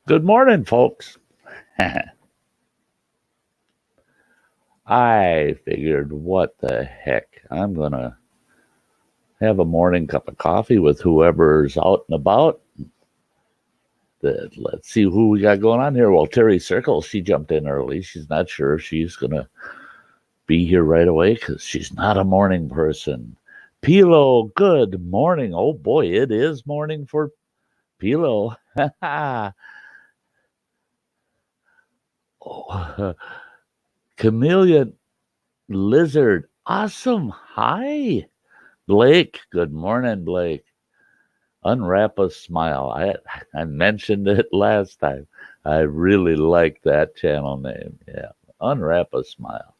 Good morning, folks. I figured, what the heck? I'm going to have a morning cup of coffee with whoever's out and about. Let's see who we got going on here. Well, Terry Circle, she jumped in early. She's not sure she's going to be here right away because she's not a morning person. Pilo, good morning. Oh, boy, it is morning for Pilo. Oh, Chameleon Lizard, awesome. Hi. Blake, good morning, Blake. Unwrap a smile. I mentioned it last time. I really like that channel name. Yeah, unwrap a smile.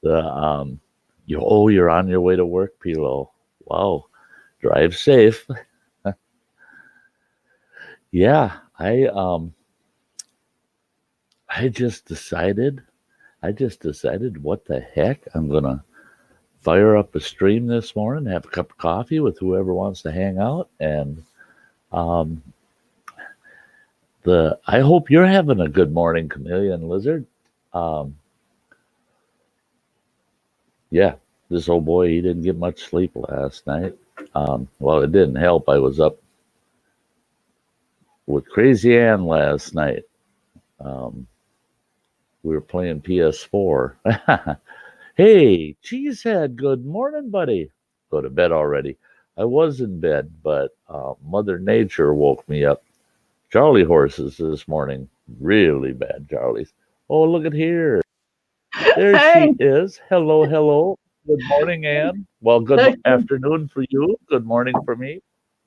You're on your way to work, Pilo. Wow, drive safe. Yeah, I just decided. What the heck? I'm gonna fire up a stream this morning, have a cup of coffee with whoever wants to hang out, and um, I hope you're having a good morning, Chameleon Lizard. Um, yeah, this old boy, he didn't get much sleep last night. Well, it didn't help. I was up with Crazy Ann last night. Um, we were playing PS4. Hey, Cheesehead, good morning, buddy. Go to bed already. I was in bed, but Mother Nature woke me up. Charlie horses this morning. Really bad Charlies. Oh, look at here. There she Hey, is. Hello, hello. Good morning, Anne. Well, good afternoon for you. Good morning for me.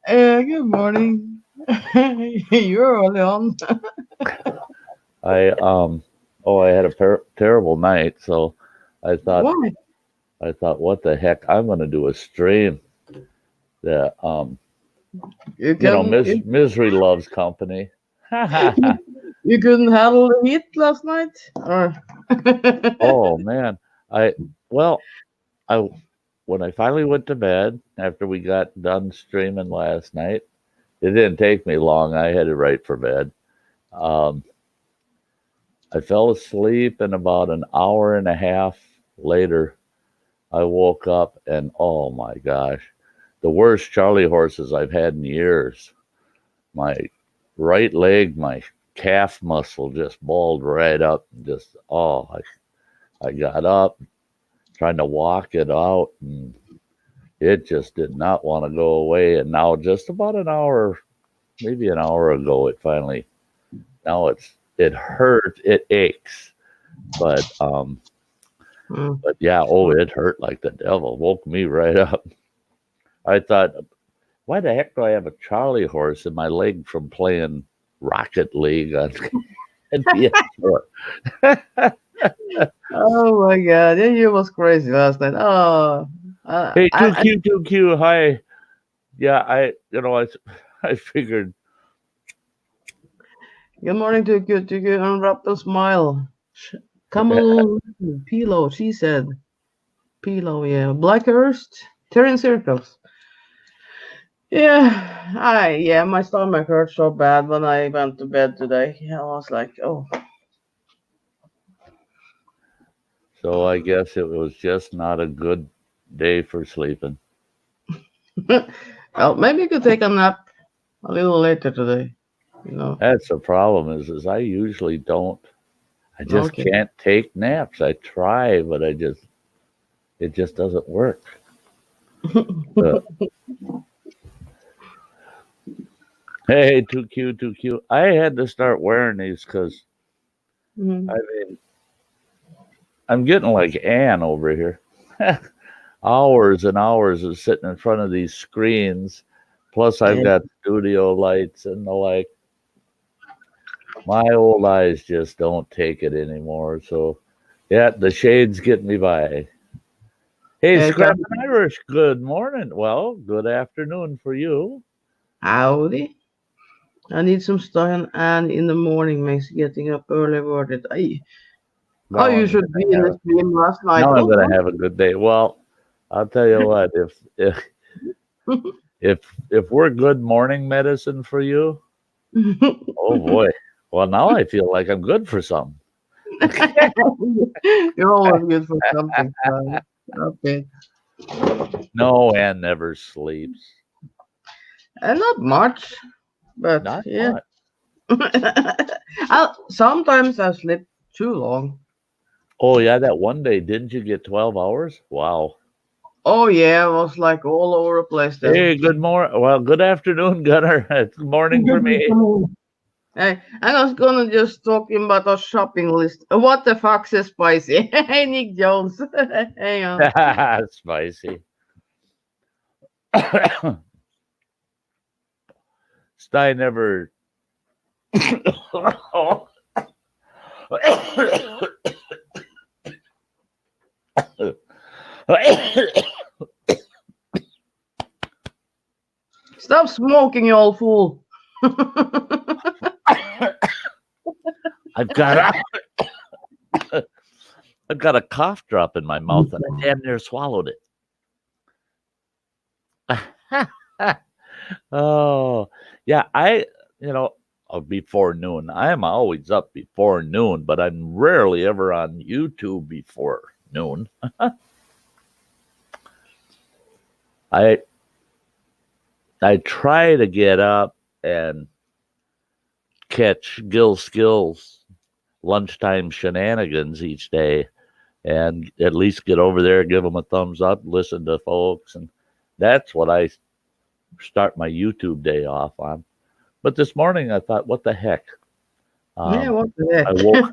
good morning. You're early on. I I had a terrible night, so I thought Why? what the heck? I'm going to do a stream that You can misery loves company. you couldn't handle the heat last night, or Oh man. I well, I when I finally went to bed after we got done streaming last night, it didn't take me long. I headed right for bed. Um, I fell asleep, and about an hour and a half later, I woke up, and oh my gosh, the worst Charlie horses I've had in years. My right leg, my calf muscle just balled right up. Just I got up trying to walk it out, and it just did not want to go away. And now, just about an hour, maybe an hour ago, it finally. Now it hurt, it aches, but Mm. yeah, oh, it hurt like the devil. Woke me right up. I thought, why the heck do I have a Charlie horse in my leg from playing Rocket League on PS4? Oh my God, yeah, you was crazy last night. Oh, Hey, 2Q, 2Q, hi. Yeah, I figured. good morning to good unwrap the smile. Come along, pillow. She said, pillow. Yeah, Blackhurst, Terran circles. Yeah, my stomach hurt so bad when I went to bed today. I was like, oh, So I guess it was just not a good day for sleeping. well, maybe you could take a nap a little later today. You know, That's the problem is I usually don't. I just okay. can't take naps. I try, but it just doesn't work. Uh, hey, 2Q, 2Q. I had to start wearing these because Mhm. I mean I'm getting like Ann over here. Hours and hours of sitting in front of these screens. Plus, I've Yeah. got studio lights and the like. My old eyes just don't take it anymore. So, yeah, the shades get me by. Hey, Hey, Scrap and Irish, good morning. Well, good afternoon for you. howdy. I need some stuff, and in the morning makes getting up early worth it. Oh, Now you I'm should be gonna in have the stream last night. now I'm Oh, gonna have a good day. Well, I'll tell you what, if we're good morning medicine for you, oh boy. Well, now I feel like I'm good for something. You're always good for something, Sty. Okay. No, Ann never sleeps. And not much, but Not yeah. much. Sometimes I sleep too long. Oh, yeah, that one day, didn't you get 12 hours? Wow. Oh yeah, I was like all over the place then. Hey, good afternoon, Gunner. It's morning for me. I was gonna just talking about our shopping list. What the fuck is spicy? Hey Nick Jones. Hang on. Spicy. Sty never. Stop smoking, you old fool. I've got I've got a cough drop in my mouth and I damn near swallowed it. Oh, yeah, before noon. I am always up before noon, but I'm rarely ever on YouTube before noon. I I try to get up and catch Gil Skills lunchtime shenanigans each day and at least get over there, give them a thumbs up, listen to folks. And that's what I start my YouTube day off on. But this morning I thought, what the heck? Yeah, what the I heck? woke,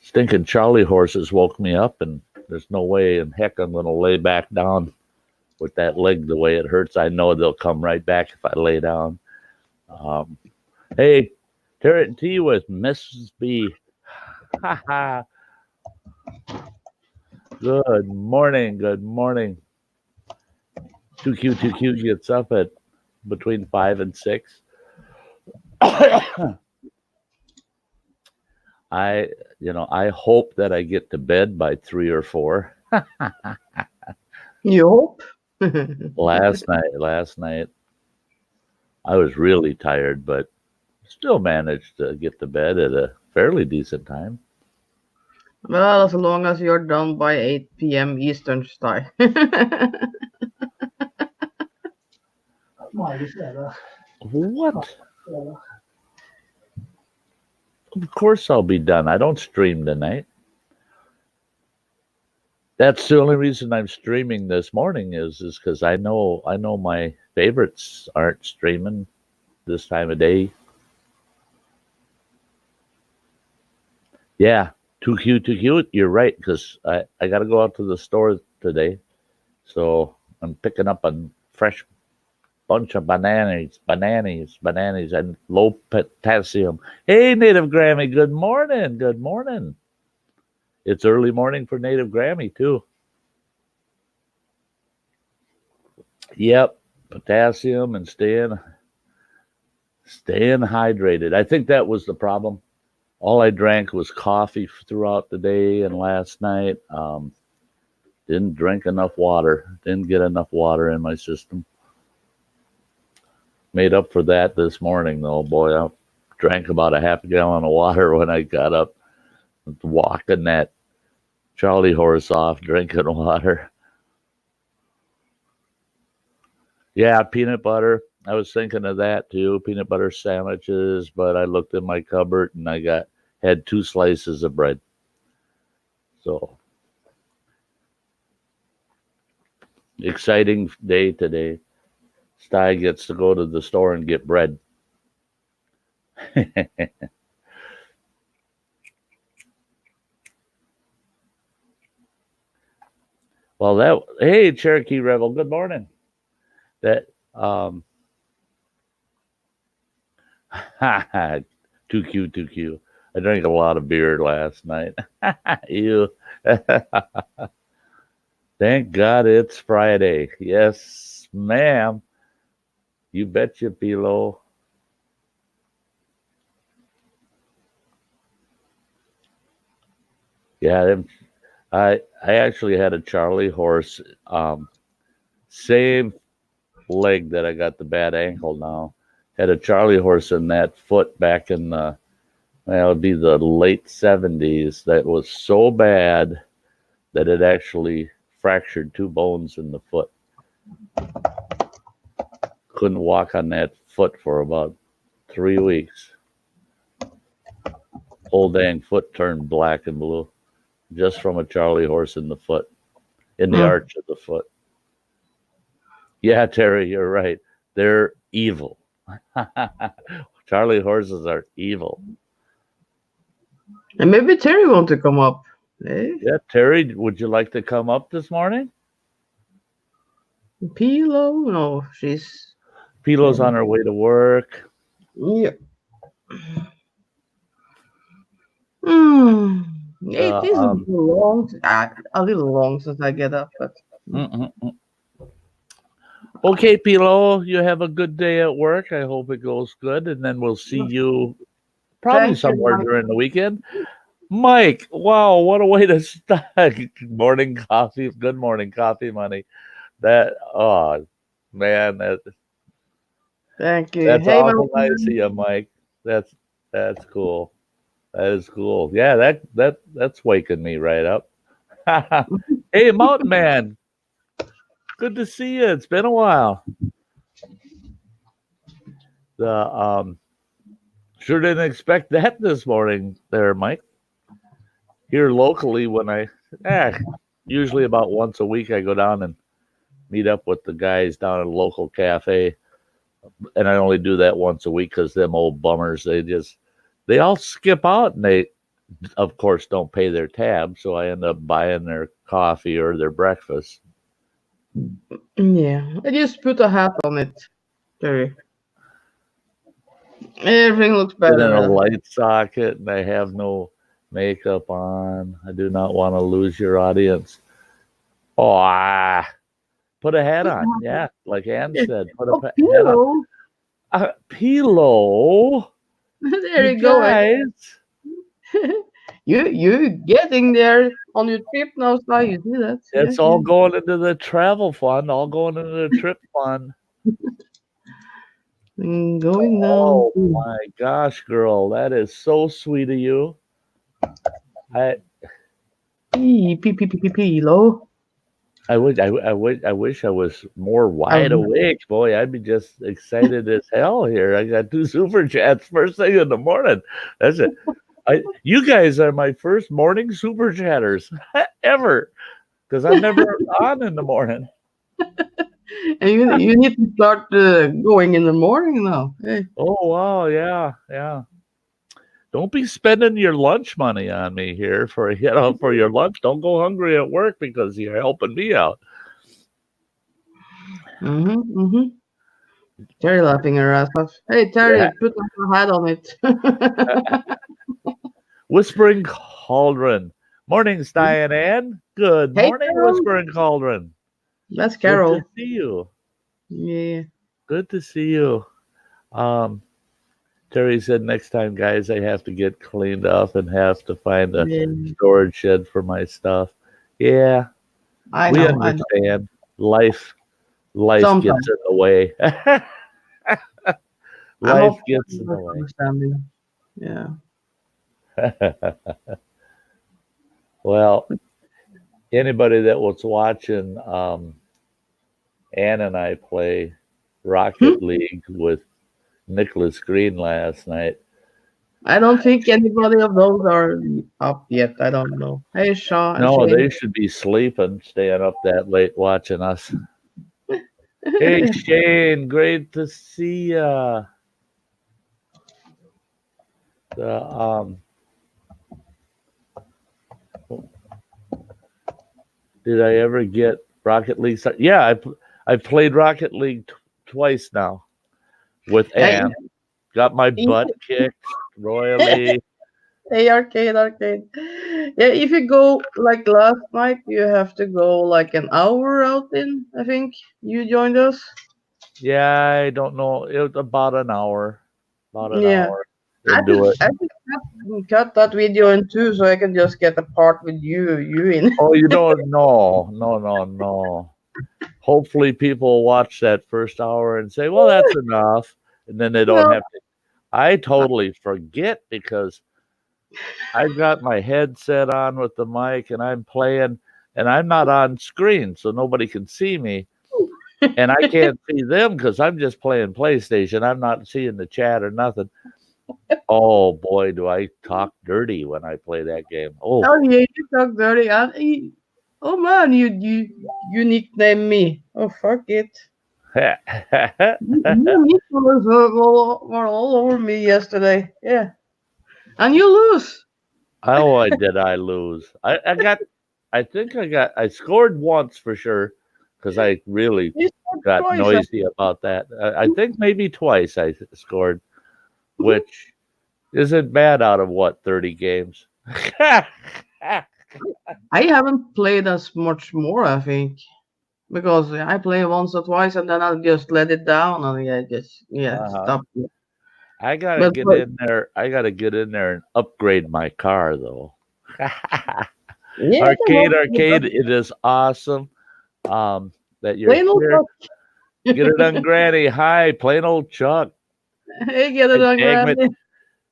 stinking Charlie horses woke me up, and there's no way in heck I'm going to lay back down with that leg the way it hurts. I know they'll come right back if I lay down. Hey, Tarrant Tea with Mrs. B. Ha ha. Good morning. Good morning. 2Q gets up at between 5 and 6. I hope that I get to bed by 3 or 4. You hope? Last night, I was really tired, but still managed to get to bed at a fairly decent time. Well, as long as you're done by 8 p.m. Eastern Style. What? Of course I'll be done. I don't stream tonight. That's the only reason I'm streaming this morning is because I know my favorites aren't streaming this time of day. Yeah, 2Q. You're right, because I got to go out to the store today. So I'm picking up a fresh bunch of bananas, and low potassium. Hey, Native Grammy, good morning. Good morning. It's early morning for Native Grammy, too. Yep, potassium and staying hydrated. I think that was the problem. All I drank was coffee throughout the day and last night. Didn't drink enough water. Didn't get enough water in my system. Made up for that this morning, though. Boy, I drank about a half a gallon of water when I got up, walking that Charlie horse off, drinking water. Yeah, peanut butter. I was thinking of that too, peanut butter sandwiches, but I looked in my cupboard and had 2 slices of bread. So exciting day today. Sty gets to go to the store and get bread. Well, hey, Cherokee Rebel, good morning. That 2Q. I drank a lot of beer last night. You. Thank God it's Friday. Yes, ma'am. You betcha, Pilo. Yeah, I actually had a Charlie horse, same leg that I got the bad ankle now. had a Charlie horse in that foot back in the, well, it would be the late 70s. That was so bad that it actually fractured two bones in the foot. Couldn't walk on that foot for about 3 weeks. Whole dang foot turned black and blue just from a Charlie horse in the foot, in the arch of the foot. Yeah, Terry, you're right. They're evil. Charlie horses are evil. And maybe Terry wants to come up. Eh? Yeah, Terry, would you like to come up this morning? Pilo? No, she's. Pilo's on her way to work. Yeah. Hmm. It is a little long since I get up, but. Okay, Pilo, you have a good day at work. I hope it goes good, and then we'll see you probably somewhere during the weekend. Mike, wow, what a way to start. Morning coffee, good morning coffee money. That, oh man, Thank you. that's Hey, awful nice of you, Mike. That's cool. That is cool. Yeah, that's waking me right up. Hey, Mountain Man. Good to see you. It's been a while. Sure didn't expect that this morning there, Mike. Here locally, when usually about once a week I go down and meet up with the guys down at a local cafe. And I only do that once a week because them old bummers, they all skip out and they, of course, don't pay their tab. So I end up buying their coffee or their breakfast. Yeah, I just put a hat on it, Terry. Everything looks better. And then a light socket, and I have no makeup on. I do not want to lose your audience. Oh, put a hat on. Yeah, like Ann said, put a hat on. Pilo. There you go, guys. You getting there on your trip now, Sty? You see that? It's all going into the travel fund, all going into the trip fund. Going down. Oh my gosh, girl, that is so sweet of you. Pilo. I wish I was more wide awake. Boy, I'd be just excited as hell here. I got 2 super chats first thing in the morning. That's it. You guys are my first morning super chatters ever, because I'm never on in the morning. And you need to start going in the morning now. Hey. Oh wow, yeah. Don't be spending your lunch money on me here for your lunch. Don't go hungry at work because you're helping me out. Terry laughing her ass off. Hey Terry, put a hat on it. Whispering Cauldron. Morning, Sty and Ann. Good morning, Whispering Cauldron. That's Carol. Good to see you. Yeah. Good to see you. Terry said next time, guys, I have to get cleaned up and have to find a storage shed for my stuff. Yeah. We understand. Life sometimes gets in the way. Life gets in the way. Yeah. Well, anybody that was watching Ann and I play Rocket League with Nicholas Green last night. I don't think anybody of those are up yet. I don't know. Hey, Sean. No, they should be sleeping, staying up that late watching us. Hey, Shane, great to see ya. Did I ever get Rocket League? Yeah, I played Rocket League twice now with Ann. Got my butt kicked royally. Hey, arcade. Yeah, if you go like last night, you have to go like an hour out in. I think you joined us. Yeah, I don't know. It was about an hour. Hour. I just cut that video in 2 so I can just get a part with you in. Oh, you don't know. No. Hopefully people watch that first hour and say, well, that's enough. and then they don't No. have to. I totally forget because I've got my headset on with the mic and I'm playing and I'm not on screen, so nobody can see me. And I can't see them because I'm just playing PlayStation. I'm not seeing the chat or nothing. Oh boy, do I talk dirty when I play that game. Oh, Oh yeah, you talk dirty. Oh man, you nicknamed me. Oh fuck it. You nicknames were all over me yesterday. Yeah, and you lose. oh, I did I lose. I scored once for sure because I really You scored got twice. noisy about that. I think maybe twice I scored, which isn't bad out of what, 30 games. I haven't played as much more. I think because I play once or twice and then I'll just let it down and Uh-huh. stop. I gotta But get in there. I gotta get in there and upgrade my car though. yeah, Arcade, it is awesome. That you're plain old here. Chuck. Get it on Granny. Hi, plain old Chuck. Hey, get it Hey, on dang Granny.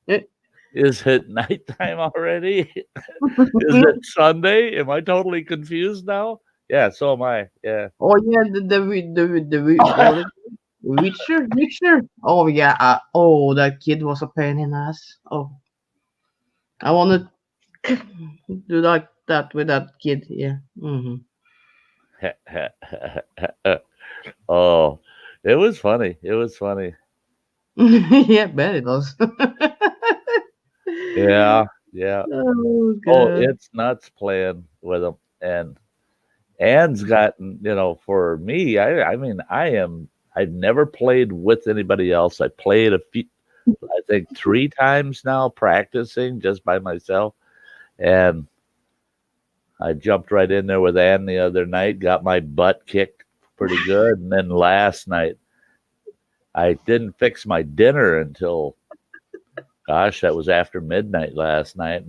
it. Is it nighttime already? Is it Sunday? Am I totally confused now? Yeah, so am I. Yeah. Oh yeah, what is it? Witcher. Oh yeah. Oh, that kid was a pain in the ass. Oh, I want to do like that with that kid. Yeah. Oh, it was funny. It was funny. Yeah, bet it was. Yeah, yeah. Oh Oh, god. it's nuts playing with them. And Anne's gotten, for me, I mean, I've never played with anybody else. I played I think 3 times now practicing just by myself. And I jumped right in there with Ann the other night, got my butt kicked pretty good. And then last night, I didn't fix my dinner until, gosh, that was after midnight last night.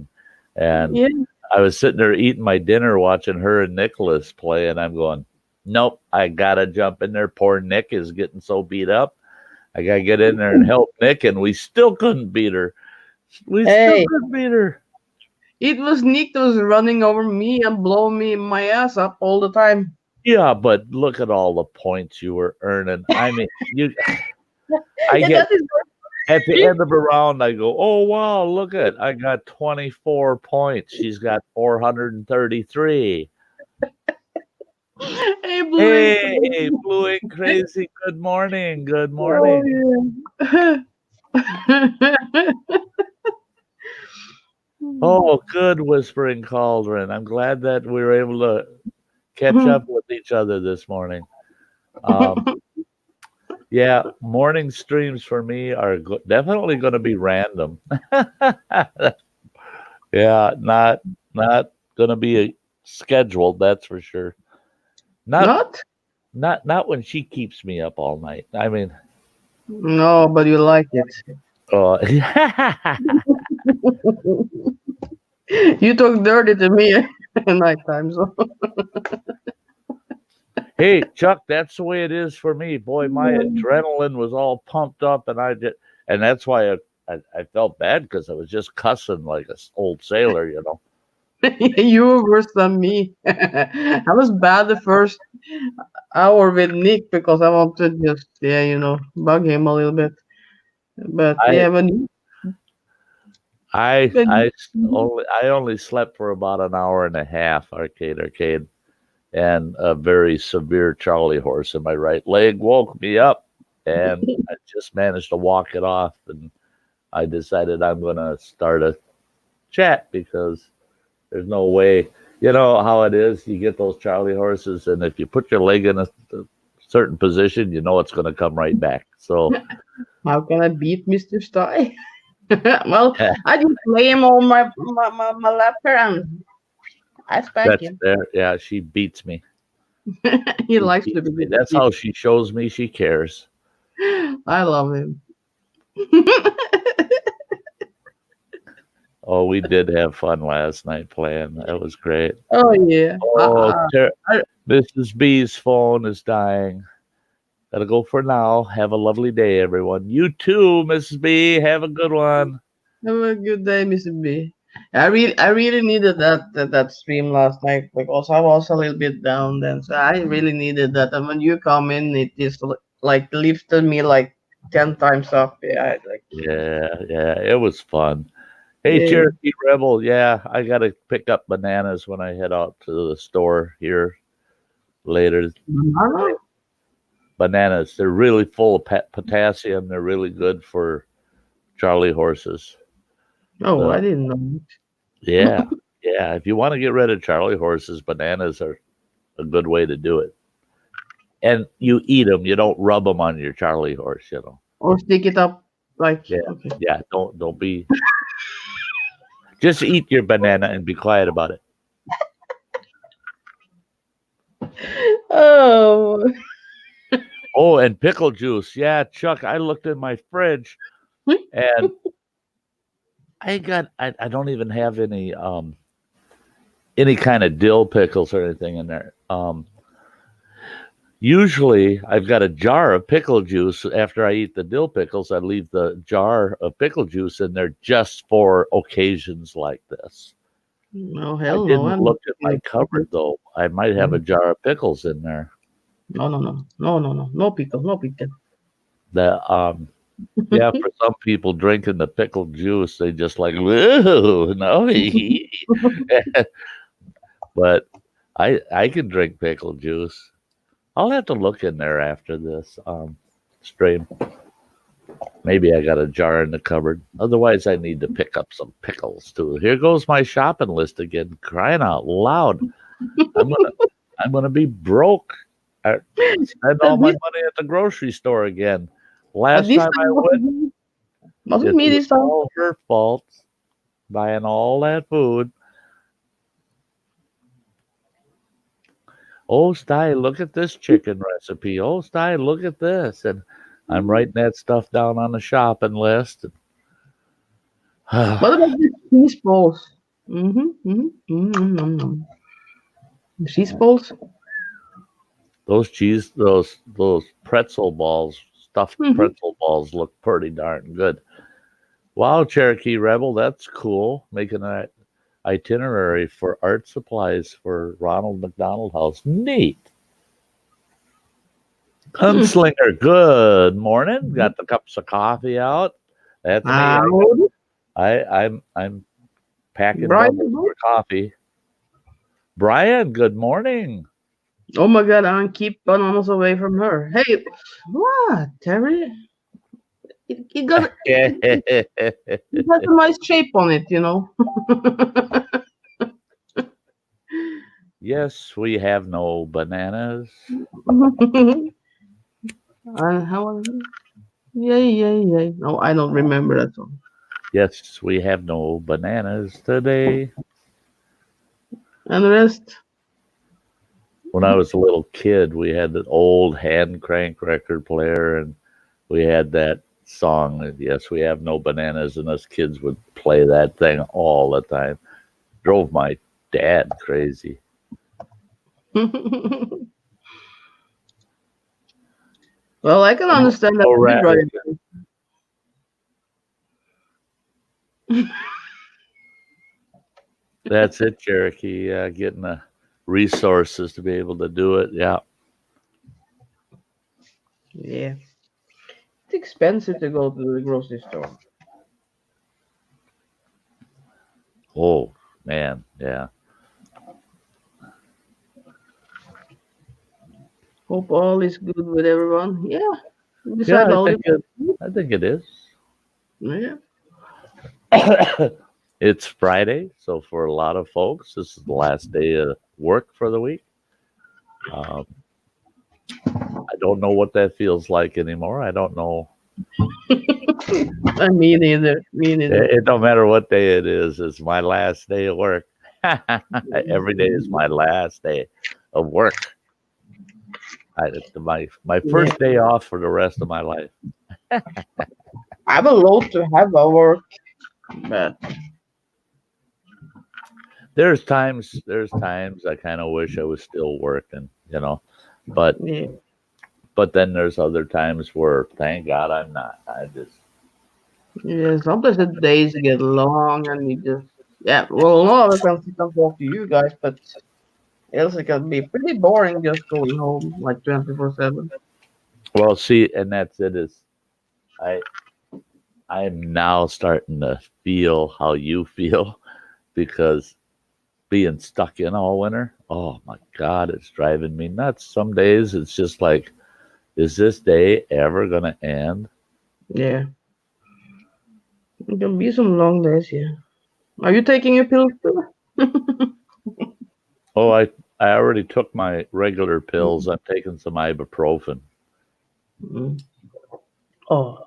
And Yeah. I was sitting there eating my dinner, watching her and Nicholas play, and I'm going, nope, I gotta jump in there. Poor Nick is getting so beat up. I gotta get in there and help Nick, and we still couldn't beat her. We still Hey, couldn't beat her. it was Nick that was running over me and blowing me my ass up all the time. Yeah, but look at all the points you were earning. I mean, I Yeah, get that is at the end of a round, I go, oh wow, look at I got 24 points. She's got 433. hey, blue Hey, Blue Ink Crazy. Good morning. Good Oh morning. yeah. Oh, good, Whispering Cauldron. I'm glad that we were able to catch up with each other this morning. Yeah, morning streams for me are definitely going to be random. Yeah, not going to be scheduled. That's for sure. Not Not? not when she keeps me up all night. I mean, No, but you like it. oh, You talk dirty to me at nighttime, so. hey, Chuck, that's the way it is for me. Boy, my adrenaline was all pumped up, and and that's why I felt bad because I was just cussing like an old sailor, You were worse than me. I was bad the first hour with Nick because I wanted to just, bug him a little bit. But I yeah, when I but I only slept for about an hour and a half, arcade, and a very severe Charlie horse in my right leg woke me up, and I just managed to walk it off, and I decided I'm going to start a chat because there's no way. You know how it is. You get those Charlie horses, and if you put your leg in a certain position, you know it's going to come right back. So, how can I beat Mr. Sty? Well, I just lay him on my lap here and I spank that's him. there. Yeah, she beats me. He She likes to beats me. be That's beat. how she shows me she cares. I love him. Oh, we did have fun last night playing. That was great. Oh yeah. Oh, I, Mrs. B's phone is dying. Gotta go for now. Have a lovely day, everyone. You too, Mrs. B. Have a good one. Have a good day, Mr. B. I really needed that stream last night because I was a little bit down then. So I really needed that. And when you come in, it just like lifted me like 10 times up. Yeah, like Yeah, it was fun. Hey, yeah. Cherokee Rebel. Yeah, I gotta pick up bananas when I head out to the store here later. Banana? Bananas, they're really full of potassium. They're really good for Charlie horses. Oh, I The didn't know. Yeah, yeah. If you want to get rid of Charlie horses, bananas are a good way to do it. And you eat them. You don't rub them on your Charlie horse. Or stick it up like Yeah, okay. yeah. Don't be. Just eat your banana and be quiet about it. Oh. Oh, and pickle juice. Yeah, Chuck. I looked in my fridge and I don't even have any kind of dill pickles or anything in there. Usually I've got a jar of pickle juice. After I eat the dill pickles, I leave the jar of pickle juice in there just for occasions like this. No, I hell no. didn't I'm look at my cupboard though. I might have a jar of pickles in there. no pickle, no pickle. That yeah, for some people drinking the pickle juice, they just like, whoa, no. But I can drink pickle juice. I'll have to look in there after this stream. Maybe I got a jar in the cupboard. Otherwise, I need to pick up some pickles too. Here goes my shopping list again. Crying out loud! I'm gonna I'm gonna be broke. I spend all At my this, money at the grocery store again. at Last this time I time, went, wasn't it me was this time. all her fault buying all that food. Oh, Sty, look at this chicken recipe. Oh, Sty, look at this. And I'm writing that stuff down on the shopping list. What about the cheese balls? Cheese balls? those pretzel balls, stuffed Mm-hmm. pretzel balls look pretty darn good. Wow, Cherokee Rebel, that's cool. Making an itinerary for art supplies for Ronald McDonald House. Neat. Gunslinger, good morning. Got the cups of coffee out. That's me. I'm packing Brian, bubbles for coffee. Brian, good morning. oh my god, I keep bananas away from her. Hey, what, Terry? It has a nice shape on it, you know. Yes, we have no bananas. And how was it? Yay, yay, yay. No, I don't remember that song. Yes, we have no bananas today. And the rest? When I was a little kid, we had an old hand crank record player, and we had that song. Yes, we have no bananas, and us kids would play that thing all the time. Drove my dad crazy. Well, I can understand that. Oh, With you, Brian. that's it, Cherokee. Getting the resources to be able to do it. Yeah. Yeah. It's expensive to go to the grocery store. Oh, man. Yeah. Hope all is good with everyone. Yeah. Yeah, Beside all the I think it is. yeah. It's Friday, so for a lot of folks, this is the last day of work for the week. Um, I don't know what that feels like anymore. I don't know. Me neither. Me neither. It don't matter what day it is. It's my last day of work. Every day is my last day of work. My first day off for the rest of my life. I'm allowed to have a work, but There's times I kind of wish I was still working, but yeah. But then there's other times where, thank God, I'm not. I just Yeah, sometimes the days get long and you just yeah. Well, no, I can sit and talk to you guys, but else it can be pretty boring just going home like 24/7. well see, and that's it. Is I I'm now starting to feel how you feel because being stuck in all winter. Oh my God, it's driving me nuts. Some days it's just like, is this day ever gonna end? Yeah, it can be some long days. Yeah. Are you taking your pills too? Oh, I already took my regular pills. I'm taking some ibuprofen. Mm. Oh,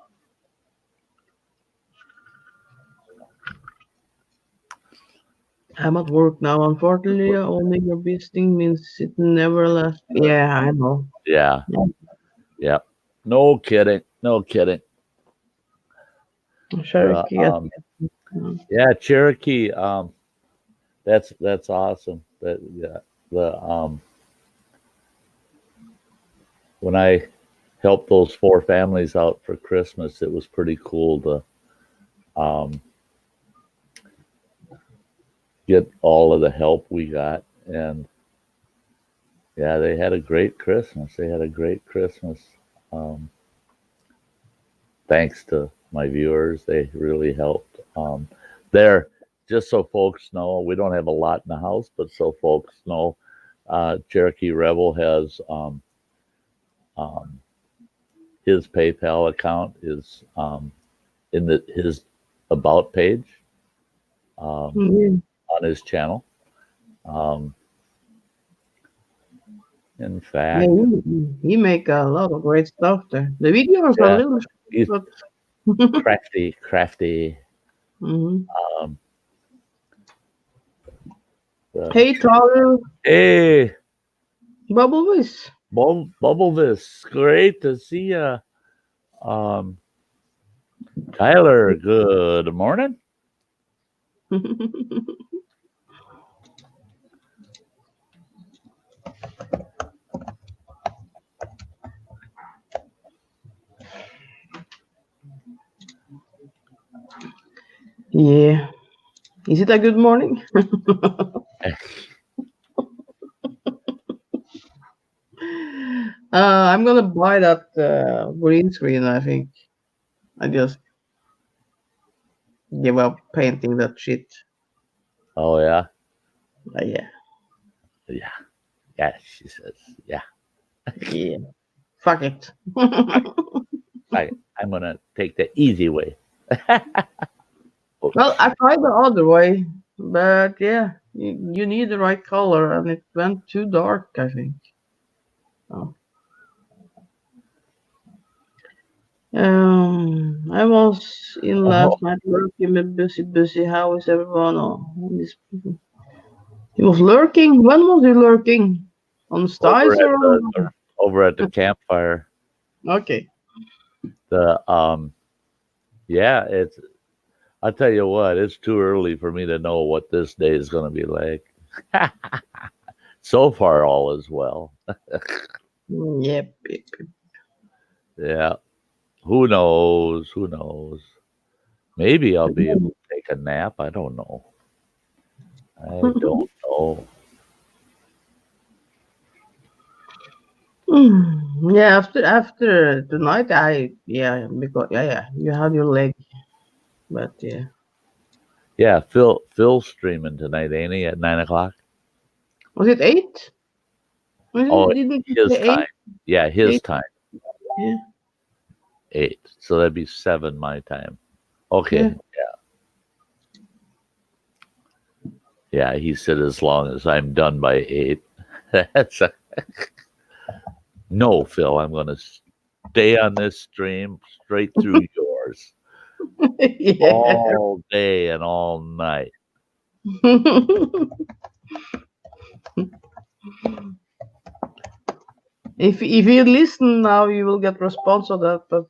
I'm at work now. Unfortunately, owning your business means it never lasts. Yeah, I know. Yeah, yeah. No kidding. No kidding. The Cherokee. yeah, Cherokee. That's awesome. That yeah. The when I helped those four families out for Christmas, it was pretty cool to um get all of the help we got. And yeah, they had a great Christmas. They had a great Christmas. Um, Thanks to my viewers, they really helped. There, just so folks know, we don't have a lot in the house, but so folks know, Cherokee Rebel has um, his PayPal account is in his about page um, Yeah, on his channel. Um, in yeah, fact, he make a lot of great stuff there. The videos are a yeah, little he's short, but crafty, crafty. Mhm. Um, uh, Hey, Tyler, hey, Bubble Wiz. Bubblevis, great to see you. Um, Tyler, good morning. Yeah, is it a good morning? I'm gonna buy that green screen. I think I just give up painting that shit. Oh yeah, Yeah, yeah, yeah. She says, yeah. yeah. Fuck it. I'm gonna take the easy way. Well, I tried the other way, but yeah, you need the right color, and it went too dark. I think. Oh. I was in Oh, last night working, but busy. How is everyone? He was lurking. When was he lurking? On over Sty's at or on? the campfire. Okay. The yeah, it's. I'll tell you what, it's too early for me to know what this day is gonna be like. So far, all is well. Yep. Yeah. Who knows? Who knows? Maybe I'll be able to take a nap. I don't know. I don't know. Yeah. After tonight, I yeah because yeah you had your leg, but yeah. Yeah, Phil's streaming tonight, ain't he? At 9 o'clock. Was it eight? Oh, Didn't you his say time. eight? Yeah, his Eight. time. Yeah. 8. So that'd be 7 my time. Yeah. Okay. Yeah, he said as long as I'm done by 8. That's a, no, Phil. I'm going to stay on this stream straight through yours Yeah. all day and all night. If you listen now, you will get response on that. But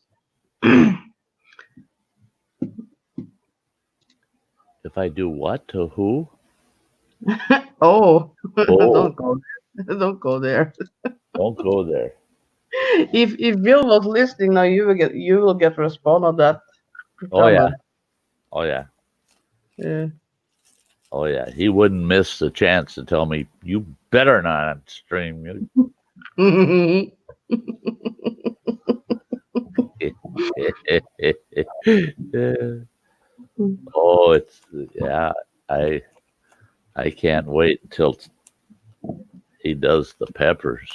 If I do what to who? oh, Oh, don't go there. Don't go there. don't go there. if Bill was listening now, you will get respond on that Oh yeah, comment. oh yeah, Yeah. oh yeah. He wouldn't miss the chance to tell me you better not stream. Yeah. Oh, it's yeah. I I can't wait until he does the peppers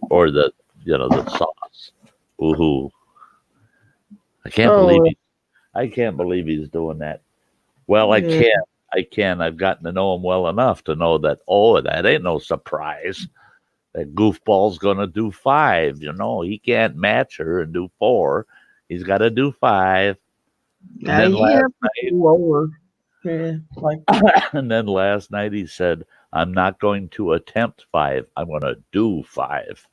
or the the sauce. Ooh, I can't believe Oh I can't believe he's doing that. Well, I yeah. can. I can. I've gotten to know him well enough to know that, oh, that ain't no surprise. That goofball's going to do five. He can't match her and do four. He's got to do five. And Yeah, then he last have to go over. Yeah, like. and then last night he said, I'm not going to attempt five. I'm going to do five.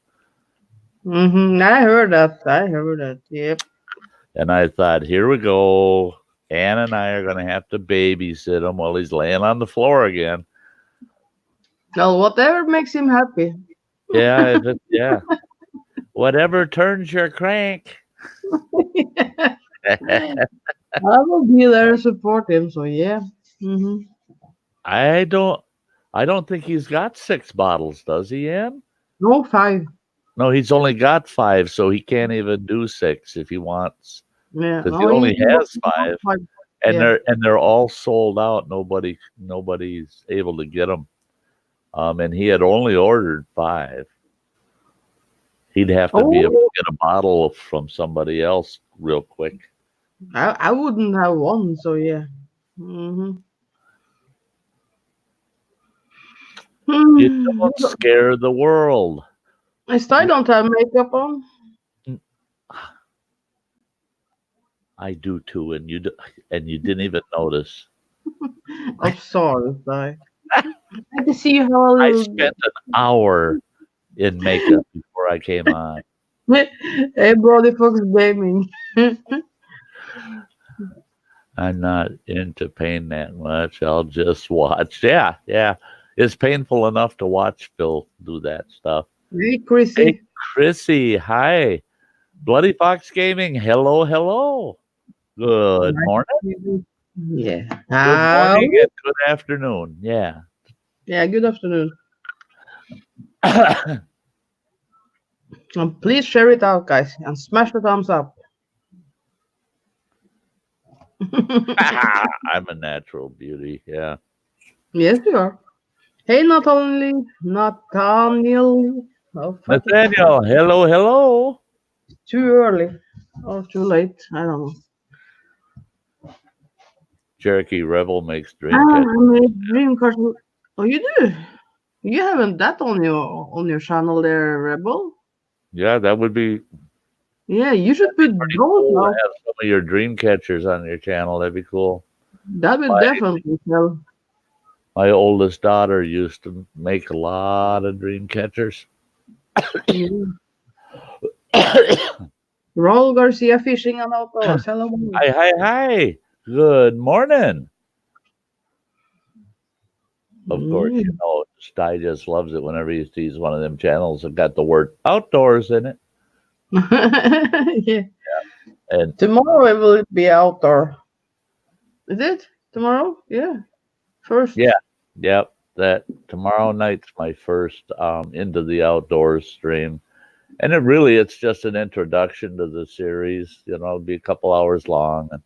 I heard that. I heard that. Yep. And I thought, here we go. Ann and I are going to have to babysit him while he's laying on the floor again. Well, whatever makes him happy. Yeah. Whatever turns your crank. I will be there to support him. So yeah. I don't I don't think he's got 6 bottles, does he, Ann? No 5. No, he's only got 5, so he can't even do 6 if he wants, Yeah. because he No, only he wants has to go 5, 5. and Yeah. they're all sold out. Nobody's able to get them. And he had only ordered 5. He'd have to be able to Oh, get a bottle from somebody else real quick. I wouldn't have one. So yeah. Mm-hmm. You Hmm. don't scare the world. I still You don't have makeup on. I do too, and you didn't even notice. I'm sorry, Sty. I can see you have a I little. spent an hour in makeup before I came on. Hey, Brody Fox Gaming. I'm not into pain that much. I'll just watch. Yeah. It's painful enough to watch Phil do that stuff. Hey, Hey, Chrissy. Chrissy, hi. Bloody Fox Gaming, hello. Good morning. Yeah. Good morning and good afternoon. Yeah. Yeah, good afternoon. And please share it out, guys, and smash the thumbs up. I'm a natural beauty. Yeah. Yes, you are. Hey, Nathaniel. Oh, fuck it. Nathaniel, hello. Too early or too late. I don't know. Cherokee Rebel makes Ah, Dreamcatcher. I made Dreamcast. Oh, you do? You haven't that on your channel there, Rebel? Yeah, that would be Yeah, you should put pretty those cool to out. have some of your dream catchers on your channel. That'd be cool. That will My definitely sell. my oldest daughter used to make a lot of dream catchers. Yeah. Raul Garcia fishing and outdoors. Hello. Hi. Good morning. Of course, Mm. Sty just loves it whenever he sees one of them channels that got the word outdoors in it. Yeah. And Tomorrow it will be outdoor. Is it? Tomorrow? Yeah. First. yeah, yep. That tomorrow night's my first into the outdoors stream. And it's just an introduction to the series. It'll be a couple hours long and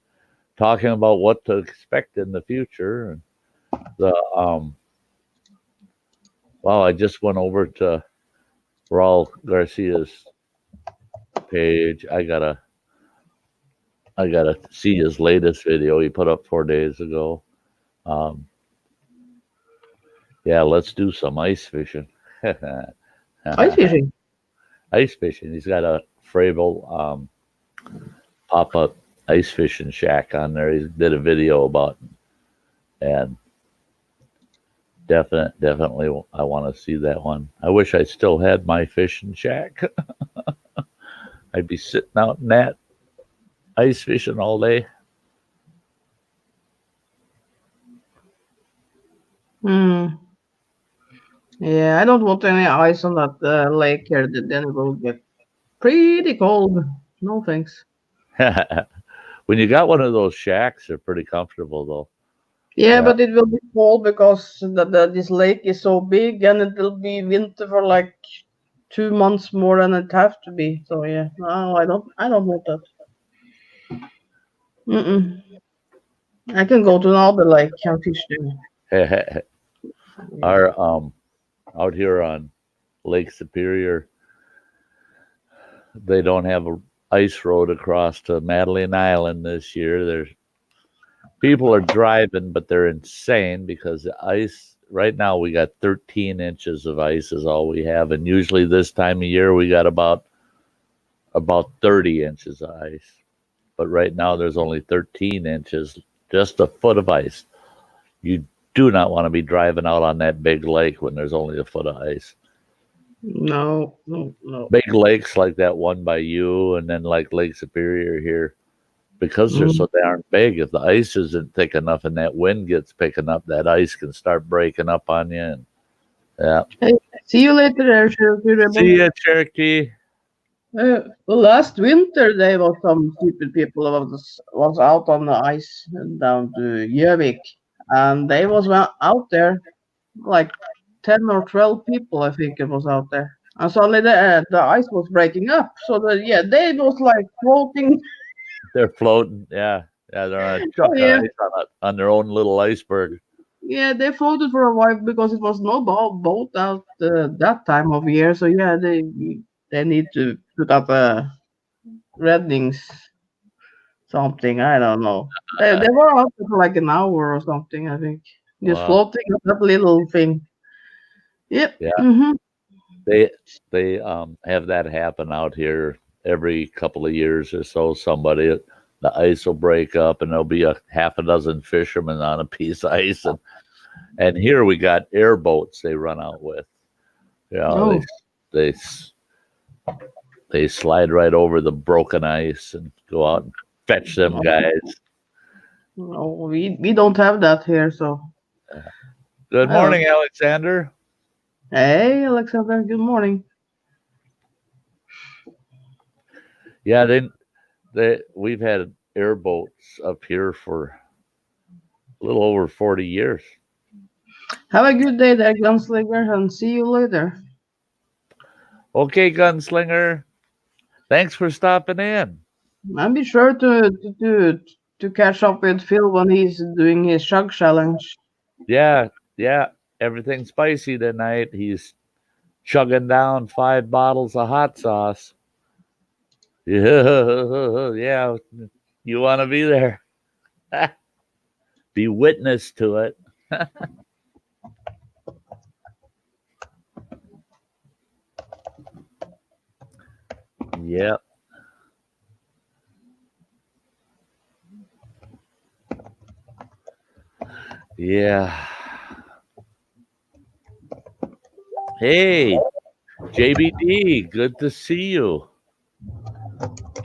talking about what to expect in the future. And the wow, I just went over to Raul Garcia's page. I gotta see his latest video he put up 4 days ago. Um, yeah, let's do some ice fishing. Ice fishing. Ice fishing. He's got a Fravel pop up ice fishing shack on there. He did a video about it, and definitely I want to see that one. I wish I still had my fishing shack. I'd be sitting out in that ice fishing all day. Hmm. Yeah, I don't want any ice on that lake here. Then it will get pretty cold. No thanks. When you got one of those shacks, they're pretty comfortable though. Yeah, Yeah, but it will be cold because this lake is so big and it will be winter for like 2 months more than it have to be. So yeah, no, I don't want that. Mm-mm. I can go to another lake and fish there. Yeah. our out here on Lake Superior, they don't have a ice road across to Madeline Island this year. There's people are driving, but they're insane because the ice right now we got 13 inches of ice is all we have, and usually this time of year we got about 30 inches of ice. But right now there's only 13 inches, just a foot of ice. You do not want to be driving out on that big lake when there's only a foot of ice. No, no, no. Big lakes like that one by you, and then like Lake Superior here, because they're Mm. so darn big, if the ice isn't thick enough and that wind gets picking up, that ice can start breaking up on you. And yeah. Hey, see you later, there, Cherokee Rebel. See ya, Cherokee. Well, last winter there was some stupid people was out on the ice down to Gjøvik, and they was out there like 10 or 12 people, I think it was out there, and suddenly the ice was breaking up. So yeah, they was like floating. They're floating. Yeah. Yeah, they're on a Oh chunk of yeah, ice on their own little iceberg. yeah, they floated for a while because it was no boat out that time of year. So yeah, they need to put up a reddings something. I don't know. They were out there for like an hour or something. I think just Wow. floating on that little thing. Yep. Yeah. Mm-hmm. They have that happen out here every couple of years or so. Somebody the ice will break up and there'll be a half a dozen fishermen on a piece of ice, and here we got airboats they run out with. You know, Oh, they they slide right over the broken ice and go out and fetch them no, guys. no, we don't have that here. So Good I don't. morning, Alexander. Hey, Alexander. Good morning. Yeah, they we've had airboats up here for a little over 40 years. Have a good day, there, gunslinger, and see you later. Okay, gunslinger. Thanks for stopping in. And be sure to catch up with Phil when he's doing his chug challenge. Yeah, yeah. Everything spicy tonight. He's chugging down 5 bottles of hot sauce. Yeah, yeah. You want to be there? Be witness to it. Yep. Yeah. Hey, JBD, good to see you.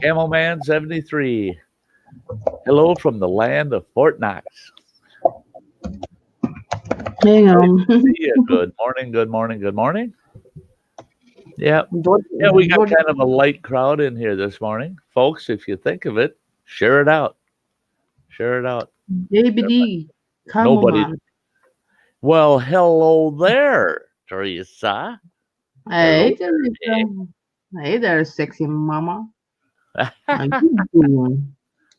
Camelman 73. Hello from the land of Fort Knox. Hang Great on. to see you. Good morning, good morning, good morning. Yeah. George, Yeah, we got George, kind of a light crowd in here this morning. Folks, if you think of it, share it out. Share it out. JBD, come on, Nobody. man. Well, hello there, Teresa. Hey, Hello Teresa. Hey there, sexy mama. there. How you doing?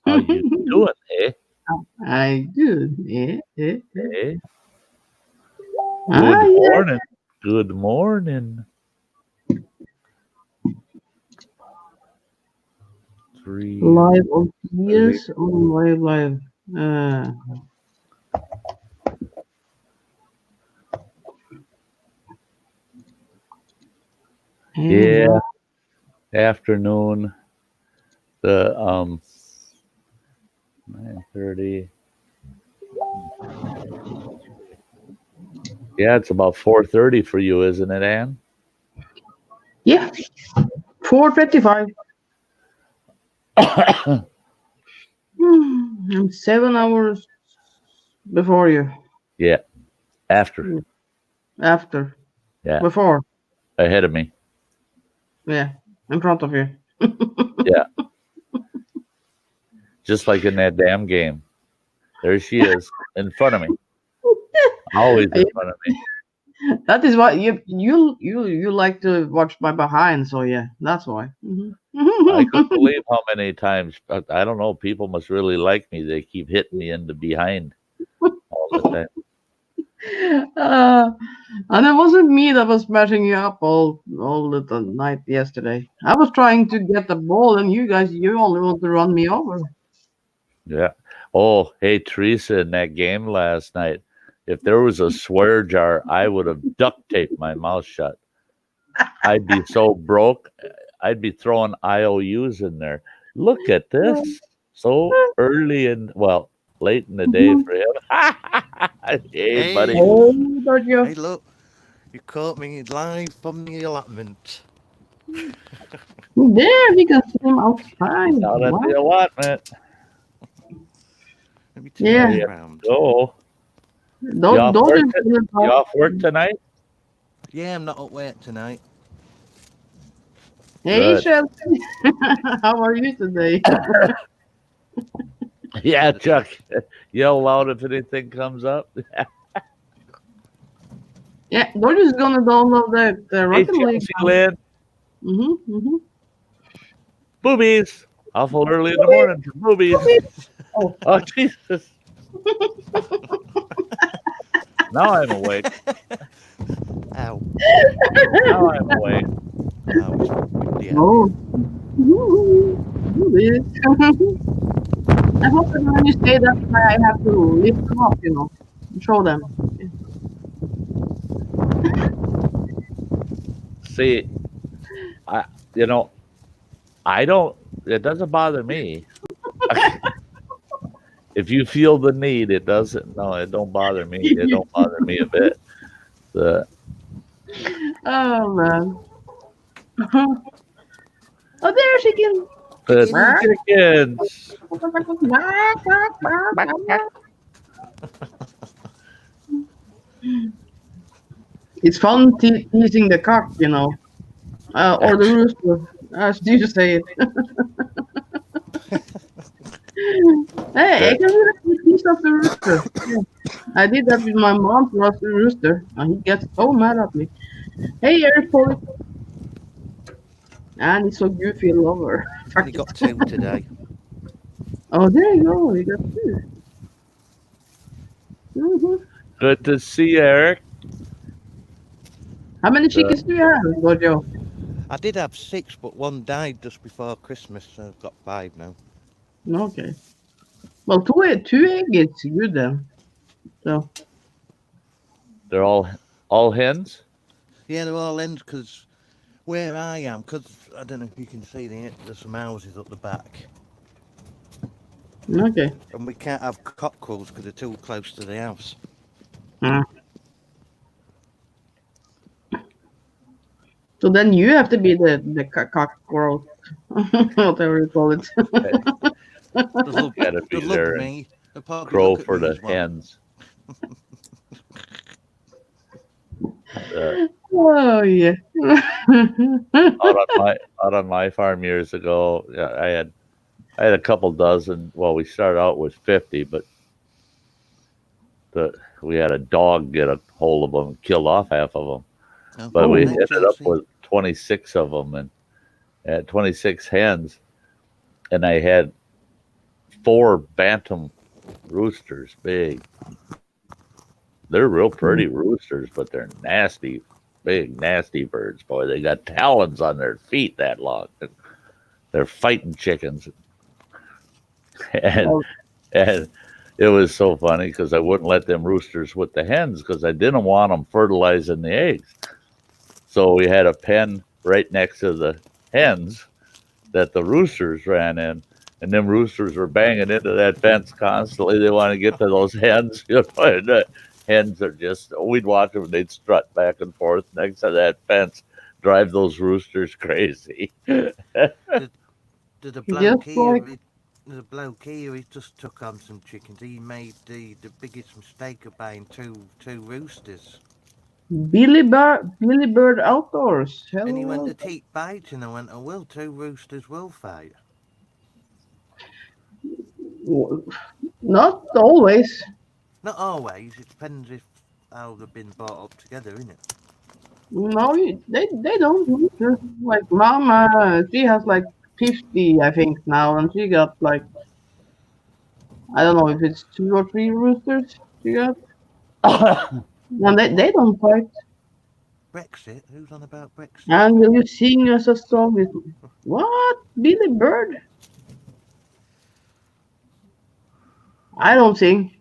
How you doing, eh? I do. Eh? Ah, Good yeah. morning. Good morning. 3, Live on 3. yes, on live. Hang Yeah, on. afternoon. The 9:30. Yeah, it's about 4:30 for you, isn't it, Ann? Yeah, 4:25. I'm 7 hours before you. Yeah, after. After. Yeah, Before. ahead of me. Yeah. in front of you. Yeah, just like in that damn game. There she is in front of me, always in front of me. That is why you like to watch my behind, so yeah, that's why. I couldn't believe how many times. I don't know. People must really like me. They keep hitting me in the behind all the time. uh, and it wasn't me that was smashing you up all the night yesterday. I was trying to get the ball, and you only want to run me over. Yeah. Oh, hey, Teresa, in that game last night, if there was a swear jar, I would have duct taped my mouth shut. I'd be so broke. I'd be throwing IOUs in there. Look at this. So early and, well, late in the day for him. Hey, Hey, buddy. Oh, don't you? hey, look, you caught me live from the allotment. There, we can see him He's outside. out at What? the allotment. Let me turn There Yeah. this you round. go. You Don't off don't work? you feel You about? off work tonight? Yeah, I'm not at work tonight. Hey, Good. Shelby, how are you today? Yeah, Chuck. Yell loud if anything comes up. Yeah, they're just gonna download the Hey, Rocket League Chelsea now. Lynn. Mm-hmm. Boobies. Awful early in the morning for boobies. Oh, Oh, Jesus. Now I'm awake. Ow. Now I'm awake. Oh, it's windy out oh, here. do this. I hope that when you say that, I have to lift them up, and show them. See, I, you know, I don't, it doesn't bother me. If you feel the need, it doesn't, no, it don't bother me. It don't bother me a bit. The, Oh man. Oh, there she can. the Chickens. chickens. It's fun teasing the cock, or the rooster, as you say it. Hey, I That, can really piece of the rooster. Yeah. I did that with my mom's rooster, and he gets so mad at me. Hey, Eric Polly. And he's so goofy and lover. Only got two today. Oh, there you go. You got 2. Mm-hmm. good to see you, Eric. How many The, chickens do you have, Gojo? I did have six, but one died just before Christmas, so I've got five now. Okay. Well, two egg is good then. So, they're all hens. Yeah, they're all ends because where I am, because I don't know if you can see there's some houses up the back, okay. and we can't have cockerels because they're too close to the house. Mm. So then you have to be the cockerel, whatever you call it. They'll love, Got to they'll be love there and me. They'll probably crow look at for me the as well. hens. Uh, Oh yeah. out on my farm years ago, yeah, I had a couple dozen. Well, we started out with 50, but we had a dog get a hold of them and killed off half of them. Oh, But we Oh, hey, ended up Chelsea. with 26 of them and had 26 hens, and I had 4 bantam roosters, big. They're real pretty roosters, but they're nasty, big, nasty birds. Boy, they got talons on their feet that long. They're fighting chickens, and oh, and it was so funny because I wouldn't let them roosters with the hens because I didn't want them fertilizing the eggs. So we had a pen right next to the hens that the roosters ran in, and them roosters were banging into that fence constantly. They want to get to those hens. And the hens are just, we'd watch them, they'd strut back and forth next to that fence, drive those roosters crazy. There's, there's a just bloke here. like There's a bloke here. He just took on some chickens. He made the biggest mistake of buying two roosters. Billy Bird Outdoors. And he went Hello. to take bites, and I went, I will too. Roosters will fight. Not always. Not always. It depends if how they've been brought up together, innit? No, they don't. Like Mama, she has like 50, I think now, and she got like I don't know if it's 2 or 3 roosters she got, and they don't fight. Brexit? Who's on about Brexit? And will you sing us a song? What? Billy Bird? I don't sing.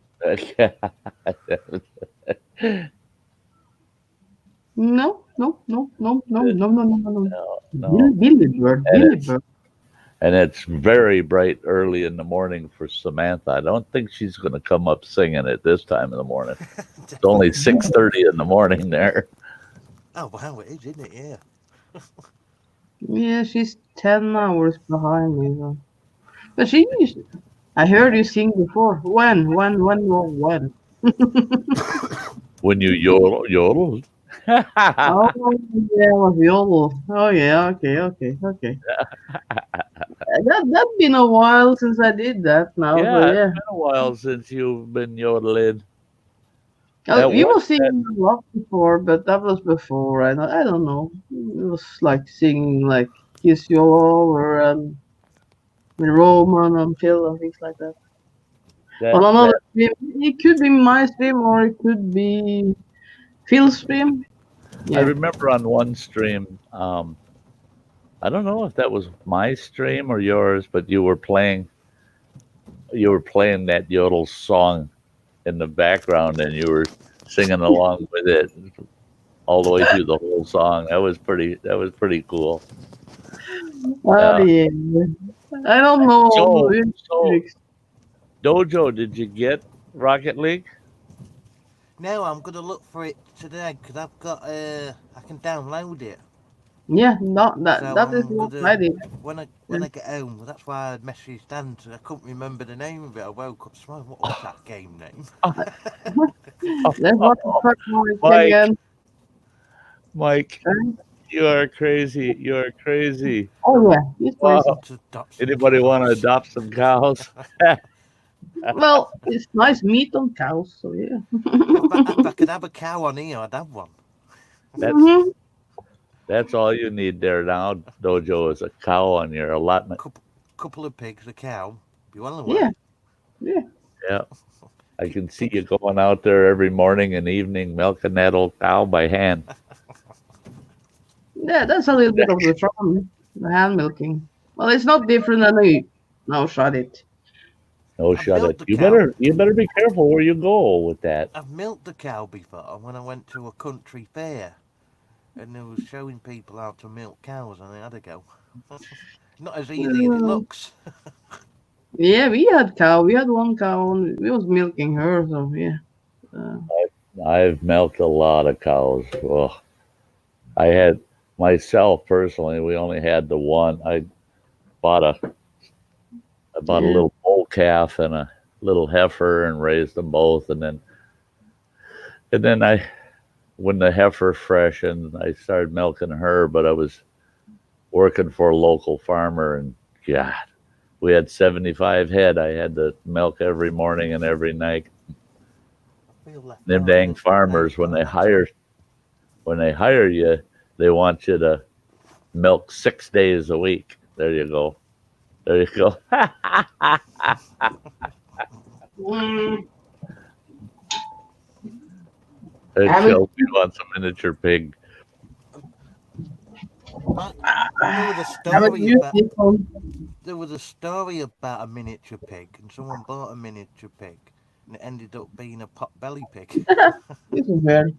No, no, no, no, no, no, no, no, no, no. No. Billy Bird, And Billy it's Bird. and it's very bright early in the morning for Samantha. I don't think she's going to come up singing at this time in the morning. It's only 6:30 in the morning there. Oh wow, it is, isn't it? Yeah. Yeah, she's 10 hours behind me. So. But I heard you sing before. When? When you yodel. Oh, yeah, it was yodel. Oh, yeah, okay. That's been a while since I did that now, so Yeah, it's yeah. been a while since you've been yodeling. Oh, That you one, were singing a lot before, but that was before. I don't know. It was like singing like Kiss You All Over and with Roman and Phil and things like that. On that another stream, it could be my stream or it could be Phil's stream. I Yeah. remember on one stream. I don't know if that was my stream or yours, but you were playing that yodel song in the background, and you were singing along with it all the way through the whole song. That was pretty cool. Oh Yeah. yeah. I don't know all So the so lyrics. Dojo, did you get Rocket League? Now I'm gonna look for it today because I've got I can download it. Yeah, not that So that is I'm what gonna I did. when I get home. That's why I messaged Dan. I couldn't remember the name of it. I woke up smiling. What was that game name? That's what the fuck noise Mike, again. Mike, Huh? you are crazy. You are crazy. Oh yeah, he's crazy. Wow. Want to adopt some Anybody want to cows? adopt some cows? Well, it's nice meat on cows, so yeah. If I could have a cow on here, I'd have one. That's Mhm. that's all you need there now, Dojo, is a cow on your allotment. Couple of pigs, a cow. Be well Yeah, away. yeah. Yeah. I Pi- can see you Pigs. going out there every morning and evening milking that old cow by hand. Yeah, that's a little bit of the charm, the hand milking. Well, it's not different than a no shot it. No I've shut milked it. the You cow. better you better be careful where you go with that. I've milked the cow before when I went to a country fair and they was showing people how to milk cows and I had a go. Not as easy as it Uh, looks. yeah, we had cow. We had one cow, and we was milking her. So yeah. Uh, I've milked a lot of cows. Ugh. I had myself personally. We only had the one. Bought a I bought a yeah. little bull calf and a little heifer and raised them both, and then I when the heifer freshened, I started milking her. But I was working for a local farmer, and God, we had 75 head. I had to milk every morning and every night. I feel left Them out dang here. There you farmers, when go. they That's on. hire you, they want you to milk 6 days a week. There you go. There you go. Mm, It I would. Chelsea wants a miniature pig. I, there was a I would story use about this one. a miniature pig and someone bought a miniature pig and it ended up being a pot belly pig. This is weird.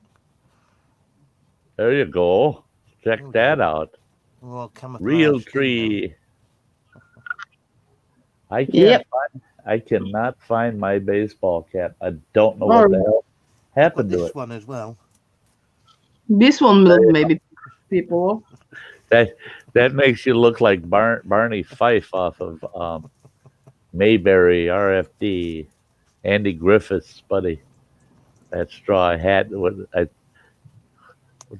There you go. There Check we that go. out. We're all Real camouflaged in now. tree. I can't Yep. find. I cannot find my baseball cap. I don't know what the Or hell I've got happened to this it. one as well. this one will maybe people. That that makes you look like Barney Fife off of Mayberry RFD. Andy Griffith's buddy. That straw hat.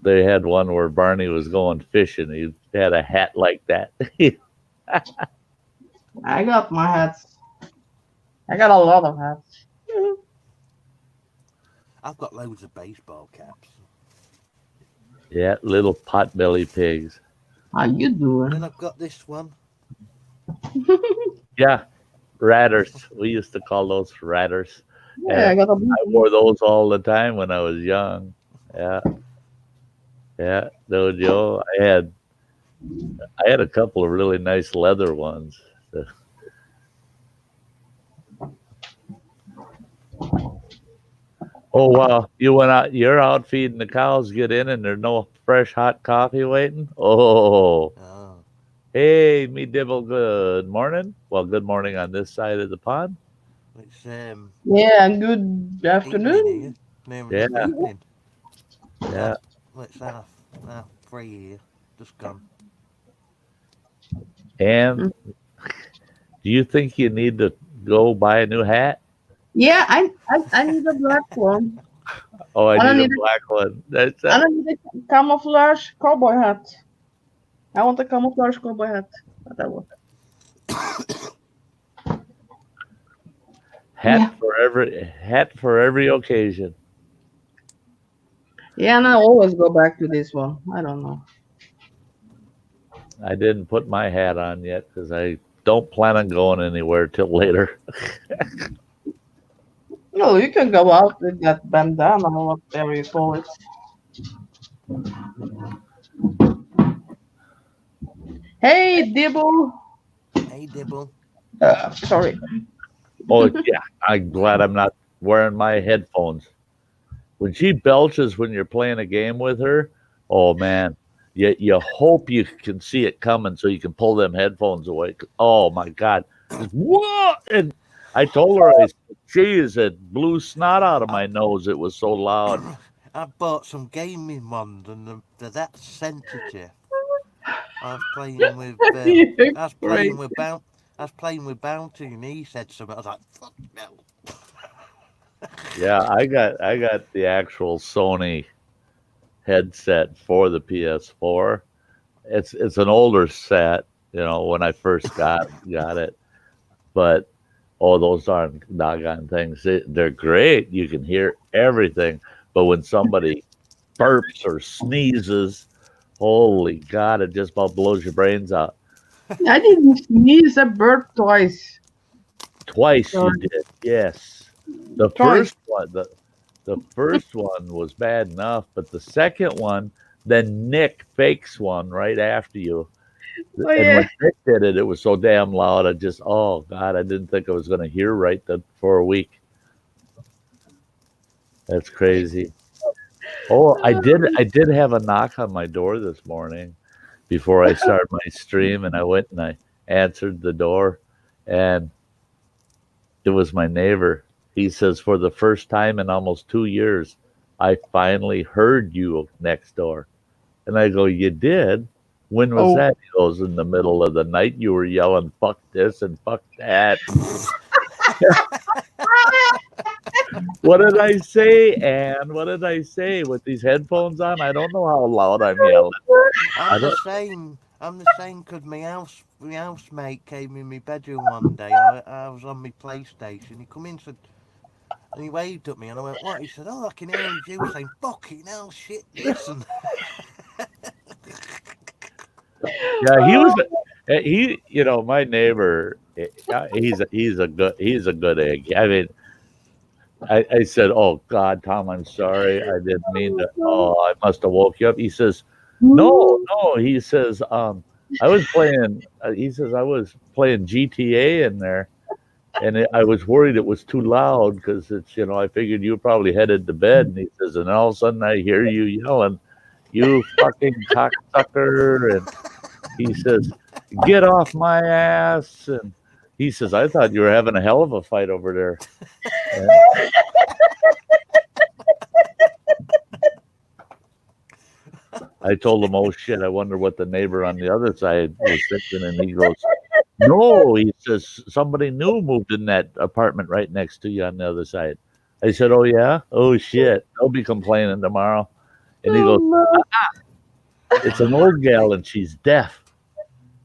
They had one where Barney was going fishing. He had a hat like that. I got my hats. I got a lot of hats. I've got loads of baseball caps. Yeah, little potbelly pigs. How you And then doing? I've got this one. Yeah, ratters. We used to call those ratters. Yeah, And I got a I wore those all the time when I was young. Yeah, yeah. No, Joe, I had a couple of really nice leather ones. Oh wow, you went out. You're out feeding the cows. Get in, and there's no fresh hot coffee waiting. Oh, Oh, hey, me dibble. Good morning. Well, good morning on this side of the pond. it's Yeah, good evening afternoon. here. Near Yeah, enough evening. yeah. Half, it's half 3 here. Just gone. And do you think you need to go buy a new hat? Yeah, I need a black one. Oh, I I need don't a need black one. That's I don't need a camouflage cowboy hat. I want a camouflage cowboy hat. That one. Yeah. hat for every occasion. Yeah, and I always go back to this one. I don't know. I didn't put my hat on yet because I don't plan on going anywhere till later. No, you can go out with that bandana or whatever you call it. Hey, Dibble. Hey, Dibble. Sorry. Oh yeah, I'm glad I'm not wearing my headphones. When she belches when you're playing a game with her, oh man, you hope you can see it coming so you can pull them headphones away. Oh my god, just whoa! And I told her, I said, "Geez, it blew snot out of my nose. It was so loud." I bought some gaming ones and they're that sensitive. I was playing with You're I was great. playing with Bounty. I was playing with Bounty and he said something. I was like, "Fuck no." Yeah, I got the actual Sony headset for the PS4. It's an older set, when I first got it, but oh, those darn doggone things, they're great. You can hear everything, but when somebody burps or sneezes, holy God, it just about blows your brains out. I didn't sneeze a bird twice. Twice you Sorry. did, yes. The Twice. first one, the first one was bad enough, but the second one, then Nick fakes one right after you. Oh And yeah. when Nick did it, it was so damn loud. Oh God, I didn't think I was going to hear right for a week. That's crazy. Oh, I did have a knock on my door this morning before I started my stream, and I went and I answered the door, and it was my neighbor. He says, for the first time in almost 2 years, I finally heard you next door. And I go, you did? When was Oh. that? He goes, in the middle of the night, you were yelling, fuck this and fuck that. What did I say, Ann? What did I say? With these headphones on, I don't know how loud I'm yelling. I I'm the don't. same. I'm the same because my housemate came in my bedroom one day. I was on my PlayStation. He come in and he waved at me and I went, "What?" He said, "Oh, I can hear you saying fucking hell, shit, listen." Yeah, he was. My neighbor. He's a good egg. I mean, I said, "Oh God, Tom, I'm sorry. I didn't mean to. Oh, I must have woke you up." He says, "No, no." He says, "I was playing." He says, "I was playing GTA in there, and I was worried it was too loud because I figured you were probably headed to bed." And he says, and all of a sudden I hear you yelling, "You fucking cocksucker!" And he says, "Get off my ass!" And he says, "I thought you were having a hell of a fight over there." And I told him, "Oh shit! I wonder what the neighbor on the other side was thinking." And he goes, "No," he says, "somebody new moved in that apartment right next to you on the other side." I said, "Oh yeah? Oh shit! They'll be complaining tomorrow." And he goes, no. it's an old gal and she's deaf.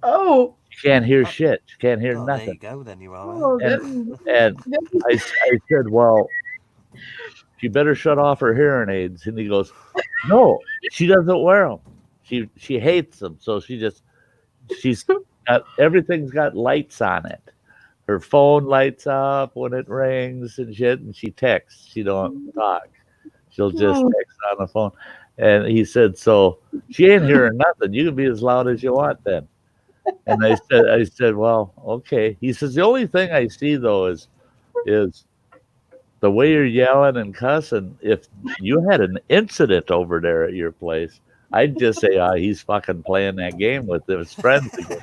Oh, She can't hear shit. She can't hear Oh, there you nothing. go. Then you're all right. oh, And that- I said, well, she better shut off her hearing aids. And he goes, no, she doesn't wear them. She hates them. So she's got, everything's got lights on it. Her phone lights up when it rings and shit. And she texts. She don't talk. She'll just oh, text on the phone. And he said, so she ain't hearing nothing. You can be as loud as you want then. And I said, well, okay. He says, the only thing I see though is the way you're yelling and cussing. If you had an incident over there at your place, I'd just say, he's fucking playing that game with his friends again.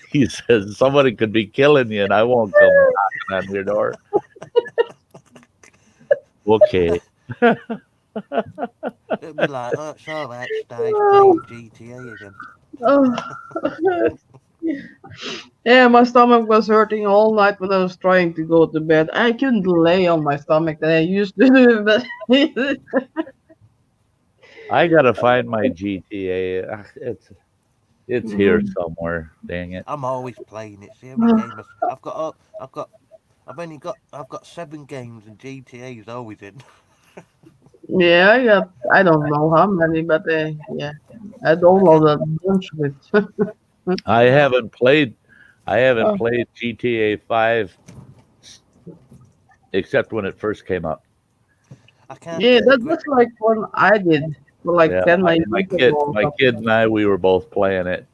He says, somebody could be killing you and I won't come knocking on your door. Okay. It'd be like, oh, it's all right, Sty's playing GTA again. oh. Yeah, my stomach was hurting all night when I was trying to go to bed. I couldn't lay on my stomach that I used to do, but I gotta find my GTA. It's here somewhere. Dang it. I'm always playing it. See every game. I've got 7 games and GTA is always in. yeah, I don't know how many, but yeah, I downloaded a bunch of it. I haven't played Oh. GTA 5 except when it first came up. I can't Yeah, get a grip. that's like one I did for like Yeah, 10 my years kid ago. my kid and I, we were both playing it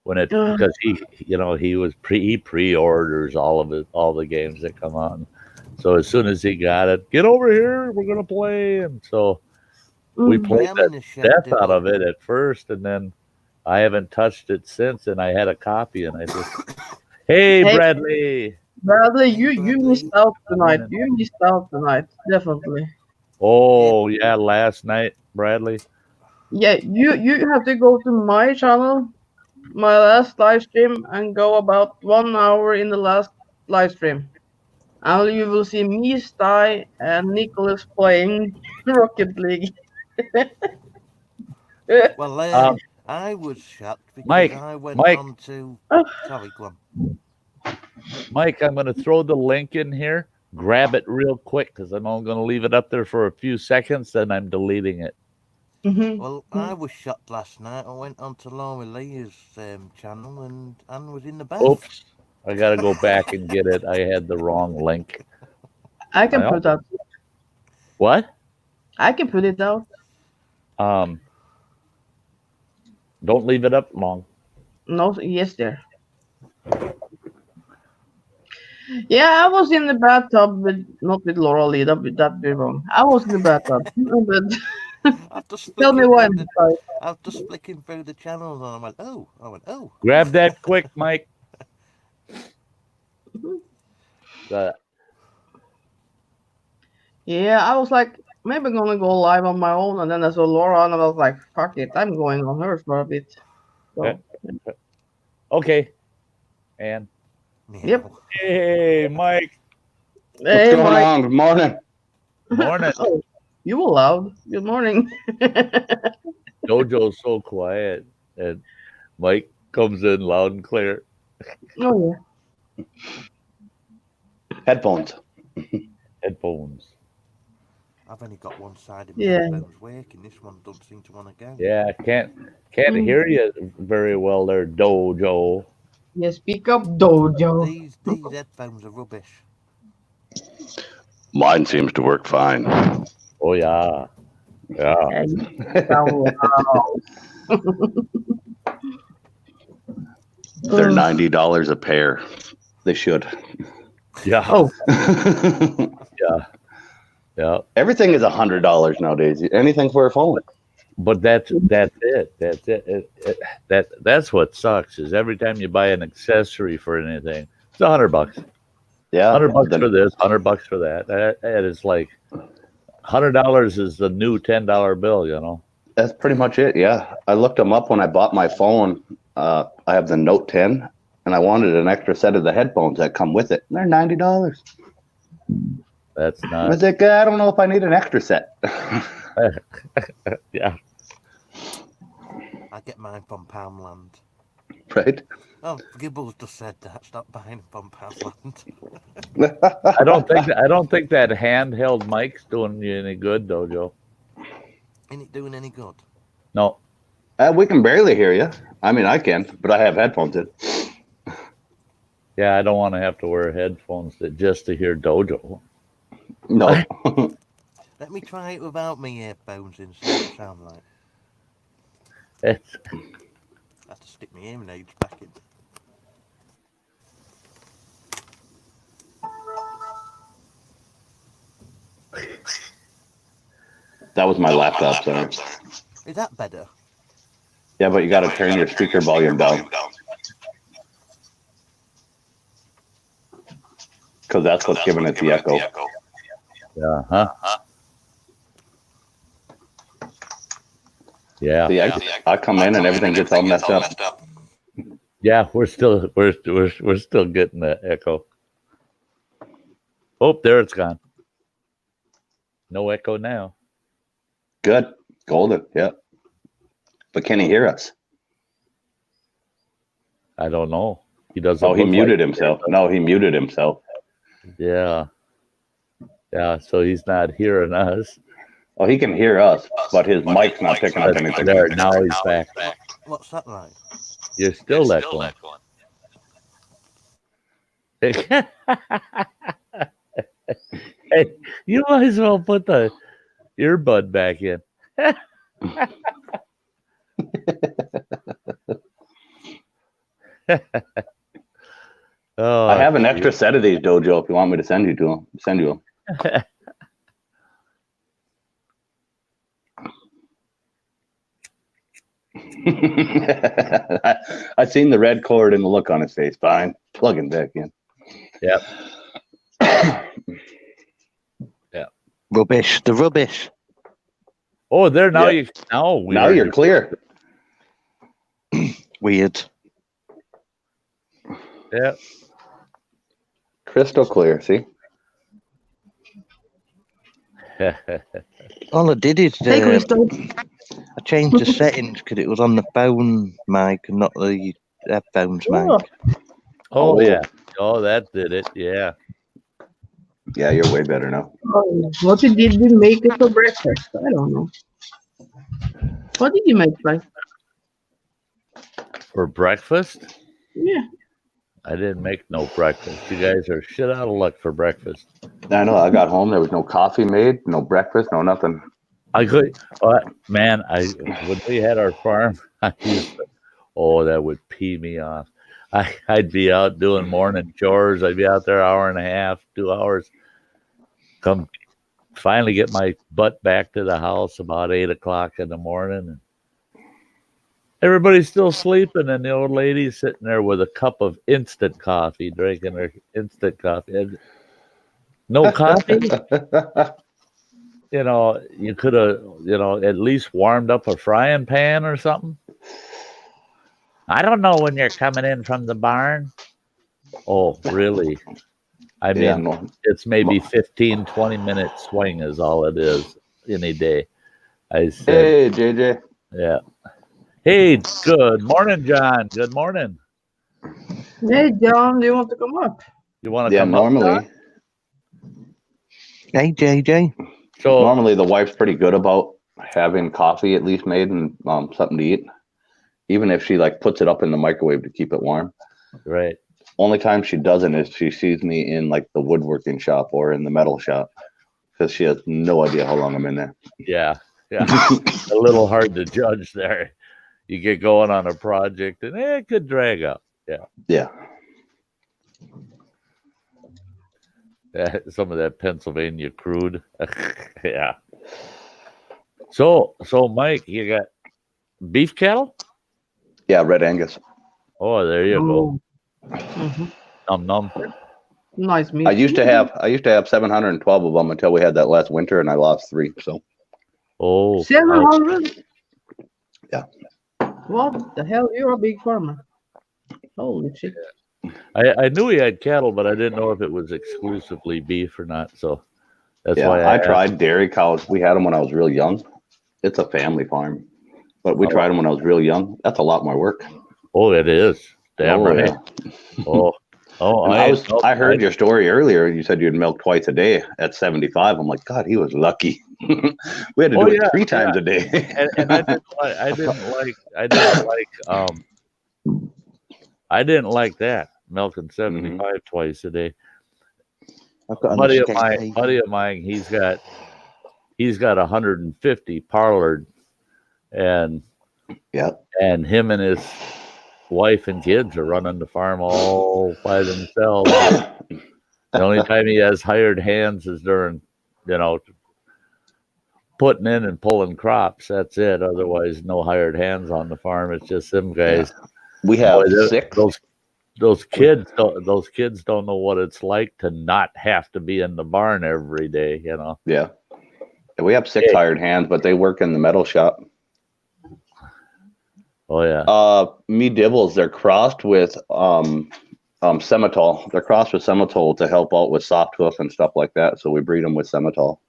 when it, Uh, because he pre-orders all the games that come on. So as soon as he got it, get over here, we're gonna play. And so we mm. played I'm the in the shed death doing out of it at first, and then I haven't touched it since. And I had a copy, and I just, hey Hey, Bradley, Bradley, Hey, you missed Bradley. out tonight. morning. You missed out tonight, definitely. Oh yeah, last night, Bradley. Yeah, you have to go to my channel, my last live stream, and go about 1 hour in the last live stream. And you will see me, Sty, and Nicholas playing Rocket League. Well, Um, I was shocked because Mike, I went Mike, on to. Sorry, go on. Mike, I'm gonna throw the link in here. Grab it real quick because I'm only gonna leave it up there for a few seconds, then I'm deleting it. Mhm. Well, I was shocked last night. I went on to Laura Leah's channel and Anne was in the bath. Oops, I gotta go back and get it. I had the wrong link. I can Well, put that. what? I can put it out. Um, don't leave it up long. No, yes, there. Yeah, I was in the bathtub, with not with Laura Lee. That'd be wrong. I was in the bathtub, but After tell me flicking when. through after flicking through the channels, and I went, oh. Grab that quick, Mike. The Yeah, I was like, maybe I'm gonna go live on my own, and then I saw Laura, and I was like, fuck it, I'm going on hers for a bit. So, okay, and yep. hey, Mike. What's Hey, going Mike. on? Good morning. Morning. Oh, you were loud. Good morning. Jojo's so quiet, and Mike comes in loud and clear. Oh Headphones. Headphones. I've only got one side of my Yeah. headphones working. This one doesn't seem to want to go. Yeah, I can't hear you very well there, Dojo. yeah. Speak up, Dojo. These headphones are rubbish. Mine seems to work fine. Oh yeah, yeah. Yeah, you sound loud. They're $90 a pair. They should. Yeah, Oh, yeah. Everything is $100 nowadays. Anything for a phone. But that's it. That's it. That's what sucks is every time you buy an accessory for anything, it's $100. Yeah. $100 then- for this, $100 for that. That is like $100 is the new $10 bill. You know. That's pretty much it. Yeah. I looked them up when I bought my phone. I have the Note 10, and I wanted an extra set of the headphones that come with it. And they're $90. That's I not. was like, I don't know if I need an extra set. Yeah. I get mine from Poundland. Right? Oh, Gibbles just said that. Stop buying them from Poundland. I don't think that handheld mic's doing you any good though, Joe. Ain't it doing any good? No. We can barely hear you. I mean, I can, but I have headphones in. Yeah, I don't want to have to wear headphones just to hear Dojo. No. Let me try it without me earphones in, see what it sounds like. It's, I have to stick my hearing aids back in. That was my laptop, sorry. Is that better? Yeah, but you got to turn your speaker volume down. Because that's what's giving it the echo. yeah, huh? Yeah. See, I come in and everything gets all messed up. Yeah, we're still getting the echo. Oh, there it's gone. No echo now. Good. Golden. Yeah. But can he hear us? I don't know. He doesn't. Oh, he look muted like himself. No, he muted himself. Yeah. Yeah, so he's not hearing us. Oh, he can hear us, but his mic's not picking up anything. There, now he's back. What's that like? You're still echoing. Hey, you might as well put the earbud back in. Oh, I have an extra set of these, Dojo, if you want me to send you them. I seen the red cord and the look on his face. Fine. Plugging back in. Yep. Rubbish. The rubbish. Oh, there now. Yeah. Now you're clear. Weird. Yeah. Crystal clear. See? All I did is Hey, Crystal. I changed the settings because it was on the phone mic and not the headphones mic. Oh yeah. Oh, that did it. Yeah. Yeah, you're way better now. What did you make for breakfast? I don't know. What did you make, like? For breakfast? Yeah. I didn't make no breakfast. You guys are shit out of luck for breakfast. I know. I got home. There was no coffee made, no breakfast, no nothing. I could, man. When we had our farm, that would pee me off. I'd be out doing morning chores. I'd be out there 1.5 hours, 2 hours. Come finally get my butt back to the house about 8 o'clock in the morning. And everybody's still sleeping, and the old lady's sitting there with a cup of instant coffee, drinking her instant coffee. And no coffee? You could have, at least warmed up a frying pan or something. I don't know when you're coming in from the barn. Oh, really? I mean, it's maybe 15, 20-minute swing is all it is any day. I said, hey, JJ. Yeah. Hey, good morning, John. Good morning. Hey, John, do you want to come up? You want to Yeah, come normally. up? Hey, JJ. So Normally, the wife's pretty good about having coffee at least made and something to eat. Even if she puts it up in the microwave to keep it warm. Right. Only time she doesn't is she sees me in the woodworking shop or in the metal shop because she has no idea how long I'm in there. Yeah. A little hard to judge there. You get going on a project and it could drag up. Yeah. Some of that Pennsylvania crude. Yeah. So Mike, you got beef cattle? Yeah, Red Angus. Oh, there you go. Mm-hmm. Num. Nice meat. I used to have 712 of them until we had that last winter, and I lost 3. So. Oh. 700? Yeah. What the hell? You're a big farmer. Holy shit. I knew he had cattle, but I didn't know if it was exclusively beef or not. So That's Yeah, why I asked. tried dairy cows. We had them when I was real young. It's a family farm, but we Oh. tried them when I was real young. That's a lot more work. Oh, it is. Damn right. Yeah. Oh, And I I heard your story earlier. You said you'd milk twice a day at 75. I'm like, God, he was lucky. We had to do it 3 times a day. and I didn't like that milking 75 twice a day. I've got A buddy of mine, he's got 150 parlored, and him and his wife and kids are running the farm all by themselves. The only time he has hired hands is during, putting in and pulling crops. That's it. Otherwise, no hired hands on the farm. It's just them guys. Yeah. We have 6. Those kids don't know what it's like to not have to be in the barn every day. Yeah. We have 6 hired hands, but they work in the metal shop. Oh yeah. Me dibbles, they're crossed with Semitol. They're crossed with Semitol to help out with soft hoof and stuff like that. So we breed them with Semitol.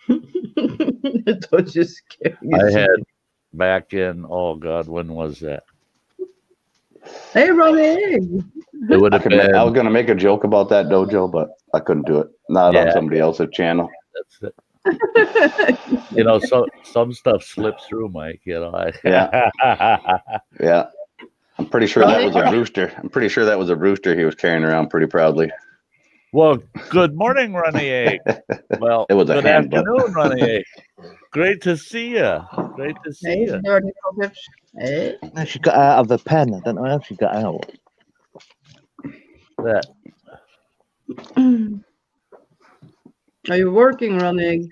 Don't you scare me. I had back in, oh God, when was that? Hey, Ronnie. It would have been. I was going to make a joke about that dojo, but I couldn't do it. Not on somebody else's channel. That's it. So some stuff slips through, Mike. Yeah. Yeah. I'm pretty sure that was a rooster. He was carrying around pretty proudly. Well, good morning, Runny Egg. Well, it was a good hand, afternoon, Runny Egg. Great to see you. Hey, dirty puppets. Hey. No, she got out of the pen. I don't know how she got out. That. Are you working, Ronnie?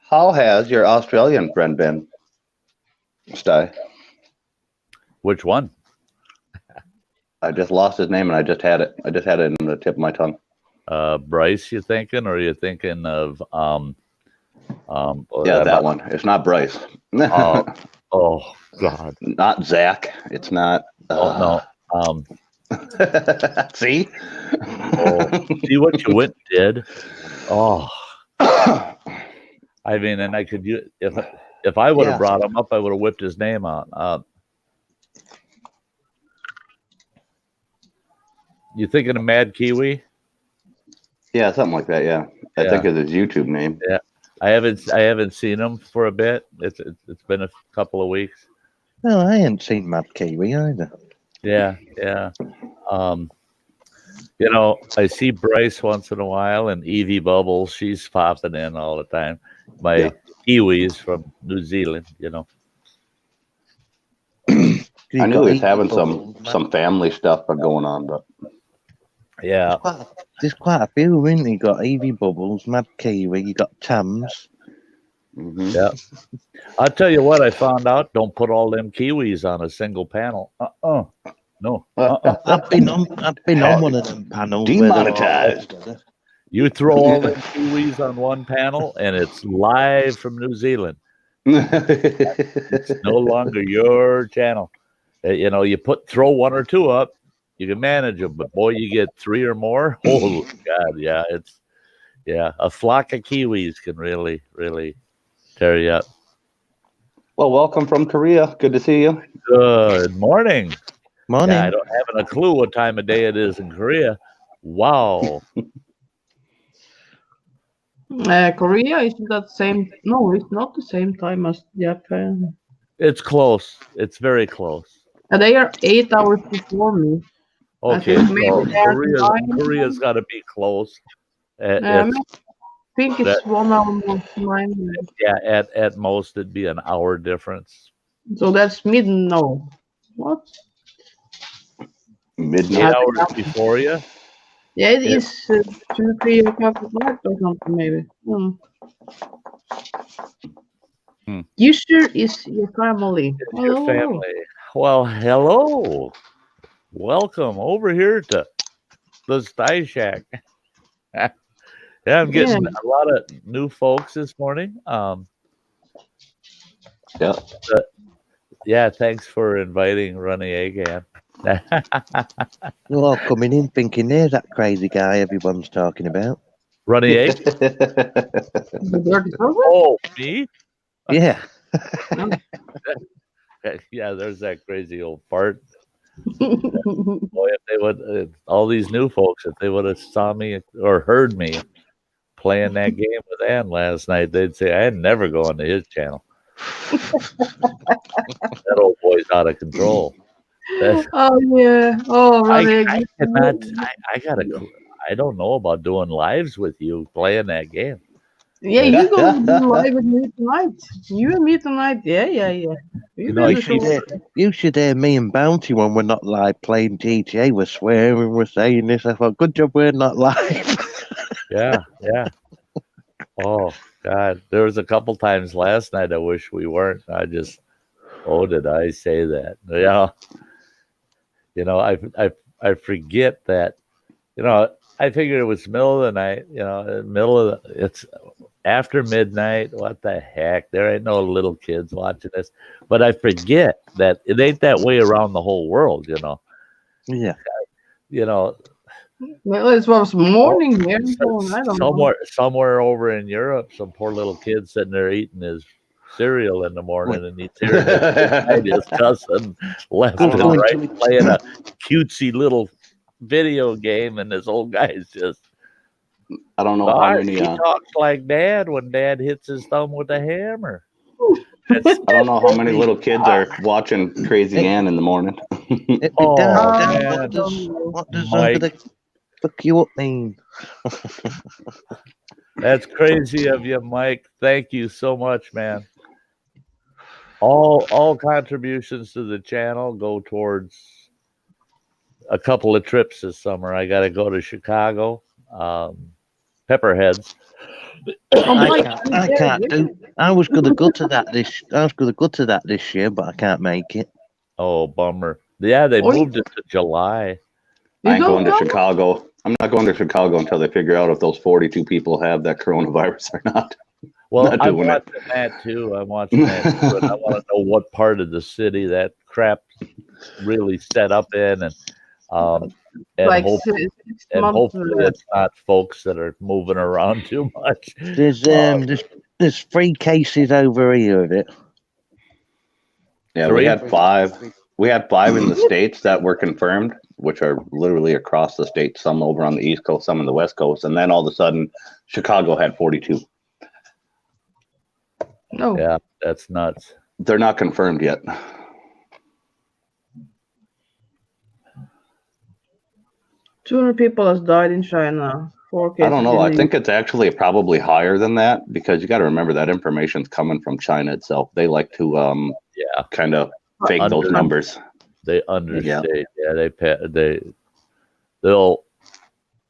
How has your Australian friend been, Sty? Which one? I just lost his name and I just had it. I just had it in the tip of my tongue. Bryce, you thinking, or are you thinking of that one. It's not Bryce. Oh God. Not Zach. It's not. No. See? See what you went and did? Oh. I mean, and I could use if I would have brought him up, I would have whipped his name out. You thinking of Mad Kiwi? Yeah, something like that. Yeah, I think it's his YouTube name. Yeah, I haven't seen him for a bit. It's been a couple of weeks. No, I ain't seen Mad Kiwi either. Yeah. I see Bryce once in a while, and Evie Bubbles. She's popping in all the time. My Kiwis from New Zealand. I knew he was having some family stuff going on, but. Yeah, there's quite a few, isn't he? You got Evie Bubbles, Mad Kiwi, you got Tams. Mm-hmm. Yeah, I'll tell you what I found out. Don't put all them Kiwis on a single panel. No. I've been on one of them panels. Demonetized. You throw all them Kiwis on one panel, and it's live from New Zealand. It's no longer your channel. You throw one or two up. You can manage them, but boy, you get 3 or more. Oh God, yeah, a flock of Kiwis can really, really tear you up. Well, welcome from Korea. Good to see you. Good morning. Morning. Yeah, I don't have a clue what time of day it is in Korea. Wow. Korea isn't that same? No, it's not the same time as Japan. It's close. It's very close. They are 8 hours before me. Okay, so Korea's got to be close. I think it's 1 hour more time. Yeah, at most it'd be an hour difference. So that's midnight. No, what? Midnight. 8 hours before you? Yeah, it is 2-3 o'clock at night or something, maybe. You sure is your family? It's your family. Well, hello. Welcome over here to the Sty Shack. Yeah, I'm getting a lot of new folks this morning. Yeah, thanks for inviting Runny Egg. You're all coming in thinking there's that crazy guy everyone's talking about. Runny egg? The dirty server? Oh, me? Yeah. Yeah, there's that crazy old fart. Boy, if they would, all these new folks, if they would have saw me or heard me playing that game with Ann last night, they'd say I'd never go onto his channel. That old boy's out of control. Oh yeah. Oh, I Runny. cannot. I don't know about doing lives with you playing that game. Yeah, you go live with me tonight. You and me tonight. Yeah. You know, You should hear me and Bounty when we're not live playing GTA. We're swearing, we're saying this. I thought, good job we're not live. Yeah. Oh God, there was a couple times last night I wish we weren't. Did I say that? Yeah. I forget that. I figured it was middle of the night. It's after midnight. What the heck? There ain't no little kids watching this. But I forget that it ain't that way around the whole world. Yeah. Well, it was morning here. So I don't know. Somewhere over in Europe, some poor little kid sitting there eating his cereal in the morning, and he's hearing his cousin left and right playing a cutesy little video game, and this old guy's just. I don't know how many. He talks like Dad when Dad hits his thumb with a hammer. I don't know how many little kids are watching Crazy Ann in the morning. Dad, what does Mike, the fuck you up mean? That's crazy of you, Mike. Thank you so much, man. All contributions to the channel go towards a couple of trips this summer. I got to go to Chicago, Pepperheads. I can't do. I was gonna go to that this year, but I can't make it. Oh, bummer. Yeah, they moved it to July. I ain't going to Chicago. I'm not going to Chicago until they figure out if those 42 people have that coronavirus or not. Well, I'm watching that too. And I want to know what part of the city that crap really set up in, and hopefully it's not folks that are moving around too much. There's 3 cases over here of it. Yeah, we had 5. We had 5 in the States that were confirmed, which are literally across the state, some over on the East Coast, some on the West Coast. And then all of a sudden, Chicago had 42. No. Yeah, that's nuts. They're not confirmed yet. $200 people has died in China. 4 cases. I don't know. I think it's actually probably higher than that, because you got to remember that information's coming from China itself. They like to kind of fake those numbers. They understate. Yeah, they'll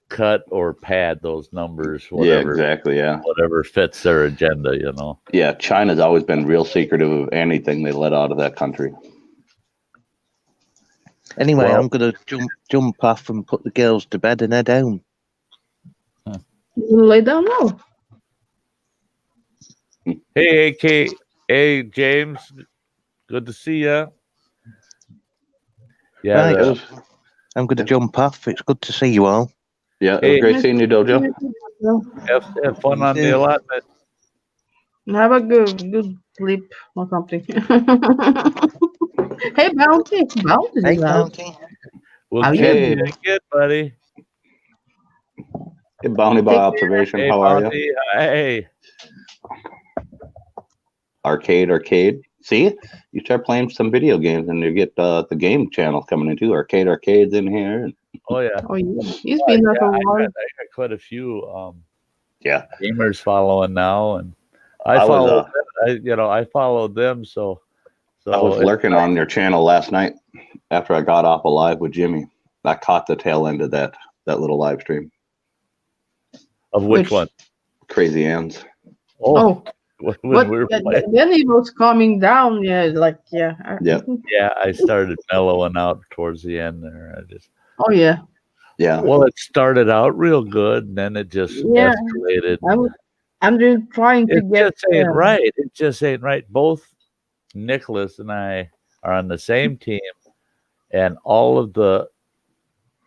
cut or pad those numbers. Whatever, yeah, exactly. Yeah, whatever fits their agenda. Yeah, China's always been real secretive of anything they let out of that country. Anyway, I'm gonna jump off and put the girls to bed and head home. You lay down now. Hey, AK. Hey, James. Good to see you. Yeah, right. I'm going to jump off. It's good to see you all. Yeah, it was great seeing you, Dojo. Have fun on the allotment. Have a good sleep or something. Hey, Bounty. Hey, Bounty. We'll get good, buddy. Hey, Bounty by observation. Hey, how Bounty. are you? Hey. Arcade. See, you start playing some video games, and you get the game channel coming in too. Arcade's in here. Oh yeah. Oh yeah. He's been there for a while. I got quite a few gamers following now, and I followed them. So I was lurking on your channel last night after I got off live with Jimmy. I caught the tail end of that little live stream. Of which one? Crazy Ann's. Oh. When we were then he was calming down. Yeah. Yeah, I started mellowing out towards the end there. Oh yeah. Yeah. Well, it started out real good, and then it just escalated. I'm just trying to get. It just ain't right. It just ain't right. Both Nicholas and I are on the same team, and all of the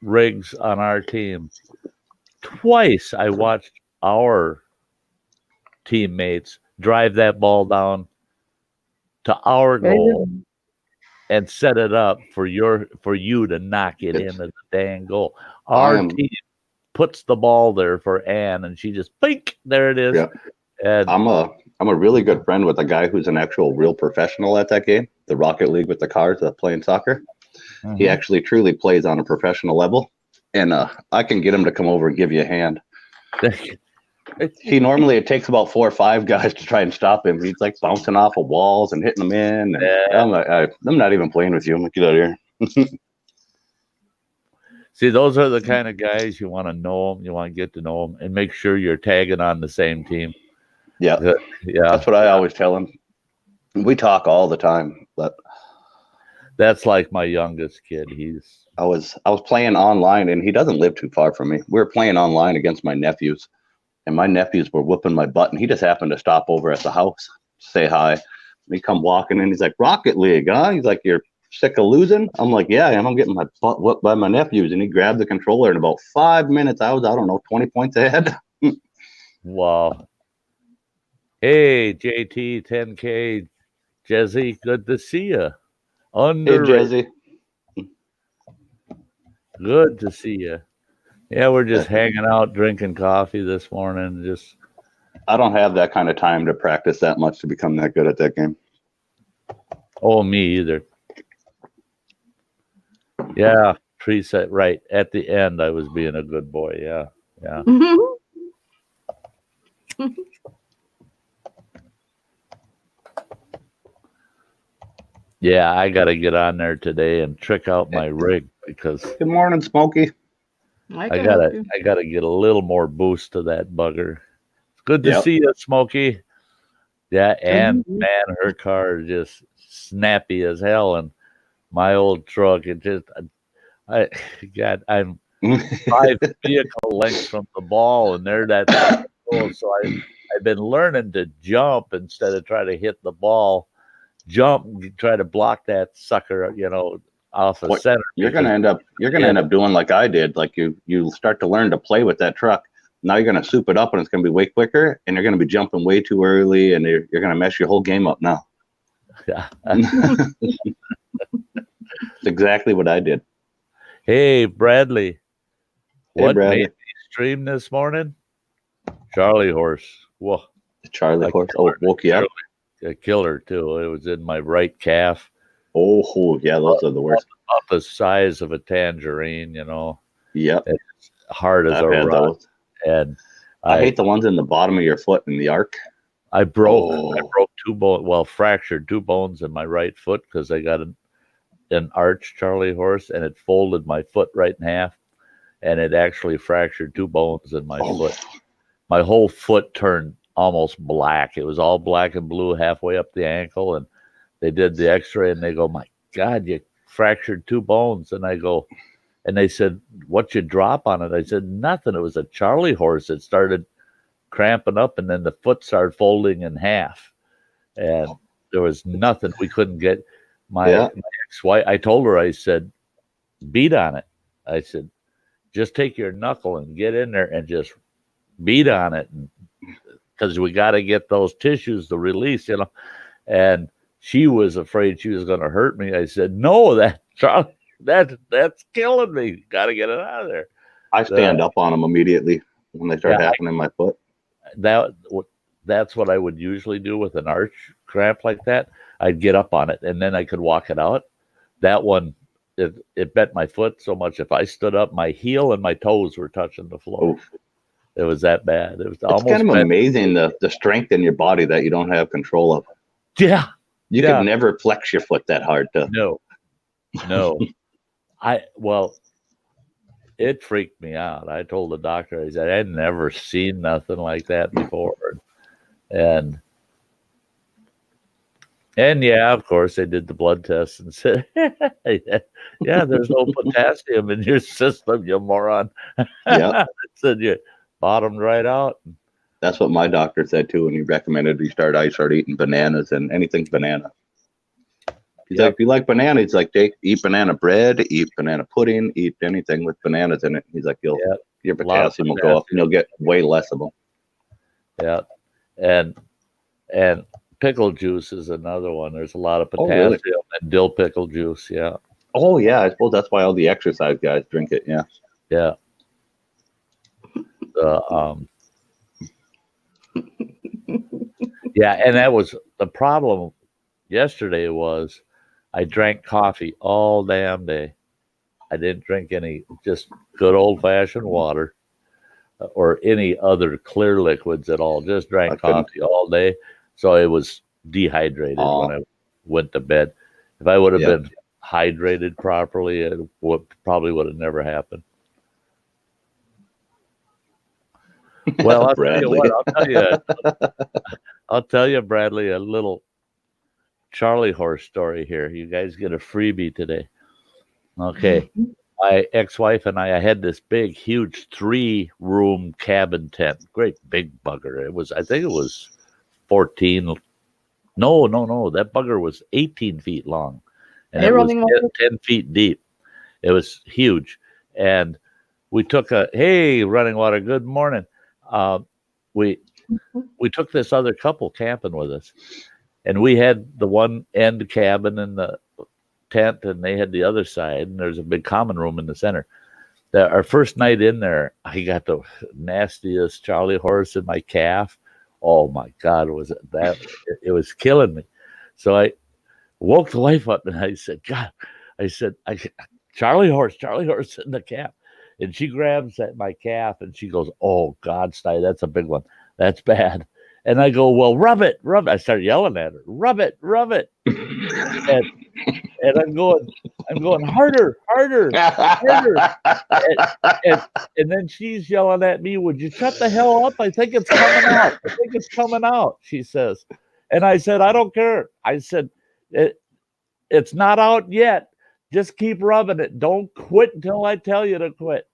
rigs on our team. Twice I watched our teammates drive that ball down to our goal and set it up for you to knock it into the dang goal. Our team puts the ball there for Ann, and she just pink, there it is. Yeah. And I'm a really good friend with a guy who's an actual real professional at that game, the Rocket League with the cars that playing soccer. Mhm. He actually truly plays on a professional level, and I can get him to come over and give you a hand. It takes about 4 or 5 guys to try and stop him. He's like bouncing off of walls and hitting them in. And Yeah. I'm like, I'm not even playing with you. I'm like, get out of here. See, those are the kind of guys you want to know them, you want to get to know them, and make sure you're tagging on the same team. Yeah, yeah. That's what I always tell him. We talk all the time, but that's like my youngest kid. I was playing online, and he doesn't live too far from me. We were playing online against my nephews, and my nephews were whooping my butt, and he just happened to stop over at the house, say hi. And he come walking in. He's like, Rocket League, huh? He's like, you're sick of losing? I'm like, yeah, I'm getting my butt whooped by my nephews. And he grabbed the controller. In about 5 minutes, I was, I don't know, 20 points ahead. Wow. Hey, JT, 10K, Jezzy, good to see you. Hey, Underrated. Jezzy. Good to see you. Yeah, we're just hanging out, drinking coffee this morning. Just I don't have that kind of time to practice that much to become that good at that game. Oh, me either. Yeah, preset right at the end. I was being a good boy. Yeah, yeah. Yeah, I got to get on there today and trick out my rig because Good morning, Smokey. I gotta get a little more boost to that bugger. It's good to see you, Smokey. Yeah, and man, her car is just snappy as hell, and my old truck, it just, I'm 5 vehicle lengths from the ball, and there that goes. So I've been learning to jump instead of try to hit the ball. Jump, try to block that sucker, off of center. You're gonna end up doing like I did. Like you start to learn to play with that truck. Now you're gonna soup it up, and it's gonna be way quicker, and you're gonna be jumping way too early, and you're gonna mess your whole game up now. Yeah. It's exactly what I did. Hey, Bradley. What Bradley. made me stream this morning? Charlie horse. Whoa. The Charlie horse. Oh, woke you up. A killer too. It was in my right calf. Oh, yeah, those are the worst. About the size of a tangerine, Yep. It's hard as I've a had rock. those. And I hate the ones in the bottom of your foot in the arc. I broke 2 bones. Well, fractured 2 bones in my right foot because I got an arch Charlie horse, and it folded my foot right in half, and it actually fractured 2 bones in my foot. My whole foot turned almost black. It was all black and blue halfway up the ankle, and they did the x-ray, and they go, my God, you fractured 2 bones. And I go, and they said, what'd you drop on it? I said, nothing. It was a Charlie horse. It started cramping up, and then the foot started folding in half, and there was nothing. We couldn't get my ex-wife. I told her, I said, beat on it. I said, just take your knuckle and get in there and just beat on it, because we got to get those tissues to release, And she was afraid she was going to hurt me. I said, no, that's killing me. Got to get it out of there. I stand up on them immediately when they start happening in my foot. That's what I would usually do with an arch cramp like that. I'd get up on it, and then I could walk it out. That one, it bent my foot so much. If I stood up, my heel and my toes were touching the floor. Oof. It was that bad. It was almost kind of amazing the strength in your body that you don't have control of. Yeah. You could never flex your foot that hard to. No. It freaked me out. I told the doctor, I said, I'd never seen nothing like that before. And yeah, of course, they did the blood test and said, yeah, there's no potassium in your system, you moron. Yeah. Said you bottomed right out. That's what my doctor said too, and he recommended I start eating bananas and anything banana. He's like, if you like banana, he's like, eat banana bread, eat banana pudding, eat anything with bananas in it. He's like, your potassium will go up, and you'll get way less of them. Yeah, and and pickle juice is another one. There's a lot of Oh, potassium really? and dill pickle juice. Yeah, Oh, yeah. I suppose that's why all the exercise guys drink it. Yeah. yeah. The yeah, and that was the problem yesterday was I drank coffee all damn day. I didn't drink any just good old fashioned water or any other clear liquids at all. Just I drank couldn't. coffee all day, so I was dehydrated when Oh, I went to bed. If I would have yeah. been hydrated properly, it probably would have never happened. Well, I'll tell you Bradley. what. I'll tell you, Bradley, a little Charlie horse story here. You guys get a freebie today. Okay. My ex-wife and I had this big, huge 3-room cabin tent. Great big bugger. I think it was 14. No. That bugger was 18 feet long. And Hey, it was running water. 10 feet deep. It was huge. And we took running water, good morning. We took this other couple camping with us. And we had the one end cabin in the tent, and they had the other side, and there's a big common room in the center. Our first night in there, I got the nastiest Charlie horse in my calf. Oh my God, it was killing me. So I woke the wife up and I said, God, Charlie horse in the calf. And she grabs at my calf and she goes, oh God, Sty, that's a big one. That's bad. And I go, well, rub it. I started yelling at her, rub it. And I'm going harder. And then she's yelling at me, would you shut the hell up? I think it's coming out, she says. And I said, I don't care. I said, it's not out yet. Just keep rubbing it. Don't quit until I tell you to quit.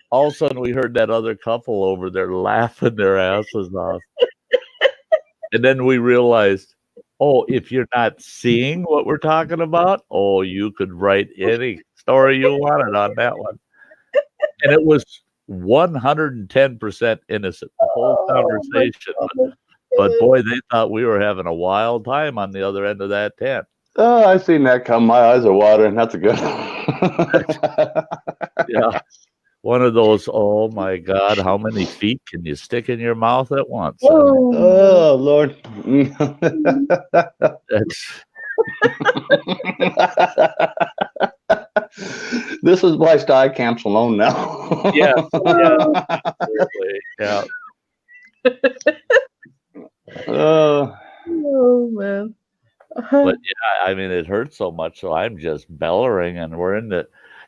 All of a sudden, we heard that other couple over there laughing their asses off. And then we realized, oh, if you're not seeing what we're talking about, oh, you could write any story you wanted on that one. And it was 110% innocent, the whole conversation. But boy, they thought we were having a wild time on the other end of that tent. Oh, I seen that come. My eyes are watering. That's a good. Yeah. One of those, oh my God, how many feet can you stick in your mouth at once? Oh, Lord. This is why Sty camps alone now. Yeah. Yeah. Oh, man. But yeah, I mean, it hurts so much, so I'm just bellowing, and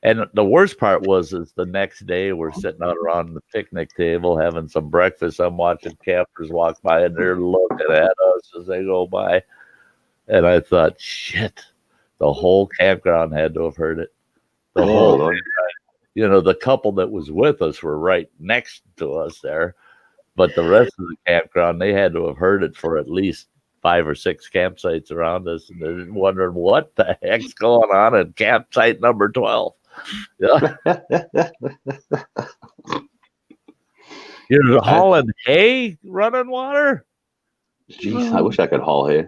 and the worst part is the next day we're sitting out around the picnic table having some breakfast. I'm watching campers walk by, and they're looking at us as they go by, and I thought, shit, the whole campground had to have heard it. The whole, the couple that was with us were right next to us there, but the rest of the campground, they had to have heard it for at least 5 or 6 campsites around us, and they're wondering what the heck's going on at campsite number 12. Yeah. You're hauling hay, running water? Jeez, I wish I could haul hay.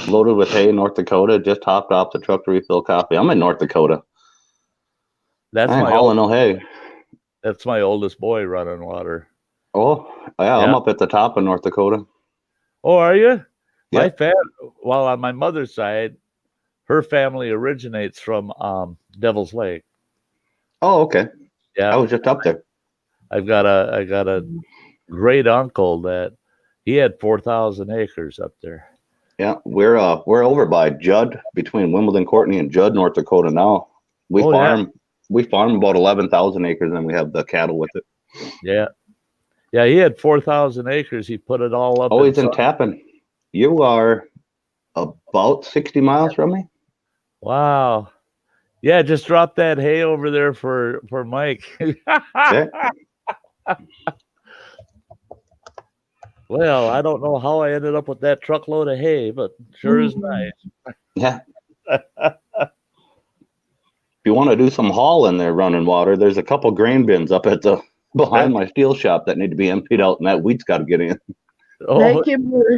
Loaded with hay in North Dakota, just hopped off the truck to refill coffee. I'm in North Dakota. That's I ain't hauling no hay. That's my oldest boy running water. Oh, yeah, I'm up at the top of North Dakota. Oh, are you? Yeah. On my mother's side, her family originates from Devil's Lake. Oh, okay. Yeah, I was just up there. I got a great uncle that he had 4,000 acres up there. Yeah, we're over by Judd, between Wimbledon, Courtney, and Judd, North Dakota now. We farm about 11,000 acres, and we have the cattle with it. Yeah, he had 4,000 acres. He put it all up. Oh, he's in Tappan. You are about 60 miles from me. Wow. Yeah, just drop that hay over there for Mike. Okay. Well, I don't know how I ended up with that truckload of hay, but sure is nice. Yeah. If you want to do some hauling there, running water, there's a couple grain bins up at the behind my steel shop that need to be emptied out, and that wheat's got to get in. Oh, Kimberly.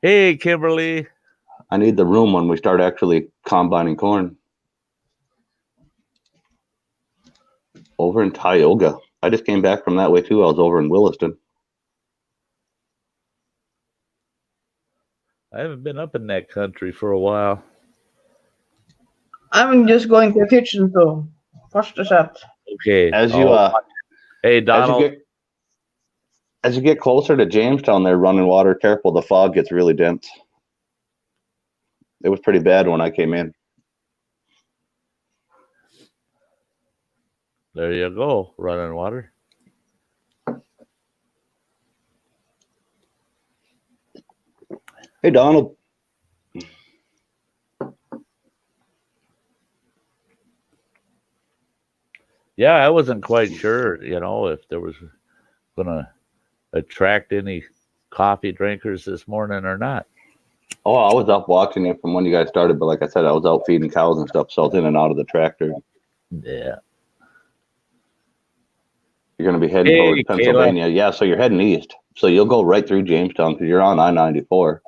hey, Kimberly. I need the room when we start actually combining corn. Over in Tioga. I just came back from that way too. I was over in Williston. I haven't been up in that country for a while. I'm just going to the kitchen to wash the set. Okay. As you hey, Donald. As you get closer to Jamestown, there, running water, careful. The fog gets really dense. It was pretty bad when I came in. There you go, running water. Hey, Donald. Yeah, I wasn't quite sure, if there was going to attract any coffee drinkers this morning or not. Oh, I was up watching it from when you guys started, but like I said, I was out feeding cows and stuff, so I was in and out of the tractor. Yeah. You're going to be heading towards Pennsylvania. Kayla. Yeah, so you're heading east. So you'll go right through Jamestown because you're on I-94.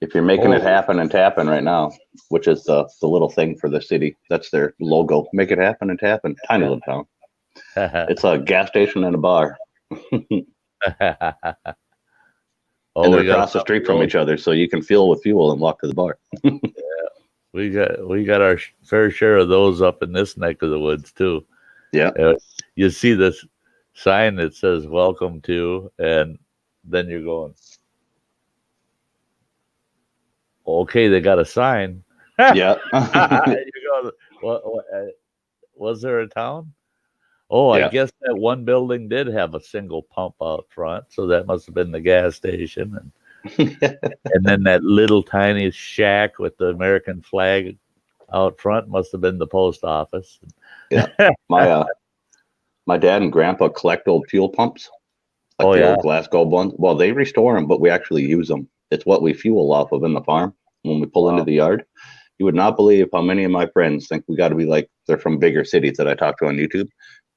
If you're making it happen and tapping right now, which is the little thing for the city, that's their logo. Make it happen and tapping. Tiny little town. It's a gas station and a bar. And they're across the street from each other, so you can fill with fuel and walk to the bar. Yeah, we got our fair share of those up in this neck of the woods too. Yeah, you see this sign that says "Welcome to," and then you're going, okay, they got a sign. Yeah. You go, was there a town? Oh, yeah. I guess that one building did have a single pump out front, so that must have been the gas station. And then that little tiny shack with the American flag out front must have been the post office. Yeah. My dad and grandpa collect old fuel pumps. Like the old Glasgow ones. Well, they restore them, but we actually use them. It's what we fuel off of in the farm when we pull into the yard. You would not believe how many of my friends think we got to be like, they're from bigger cities that I talk to on YouTube,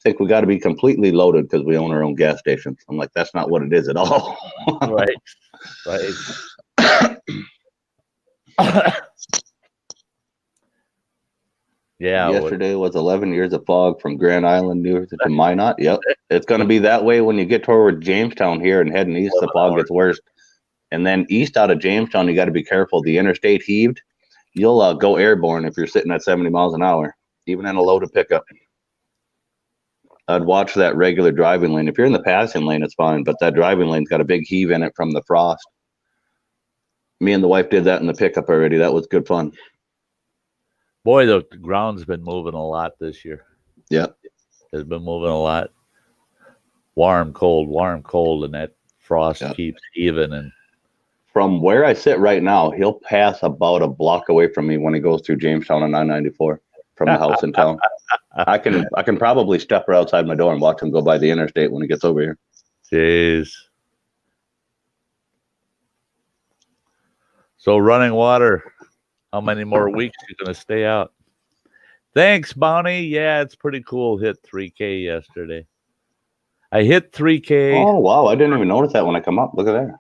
think we got to be completely loaded because we own our own gas stations. I'm like, that's not what it is at all. Right. Yeah. Yesterday was 11 years of fog from Grand Island near to Minot. Yep. It's going to be that way when you get toward Jamestown here and heading east. The fog gets worse. And then east out of Jamestown, you got to be careful. The interstate heaved. You'll go airborne if you're sitting at 70 miles an hour, even in a loaded pickup. I'd watch that regular driving lane. If you're in the passing lane, it's fine, but that driving lane's got a big heave in it from the frost. Me and the wife did that in the pickup already. That was good fun. Boy, the ground's been moving a lot this year. Yeah. It's been moving a lot. Warm, cold, and that frost keeps heaving. And from where I sit right now, he'll pass about a block away from me when he goes through Jamestown on I-94 from the house in town. I can probably step right outside my door and watch him go by the interstate when he gets over here. Jeez. So running water, how many more weeks are you going to stay out? Thanks, Bounty. Yeah, it's pretty cool. Hit 3K yesterday. I hit 3K. Oh, wow. I didn't even notice that when I come up. Look at that.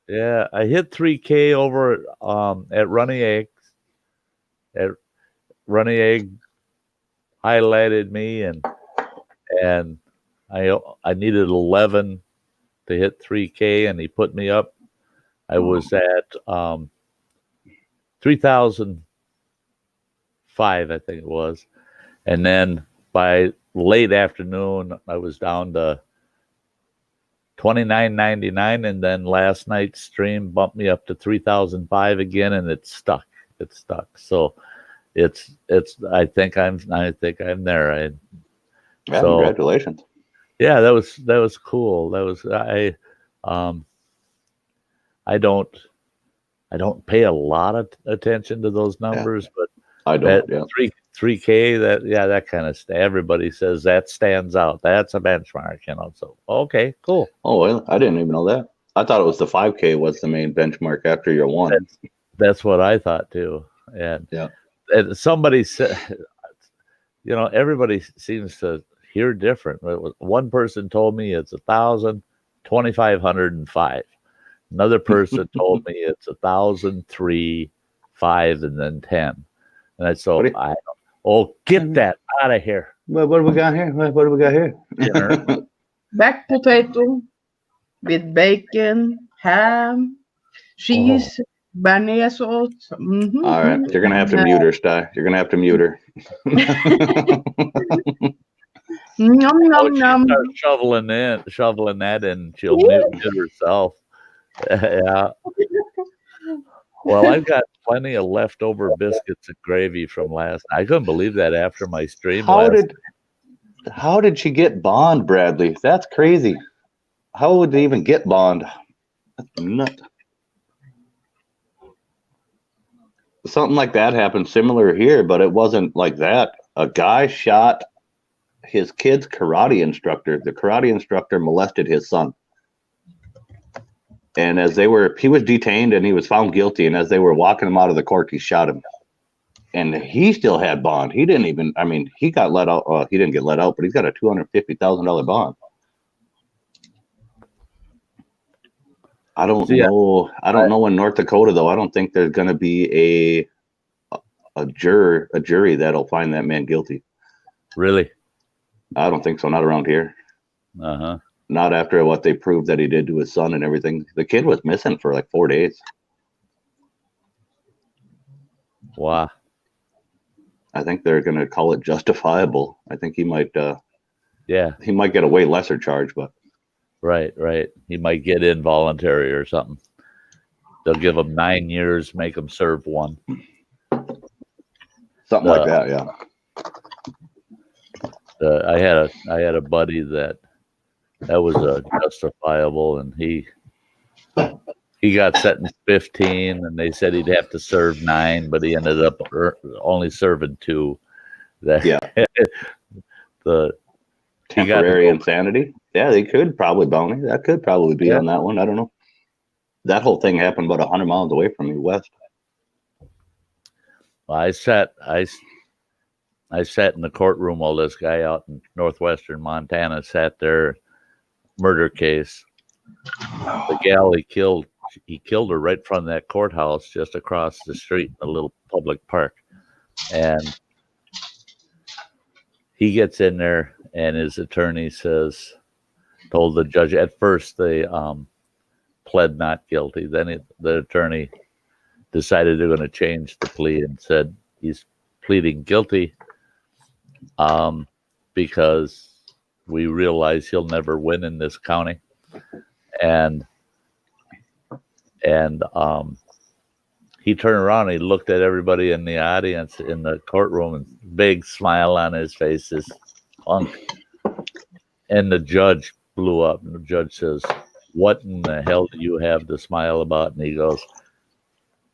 Yeah, I hit 3K over at Runny Eggs. At Runny Egg highlighted me, and I needed 11 to hit 3K, and he put me up. I was at 3,005, I think it was, and then by late afternoon I was down to 29.99, and then last night's stream bumped me up to 3,005 again, and it's stuck. So it's I think I'm there. Congratulations. Yeah, that was cool. That was I don't pay a lot of attention to those numbers, but I don't. 3K, that kind of everybody says that stands out. That's a benchmark, So okay, cool. Oh well, I didn't even know that. I thought it was the 5K was the main benchmark after your one. That's what I thought too. And somebody said, everybody seems to hear different. One person told me it's 1,000, 2,505. Another person told me it's 1,003, 5, and then 10. And I get that out of here. What do we got here? What do we got here? Baked potato with bacon, ham, cheese, béarnaise sauce. Mm-hmm. All right, you're gonna have to mute her, Sty. You're gonna have to mute her. Nom, nom, nom. Shoveling that in, she'll mute herself. Yeah. Well, I've got plenty of leftover biscuits and gravy from last night. I couldn't believe that after my stream. How did she get bond, Bradley? That's crazy. How would they even get bond? That's nuts. Something like that happened similar here, but it wasn't like that. A guy shot his kid's karate instructor. The karate instructor molested his son. And he was detained and he was found guilty. And as they were walking him out of the court, he shot him. And he still had bond. He didn't even, he got let out. He didn't get let out, but he's got a $250,000 bond. I don't know. I don't know in North Dakota, though. I don't think there's going to be a jury that'll find that man guilty. Really? I don't think so. Not around here. Uh-huh. Not after what they proved that he did to his son and everything. The kid was missing for like 4 days. Wow. I think they're going to call it justifiable. I think he might. He might get a way lesser charge, but. Right. He might get involuntary or something. They'll give him 9 years, make him serve 1. Something like that, yeah. I had a buddy that was justifiable, and he got sentenced 15, and they said he'd have to serve 9, but he ended up only serving 2. The temporary insanity. Yeah, they could probably bounty. That could probably be on that one. I don't know. That whole thing happened about 100 miles away from me, west. Well, I sat in the courtroom while this guy out in northwestern Montana sat there, murder case. The gal he killed her right from that courthouse just across the street in a little public park. And he gets in there and his attorney told the judge, at first they pled not guilty. Then the attorney decided they're going to change the plea and said he's pleading guilty because we realize he'll never win in this county. And he turned around and he looked at everybody in the audience in the courtroom and big smile on his face, this punk. And the judge blew up, and the judge says, "What in the hell do you have to smile about?" And he goes,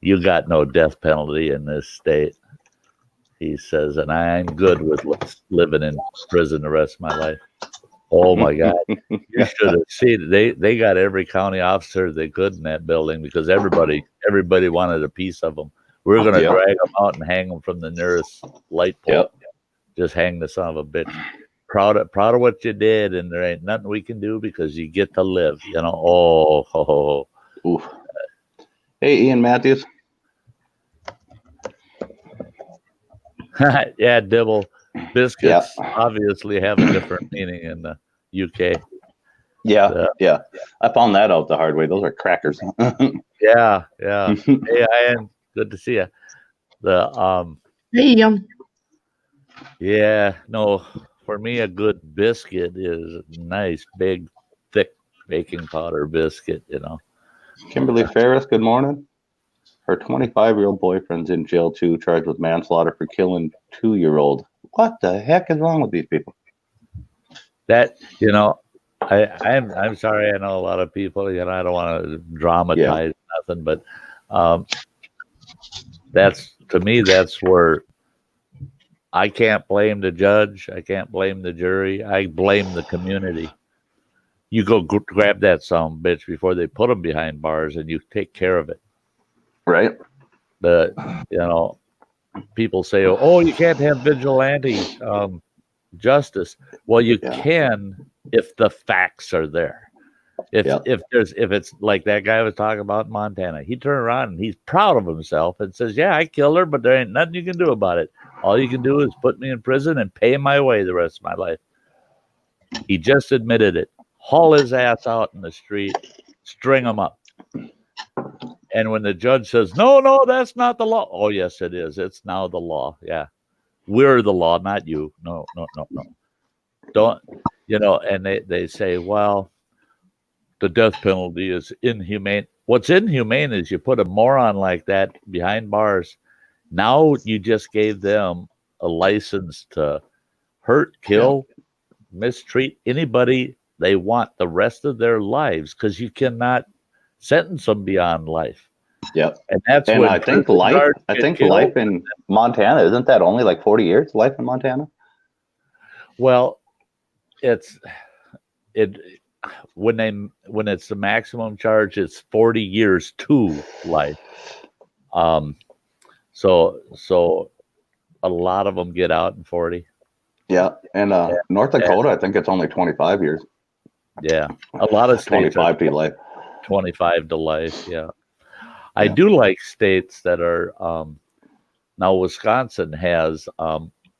"You got no death penalty in this state." He says, "And I'm good with living in prison the rest of my life." Oh my God. You should have seen it. They got every county officer they could in that building because everybody wanted a piece of them. We were going to drag them out and hang them from the nearest light pole. Just hang the son of a bitch. Proud of what you did, and there ain't nothing we can do because you get to live, Oof. Hey, Ian Matthews. Yeah, Dibble. Biscuits obviously have a different meaning in the UK. Yeah. I found that out the hard way. Those are crackers. Yeah. Hey, Ian, good to see you. For me, a good biscuit is a nice, big, thick baking powder biscuit, Kimberly Ferris, good morning. Her 25-year-old boyfriend's in jail too, charged with manslaughter for killing 2-year-old. What the heck is wrong with these people? That, I'm sorry. I know a lot of people, I don't want to dramatize nothing, but to me, that's where I can't blame the judge. I can't blame the jury. I blame the community. You go grab that son of a bitch before they put him behind bars and you take care of it. Right. people say, "Oh, you can't have vigilante justice." Well, you can if the facts are there. If it's like that guy was talking about in Montana, he turned around and he's proud of himself and says, "Yeah, I killed her, but there ain't nothing you can do about it. All you can do is put me in prison and pay my way the rest of my life." He just admitted it. Haul his ass out in the street, string him up. And when the judge says, no, that's not the law. Oh, yes, it is. It's now the law. Yeah. We're the law, not you. No. Don't, and they say, well, the death penalty is inhumane. What's inhumane is you put a moron like that behind bars. Now you just gave them a license to hurt, kill, mistreat anybody they want the rest of their lives, because you cannot sentence them beyond life. Yep. And that's and when I think life in Montana, isn't that only like 40 years, life in Montana? Well, when it's the maximum charge, it's 40 years to life. So a lot of them get out in 40. Yeah, and North Dakota, I think it's only 25 years. Yeah, a lot of states 25 to life. 25 to life. Yeah, I do like states that are. Now Wisconsin has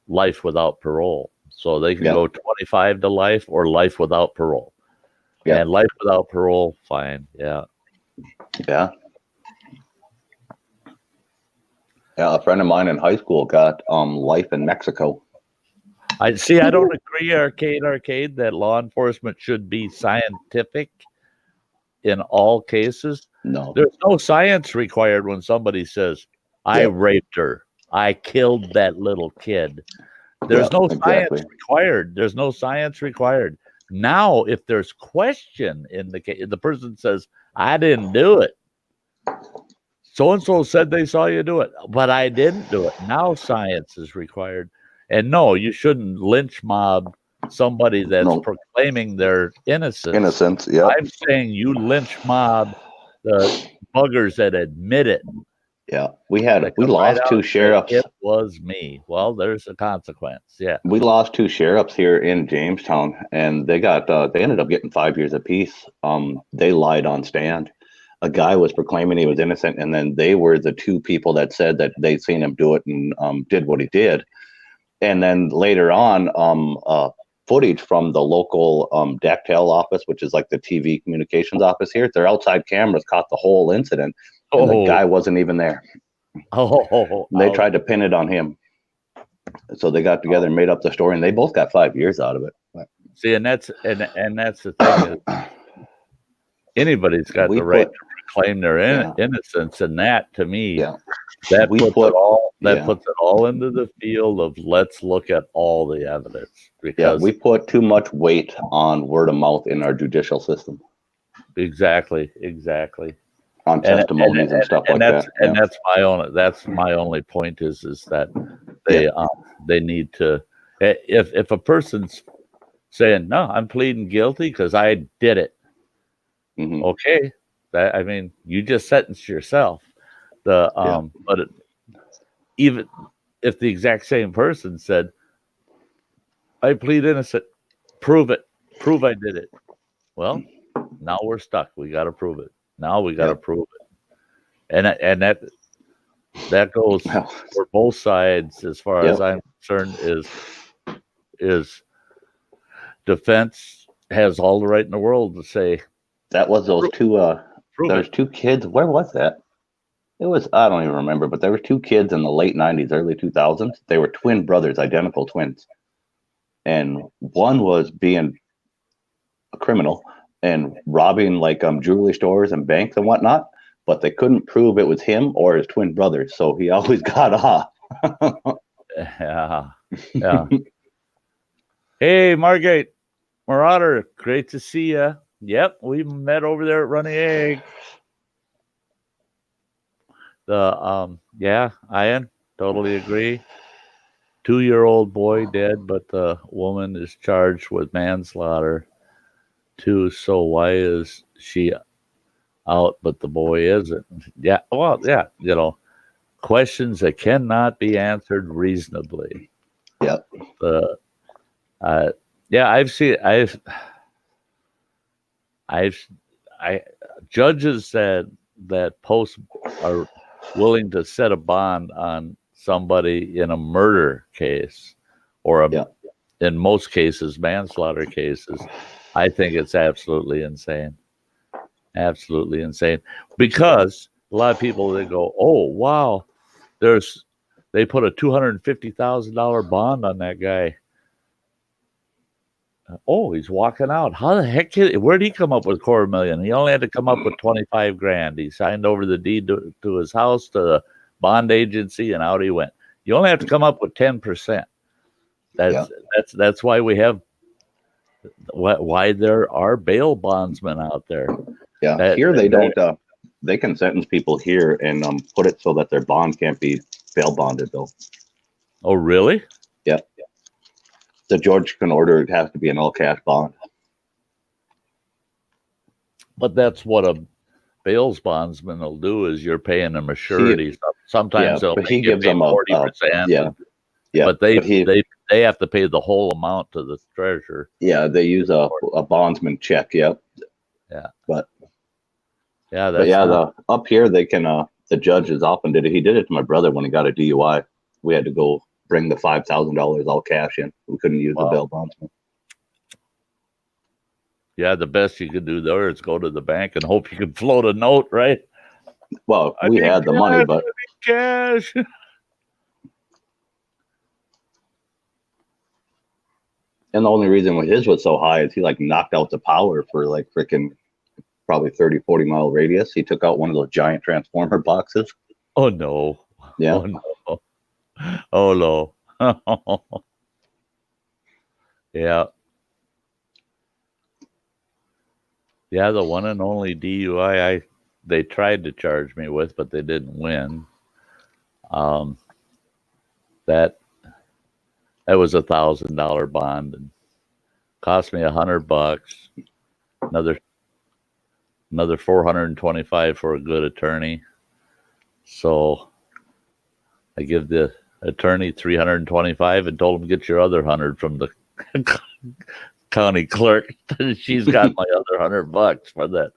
life without parole, so they can go 25 to life or life without parole. Yeah, and life without parole, fine. Yeah. A friend of mine in high school got life in Mexico. I don't agree, arcade, that law enforcement should be scientific in all cases. No. There's no science required when somebody says, I raped her. I killed that little kid. There's no science required. There's no science required. Now, if there's question in the case, the person says, I didn't do it. So-and-so said they saw you do it, but I didn't do it. Now science is required. And no, you shouldn't lynch mob somebody that's proclaiming their innocence. Yeah. I'm saying you lynch mob the buggers that admit it. Yeah, we lost two sheriffs. It was me. Well, there's a consequence. Yeah, we lost two sheriffs here in Jamestown, and they ended up getting 5 years apiece. They lied on stand. A guy was proclaiming he was innocent, and then they were the two people that said that they'd seen him do it and did what he did. And then later on, footage from the local DACTEL office, which is like the TV communications office here, their outside cameras caught the whole incident. And the guy wasn't even there. They tried to pin it on him. So they got together and made up the story, and they both got 5 years out of it. See, and that's the thing. Anybody's got the right to claim their innocence, and that, to me, that puts it all into the field of let's look at all the evidence. Because we put too much weight on word of mouth in our judicial system. Exactly. On testimonies and stuff like that. And that's my only point is that they need to, if a person's saying, no, I'm pleading guilty because I did it. Mm-hmm. Okay. You just sentenced yourself. But even if the exact same person said, I plead innocent, prove it. Prove I did it. Well, now we're stuck. We got to prove it. Now we got to prove it, and that goes for both sides as far as I'm concerned. Is defense has all the right in the world to say that was those two. There was two kids. Where was that? It was, I don't even remember, but there were two kids in the late 90s, early 2000s. They were twin brothers, identical twins, and one was being a criminal and robbing like jewelry stores and banks and whatnot, but they couldn't prove it was him or his twin brother, so he always got off. Yeah. Hey, Margate Marauder, great to see you. Yep, we met over there at Runny Egg. Ian, totally agree. 2-year-old boy dead, but the woman is charged with manslaughter. Too, so why is she out but the boy isn't? Of questions that cannot be answered reasonably. Yep. Yeah, judges that post are willing to set a bond on somebody in a murder case or in most cases manslaughter cases. I think it's absolutely insane. Absolutely insane. Because a lot of people, they go, oh wow, they put a $250,000 bond on that guy. Oh, he's walking out. How the heck where'd he come up with $250,000? He only had to come up with 25 grand. He signed over the deed to his house to the bond agency, and out he went. You only have to come up with 10%. That's why we have why there are bail bondsmen out there. Yeah, here they don't. They can sentence people here and put it so that their bond can't be bail bonded though. Oh, really? Yeah. The judge can order it has to be an all cash bond. But that's what a bail bondsman will do is you're paying them a surety. Sometimes he gives them 40%. But they have to pay the whole amount to the treasurer. Yeah, they use a bondsman check. Yep. Yeah. But that's up here they can. The judges often did it. He did it to my brother when he got a DUI. We had to go bring the $5,000 all cash in. We couldn't use the bail bondsman. Yeah, the best you could do there is go to the bank and hope you can float a note, right? Well, we had the money, but cash. And the only reason why his was so high is he like knocked out the power for like freaking probably 30, 40 mile radius. He took out one of those giant transformer boxes. Oh no. Yeah. Oh no. Yeah. Yeah, the one and only DUI they tried to charge me with, but they didn't win. That was $1,000 bond and cost me $100. Another $425 for a good attorney. So I give the attorney $325 and told him get your other $100 from the county clerk. She's got my other $100 for that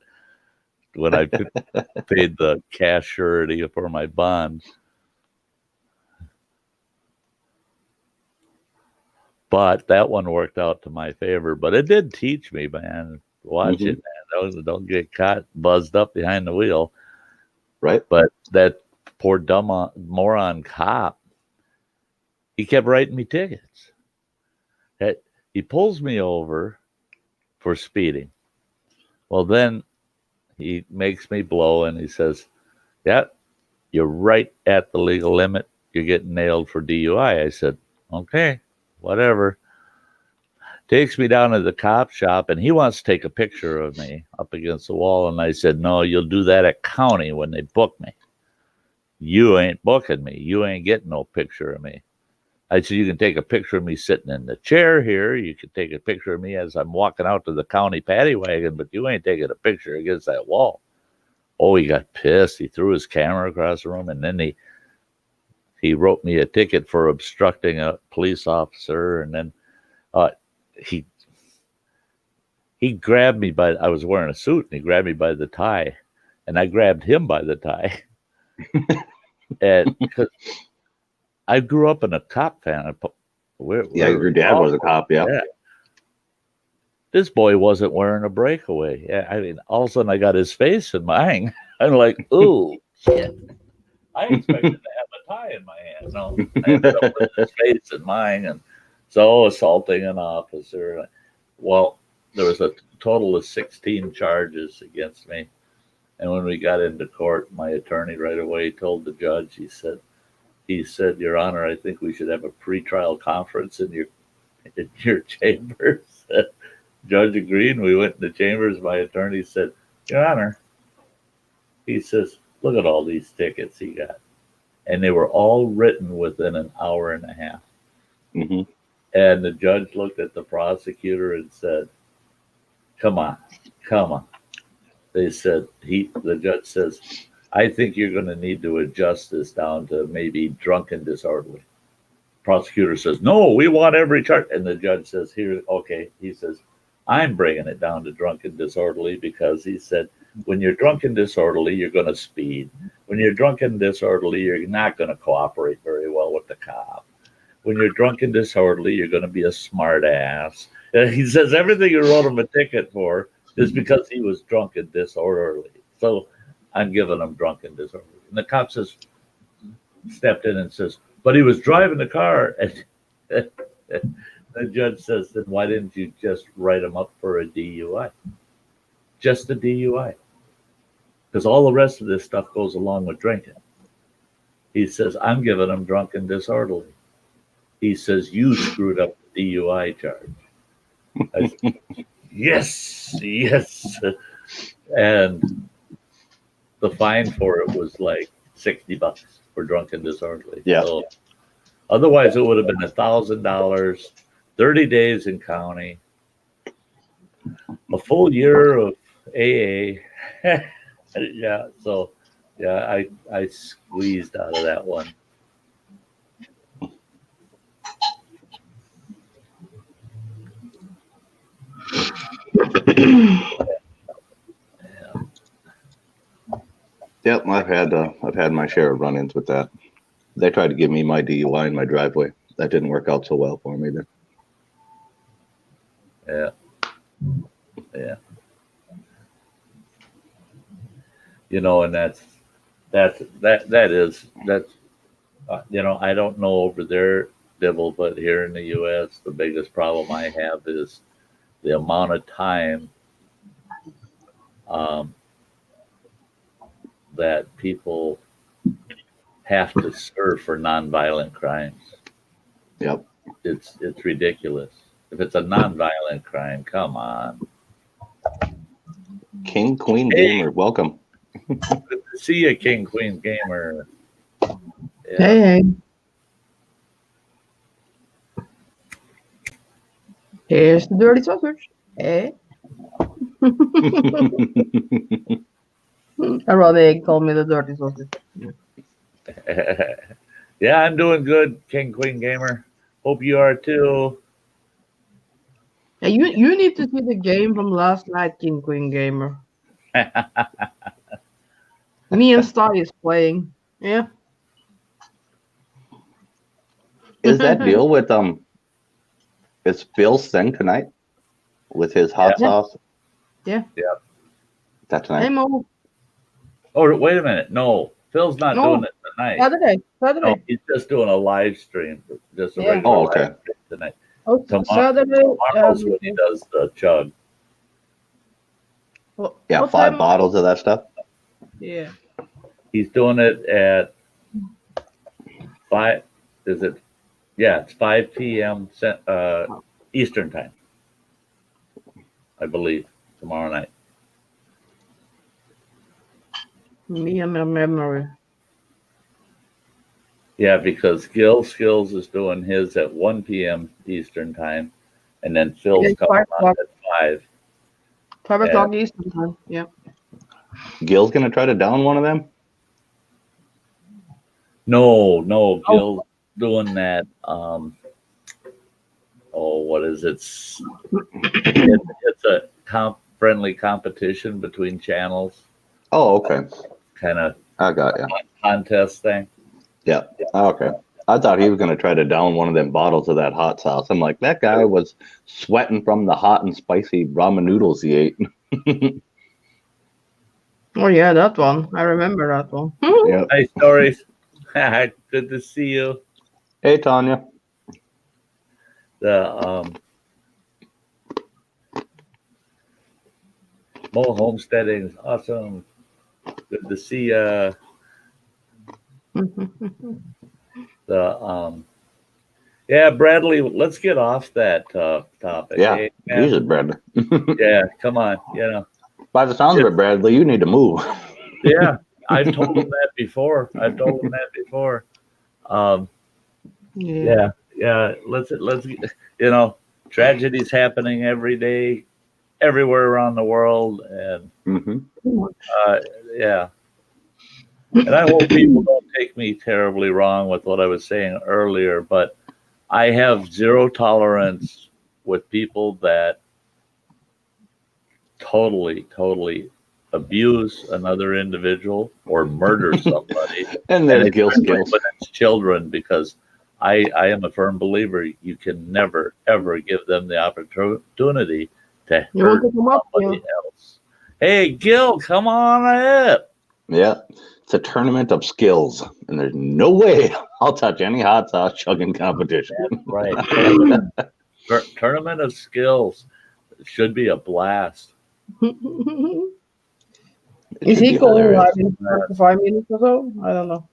when I paid the cash surety for my bond. But that one worked out to my favor. But it did teach me, man. Watch it, man. Don't get caught buzzed up behind the wheel. Right. But that poor dumb moron cop, he kept writing me tickets. He pulls me over for speeding. Well, then he makes me blow and he says, yeah, you're right at the legal limit. You're getting nailed for DUI. I said, okay, whatever. Takes me down to the cop shop and he wants to take a picture of me up against the wall. And I said, no, you'll do that at county when they book me. You ain't booking me. You ain't getting no picture of me. I said, you can take a picture of me sitting in the chair here. You can take a picture of me as I'm walking out to the county paddy wagon, but you ain't taking a picture against that wall. Oh, he got pissed. He threw his camera across the room, and then he wrote me a ticket for obstructing a police officer, and then he grabbed me by, I was wearing a suit, and he grabbed me by the tie, and I grabbed him by the tie. And because I grew up in a cop fan. Your dad was a cop, yeah. This boy wasn't wearing a breakaway. Yeah, I mean, all of a sudden I got his face in mine. I'm like, ooh, shit. I expected to have a tie in my hand. No, I ended up with his face in mine, and so assaulting an officer. Well, there was a total of 16 charges against me. And when we got into court, my attorney right away told the judge, he said, Your Honor, I think we should have a pretrial conference in your chambers. Judge agreed, and we went in the chambers. My attorney said, Your Honor, he says, look at all these tickets he got. And they were all written within an hour and a half. Mm-hmm. And the judge looked at the prosecutor and said, come on. They said, the judge says, I think you're going to need to adjust this down to maybe drunken disorderly. Prosecutor says, no, we want every charge. And the judge says, here, okay. He says, I'm bringing it down to drunken disorderly because he said, when you're drunken disorderly, you're going to speed. When you're drunken disorderly, you're not going to cooperate very well with the cop. When you're drunken disorderly, you're going to be a smart ass. And he says everything you wrote him a ticket for is because he was drunk and disorderly. So I'm giving him drunken disorderly. And the cop says, stepped in and says, but he was driving the car. And the judge says, then why didn't you just write him up for a DUI? Just a DUI. Because all the rest of this stuff goes along with drinking. He says, I'm giving him drunken disorderly. He says, you screwed up the DUI charge. I said, yes. And the fine for it was like $60 for drunken disorderly. Yeah. So otherwise, it would have been $1,000, 30 days in county, a full year of AA. Yeah. So, yeah, I squeezed out of that one. Yep, I've had my share of run-ins with that. They tried to give me my DUI in my driveway. That didn't work out so well for me either. Yeah. You know, and that's you know, I don't know over there, Dibble, but here in the U.S., the biggest problem I have is the amount of time that people have to serve for nonviolent crimes. Yep. It's ridiculous. If it's a nonviolent crime, come on. King Queen Gamer, welcome. Good to see you, King Queen Gamer. Yeah. Hey. Here's the dirty talkers. Hey. I rather they call me the dirty sausage. Yeah, I'm doing good, King Queen Gamer. Hope you are too. Hey, you need to see the game from last night, King Queen Gamer. Me and Sty is playing. Yeah. Is that deal with is Phil's thing tonight with his hot sauce? Yeah. That's tonight. Hey Mo. Oh, wait a minute. No, Phil's not doing it tonight. Saturday. No, he's just doing a live stream. Just a Yeah. regular Oh, okay. live stream tonight. Oh, Saturday. Tomorrow's when he does the chug. Yeah, what 5 time- bottles of that stuff. Yeah. He's doing it at 5. Is it? Yeah, it's 5 p.m. Eastern time, I believe, tomorrow night. Me and my memory. Yeah, because Skills is doing his at 1 p.m. Eastern time, and then Phil's It's coming 5 on o'clock. at 5. 5 o'clock Eastern time. Yeah. Gil's gonna try to down one of them. No, Gil's doing that. What is it? It's a friendly competition between channels. Oh, okay. Kind of I got you. Contest thing. Yeah. Okay. I thought he was gonna try to down one of them bottles of that hot sauce. I'm like, that guy was sweating from the hot and spicy ramen noodles he ate. Oh yeah, that one. I remember that one. Yeah. Nice stories. Good to see you. Hey, Tanya. The Mo homesteading is awesome. Good to see you. Yeah, Bradley, let's get off that topic. Yeah, Hey, man. use it, Bradley. Yeah, come on. You know. By the sounds of it, Bradley, you need to move. Yeah, I've told him that before. Yeah. Let's you know, tragedies happening every day, everywhere around the world, and yeah. And I hope people don't take me terribly wrong with what I was saying earlier, but I have zero tolerance with people that totally abuse another individual or murder somebody. And then especially skills. when it's children, because I am a firm believer you can never, ever give them the opportunity to You want hurt to come up? somebody else. Hey, Gil, come on up. Yeah. It's a tournament of skills. And there's no way I'll touch any hot sauce chugging competition. That's right. Tournament of skills. It should be a blast. It Is should he be going hilarious. live in 45 minutes or so? I don't know.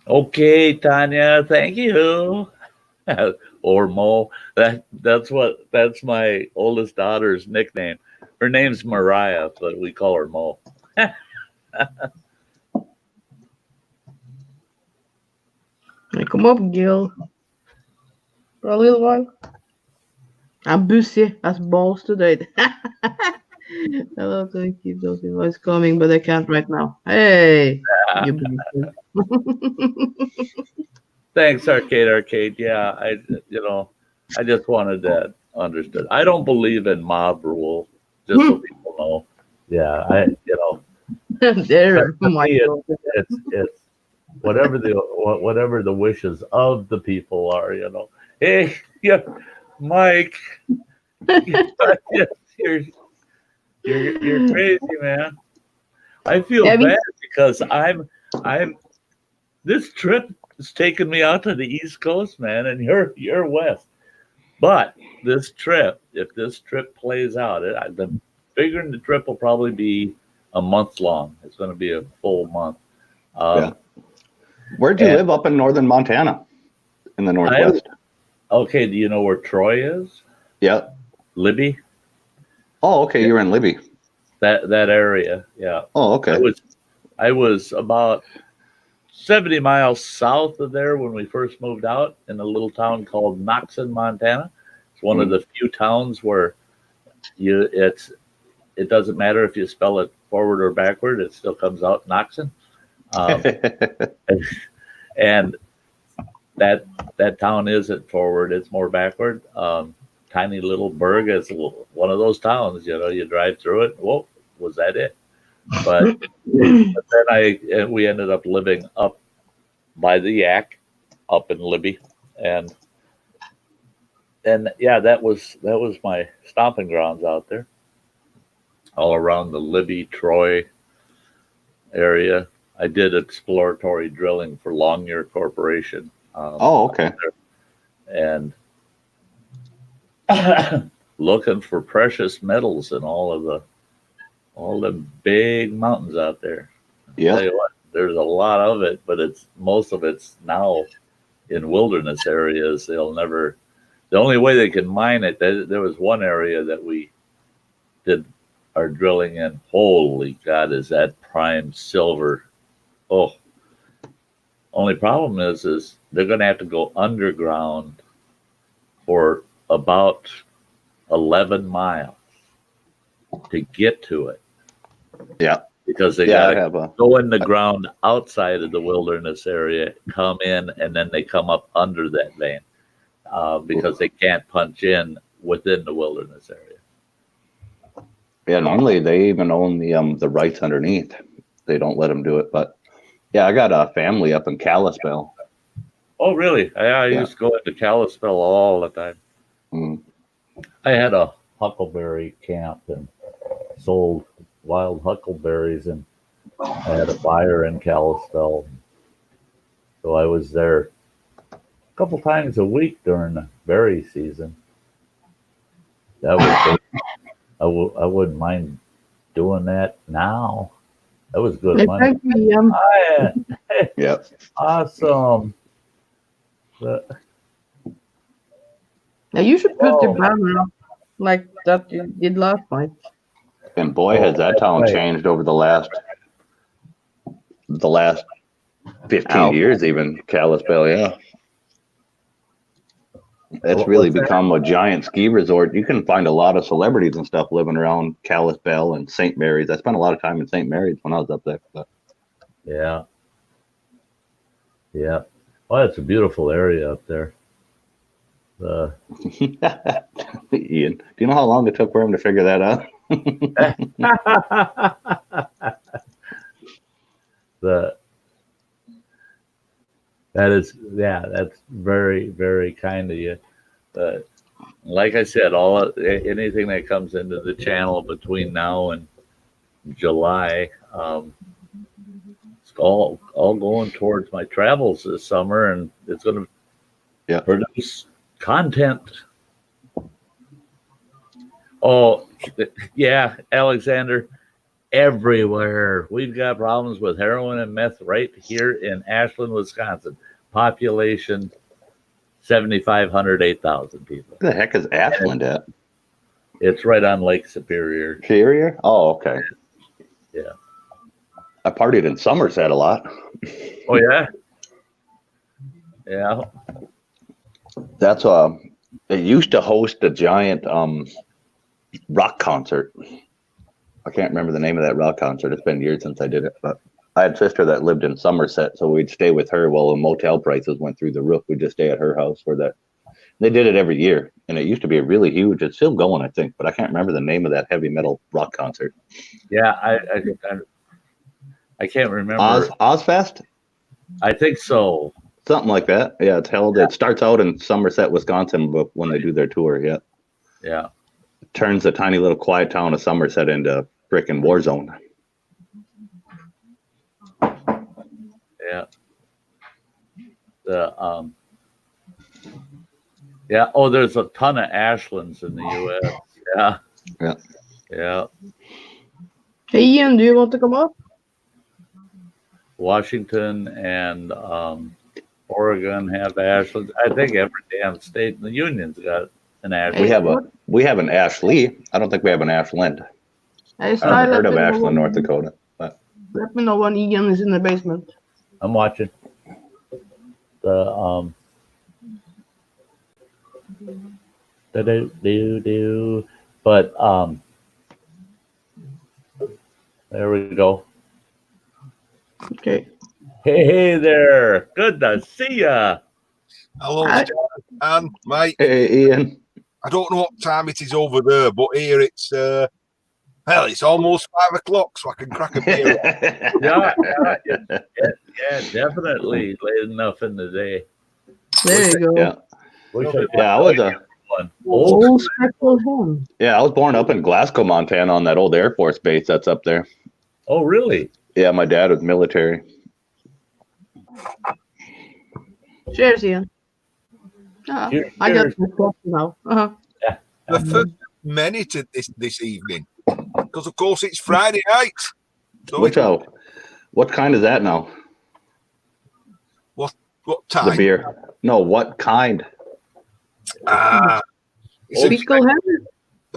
Okay, Tanya, thank you. Or Mo. That's my oldest daughter's nickname. Her name's Mariah, but we call her Mo. Hey, come up, Gil. For a little while. I'm busy as balls today. Hello, thank you. Those invites coming, but I can't right now. Hey, you busy. Thanks, Arcade. Yeah, I just wanted that understood. I don't believe in mob rule, just so people know. Yeah, There, to my me, God. it's whatever the wishes of the people are. Hey, yeah, Mike, you're crazy, man. I feel bad because I'm this trip has taken me out to the East Coast, man, and you're west. But this trip, if this trip plays out, I'm figuring the trip will probably be a month long. It's going to be a full month. Yeah. Where'd you live up in northern Montana? In the Northwest? Okay, do you know where Troy is? Yeah. Libby? Oh, okay. You're in Libby. That area, yeah. Oh, okay. I was about 70 miles south of there when we first moved out in a little town called Knoxon, Montana. It's one of the few towns where it doesn't matter if you spell it forward or backward, it still comes out Knoxon. And that town isn't forward, it's more backward. Tiny little burg. It's one of those towns, you drive through it. Whoa, was that it? But then we ended up living up by the Yak, up in Libby, and yeah, that was my stomping grounds out there, all around the Libby, Troy area. I did exploratory drilling for Longyear Corporation. Okay. And looking for precious metals in all the big mountains out there. Yeah. Tell you what, there's a lot of it, but most of it's now in wilderness areas. The only way they can mine it, there was one area that we did our drilling in. Holy God, is that prime silver? Oh, only problem is they're going to have to go underground for about 11 miles to get to it. Yeah. Because they got to go in the ground outside of the wilderness area, come in, and then they come up under that vein because they can't punch in within the wilderness area. Yeah, normally they even own the rights underneath. They don't let them do it. But yeah, I got a family up in Kalispell. Oh, really? I used to go into Kalispell all the time. Mm. I had a huckleberry camp and sold wild huckleberries, and I had a buyer in Kalispell. So I was there a couple times a week during the berry season. That was I wouldn't mind doing that now. That was good money. Yeah. Awesome. Now you should put the banner up like that you did last night. And boy, has that town changed over the last 15 years, even Kalispell. Yeah. It's really become a giant ski resort. You can find a lot of celebrities and stuff living around Kalispell and St. Mary's. I spent a lot of time in St. Mary's when I was up there. But. Yeah. Yeah. Well, it's a beautiful area up there. Ian, do you know how long it took for him to figure that out? That's very, very kind of you. Like I said, anything that comes into the channel between now and July, it's all going towards my travels this summer, and it's going to produce content. Oh, yeah, Alexander, everywhere. We've got problems with heroin and meth right here in Ashland, Wisconsin. Population 7,500, 8,000 people. Where the heck is Ashland at? It's right on Lake Superior. Superior? Oh, okay. Yeah. I partied in Somerset a lot. Oh, yeah? Yeah. That's it used to host a giant rock concert. I can't remember the name of that rock concert. It's been years since I did it, but I had a sister that lived in Somerset, so we'd stay with her while the motel prices went through the roof. We'd just stay at her house for that. They did it every year, and it used to be really huge. It's still going, I think, but I can't remember the name of that heavy metal rock concert. Yeah, I can't remember. Ozfest? I think so. Something like that. Yeah, it's held. It starts out in Somerset, Wisconsin, but when they do their tour, yeah. Yeah. It turns the tiny little quiet town of Somerset into a frickin' war zone. Yeah. Yeah. Oh, there's a ton of Ashlands in the U.S. Yeah. Yeah. Yeah. Hey, Ian, do you want to come up? Washington and Oregon have Ashlands. I think every damn state in the union's got an Ashland. We have an Ashley. I don't think we have an Ashland. Hey, I haven't heard of Ashland, North Dakota. But let me know when Ian is in the basement. I'm watching. The but there we go. Okay. Hey there. Good to see ya. Hello, Stan and mate. Hey, Ian. I don't know what time it is over there, but here it's it's almost 5 o'clock, so I can crack a beer. Yeah, definitely late enough in the day. There you go. Yeah. I was born up in Glasgow, Montana, on that old Air Force base that's up there. Oh, really? Yeah, my dad was military. Cheers, Ian. I got the coffee now. The first many to this evening, because of course it's Friday night. So what kind is that now? What time? The beer. No, what kind? It's a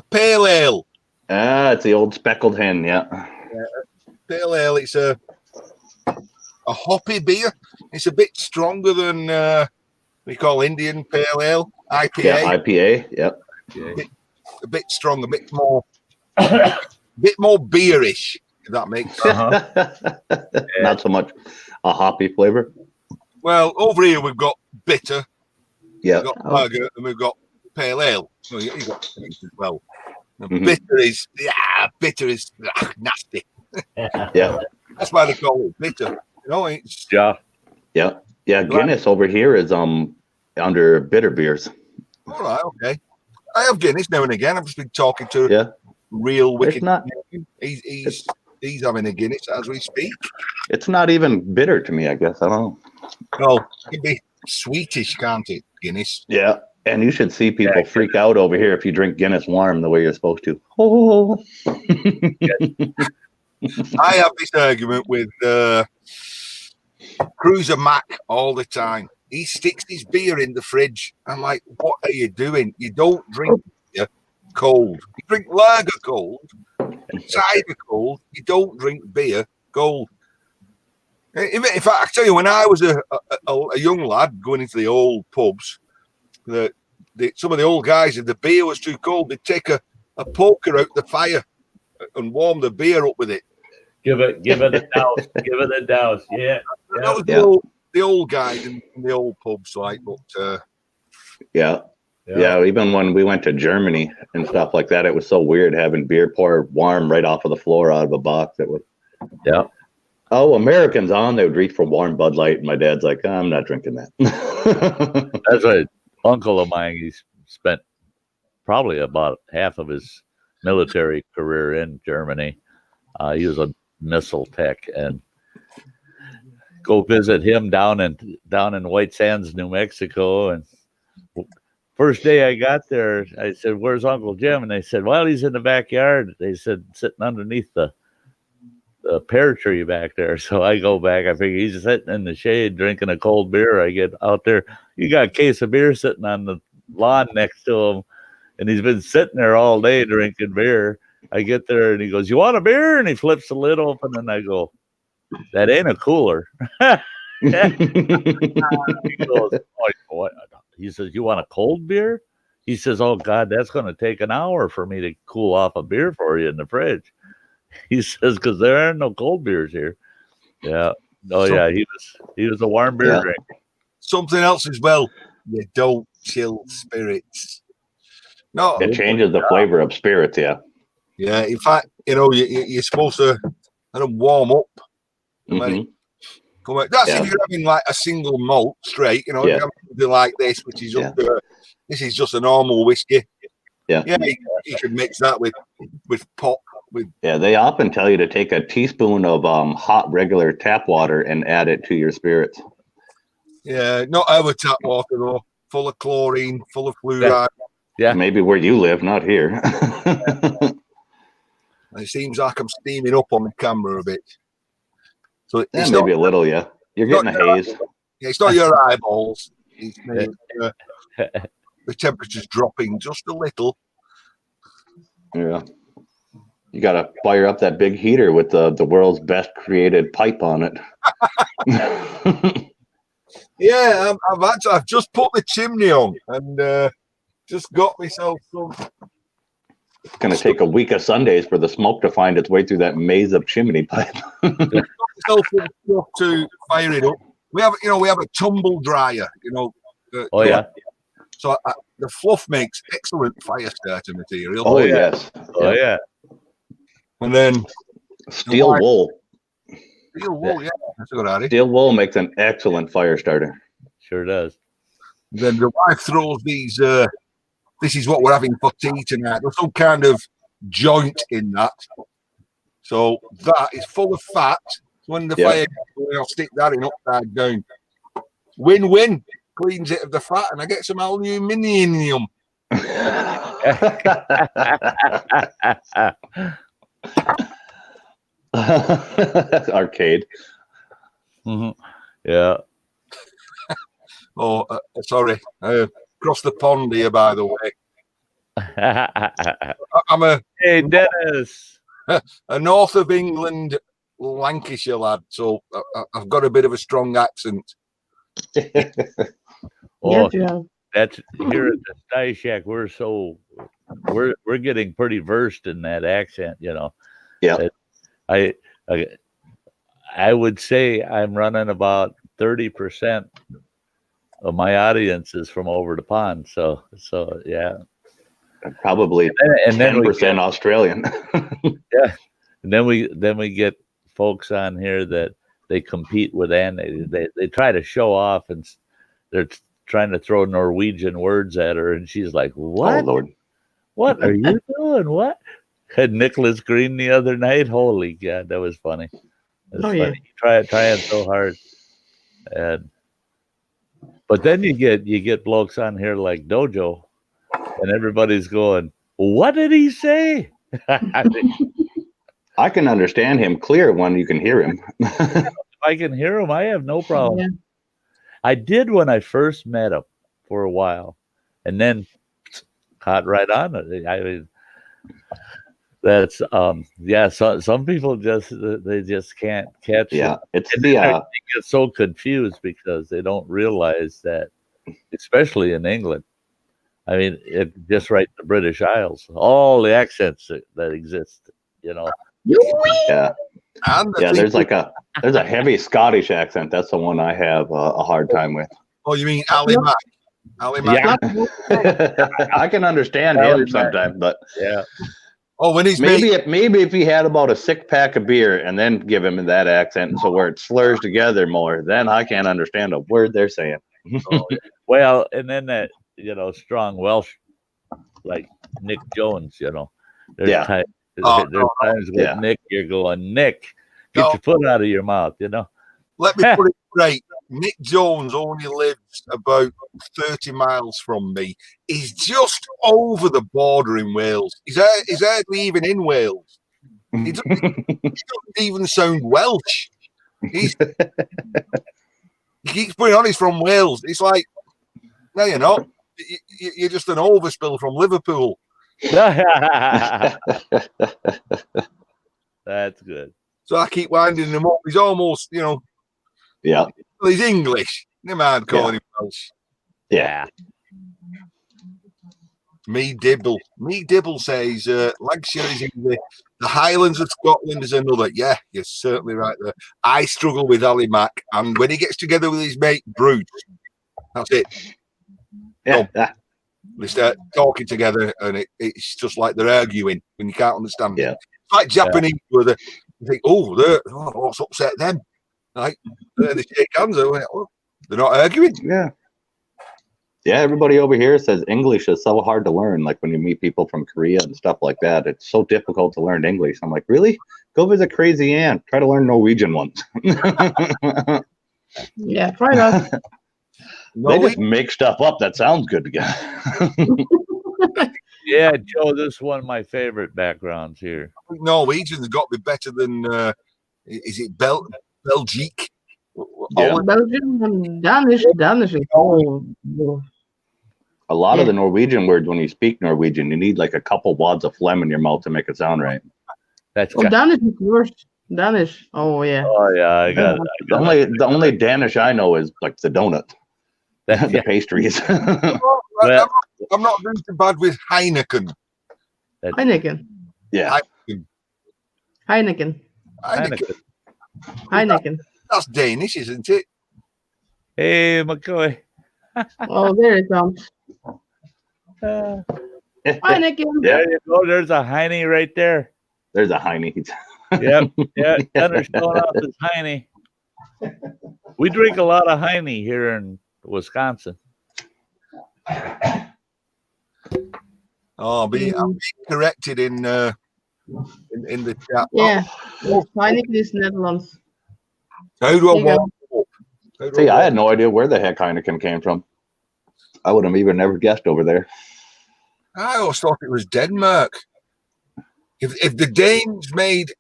pale ale. It's the old speckled hen. Yeah. Pale ale. It's a hoppy beer. It's a bit stronger than we call Indian pale ale, IPA. Yeah, IPA. Yep. A bit stronger, a bit more beerish, if that makes sense. Not so much a hoppy flavor. Well, over here we've got bitter. Yeah. We've got lager and we've got pale ale. So you've got as well. Mm-hmm. Bitter is nasty. Yeah. That's why they call it bitter. You know, it's Yeah. Guinness over here is under bitter beers. All right, okay. I have Guinness now and again. I've just been talking to real wicked. He's having a Guinness as we speak. It's not even bitter to me, I guess. I don't know. No, it can be sweetish, can't it, Guinness? Yeah. And you should see people freak out over here if you drink Guinness warm the way you're supposed to. Oh. I have this argument with Cruiser Mac all the time. He sticks his beer in the fridge. I'm like, what are you doing? You don't drink beer cold. You drink lager cold, cider cold. You don't drink beer cold. In fact, I tell you, when I was a young lad going into the old pubs, the some of the old guys, if the beer was too cold, they'd take a poker out the fire and warm the beer up with it. Give it a douse. Give it a douse. Yeah. That was the old guys in the old pubs, like. But yeah. Even when we went to Germany and stuff like that, it was so weird having beer poured warm right off of the floor out of a box. It was. Yeah. Oh, Americans on, they would reach for warm Bud Light, and my dad's like, I'm not drinking that. That's right. Uncle of mine, he spent probably about half of his military career in Germany. He was a missile tech, and go visit him down in White Sands, New Mexico. And first day I got there, I said, "Where's Uncle Jim?" And they said, "Well, he's in the backyard." They said, "Sitting underneath the pear tree back there." So I go back. I figure he's sitting in the shade drinking a cold beer. I get out there. You got a case of beer sitting on the lawn next to him, and he's been sitting there all day drinking beer. I get there, and he goes, "You want a beer?" And he flips the lid open, and I go, "That ain't a cooler." He goes, "What?" He says, "You want a cold beer?" He says, "Oh, God, that's going to take an hour for me to cool off a beer for you in the fridge." He says, "Because there are no cold beers here." Yeah. Oh, yeah. He was a warm beer drinker. Something else as well. You don't chill spirits. No, it changes the flavor of spirits. Yeah. Yeah. In fact, you're supposed to kind of warm up. Mm-hmm. That's if you're having like a single malt straight. If you're having something like this, which is this is just a normal whiskey. Yeah. Yeah. You could mix that with pop. They often tell you to take a teaspoon of hot regular tap water and add it to your spirits. Yeah, not our tap water though. Full of chlorine, full of fluoride. Yeah, maybe where you live, not here. It seems like I'm steaming up on the camera a bit. So it's maybe a little, yeah. You're getting a haze. It's not your eyeballs. The temperature's dropping just a little. Yeah. You got to fire up that big heater with the world's best created pipe on it. Yeah, I've just put the chimney on and just got myself some. It's going to take a week of Sundays for the smoke to find its way through that maze of chimney pipe. Got myself some stuff to fire it up. We have a tumble dryer. So the fluff makes excellent fire starter material. Oh yes. Oh yeah. And then steel wool. Steel wool, yeah, that's a good idea. Steel wool makes an excellent fire starter. Sure does. Then the wife throws these. This is what we're having for tea tonight. There's some kind of joint in that, so that is full of fat. When the fire, I'll stick that in upside down. Win-win. Cleans it of the fat, and I get some aluminium. Arcade. Mm-hmm. Yeah. Oh, sorry. Across the pond here, by the way. I'm Hey, Dennis. A north of England, Lancashire lad, so I've got a bit of a strong accent. That's here at the Sty Shack. We're getting pretty versed in that accent, Yeah. I would say I'm running about 30% of my audience is from over the pond. So yeah. Probably and then 10% Australian. Yeah. And then we get folks on here that they compete with, and they try to show off, and they're trying to throw Norwegian words at her, and she's like, "What? Oh, Lord. What are you doing? What?" Had Nicholas Green the other night. Holy God, that was funny. Funny. Yeah. Trying so hard, but then you get blokes on here like Dojo, and everybody's going, "What did he say?" I can understand him clear when you can hear him. If I can hear him, I have no problem. Yeah. I did when I first met him for a while, and then caught right on it. I mean, that's So some people just can't catch. Yeah, it. They get so confused because they don't realize that, especially in England, I mean, it just right in the British Isles. All the accents that exist, you know. Yeah. And Yeah, there's a heavy Scottish accent. That's the one I have a hard time with. Oh, you mean Ali Mac? Ali Mac. Yeah. I can understand him sometimes, but Yeah. Oh, when he's maybe if he had about a 6-pack of beer and then give him that accent, so where it slurs together more, then I can't understand a word they're saying. Oh, yeah. Well, and then that, you know, strong Welsh, like Nick Jones, you know. There's Yeah. times with Yeah. Nick, you're going, Nick, get No. your foot out of your mouth, you know. Let me put it straight. Nick Jones only lives about 30 miles from me. He's just over the border in Wales. He's hardly even in Wales. He doesn't even sound Welsh. He keeps putting on he's from Wales. It's like, no, you're not. You're just an overspill from Liverpool. That's good. So I keep winding him up. He's almost, you know, Yeah. well, he's English. Never mind calling him Welsh. Yeah. Me Dibble says Lancashire is in the Highlands of Scotland is another. Yeah, you're certainly right there. I struggle with Ali Mac, and when he gets together with his mate Bruce, that's it. Yeah. They start talking together, and it's just like they're arguing when you can't understand it. Yeah. It's like Japanese, where you think, what's upset them? Like they shake hands, they're not arguing. Yeah. Yeah, everybody over here says English is so hard to learn. Like when you meet people from Korea and stuff like that, it's so difficult to learn English. I'm like, really? Go visit Crazy Ann. Try to learn Norwegian once. Yeah, try that. They just make stuff up that sounds good together. Yeah, Joe, this is one of my favorite backgrounds here. Norwegian's got to be better than is it Belgique? Yeah. Belgium and Danish. Oh, A lot of the Norwegian words, when you speak Norwegian, you need like a couple wads of phlegm in your mouth to make it sound right. That's Danish is worse. Danish. Oh yeah. Oh yeah, I got it. The only Danish I know is like the donut, the pastries. Well, I'm not doing too bad with Heineken. Heineken. Yeah. Heineken. That's Danish, isn't it? Hey, McCoy. Oh, there it comes. Heineken. There you go. There's a Heine right there. There's a Heine. Yep. Yeah. Thunder's showing off his Heine. We drink a lot of Heine here in Wisconsin. Oh, I'm being corrected in the chat. Yeah. Heineken is Netherlands. How do I There you warm up? See, I had no idea where the heck Heineken came from. I would have even never guessed over there. I always thought it was Denmark. If the Danes made,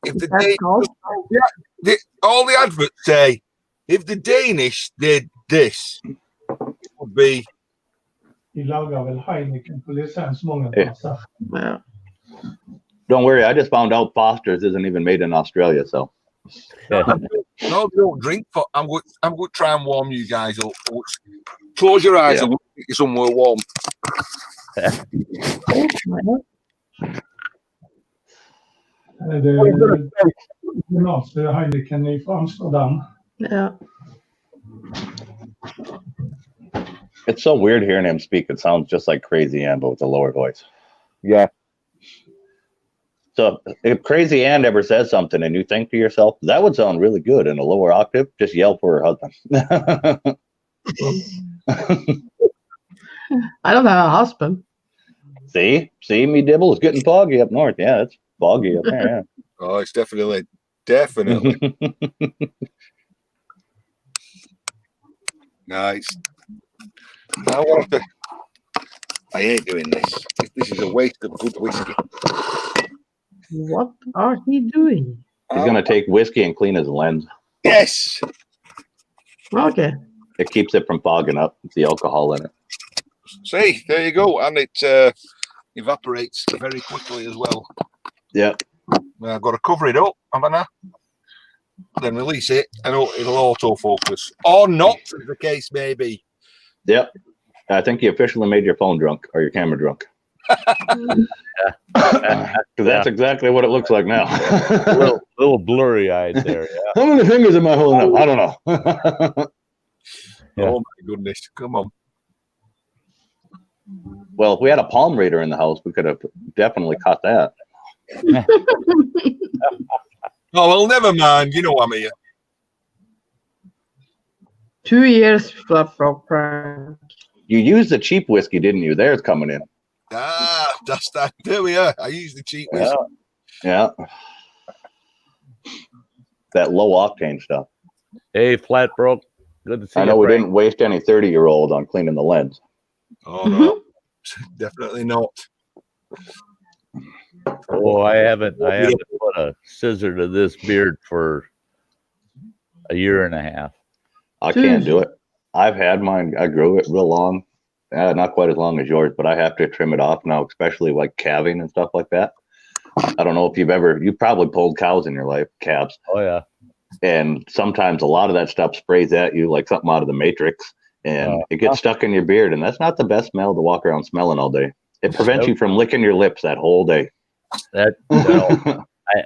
all the adverts say, if the Danish did this, it would be. De lagar väl Heineken på licens många Yeah. platser. Yeah. Don't worry, I just found out Foster's isn't even made in Australia, so. No, they don't drink. I'm going to try and warm you guys up. Close your eyes. Yeah. I'm going to get you somewhere warm. Det måste Heineken i Amsterdam. Yeah. It's so weird hearing him speak. It sounds just like Crazy Ann, but with a lower voice. Yeah. So if Crazy Ann ever says something and you think to yourself, that would sound really good in a lower octave, just yell for her husband. I don't have a husband. See, me Dibble is getting foggy up north. Yeah, it's foggy up there. Yeah. Oh, it's definitely. Nice. I hate doing this. This is a waste of good whiskey. What are he doing? He's going to take whiskey and clean his lens. Yes. Okay. It keeps it from fogging up. It's the alcohol in it. See, there you go. And it evaporates very quickly as well. Yep. Now I've got to cover it up, haven't I? Then release it and it'll autofocus. Or not, as the case may be. Yep. I think you officially made your phone drunk or your camera drunk. Because that's exactly what it looks like now. a little blurry eyed there. Yeah. How many fingers am I holding up? I don't know. Yeah. Oh my goodness! Come on. Well, if we had a palm reader in the house, we could have definitely caught that. Oh well, never mind. You know I'm here. 2 years Flat Frog prank. You used the cheap whiskey, didn't you? There's coming in. Ah, that's that. There we are. I use the cheap whiskey. Yeah. That low octane stuff. Hey, Flat Broke. Good to see you. I know we Frank. didn't waste any 30-year-old on cleaning the lens. Oh no, definitely not. Oh, I haven't put a scissor to this beard for a year and a half. I can't do it. I've had mine. I grew it real long. Not quite as long as yours, but I have to trim it off now, especially like calving and stuff like that. I don't know if you've probably pulled cows in your life, calves. Oh yeah. And sometimes a lot of that stuff sprays at you like something out of the Matrix, and it gets stuck in your beard, and that's not the best smell to walk around smelling all day. It prevents you from licking your lips that whole day. That I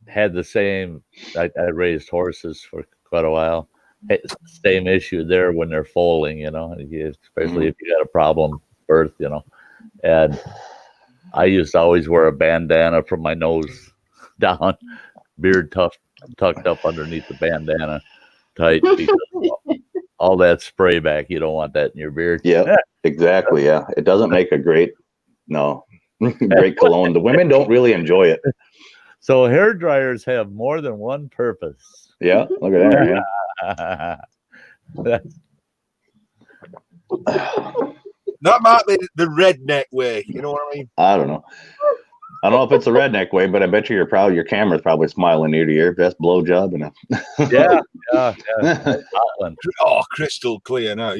had the same. I raised horses for quite a while. Same issue there when they're foaling, especially if you got a problem birth, And I used to always wear a bandana from my nose down, beard tucked up underneath the bandana tight, because all that spray back, you don't want that in your beard. Yeah, exactly. Yeah, it doesn't make a great cologne. The women don't really enjoy it. So hair dryers have more than one purpose. Yeah, look at that. Yeah. That might be the redneck way. You know what I mean? I don't know. I don't know if it's the redneck way, but I bet you your camera's probably smiling ear to ear. Best blowjob and yeah. Scotland. Oh, crystal clear now.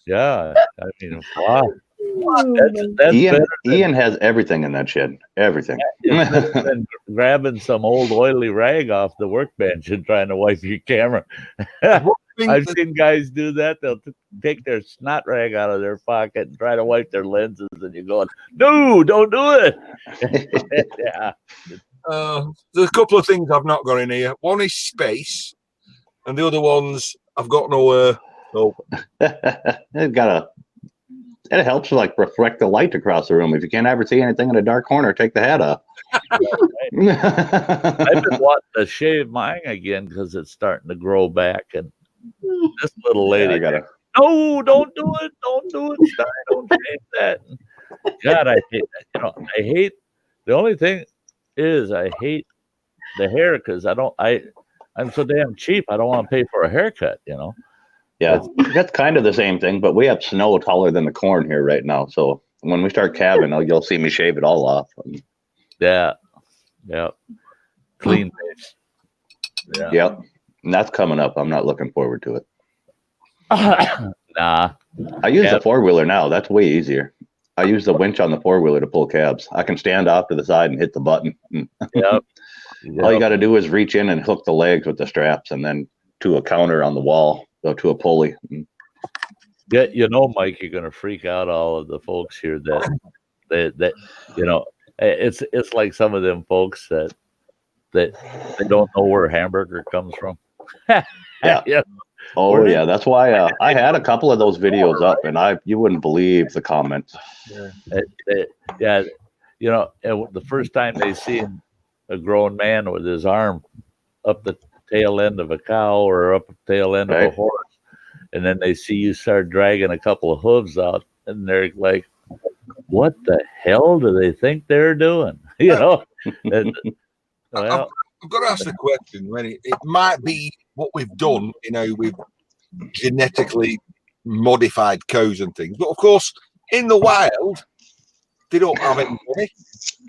Yeah, I mean, wow. That's Ian has everything in that shed. Everything. Than grabbing some old oily rag off the workbench and trying to wipe your camera. I've seen guys do that. They'll take their snot rag out of their pocket and try to wipe their lenses, and you're going, "No, don't do it." Yeah. There's a couple of things I've not got in here. One is space, and the other ones I've got nowhere. Oh, it helps to like reflect the light across the room. If you can't ever see anything in a dark corner, take the hat off. I've been wanting to shave mine again because it's starting to grow back, and this little lady, no, don't do it, Sty, don't shave that. God, I hate that. I hate. The only thing is, I hate the hair because I'm so damn cheap. I don't want to pay for a haircut. Yeah, that's kind of the same thing, but we have snow taller than the corn here right now. So when we start calving, you'll see me shave it all off. Yeah. Clean face. Yeah. Yep. And that's coming up. I'm not looking forward to it. Nah. I use the four-wheeler now. That's way easier. I use the winch on the four-wheeler to pull cabs. I can stand off to the side and hit the button. Yep. All you got to do is reach in and hook the legs with the straps, and then to a counter on the wall, go to a pulley. Yeah, Mike, you're gonna freak out all of the folks here that it's like some of them folks that they don't know where hamburger comes from. Yeah. Oh yeah, that's why I had a couple of those videos up, and you wouldn't believe the comments. Yeah, the first time they see a grown man with his arm up the tail end of a cow or up the tail end of a horse, and then they see you start dragging a couple of hooves out, and they're like, "What the hell do they think they're doing?" I've got to ask the question. It might be what we've done, with genetically modified cows and things, but of course, in the wild, they don't have any money.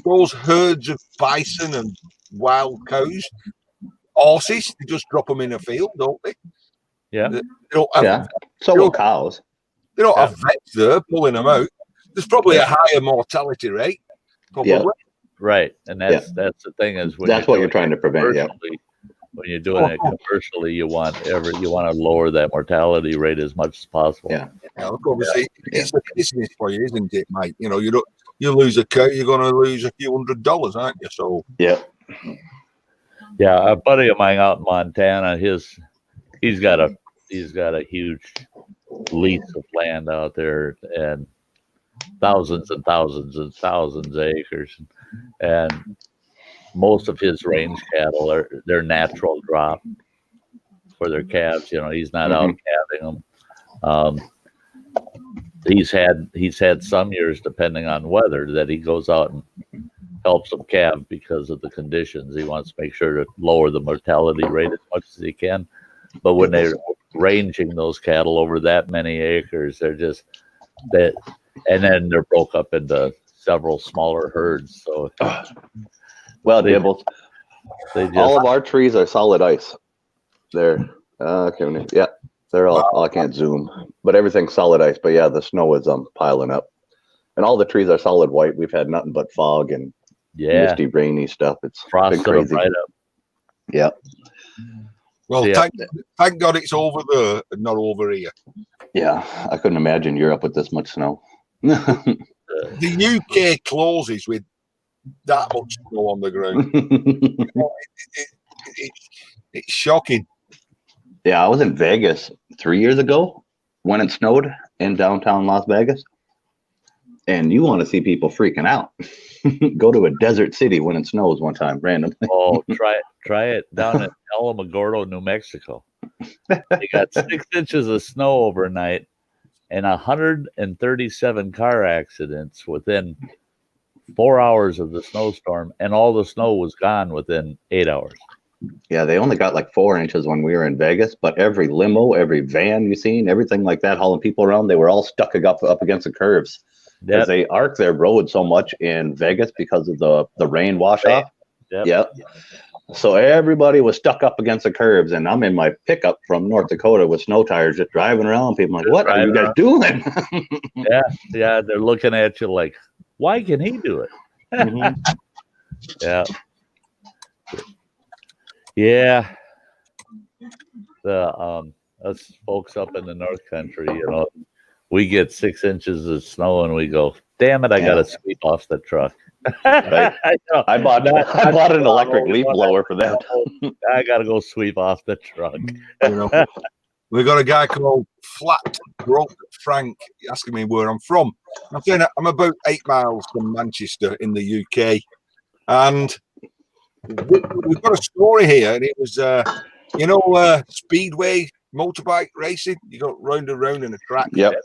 Those herds of bison and wild cows, horses, they just drop them in a field, don't they? Yeah. They don't have, So will cows. They don't have vets there pulling them out. There's probably a higher mortality rate. Probably. Yeah. Right, and that's the thing is that's what you're trying to prevent. Yeah. When you're doing it commercially, you want to lower that mortality rate as much as possible. Yeah. Look, obviously, it's a business for you, isn't it, mate? You know, you lose a cow, you're going to lose a few $100s, aren't you? So Yeah. Yeah, a buddy of mine out in Montana, he's got a huge lease of land out there and thousands and thousands and thousands of acres, and most of his range cattle they're natural drop for their calves. You know, he's not out calving them. He's had some years, depending on weather, that he goes out and helps them calve because of the conditions. He wants to make sure to lower the mortality rate as much as he can. But when they're ranging those cattle over that many acres, they're just that, and then they're broke up into several smaller herds. So, well, all of our trees are solid ice. They're they're all. I can't zoom, but everything's solid ice. But yeah, the snow is piling up, and all the trees are solid white. We've had nothing but fog and misty, rainy stuff. It's been crazy. Right up. Yeah. Well, thank God it's over there and not over here. Yeah, I couldn't imagine Europe with this much snow. The UK closes with that much snow on the ground. It's shocking. Yeah, I was in Vegas 3 years ago when it snowed in downtown Las Vegas. And you want to see people freaking out. Go to a desert city when it snows one time randomly. Oh, try it down in Alamogordo, New Mexico. They got 6 inches of snow overnight and 137 car accidents within 4 hours of the snowstorm, and all the snow was gone within 8 hours. Yeah, they only got like 4 inches when we were in Vegas, but every limo, every van you seen, everything like that, hauling people around, they were all stuck up against the curves. Because they arc their road so much in Vegas because of the rain wash off. Yep. So everybody was stuck up against the curbs, and I'm in my pickup from North Dakota with snow tires just driving around. People are like, what are you guys doing? Yeah, they're looking at you like, why can he do it? Yeah. The us folks up in the North Country, you know, we get 6 inches of snow and we go, damn it, I got to sweep off the truck. Right. I bought an electric leaf blower for that. I got to go sweep off the truck. You know, we got a guy called Flat Broke Frank asking me where I'm from. I'm saying I'm about 8 miles from Manchester in the UK. And we've got a story here, and it was, speedway motorbike racing. You got round and round in a track. Yep.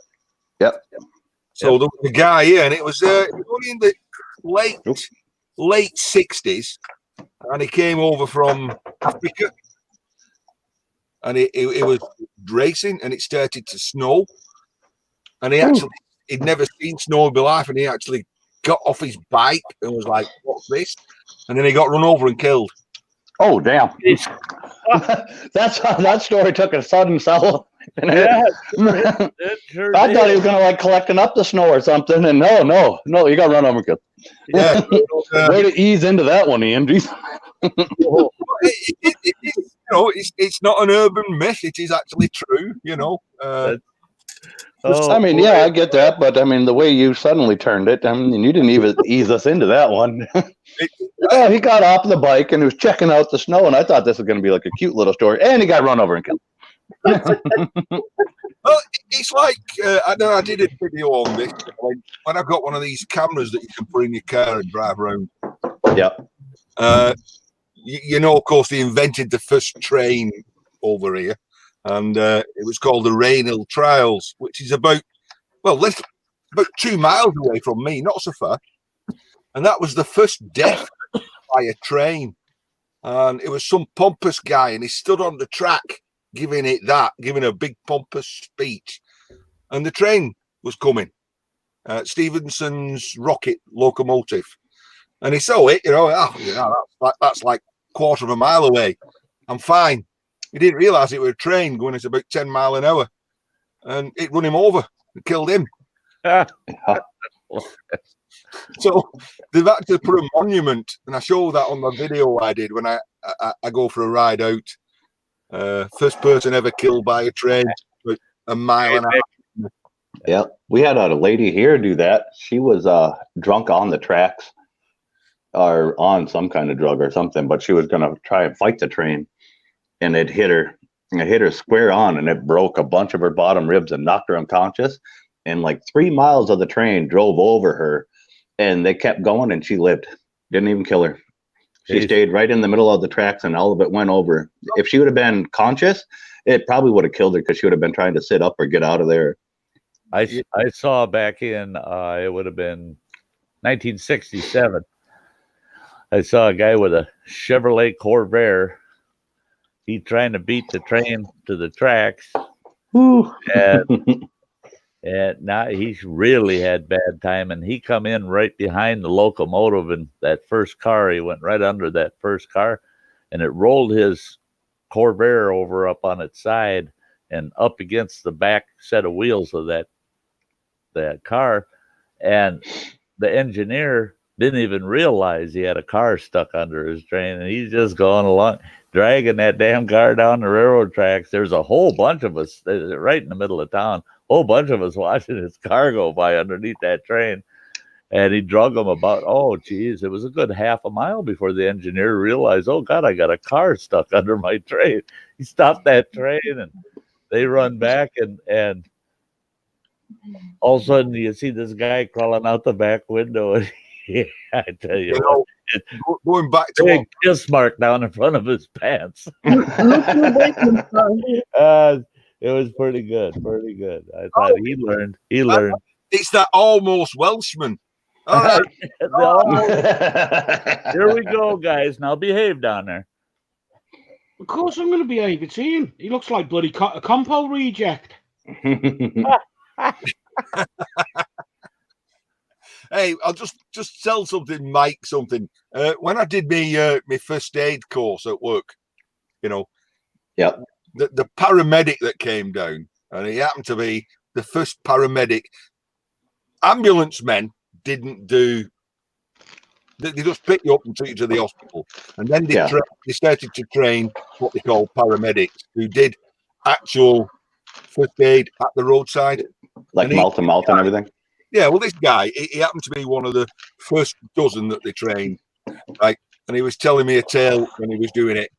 So there was a guy here, and it was only in the late 60s, and he came over from Africa, and he was racing, and it started to snow, and he'd never seen snow in his life, and he actually got off his bike and was like, what's this? And then he got run over and killed. Oh, damn. That story took a sudden sour. Yeah, I thought he was going to collecting up the snow or something, and no, you got run over and killed. Yeah. Way to ease into that one, Ian. It's not an urban myth. It is actually true, you know. I mean, yeah, I get that, but I mean, the way you suddenly turned it, I mean, you didn't even ease us into that one. Yeah, he got off the bike and he was checking out the snow, and I thought this was going to be like a cute little story, and he got run over and killed. Well, it's like I did a video on this when I got one of these cameras that you can put in your car and drive around. Yeah. Of course, they invented the first train over here, and it was called the Rainhill Trials, which is about 2 miles away from me, not so far. And that was the first death by a train. And it was some pompous guy, and he stood on the track giving a big pompous speech. And the train was coming, Stephenson's rocket locomotive. And he saw it, that's like a quarter of a mile away. I'm fine. He didn't realise it was a train going at about 10 miles an hour. And it run him over and killed him. So they've actually put a monument, and I show that on my video I did when I go for a ride out. First person ever killed by a train, a mile and a half. Yeah, we had a lady here do that. She was drunk on the tracks or on some kind of drug or something, but she was going to try and fight the train, and it hit her. It hit her square on, and it broke a bunch of her bottom ribs and knocked her unconscious. And like 3 miles of the train drove over her, and they kept going, and she lived. Didn't even kill her. She stayed right in the middle of the tracks, and all of it went over. If she would have been conscious, it probably would have killed her because she would have been trying to sit up or get out of there. I saw back in it would have been 1967. I saw a guy with a Chevrolet Corvair. He trying to beat the train to the tracks, and now he's really had bad time. And he come in right behind the locomotive, and that first car, he went right under that first car, and it rolled his Corvair over up on its side and up against the back set of wheels of that car. And the engineer didn't even realize he had a car stuck under his train, and he's just going along, dragging that damn car down the railroad tracks. There's a whole bunch of us right in the middle of town, whole bunch of us watching his car go by underneath that train. And he drug him about, oh, geez, it was a good half a mile before the engineer realized, oh, God, I got a car stuck under my train. He stopped that train, and they run back, and all of a sudden you see this guy crawling out the back window, and I tell you, going back to big kiss mark down in front of his pants. It was pretty good. I thought he learned. It's that almost Welshman. All right. Here we go, guys. Now behave down there. Of course I'm going to behave. It's Ian. He looks like bloody a compo reject. Hey, I'll just tell something, Mike, something. When I did my first aid course at work, yeah, the paramedic that came down, and he happened to be the first paramedic. Ambulance men didn't do. They just pick you up and take you to the hospital, and then they started to train what they call paramedics, who did actual first aid at the roadside, like mouth to mouth and everything. Yeah, well, this guy, he happened to be one of the first dozen that they trained, right? And he was telling me a tale when he was doing it.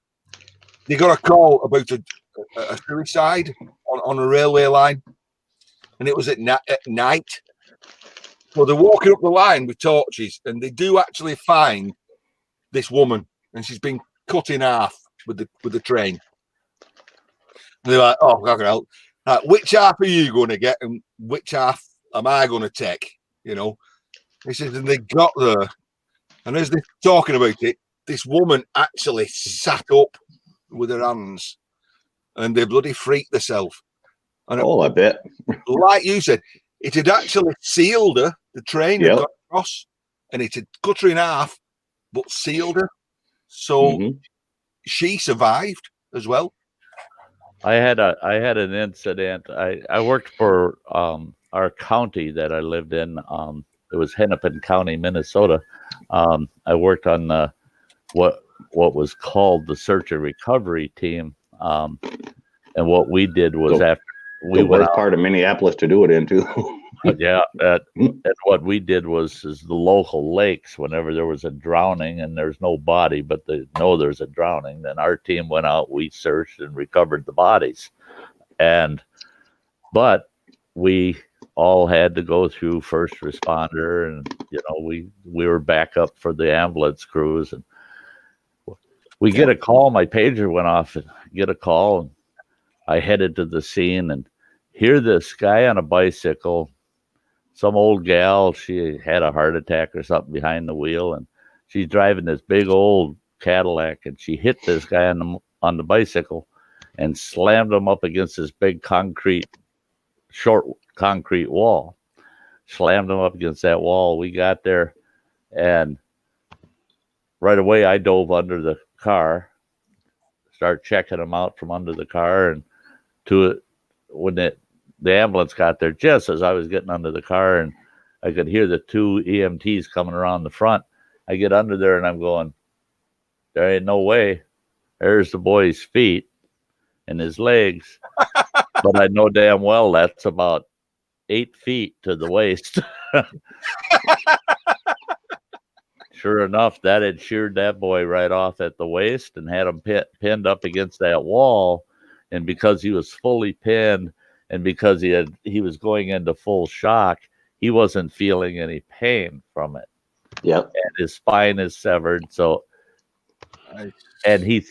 They got a call about a suicide on a railway line, and it was at night. So they're walking up the line with torches, and they do actually find this woman, and she's been cut in half with the train. And they're like, "Oh, God, help! Which half are you going to get, and which half am I going to take?" He says, and they got there, and as they're talking about it, this woman actually sat up with her hands, and they bloody freaked themselves. And I bet. Like you said, it had actually sealed her. The train had got across, and it had cut her in half, but sealed her. So she survived as well. I had an incident. I worked for our county that I lived in. It was Hennepin County, Minnesota. I worked on what was called the search and recovery team. And what we did was after we went out, part of Minneapolis to do it into. And what we did was the local lakes, whenever there was a drowning and there's no body, but they know there's a drowning, then our team went out, we searched and recovered the bodies. But we all had to go through first responder, and we were backup for the ambulance crews, and we get a call. My pager went off, and get a call, and I headed to the scene and hear this guy on a bicycle. Some old gal, she had a heart attack or something behind the wheel, and she's driving this big old Cadillac, and she hit this guy on the bicycle and slammed him up against this big short concrete wall. Slammed him up against that wall. We got there, and right away I dove under the car, start checking him out from under the car, and when the ambulance got there, just as I was getting under the car, and I could hear the 2 EMTs coming around the front. I get under there and I'm going, there ain't no way. There's the boy's feet and his legs. But I know damn well that's about 8 feet to the waist. Sure enough, that had sheared that boy right off at the waist and had him pinned up against that wall. And because he was fully pinned and because he was going into full shock, he wasn't feeling any pain from it. Yep. And his spine is severed. So, and he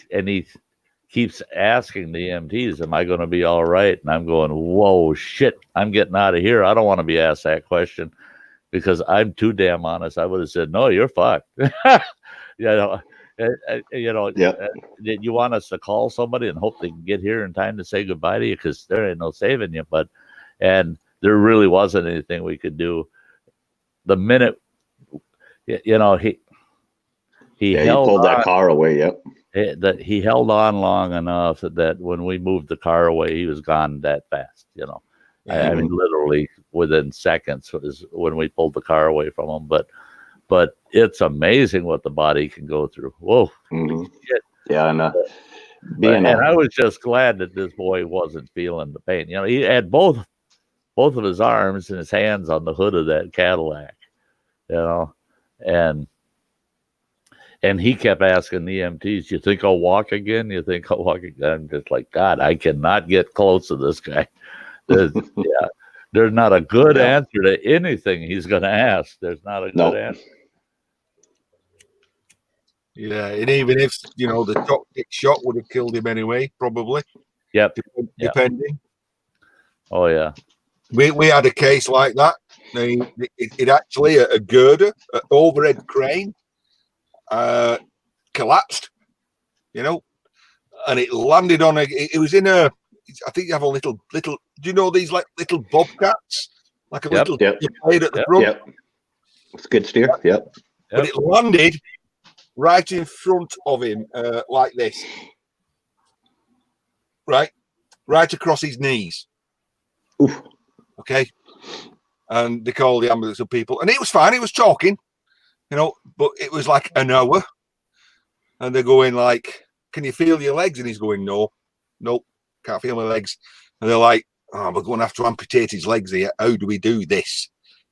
keeps asking the EMTs, am I going to be all right? And I'm going, whoa, shit, I'm getting out of here. I don't want to be asked that question because I'm too damn honest. I would have said, no, you're fucked. You want us to call somebody and hope they can get here in time to say goodbye to you because there ain't no saving you. And there really wasn't anything we could do. The minute, he pulled that car away. Yep. That he held on long enough that when we moved the car away, he was gone that fast. I mean, literally within seconds was when we pulled the car away from him. But it's amazing what the body can go through. Whoa. Mm-hmm. Shit. Yeah, and I was just glad that this boy wasn't feeling the pain. He had both of his arms and his hands on the hood of that Cadillac, and he kept asking the EMTs, you think I'll walk again? You think I'll walk again? I'm just like, God, I cannot get close to this guy. There's not a good answer to anything he's going to ask. There's not a good answer. Yeah, and even if, the toxic shock would have killed him anyway, probably. Yep. Depending. Oh, yeah. We had a case like that. It actually, a girder, an overhead crane, collapsed, and it landed on it was in I think you have a little, do you know these like little bobcats? Like a little blade at the front? Yep. Skid steer, yep. But it landed right in front of him, like this. Right across his knees. Oof. Okay. And they called the ambulance of people. And it was fine, he was talking, but it was like an hour. And they're going like, can you feel your legs? And he's going, no, nope, can't feel my legs. And they're like, oh, we're going to have to amputate his legs here. How do we do this?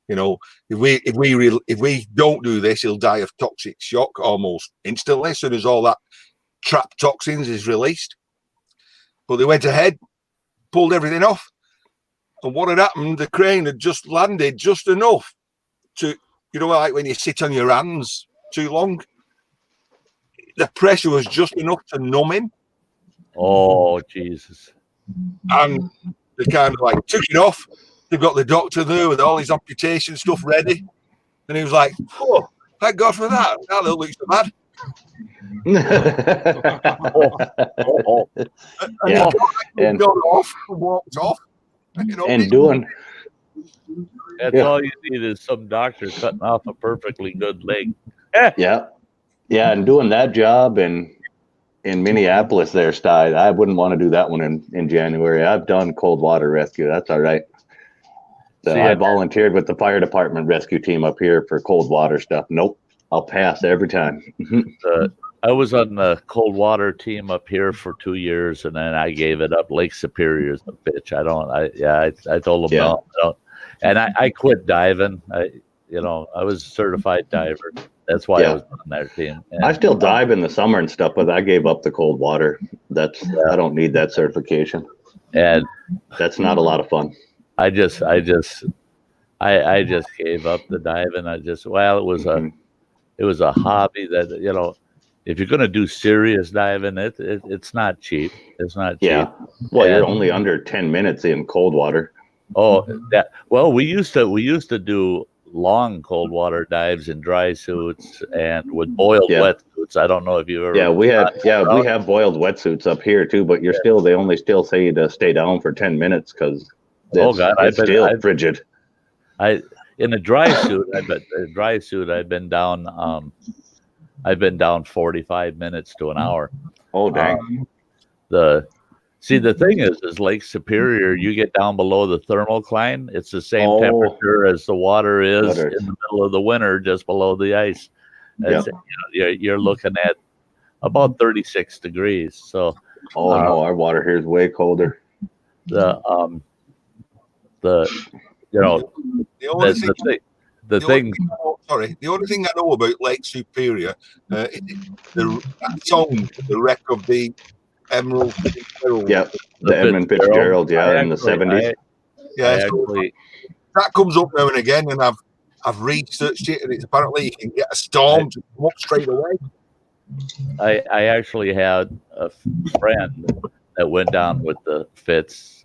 If we don't do this, he'll die of toxic shock almost instantly as soon as all that trapped toxins is released. But they went ahead, pulled everything off. And what had happened, the crane had just landed just enough to, like when you sit on your hands too long, the pressure was just enough to numb him. Oh, Jesus. And they kind of like took it off. They've got the doctor there with all his amputation stuff ready. And he was like, oh, thank God for that. That don't look so bad. And got off and walked off. And doing. That's all you need is some doctor cutting off a perfectly good leg. Yeah. Yeah, and doing that job in Minneapolis there, Sty, I wouldn't want to do that one in January. I've done cold water rescue. That's all right. So I volunteered with the fire department rescue team up here for cold water stuff. Nope, I'll pass every time. I was on the cold water team up here for 2 years, and then I gave it up. Lake Superior's a bitch. I told them no. I don't. And I quit diving. I was a certified diver. That's why I was on that team. And I still dive in the summer and stuff, but I gave up the cold water. I don't need that certification. And that's not a lot of fun. I just gave up the diving. It was a hobby that, if you're going to do serious diving, it's not cheap. It's not cheap. Yeah. Well, you're only under 10 minutes in cold water. Oh, well, we used to do long cold water dives in dry suits and with boiled wetsuits. I don't know if you've ever. Yeah, we have boiled wetsuits up here too, but they only still say to stay down for 10 minutes because it's still frigid. In a dry suit, I've been down 45 minutes to an hour. Oh, dang. See, the thing is Lake Superior, you get down below the thermocline, it's the same Oh. temperature as the water is Water. in the middle of the winter, just below the ice. It's, you're looking at about 36 degrees. So, Oh no, our water here is way colder. the you know, The only the, thing, the thing. the only thing I know about Lake Superior, that song, the wreck of the Emerald Fitzgerald. Yep, the Edmund Fitzgerald, in the 70s. That comes up now and again, and I've researched it, and it's apparently you can get a storm to come up straight away. I actually had a friend that went down with the Fitz.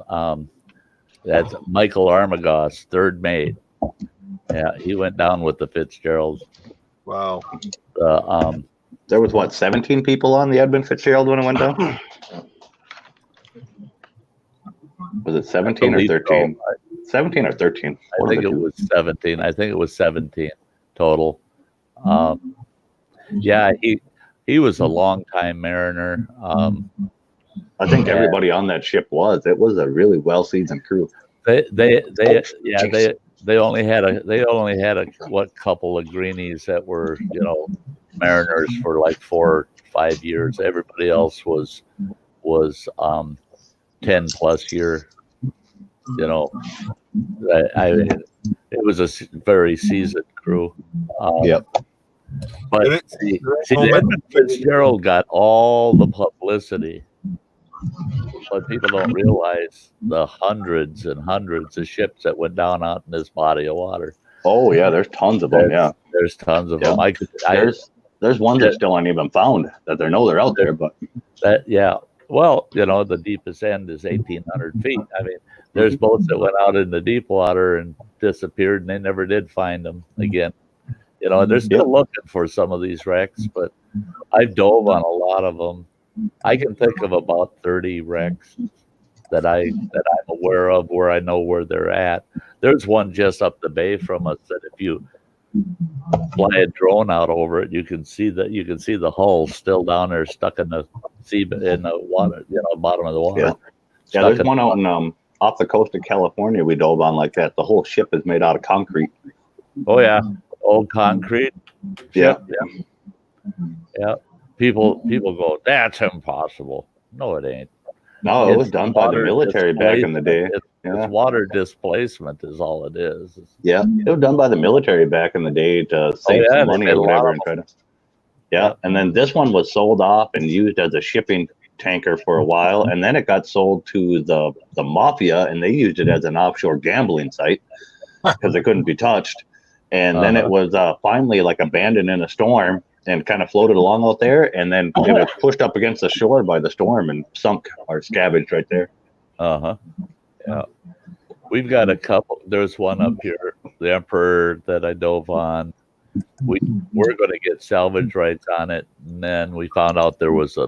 That's Michael Armagoss, third mate. Yeah, he went down with the Fitzgerald. Wow. There was what, 17 people on the Edmund Fitzgerald when it went down? Was it 17 or 13? 17 or 13? I think it was 17. I think it was 17 total. Yeah, he was a long-time mariner. I think everybody on that ship was. It was a really well-seasoned crew. They only had a what couple of greenies that were, you know, mariners for like 4 or 5 years. Everybody else was 10 plus year. You know, it was a very seasoned crew. Yep. But see, the Edmund Fitzgerald got all the publicity, but people don't realize the hundreds and hundreds of ships that went down out in this body of water. Oh yeah, there's tons of them. Yeah, there's tons of them. There's ones that still aren't even found that they know they're out there, but well, you know, the deepest end is 1,800 feet. I mean, there's boats that went out in the deep water and disappeared, and they never did find them again. You know, they're still looking for some of these wrecks, but I dove on a lot of them. I can think of about 30 wrecks that I'm aware of where I know where they're at. There's one just up the bay from us that if you fly a drone out over it, you can see the hull still down there, stuck in the sea, in the water, you know, bottom of the water. Yeah, there's one out in off the coast of California we dove on like that. The whole ship is made out of concrete. Oh yeah, old concrete. Yeah. People go, that's impossible. No, it ain't. No, it was done by the military back in the day. It's water displacement is all it is. Yeah, it was done by the military back in the day to save some money or whatever. And try to, and then this one was sold off and used as a shipping tanker for a while, and then it got sold to the mafia, and they used it as an offshore gambling site because it couldn't be touched. And then it was finally like abandoned in a storm and kind of floated along out there, and then it was pushed up against the shore by the storm and sunk or scavenged right there. Yeah, we've got a couple. There's one up here, the Emperor, that I dove on. We're going to get salvage rights on it, and then we found out there was a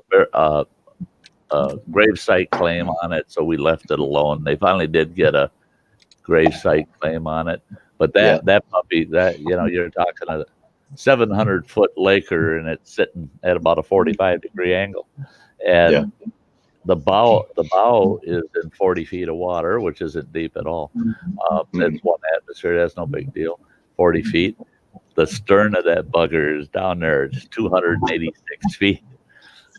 gravesite claim on it, so we left it alone. They finally did get a gravesite claim on it, but that puppy, that, you know, you're talking a 700-foot laker, and it's sitting at about a 45-degree angle, and the bow is in 40 feet of water, which isn't deep at all. It's one atmosphere. That's no big deal. 40 feet. The stern of that bugger is down there. It's 286 feet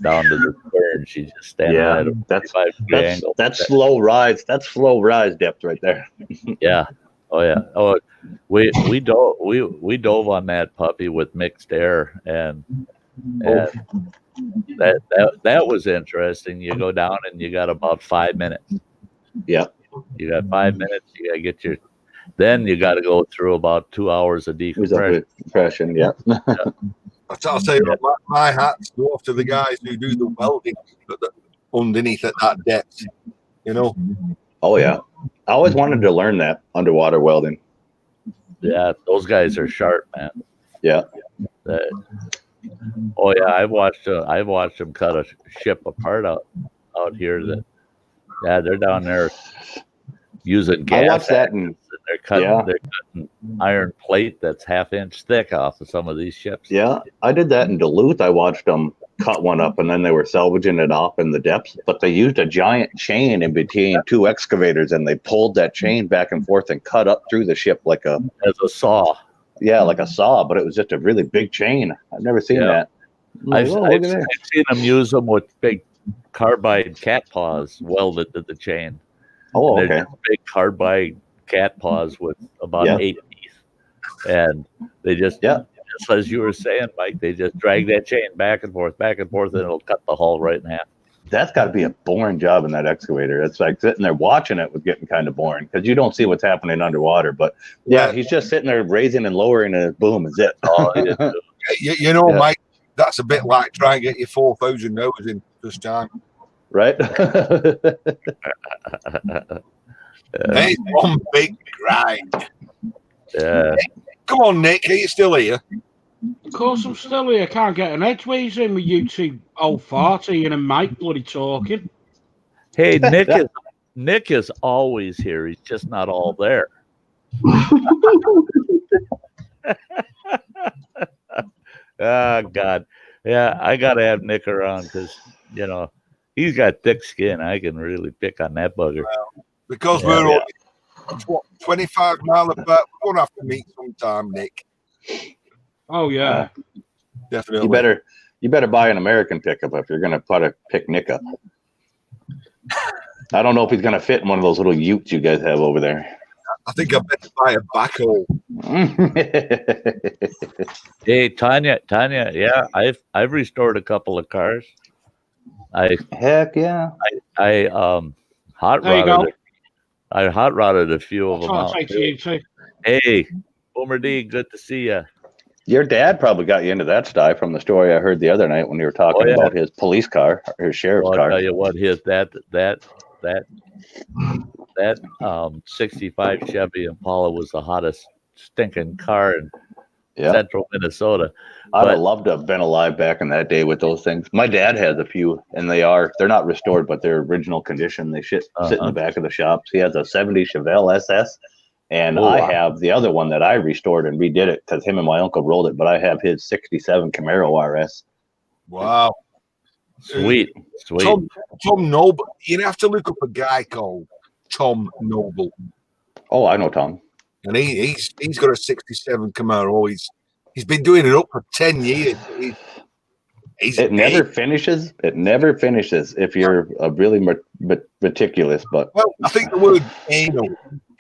down to the stern. She's just standing at a 45-degree angle. That's slow rise. That's slow rise depth right there. Yeah. Oh yeah. Oh, we dove on that puppy with mixed air, and that was interesting. You go down and you got about 5 minutes. Yeah. You got 5 minutes. You got to get your. Then you got to go through about 2 hours of decompression. Yeah. I'll tell you what, my hats go off to the guys who do the welding underneath at that depth. You know. Oh yeah. I always wanted to learn that underwater welding. Yeah, those guys are sharp, man. Yeah. Oh yeah, I've watched them cut a ship apart out here. They're down there using gas. I watched that, and they're cutting iron plate that's 1/2 inch thick off of some of these ships. Yeah, I did that in Duluth. I watched them cut one up, and then they were salvaging it off in the depths. But they used a giant chain in between two excavators, and they pulled that chain back and forth and cut up through the ship like a saw. Yeah, like a saw, but it was just a really big chain. I've never seen that. I've seen them use them with big carbide cat paws welded to the chain. Oh, and okay. they're just big carbide cat paws with about 8 teeth, and they just as you were saying, Mike, they just drag that chain back and forth, and it'll cut the hull right in half. That's got to be a boring job in that excavator. It's like sitting there watching it was getting kind of boring because you don't see what's happening underwater. But he's just sitting there raising and lowering, and boom, is it. You know, Mike, that's a bit like trying to get your 4,000 nose in this time. Right? It's one big grind. Yeah. Come on, Nick, are you still here? Of course I'm still here. Can't get an edgeways in with you two old farty and Mike bloody talking. Hey, Nick is always here. He's just not all there. Oh, God. Yeah, I got to have Nick around because, you know, he's got thick skin. I can really pick on that bugger. Well, because we're only, 25 miles apart, we're going to have to meet sometime, Nick. Oh, yeah. Definitely. You better buy an American pickup if you're going to pick Nick up. I don't know if he's going to fit in one of those little utes you guys have over there. I think I better buy a backhoe. Hey, Tanya, yeah, I've restored a couple of cars. Heck yeah. I hot rodded a few of them out. Hey, Boomer D, good to see you. Your dad probably got you into that, Sty, from the story I heard the other night when you were talking about his police car, or his sheriff's car. I'll tell you what, that 65 Chevy Impala was the hottest stinking car in central Minnesota. I'd have loved to have been alive back in that day with those things. My dad has a few, and they're not restored, but they're original condition. They sit in the back of the shops. He has a 70 Chevelle SS, and I have the other one that I restored and redid it because him and my uncle rolled it, but I have his 67 Camaro RS. Wow. Sweet. Tom Noble. You have to look up a guy called Tom Noble. Oh, I know Tom. And he's got a 67 Camaro. He's been doing it up for 10 years. It never finishes. It never finishes if you're really meticulous. But I think the word anal.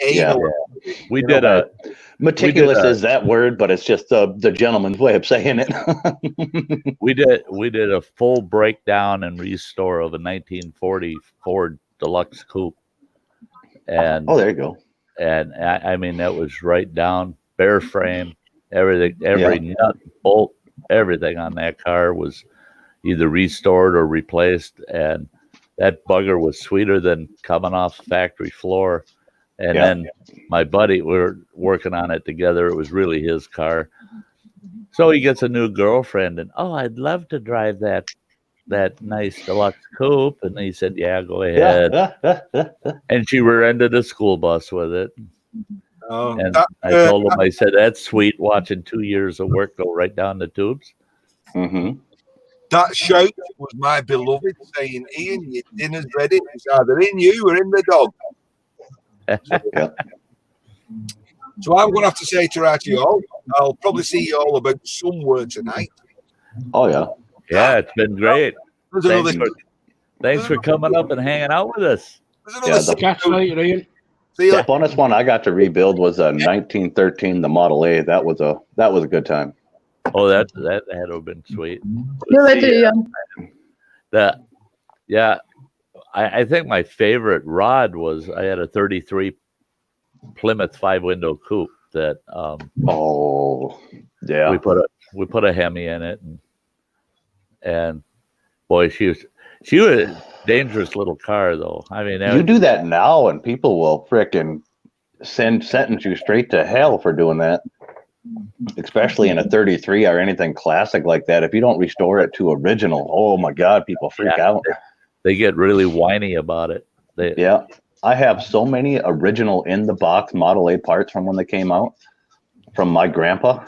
Yeah. We did meticulous is that word, but it's just the gentleman's way of saying it. we did a full breakdown and restore of a 1940 Ford Deluxe Coupe. And there you go. And I mean, that was right down, bare frame, everything, every nut, bolt, everything on that car was either restored or replaced. And that bugger was sweeter than coming off the factory floor. And then my buddy, we were working on it together. It was really his car. So he gets a new girlfriend, and I'd love to drive that nice deluxe coupe. And he said, yeah, go ahead. And she rented a school bus with it. And I told him, I said, that's sweet watching 2 years of work go right down the tubes. Mm-hmm. That shout was my beloved saying, Ian, your dinner's ready. It's either in you or in the dog. So I'm going to have to say to you all, I'll probably see you all about somewhere tonight. Oh, yeah. Yeah, it's been great. Thanks for coming up and hanging out with us. The funnest one I got to rebuild was a 1913, the Model A. That was a good time. Oh, that had to have been sweet. I think my favorite rod was I had a 33 Plymouth 5-window coupe that we put a Hemi in it, and boy, she was a dangerous little car though. I mean, you do that now and people will frickin' sentence you straight to hell for doing that, especially in a 33 or anything classic like that. If you don't restore it to original, oh my God, people freak out. They get really whiny about it. I have so many original in the box Model A parts from when they came out from my grandpa.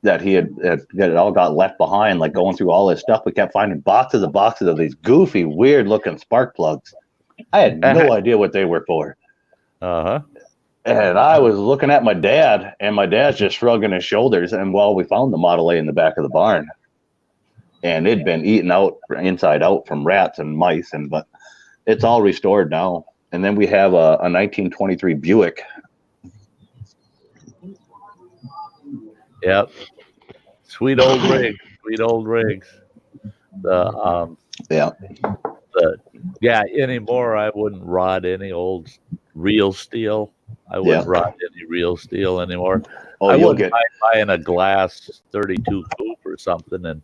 that he had that it all got left behind, like going through all his stuff. We kept finding boxes and boxes of these goofy, weird looking spark plugs. I had no idea what they were for. Uh-huh. And I was looking at my dad, and my dad's just shrugging his shoulders. And we found the Model A in the back of the barn, and it'd been eaten out inside out from rats and mice, but it's all restored now. And then we have a 1923 Buick. Yep. Sweet old rigs. Sweet old rigs. Anymore I wouldn't rod any old real steel. I wouldn't rod any real steel anymore. I wouldn't mind buying a glass 32 coupe or something and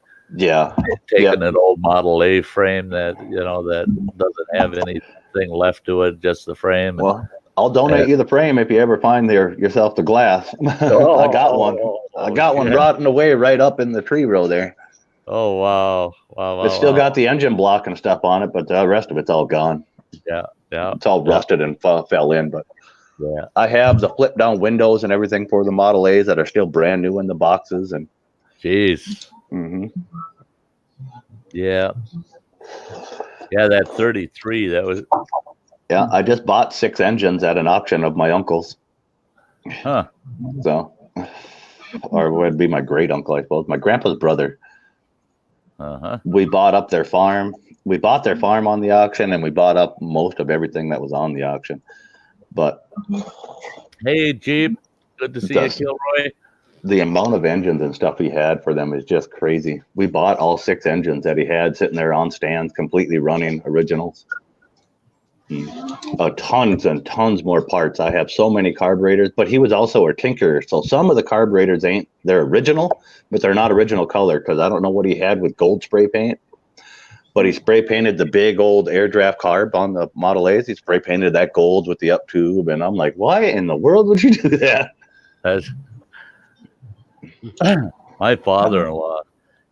taking an old Model A frame that that doesn't have anything left to it, just the frame. Well, I'll donate you the frame if you ever find yourself the glass. I got one. I got one rotting away right up in the tree row there. Oh wow! It's still got the engine block and stuff on it, but the rest of it's all gone. Yeah. It's all rusted and fell in. But I have the flip down windows and everything for the Model A's that are still brand new in the boxes. And jeez. Mm-hmm. Yeah. Yeah, that 33. That was. Yeah, I just bought 6 engines at an auction of my uncle's. Huh. So, or it would be my great uncle, I suppose. My grandpa's brother. Uh-huh. We bought up their farm. We bought their farm on the auction, and we bought up most of everything that was on the auction. But hey, Jeep, good to see you, Kilroy. The amount of engines and stuff he had for them is just crazy. We bought all 6 engines that he had sitting there on stands, completely running originals. Tons and tons more parts. I have so many carburetors, but he was also a tinkerer. So some of the carburetors they're original, but they're not original color because I don't know what he had with gold spray paint. But he spray painted the big old air draft carb on the Model A's. He spray painted that gold with the up tube. And I'm like, why in the world would you do that? My father-in-law,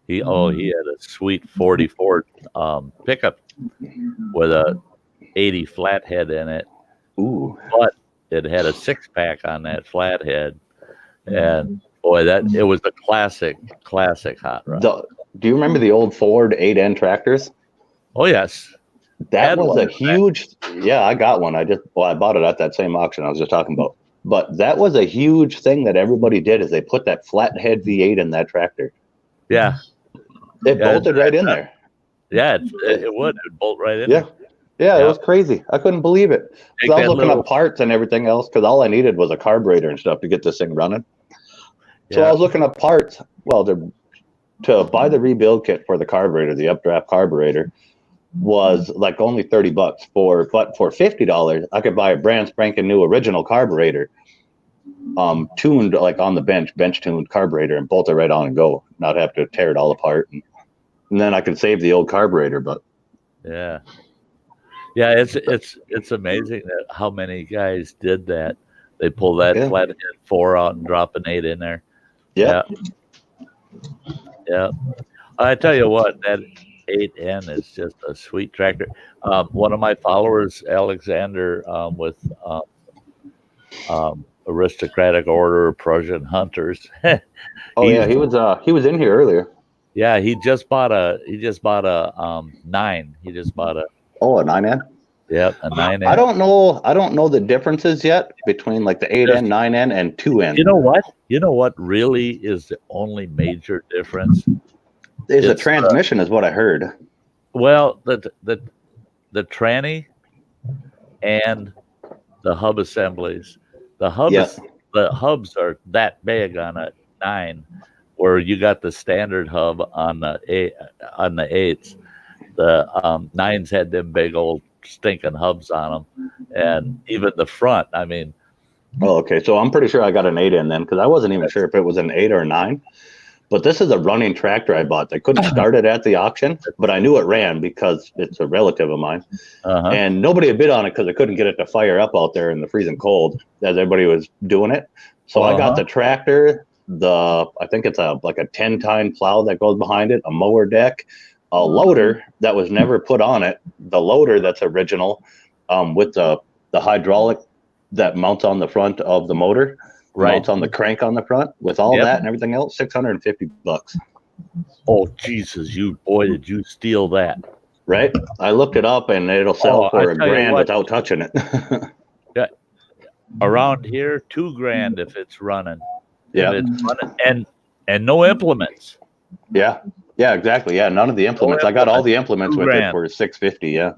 he had a sweet 44 pickup with a 80 flathead in it. Ooh. But it had a 6-pack on that flathead. And boy, it was a classic hot rod. Do you remember the old Ford 8N tractors? Oh yes. That was a huge I got one. I bought it at that same auction I was just talking about. But that was a huge thing that everybody did is they put that flathead V8 in that tractor. Yeah. It bolted right in there. Yeah, it would. It would bolt right in there. Yeah, it was crazy. I couldn't believe it. I was looking up parts and everything else because all I needed was a carburetor and stuff to get this thing running. So I was looking up parts. Well, to buy the rebuild kit for the carburetor, the updraft carburetor, was like only $30 but for $50 I could buy a brand spanking new original carburetor, tuned like on the bench tuned carburetor and bolt it right on and go, not have to tear it all apart, and then I could save the old carburetor. But it's amazing that how many guys did that. They pull that flathead 4 out and drop an 8 in there. Yeah. I tell you what, that 8N is just a sweet tractor. One of my followers, Alexander, with Aristocratic Order of Prussian Hunters. he was in here earlier. Yeah, he just bought a 9. He just bought a a 9N. Yep, a 9N. I don't know the differences yet between like the 8N, 9N, and 2N. You know what? Really is the only major difference? Is the transmission, is what I heard. Well, the tranny and the hub assemblies. The hubs are that big on a 9, where you got the standard hub on the 8s. The 9s had them big old stinking hubs on them, and even the front. I mean, okay, so I'm pretty sure I got an 8N then, because I wasn't even sure if it was an 8 or 9. But this is a running tractor I bought. I couldn't start it at the auction, but I knew it ran because it's a relative of mine. And nobody had bid on it because I couldn't get it to fire up out there in the freezing cold as everybody was doing it. So I got the tractor, I think it's like a 10-tine plow that goes behind it, a mower deck, a loader that was never put on it, the loader that's original, with the hydraulic that mounts on the front of the motor. Right. Mounts on the crank on the front with all Yep. that and everything else, $650. Oh Jesus, you boy, did you steal that? Right? I looked it up and it'll sell Oh, for I a tell you grand what. without touching it. Around here, $2,000 if it's running. Yeah. If it's running and no implements. Yeah. Yeah, exactly. Yeah, none of the implements. I got all the implements with it $2,000. for $650. Yeah.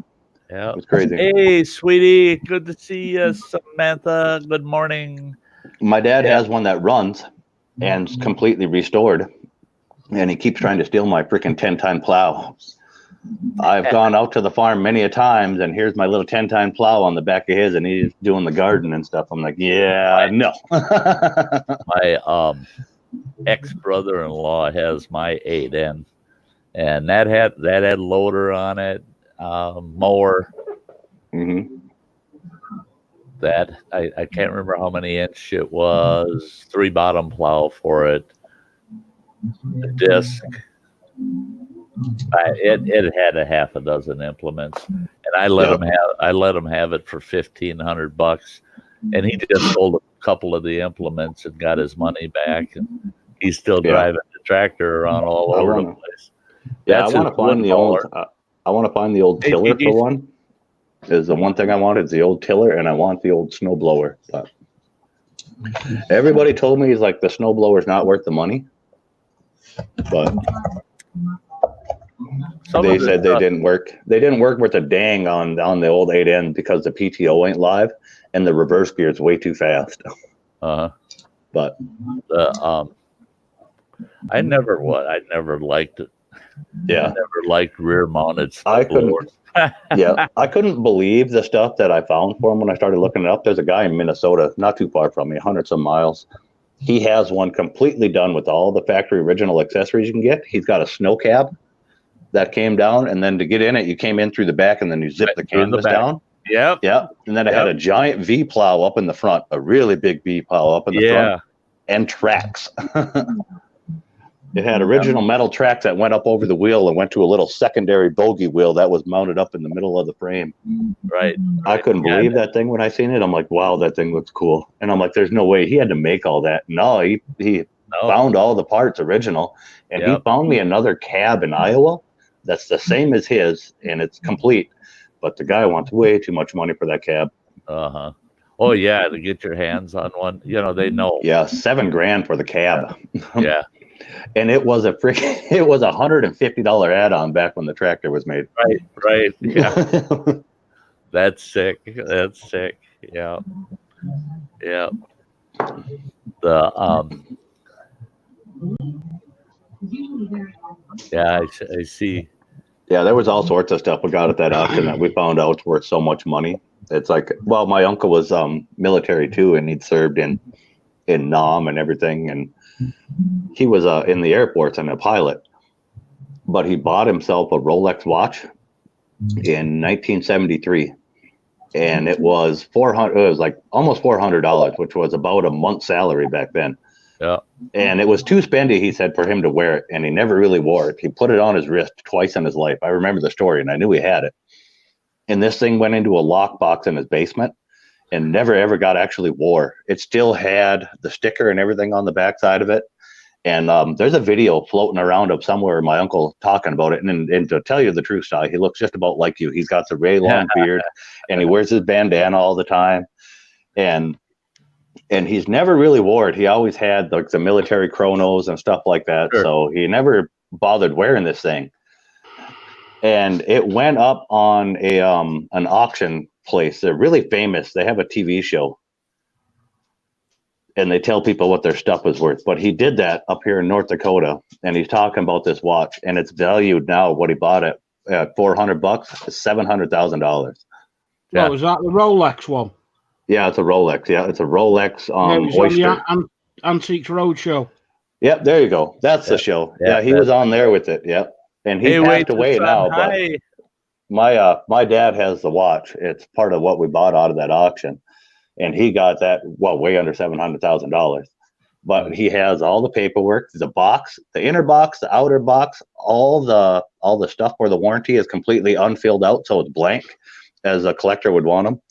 Yeah. It's crazy. Hey, sweetie, good to see you, Samantha. Good morning. My dad has one that runs and it's completely restored, and he keeps trying to steal my freaking 10-ton plow. I've gone out to the farm many a times, and here's my little 10-ton plow on the back of his, and he's doing the garden and stuff. I'm like, yeah, no. My ex-brother-in-law has my 8N, and that had loader on it, mower. Mm-hmm. That I can't remember how many inch it was. 3 bottom plow for it. The disc. It had a half a dozen implements, and I let him have it for $1,500, and he just sold a couple of the implements and got his money back, and he's still driving the tractor around all over the place. Yeah, I want to find the old. I want to find the old tiller for one. Is the one thing I want is the old tiller, and I want the old snowblower. But everybody told me he's like the snowblower's not worth the money, but they said they didn't work. They didn't work worth a dang on the old 8N because the PTO ain't live and the reverse gear is way too fast. But I never liked it. Yeah, I never liked rear mounted. I couldn't. Yeah, I couldn't believe the stuff that I found for him when I started looking it up. There's a guy in Minnesota, not too far from me, 100 some miles. He has one completely done with all the factory original accessories you can get. He's got a snow cab that came down, and then to get in it, you came in through the back, and then you zip the canvas down. Yep. Yep. And then it had a giant V plow up in the front, a really big V plow up in the front, and tracks. It had original metal tracks that went up over the wheel and went to a little secondary bogey wheel that was mounted up in the middle of the frame. Right. I couldn't believe that thing when I seen it. I'm like, wow, that thing looks cool. And I'm like, there's no way he had to make all that. No, he found all the parts original, and he found me another cab in Iowa that's the same as his, and it's complete. But the guy wants way too much money for that cab. Oh yeah, to get your hands on one, they know. Yeah, $7,000 for the cab. Yeah. And it was $150 add-on back when the tractor was made. Right. Yeah. That's sick. Yeah. Yeah. Yeah, I see. Yeah, there was all sorts of stuff we got at that auction that we found out worth so much money. It's like, well, my uncle was military too, and he'd served in Nam and everything, and he was in the airports and a pilot. But he bought himself a Rolex watch in 1973, and it was $400. It was like almost $400, which was about a month's salary back then. Yeah. And it was too spendy, he said, for him to wear it, and he never really wore it. He put it on his wrist twice in his life. I remember the story, and I knew he had it. And this thing went into a lockbox in his basement and never ever got actually wore. It still had the sticker and everything on the backside of it. And there's a video floating around of somewhere, my uncle talking about it. And to tell you the truth, Sty, he looks just about like you. He's got the Ray long beard, and he wears his bandana all the time. And he's never really wore it. He always had like the military chronos and stuff like that. Sure. So he never bothered wearing this thing. And it went up on an auction place. They're really famous. They have a TV show, and they tell people what their stuff is worth. But he did that up here in North Dakota, and he's talking about this watch, and it's valued now. What he bought it at $400, $700,000. Yeah. Oh, was that the Rolex one? Yeah, it's a Rolex. Yeah, it's a Rolex. It was Oyster. On the Antiques Roadshow. Yep, there you go. That's the show. Yeah, he was on there with it. Yep. And he passed away now, but my dad has the watch. It's part of what we bought out of that auction, and he got that way under $700,000. But he has all the paperwork, the box, the inner box, the outer box, all the stuff where the warranty is completely unfilled out, so it's blank, as a collector would want them.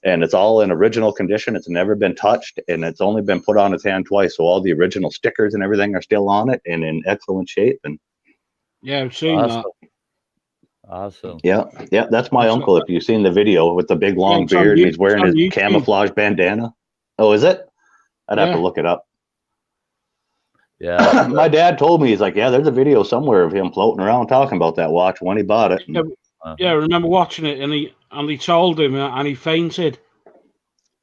and it's all in original condition. It's never been touched, and it's only been put on his hand twice. So all the original stickers and everything are still on it and in excellent shape. And yeah, I've seen Awesome. that. Awesome. yeah, that's my uncle. If you've seen the video with the big long it's on beard, and he's it's wearing on his YouTube. camouflage bandana. Oh, is it? I'd have to Yeah. look it up. Yeah. My dad told me, he's like, yeah, there's a video somewhere of him floating around talking about that watch when he bought it. Yeah, yeah, I remember watching it, and he told him, and he fainted.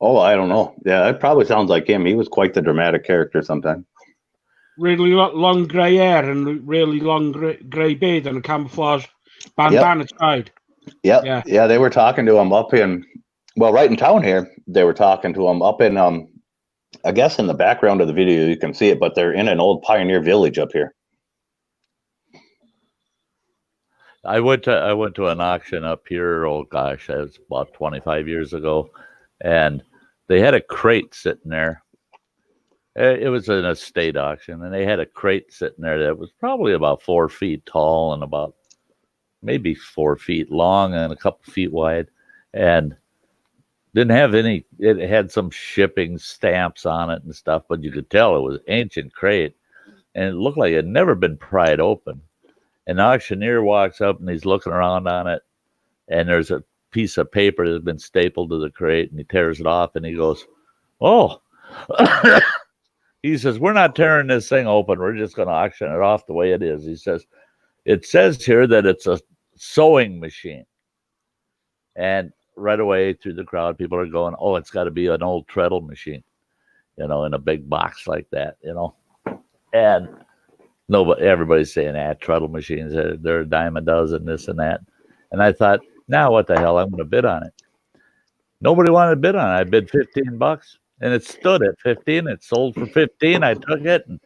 Oh, I don't know. Yeah, it probably sounds like him. He was quite the dramatic character sometimes. Really long grey hair and really long grey beard and a camouflage bandana tied. Yep. Yeah, they were talking to him up in, well, right in town here. They were talking to him up in, I guess in the background of the video you can see it, but they're in an old pioneer village up here. I went to an auction up here. Oh gosh, that was about 25 years ago, and they had a crate sitting there. It was an estate auction, and they had a crate sitting there that was probably about 4 feet tall and about maybe 4 feet long and a couple feet wide, and didn't have any. It had some shipping stamps on it and stuff, but you could tell it was ancient crate, and it looked like it had never been pried open. An auctioneer walks up and he's looking around on it, and there's a piece of paper that's been stapled to the crate, and he tears it off and he goes, "Oh." He says, "We're not tearing this thing open. We're just going to auction it off the way it is." He says, "It says here that it's a sewing machine." And right away through the crowd, people are going, "Oh, it's got to be an old treadle machine, in a big box like that, And nobody, everybody's saying, treadle machines, they're a dime a dozen, this and that. And I thought, now what the hell, I'm going to bid on it. Nobody wanted to bid on it. I bid $15. And it stood at 15. It sold for 15. I took it and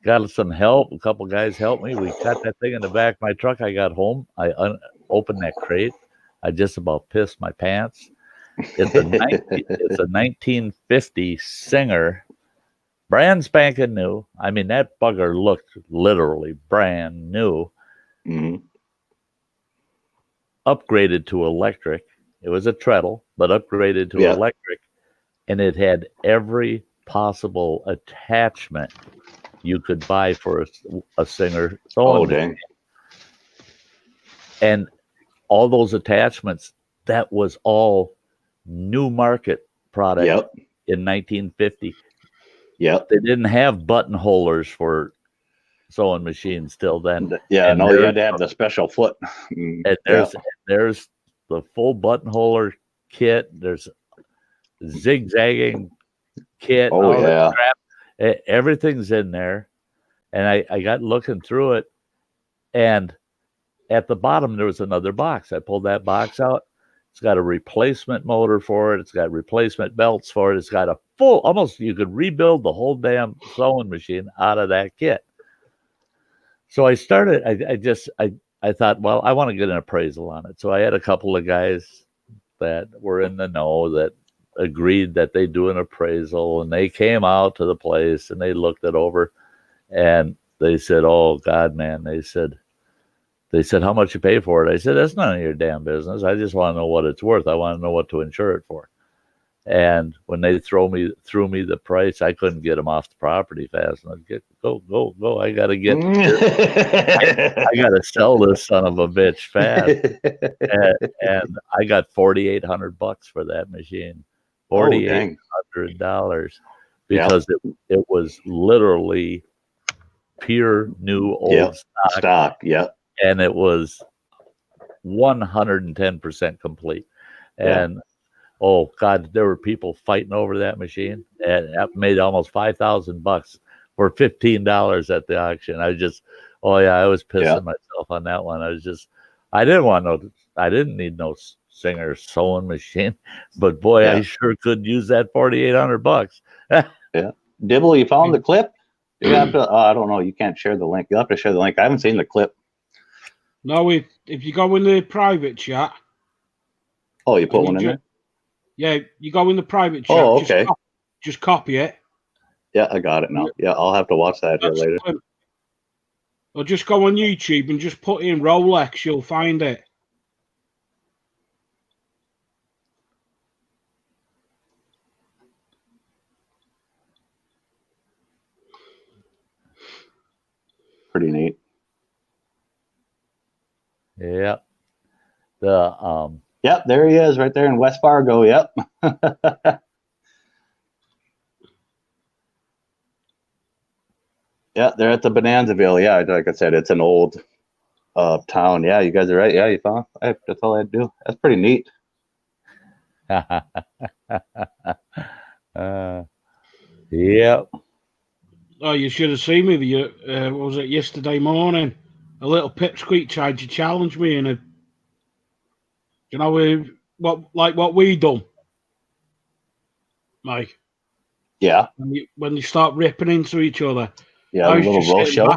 got some help. A couple guys helped me. We got that thing in the back of my truck. I got home. I opened that crate. I just about pissed my pants. It's a 1950 Singer, brand spanking new. I mean, that bugger looked literally brand new. Mm-hmm. Upgraded to electric. It was a treadle, but upgraded to electric. And it had every possible attachment you could buy for a Singer sewing machine. And all those attachments, that was all new market product in 1950. Yep. They didn't have buttonholers for sewing machines till then. Yeah, no, you had to have the special foot. And there's the full buttonholer kit. There's zigzagging kit. Oh, yeah. Crap. Everything's in there. And I got looking through it, and at the bottom there was another box. I pulled that box out. It's got a replacement motor for it. It's got replacement belts for it. It's got a full, almost you could rebuild the whole damn sewing machine out of that kit. So I started, I thought, well, I want to get an appraisal on it. So I had a couple of guys that were in the know that agreed that they do an appraisal, and they came out to the place and they looked it over, and they said, "Oh God, man," they said, "How much you pay for it?" I said, "That's none of your damn business. I just want to know what it's worth. I want to know what to insure it for." And when they threw me the price, I couldn't get them off the property fast enough. Go! I gotta get. I gotta sell this son of a bitch fast. and I got $4,800 for that machine. $4,800 because it was literally pure new old stock. Yep. And it was 110% complete. And oh God, there were people fighting over that machine, and that made almost $5,000 for $15 at the auction. I was pissing myself on that one. I didn't need no Singer sewing machine, but boy, I sure could use that $4,800. Dibble, you found the clip? You have to. I don't know. You can't share the link. You will have to share the link. I haven't seen the clip. No, if you go in the private chat. Oh, you put one in there? Yeah, you go in the private chat. Oh, okay. Just copy it. Yeah, I got it now. Yeah, I'll have to watch that here later. Or just go on YouTube and just put in Rolex. You'll find it. pretty neat. Yep. Yep, there he is, right there in West Fargo. Yep. Yeah, they're at the Bonanzaville. Yeah, like I said, it's an old town. Yeah, you guys are right. Yeah, you found. That's all I had to do. That's pretty neat. Yep. Oh, you should have seen me. What was it, yesterday morning? A little pipsqueak tried to challenge me in a. You know what we done, Mike? Yeah. When they start ripping into each other. Yeah, a little roast show.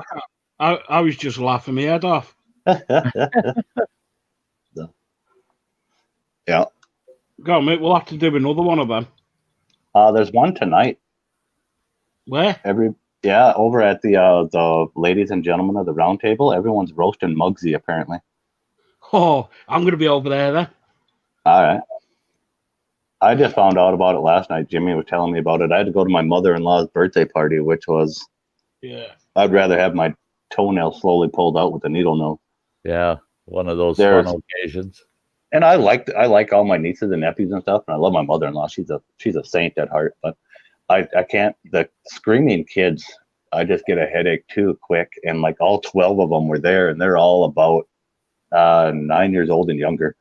I was just laughing my head off. Yeah. Go on, mate. We'll have to do another one of them. There's one tonight. Where? Over at the ladies and gentlemen of the round table. Everyone's roasting Muggsy apparently. Oh, I'm going to be over there then. All right. I just found out about it last night. Jimmy was telling me about it. I had to go to my mother-in-law's birthday party, which was. Yeah. I'd rather have my toenail slowly pulled out with a needle nose. Yeah, one of those fun occasions. And I like all my nieces and nephews and stuff, and I love my mother-in-law. She's a saint at heart, but I can't. The screaming kids, I just get a headache too quick. And like all 12 of them were there, and they're all about 9 years old and younger,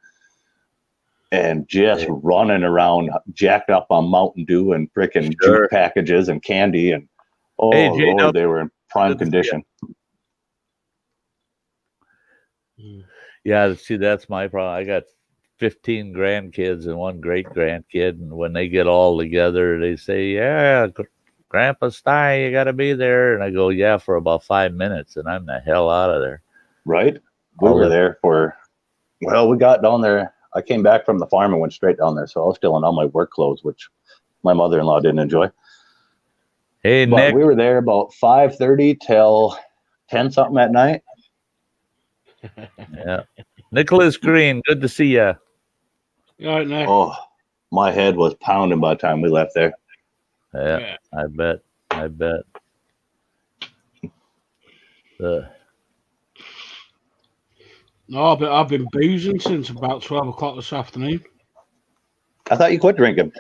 and just running around, jacked up on Mountain Dew and freaking juice packages and candy, and Lord, they were in prime condition. Yeah, see, that's my problem. I got 15 grandkids and one great grandkid, and when they get all together, they say, "Yeah, Grandpa Sty, you got to be there." And I go, "Yeah," for about 5 minutes, and I'm the hell out of there. Right? We were there we got down there. I came back from the farm and went straight down there, so I was still in all my work clothes, which my mother-in-law didn't enjoy. Hey, but Nick. We were there about 5:30 till 10 something at night. Yeah. Nicholas Green, good to see you. All right, Nick. Oh, my head was pounding by the time we left there. Yeah. I bet. No, but I've been boozing since about 12 o'clock this afternoon. I thought you quit drinking.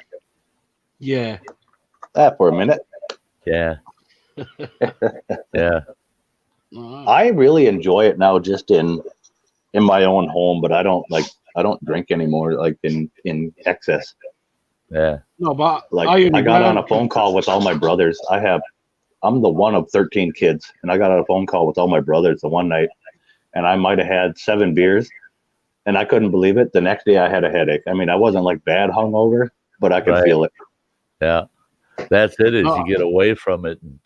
Yeah. For a minute. Yeah. Yeah. I really enjoy it now, just in my own home, but I don't drink anymore, like in excess. Yeah. No, but I got on a phone call with all my brothers. I'm the one of 13 kids, and I got on a phone call with all my brothers the one night, and I might have had 7 beers, and I couldn't believe it. The next day I had a headache. I mean, I wasn't like bad hungover, but I could feel it. Yeah. That's it, is you get away from it. And,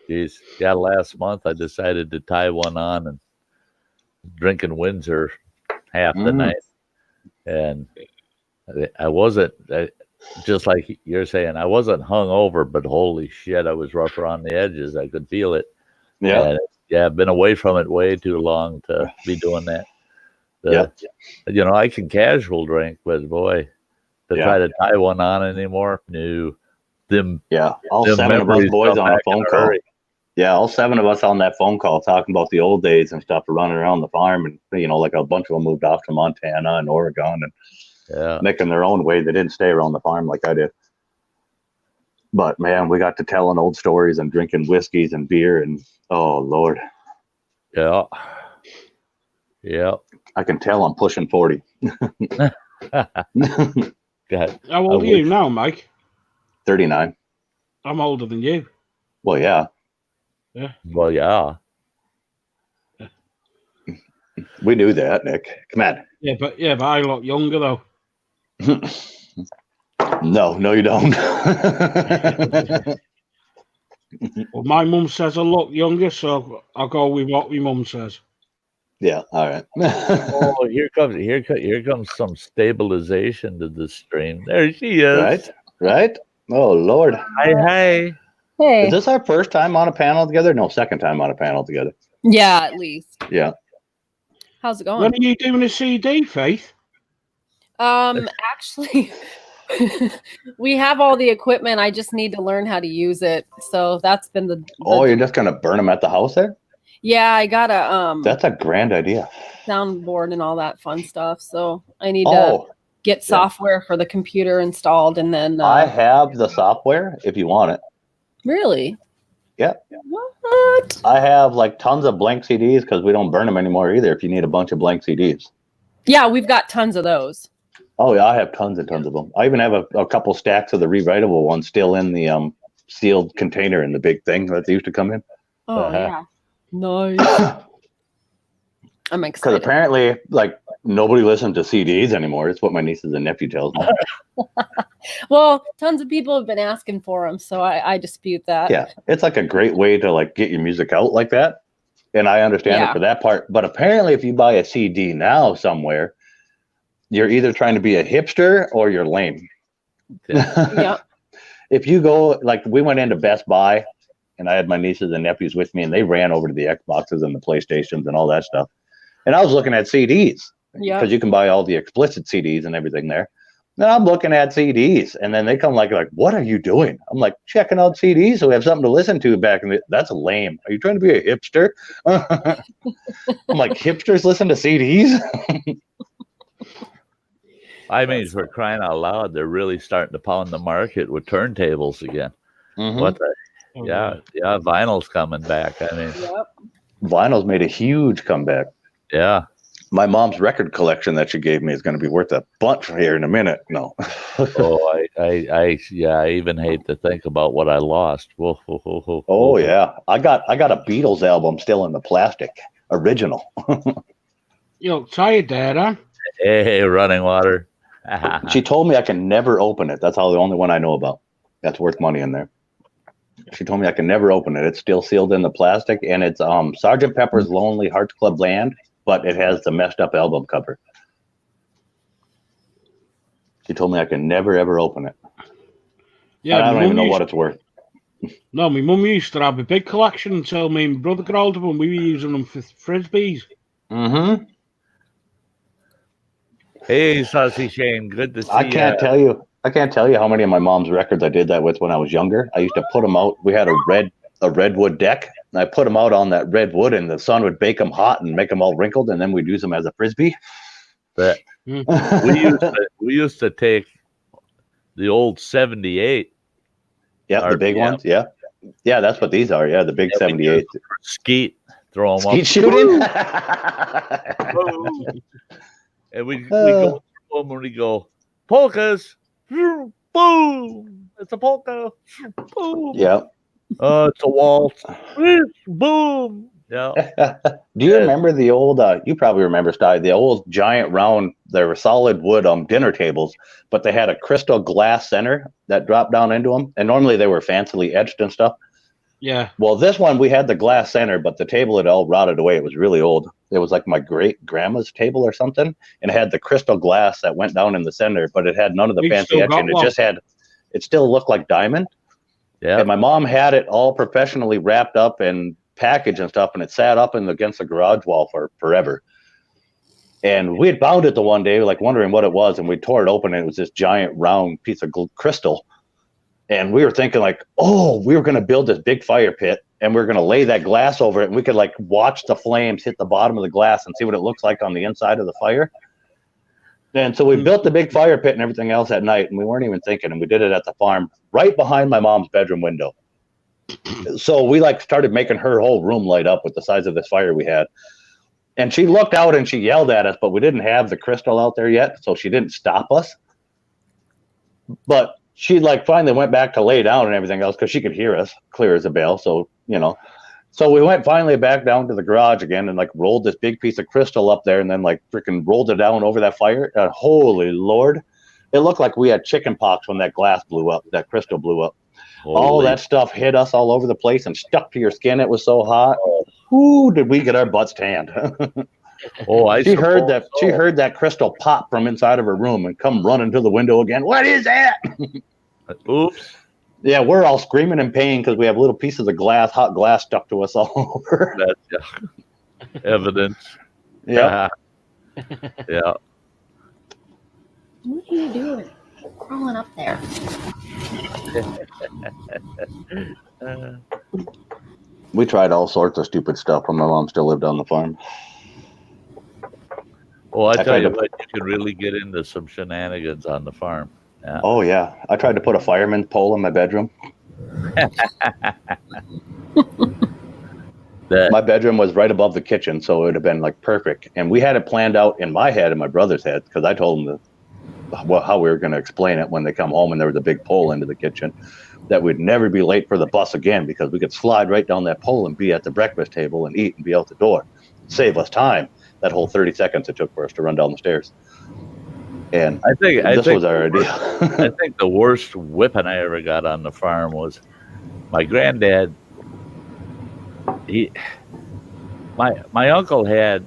geez, yeah, last month I decided to tie one on and drinking Windsor half the night. And I wasn't, just like you're saying, I wasn't hungover, but holy shit, I was rough around the edges. I could feel it. Yeah. And, I've been away from it way too long to be doing that. You know, I can casual drink, but boy, to try to tie one on anymore, no. All 7 of us boys on a phone call. Yeah, all 7 of us on that phone call talking about the old days and stuff, running around the farm, and like a bunch of them moved off to Montana and Oregon and making their own way. They didn't stay around the farm like I did. But man, we got to telling old stories and drinking whiskeys and beer, and oh Lord. Yeah. Yeah. I can tell I'm pushing 40. God. How old are you now, Mike? 39. I'm older than you. Well, yeah. Yeah. Well, yeah. We knew that, Nick. Come on. Yeah, but I look younger though. No, you don't. Well, my mum says I look younger, so I'll go with what my mum says. Yeah, all right. Oh, here comes some stabilization to the stream. There she is. Right. Oh Lord. Hi. Hey. Is this our first time on a panel together? No, second time on a panel together. Yeah, at least. Yeah. How's it going? When are you doing a CD, Faith? Actually, we have all the equipment. I just need to learn how to use it. So that's been the Oh, you're just gonna burn them at the house there? Yeah, I got a That's a grand idea. soundboard and all that fun stuff. So I need to Oh, get software for the computer installed, and then I have the software if you want it. Really? Yeah. What? I have like tons of blank CDs because we don't burn them anymore either. If you need a bunch of blank CDs. Yeah, we've got tons of those. Oh yeah, I have tons and tons of them. I even have a couple stacks of the rewritable ones still in the sealed container in the big thing that they used to come in. Oh yeah, nice. I'm excited. Because apparently, like, nobody listens to CDs anymore. It's what my nieces and nephew tells me. Well, tons of people have been asking for them, so I dispute that. Yeah, it's like a great way to like get your music out like that, and I understand it for that part. But apparently, if you buy a CD now somewhere, you're either trying to be a hipster or you're lame. Yeah. If you go, like, we went into Best Buy, and I had my nieces and nephews with me, and they ran over to the Xboxes and the PlayStations and all that stuff. And I was looking at CDs because you can buy all the explicit CDs and everything there. And I'm looking at CDs, and then they come like, what are you doing? I'm like, checking out CDs so we have something to listen to back in the. That's lame. Are you trying to be a hipster? I'm like, hipsters listen to CDs? I mean, for crying out loud, they're really starting to pound the market with turntables again. Mm-hmm. What the? Yeah, vinyl's coming back. I mean, vinyl's made a huge comeback. Yeah. My mom's record collection that she gave me is going to be worth a bunch here in a minute. No. Oh, I even hate to think about what I lost. Whoa, whoa, whoa, whoa, oh yeah, I got a Beatles album still in the plastic, original. You're tired there, huh? Hey, running water. She told me I can never open it. That's the only one I know about. That's worth money in there. She told me I can never open it. It's still sealed in the plastic, and it's Sgt. Pepper's Lonely Hearts Club Band, but it has the messed up album cover. She told me I can never ever open it. Yeah, and I don't even know what it's worth. No, my mum used to have a big collection until me and my brother got older when we were using them for frisbees. Mm-hmm. Hey, Saucy Shane, good to see you. I can't tell you how many of my mom's records I did that with when I was younger. I used to put them out. We had a redwood deck, and I put them out on that redwood, and the sun would bake them hot and make them all wrinkled, and then we'd use them as a frisbee. But we used to take the old 78. Yeah, the big ones. Yeah, that's what these are. Yeah, the big 78. Skeet, throw them Skeet shooting. And we go home and we go polkas. Boom! It's a polka. Boom! Yeah. It's a waltz. Boom! Yeah. Do you remember the old? You probably remember, Sty, the old giant round. They were solid wood dinner tables, but they had a crystal glass center that dropped down into them, and normally they were fancily etched and stuff. Yeah. Well, this one we had the glass center, but the table had all rotted away. It was really old. It was like my great grandma's table or something, and it had the crystal glass that went down in the center, but it had none of the fancy etching. It still looked like diamond. Yeah. And my mom had it all professionally wrapped up and packaged and stuff, and it sat up against the garage wall for forever. And we had found it the one day, like wondering what it was, and we tore it open, and it was this giant round piece of crystal. And we were thinking like, oh, we were going to build this big fire pit, and we are going to lay that glass over it, and we could like watch the flames hit the bottom of the glass and see what it looks like on the inside of the fire. And so we built the big fire pit and everything else at night, and we weren't even thinking, and we did it at the farm right behind my mom's bedroom window. So we like started making her whole room light up with the size of this fire we had. And she looked out and she yelled at us, but we didn't have the crystal out there yet, so she didn't stop us. But she like finally went back to lay down and everything else because she could hear us clear as a bell. So, so we went finally back down to the garage again and like rolled this big piece of crystal up there and then like freaking rolled it down over that fire. Holy Lord. It looked like we had chicken pox when that glass blew up, that crystal blew up. All that stuff hit us all over the place and stuck to your skin. It was so hot. Whoo, did we get our butts tanned? She heard that crystal pop from inside of her room and come running to the window again. What is that? Oops. Yeah, we're all screaming in pain because we have little pieces of hot glass stuck to us all over. That's evidence. Yeah. Yeah. What are you doing? Crawling up there. We tried all sorts of stupid stuff when my mom still lived on the farm. Well, I I tell tried you to- what, you can really get into some shenanigans on the farm. Yeah. Oh yeah, I tried to put a fireman pole in my bedroom. My bedroom was right above the kitchen, so it would have been like perfect. And we had it planned out in my head and my brother's head because I told them how we were going to explain it when they come home and there was a big pole into the kitchen, that we'd never be late for the bus again because we could slide right down that pole and be at the breakfast table and eat and be out the door. Save us time. That whole 30 seconds it took for us to run down the stairs. And this was our idea. I think the worst whipping I ever got on the farm was my granddad. My uncle had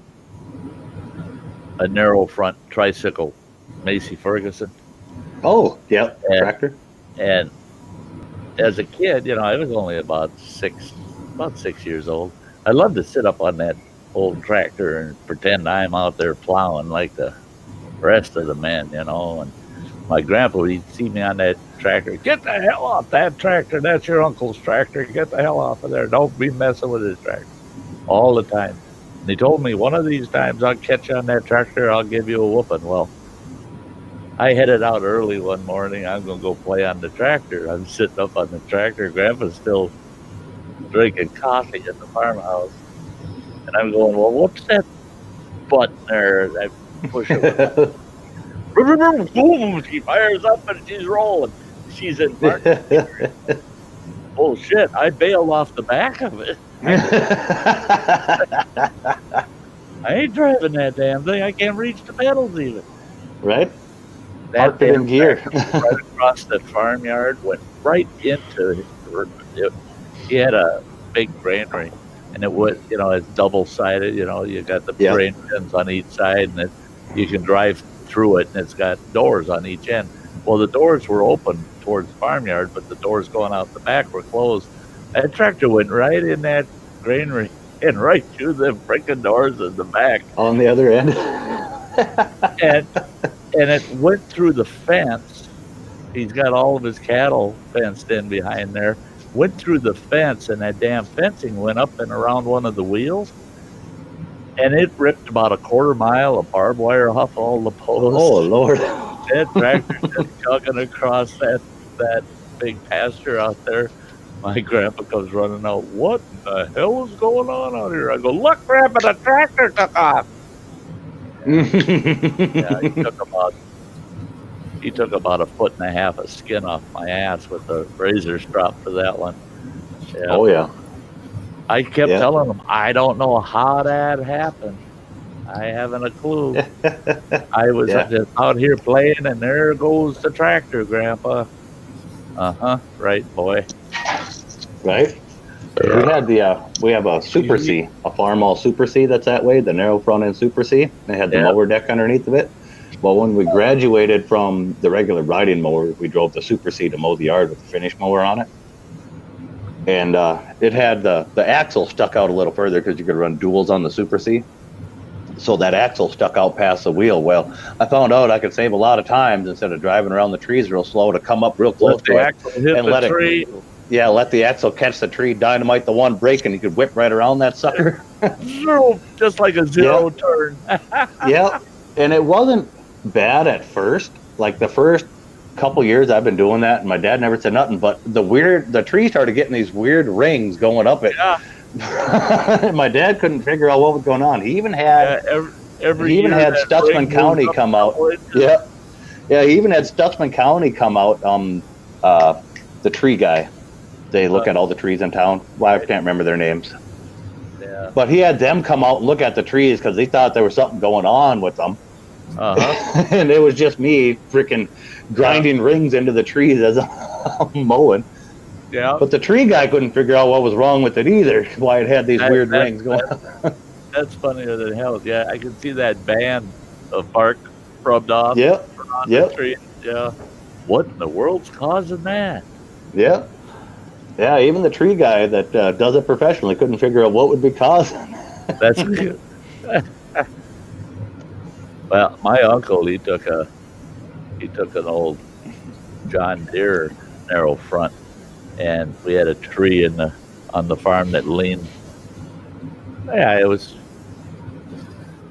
a narrow front tricycle, Macy Ferguson. Oh, yeah, tractor. And as a kid, I was only about 6 years old. I loved to sit up on that old tractor and pretend I'm out there plowing like the rest of the men, And my grandpa, he'd see me on that tractor. Get the hell off that tractor. That's your uncle's tractor. Get the hell off of there. Don't be messing with his tractor. All the time. And he told me, one of these times I'll catch you on that tractor. I'll give you a whooping. Well, I headed out early one morning. I'm going to go play on the tractor. I'm sitting up on the tractor. Grandpa's still drinking coffee in the farmhouse. And I'm going, well, what's that button there? And I push it. Boom! She fires up and she's rolling. She's in park. Oh, shit. I bailed off the back of it. I ain't driving that damn thing. I can't reach the pedals even. Right? That damn in gear. Right across the farmyard, went right into it. He had a big granary, and it was, it's double-sided. You got the grain pins on each side, and you can drive through it, and it's got doors on each end. Well, the doors were open towards the farmyard, but the doors going out the back were closed. That tractor went right in that granary and right through the freaking doors in the back. On the other end. and it went through the fence. He's got all of his cattle fenced in behind there. Went through the fence, and that damn fencing went up and around one of the wheels. And it ripped about a quarter mile of barbed wire off all the posts. Oh, Lord. That tractor just chugging across that big pasture out there. My grandpa comes running out. What the hell is going on out here? I go, look, Grandpa, the tractor took off. Yeah, he took about 1.5 foot of skin off my ass with the razor strap for that one. Yeah. Oh, yeah. I kept telling him, I don't know how that happened. I haven't a clue. I was just out here playing, and there goes the tractor, Grandpa. Right, boy. Right? Yeah. We have a Super C, a Farmall Super C that's that way, the narrow front end Super C. They had the mower deck underneath of it. Well, when we graduated from the regular riding mower, we drove the Super C to mow the yard with the finish mower on it. And it had the axle stuck out a little further because you could run duals on the Super C. So that axle stuck out past the wheel. Well, I found out I could save a lot of times instead of driving around the trees real slow to come up real close to it and let it. Yeah, let the axle catch the tree, dynamite the one brake, and you could whip right around that sucker. Just like a zero turn. Yeah, and it wasn't bad at first. Like the first couple years I've been doing that, and my dad never said nothing. But the tree started getting these weird rings going up it. Yeah. My dad couldn't figure out what was going on. He even had he had Stutzman County come out. Yeah, he even had Stutzman County come out. The tree guy. They look at all the trees in town. Well, I can't remember their names. Yeah. But he had them come out and look at the trees because they thought there was something going on with them. And it was just me freaking grinding rings into the trees as I'm mowing. Yeah. But the tree guy couldn't figure out what was wrong with it either, why it had these weird rings going on. That's funnier than hell. Yeah, I can see that band of bark rubbed off. Yep. The tree. Yeah. What in the world's causing that? Yeah. Yeah, even the tree guy that does it professionally couldn't figure out what would be causing. That's good. Well, my uncle, he took an old John Deere narrow front, and we had a tree on on the farm that leaned. Yeah, it was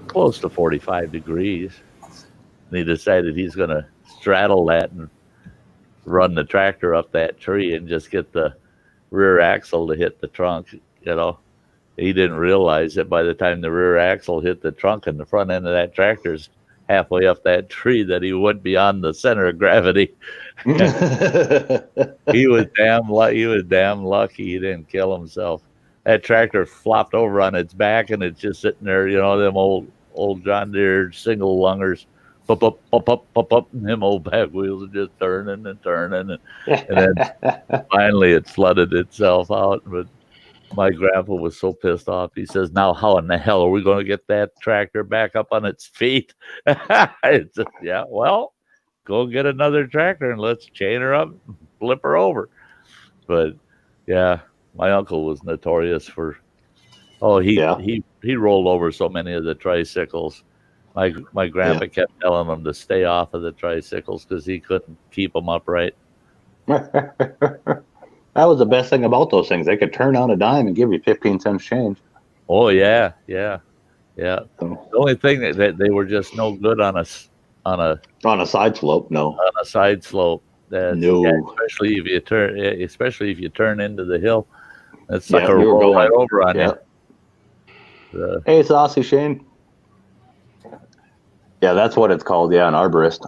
close to 45 degrees. And he decided he's going to straddle that and run the tractor up that tree and just get the rear axle to hit the trunk. He didn't realize that by the time the rear axle hit the trunk and the front end of that tractor's halfway up that tree, that he went beyond the center of gravity. He was damn lucky he didn't kill himself. That tractor flopped over on its back, and it's just sitting there, them old John Deere single lungers, pop up, pop up, pop up, and them old back wheels are just turning and turning, and then finally it flooded itself out. But my grandpa was so pissed off. He says, "Now how in the hell are we going to get that tractor back up on its feet?" It's just, yeah, well, go get another tractor and let's chain her up, and flip her over. But yeah, my uncle was notorious for. Oh, he rolled over so many of the tricycles. My grandpa kept telling him to stay off of the tricycles because he couldn't keep them upright. That was the best thing about those things. They could turn on a dime and give you 15 cents change. Oh yeah. The only thing that they were just no good on a side slope. No. On a side slope. No. Yeah, especially if you turn into the hill, that sucker will roll right over on you. Hey, Saucy Shane. Yeah, that's what it's called. Yeah, an arborist.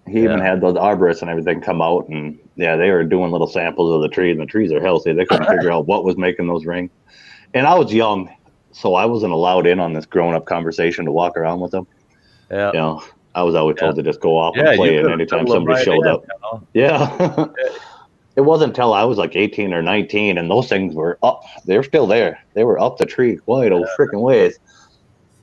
He even had those arborists and everything come out, and they were doing little samples of the tree, and the trees are healthy. They couldn't figure out what was making those ring. And I was young, so I wasn't allowed in on this grown-up conversation to walk around with them. Yeah. I was always told to just go off and play, and anytime somebody showed up. Yeah. It wasn't until I was like 18 or 19, and those things were up. They're still there. They were up the tree quite a freaking ways.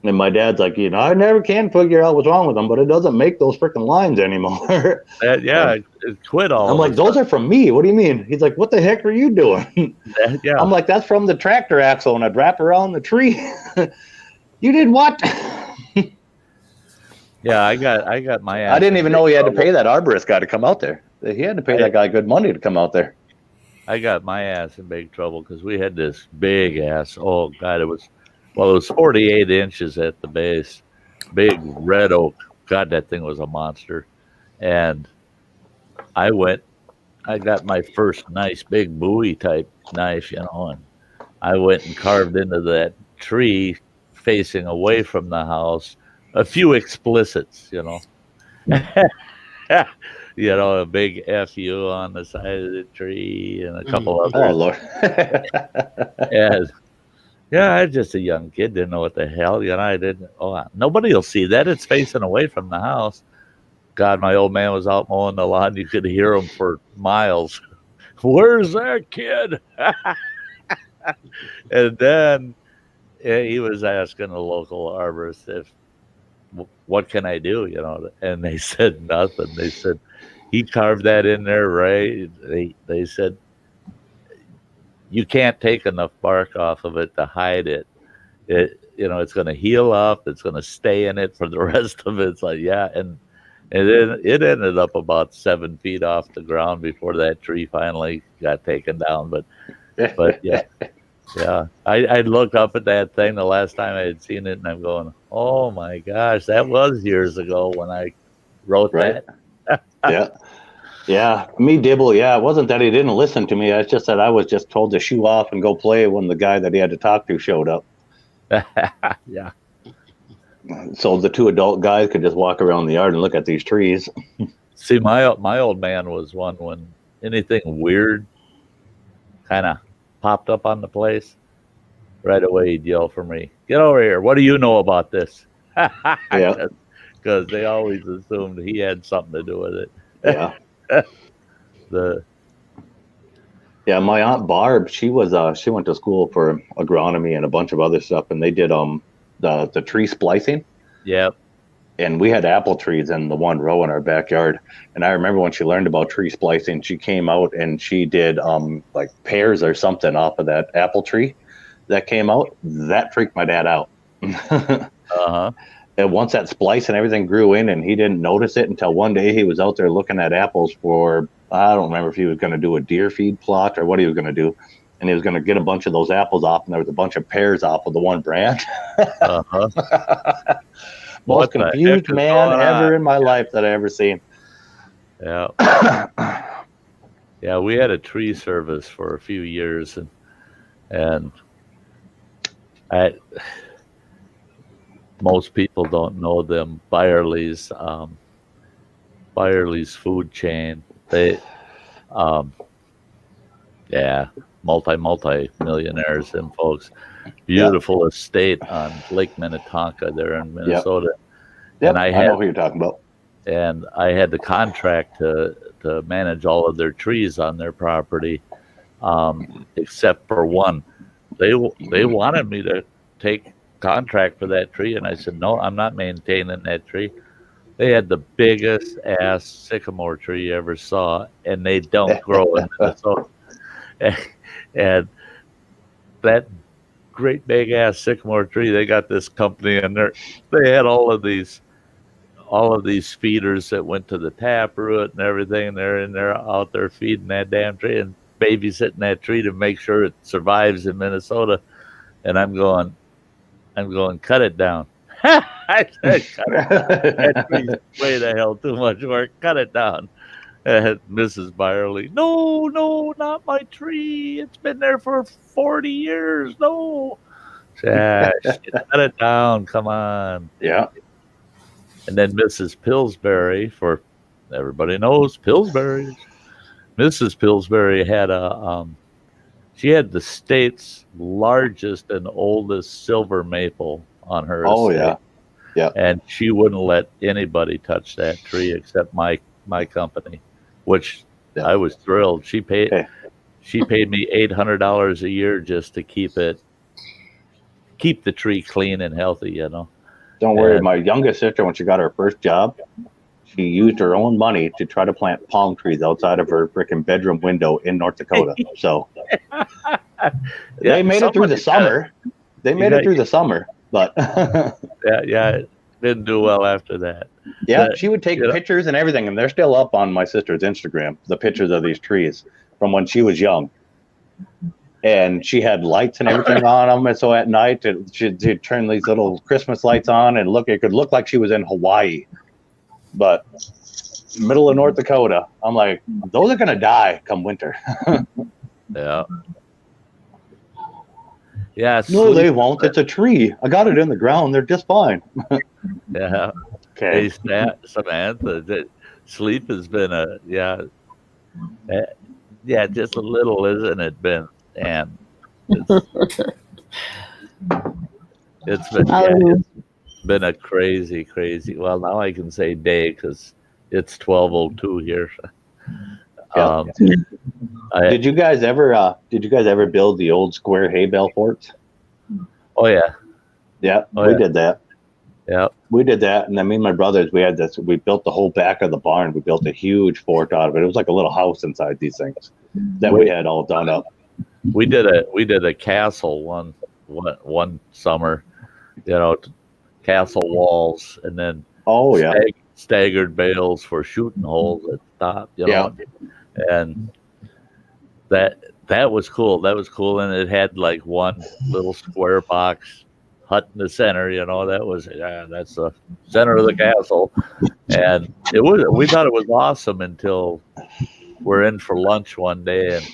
And my dad's like, I never can figure out what's wrong with them, but it doesn't make those freaking lines anymore. It quit all. I'm like, those are from me. What do you mean? He's like, what the heck are you doing? I'm like, that's from the tractor axle, and I'd wrap around the tree. You did what? Yeah, I got my ass. I didn't even know he had to pay that arborist guy to come out there. He had to pay that guy good money to come out there. I got my ass in big trouble because we had this big ass. Oh God, it was 48 inches at the base, big red oak. God, that thing was a monster. And I got my first nice big Bowie type knife, and I went and carved into that tree facing away from the house a few explicits, a big FU on the side of the tree and a couple of others. Oh, Lord. And I was just a young kid, didn't know what the hell, I didn't. Oh, nobody will see that. It's facing away from the house. God, my old man was out mowing the lawn. You could hear him for miles. Where's that kid? And then he was asking the local arborist what can I do, and they said nothing. They said, he carved that in there, right? They said, you can't take enough bark off of it to hide it. It's going to heal up. It's going to stay in it for the rest of it. It's like, and it ended up about 7 feet off the ground before that tree finally got taken down. But yeah. I'd look up at that thing the last time I had seen it, and I'm going, oh my gosh, that was years ago when I wrote that. Yeah, me dibble. Yeah, it wasn't that he didn't listen to me. It's just that I was just told to shoo off and go play when the guy that he had to talk to showed up. Yeah. So the two adult guys could just walk around the yard and look at these trees. See, my old man was one when anything weird kind of popped up on the place, right away he'd yell for me, "Get over here. What do you know about this?" Because they always assumed he had something to do with it. Yeah. My Aunt Barb, she went to school for agronomy and a bunch of other stuff, and they did the tree splicing. Yep. And we had apple trees in the one row in our backyard. And I remember when she learned about tree splicing, she came out and she did like pears or something off of that apple tree that came out. That freaked my dad out. And once that splice and everything grew in, and he didn't notice it until one day he was out there looking at apples for, I don't remember if he was going to do a deer feed plot or what he was going to do. and he was going to get a bunch of those apples off, and there was a bunch of pears off of the one branch. Most confused man ever in my life that I ever seen. Yeah. Yeah, we had a tree service for a few years, and most people don't know them. Byerly's food chain. They, multi millionaires, them folks. Beautiful estate on Lake Minnetonka there in Minnesota. Yep. And I know who you're talking about. And I had the contract to manage all of their trees on their property, except for one. They wanted me to take contract for that tree, and I said, no, I'm not maintaining that tree. They had the biggest ass sycamore tree you ever saw, and they don't grow in Minnesota. And that great big ass sycamore tree, they got this company, and they had all of these feeders that went to the taproot and everything. They're in there out there feeding that damn tree and babysitting that tree to make sure it survives in Minnesota. And I'm going, cut it down. I said, cut it down. That tree's way the hell too much work. Cut it down. And Mrs. Byerly, no, not my tree. It's been there for 40 years. No. Cut it down. Come on. Yeah. And then Mrs. Pillsbury, for everybody knows Pillsbury's. Mrs. Pillsbury had she had the state's largest and oldest silver maple on her estate. Yeah. And she wouldn't let anybody touch that tree except my company, which I was thrilled. She paid me $800 a year just to keep the tree clean and healthy, you know. Don't worry, my youngest sister, when she got her first job, she used her own money to try to plant palm trees outside of her freaking bedroom window in North Dakota. So they made it through the summer. They made it through the summer, but it didn't do well after that. Yeah, she would take pictures and everything, and they're still up on my sister's Instagram, the pictures of these trees from when she was young. And she had lights and everything on them. And so at night, she'd turn these little Christmas lights on, and it could look like she was in Hawaii. But middle of North Dakota, I'm like, those are going to die come winter. Yeah. Yeah. No, they won't. It's a tree. I got it in the ground. They're just fine. Yeah. Okay. Hey, Samantha, sleep has been just a little, isn't it, Ben? And it's been a crazy. Well, now I can say day because it's 12:02 here. Did you guys ever build the old square hay bale forts? Oh yeah. Yeah, we did that. Yeah, we did that, and then me and my brothers, we had this. We built the whole back of the barn. We built a huge fort out of it. It was like a little house inside these things that we had all done up. We did a castle one summer, you know, castle walls, and then staggered bales for shooting holes at the top, you know, and that was cool. That was cool, and it had like one little square box hut in the center, you know. That's the center of the castle, and we thought it was awesome until we're in for lunch one day, and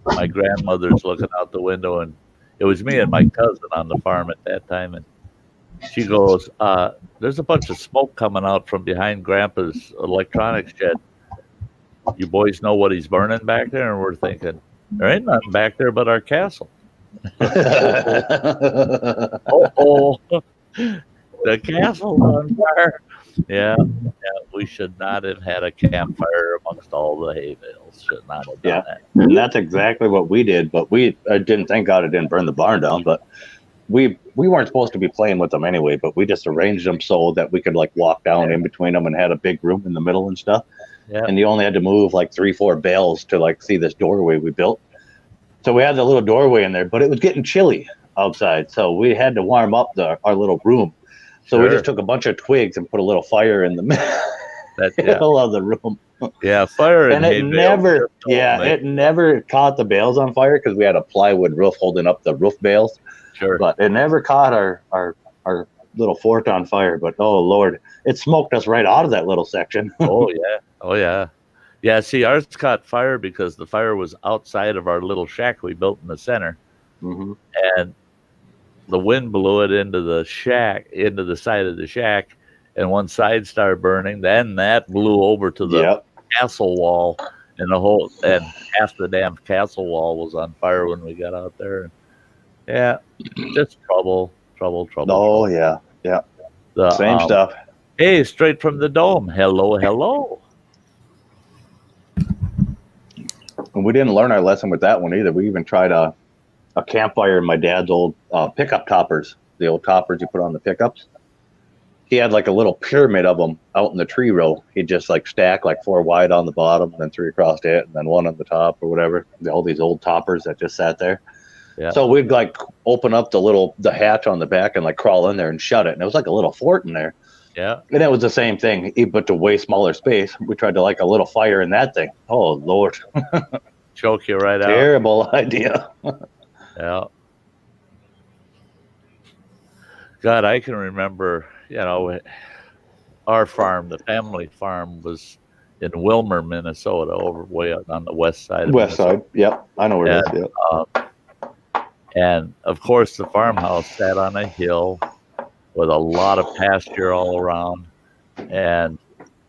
my grandmother's looking out the window, and it was me and my cousin on the farm at that time, and she goes, there's a bunch of smoke coming out from behind Grandpa's electronics shed. You boys know what he's burning back there? And we're thinking, there ain't nothing back there but our castle. The castle's on fire. Yeah, we should not have had a campfire amongst all the hay bales. Should not have done that. And that's exactly what we did. But I didn't, thank God it didn't burn the barn down. But we weren't supposed to be playing with them anyway. But we just arranged them so that we could like walk down in between them and had a big room in the middle and stuff. Yeah. And you only had to move like 3-4 bales to like see this doorway we built. So we had the little doorway in there, but it was getting chilly outside. So we had to warm up our little room. So we just took a bunch of twigs and put a little fire in the middle of the room. Yeah, fire And hay it bales never, just don't make- it never caught the bales on fire because we had a plywood roof holding up the roof bales. Sure. But it never caught our little fort on fire. But oh Lord, it smoked us right out of that little section. Oh yeah. Oh yeah. Yeah, see, ours caught fire because the fire was outside of our little shack we built in the center. Mhm. And the wind blew it into the shack, into the side of the shack, and one side started burning. Then that blew over to the Yep. castle wall, and half the damn castle wall was on fire when we got out there. Yeah, just trouble. Oh yeah. Yeah. The, Same stuff. Hey, straight from the dome. Hello. And we didn't learn our lesson with that one either. We even tried a campfire in my dad's old pickup toppers, the old toppers you put on the pickups. He had like a little pyramid of them out in the tree row. He'd just like stack like 4 wide on the bottom, and then 3 across it, and then 1 on the top or whatever. All these old toppers that just sat there. Yeah. So we'd like open up the hatch on the back and like crawl in there and shut it. And it was like a little fort in there. Yeah. And it was the same thing, but to way smaller space. We tried to like a little fire in that thing. Oh Lord. Choke you right out. Terrible idea. Yeah. God, I can remember, our farm, the family farm, was in Wilmer, Minnesota, over way out on the west side. West side. Yep. I know where it is. Yep. And of course, the farmhouse sat on a hill with a lot of pasture all around. And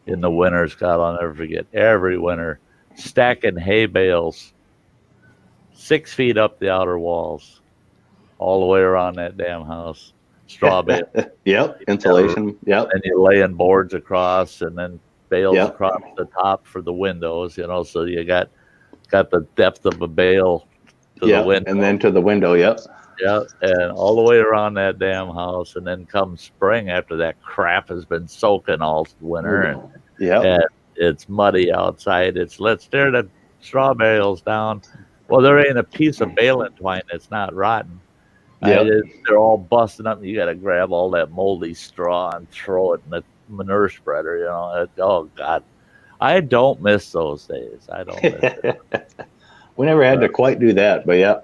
in the winters, God, I'll never forget, every winter, stacking hay bales 6 feet up the outer walls, all the way around that damn house. Straw bale. Yep. Insulation. Yep. And you're laying boards across, and then bales Yep. across the top for the windows, so you got the depth of a bale to the window. And then to the window. Yep. Yeah, and all the way around that damn house, and then come spring, after that crap has been soaking all winter, and it's muddy outside. Let's tear the straw bales down. Well, there ain't a piece of baling twine that's not rotten. They're all busting up. You got to grab all that moldy straw and throw it in the manure spreader. Oh God, I don't miss those days. I don't miss it. We never had to quite do that, but yeah,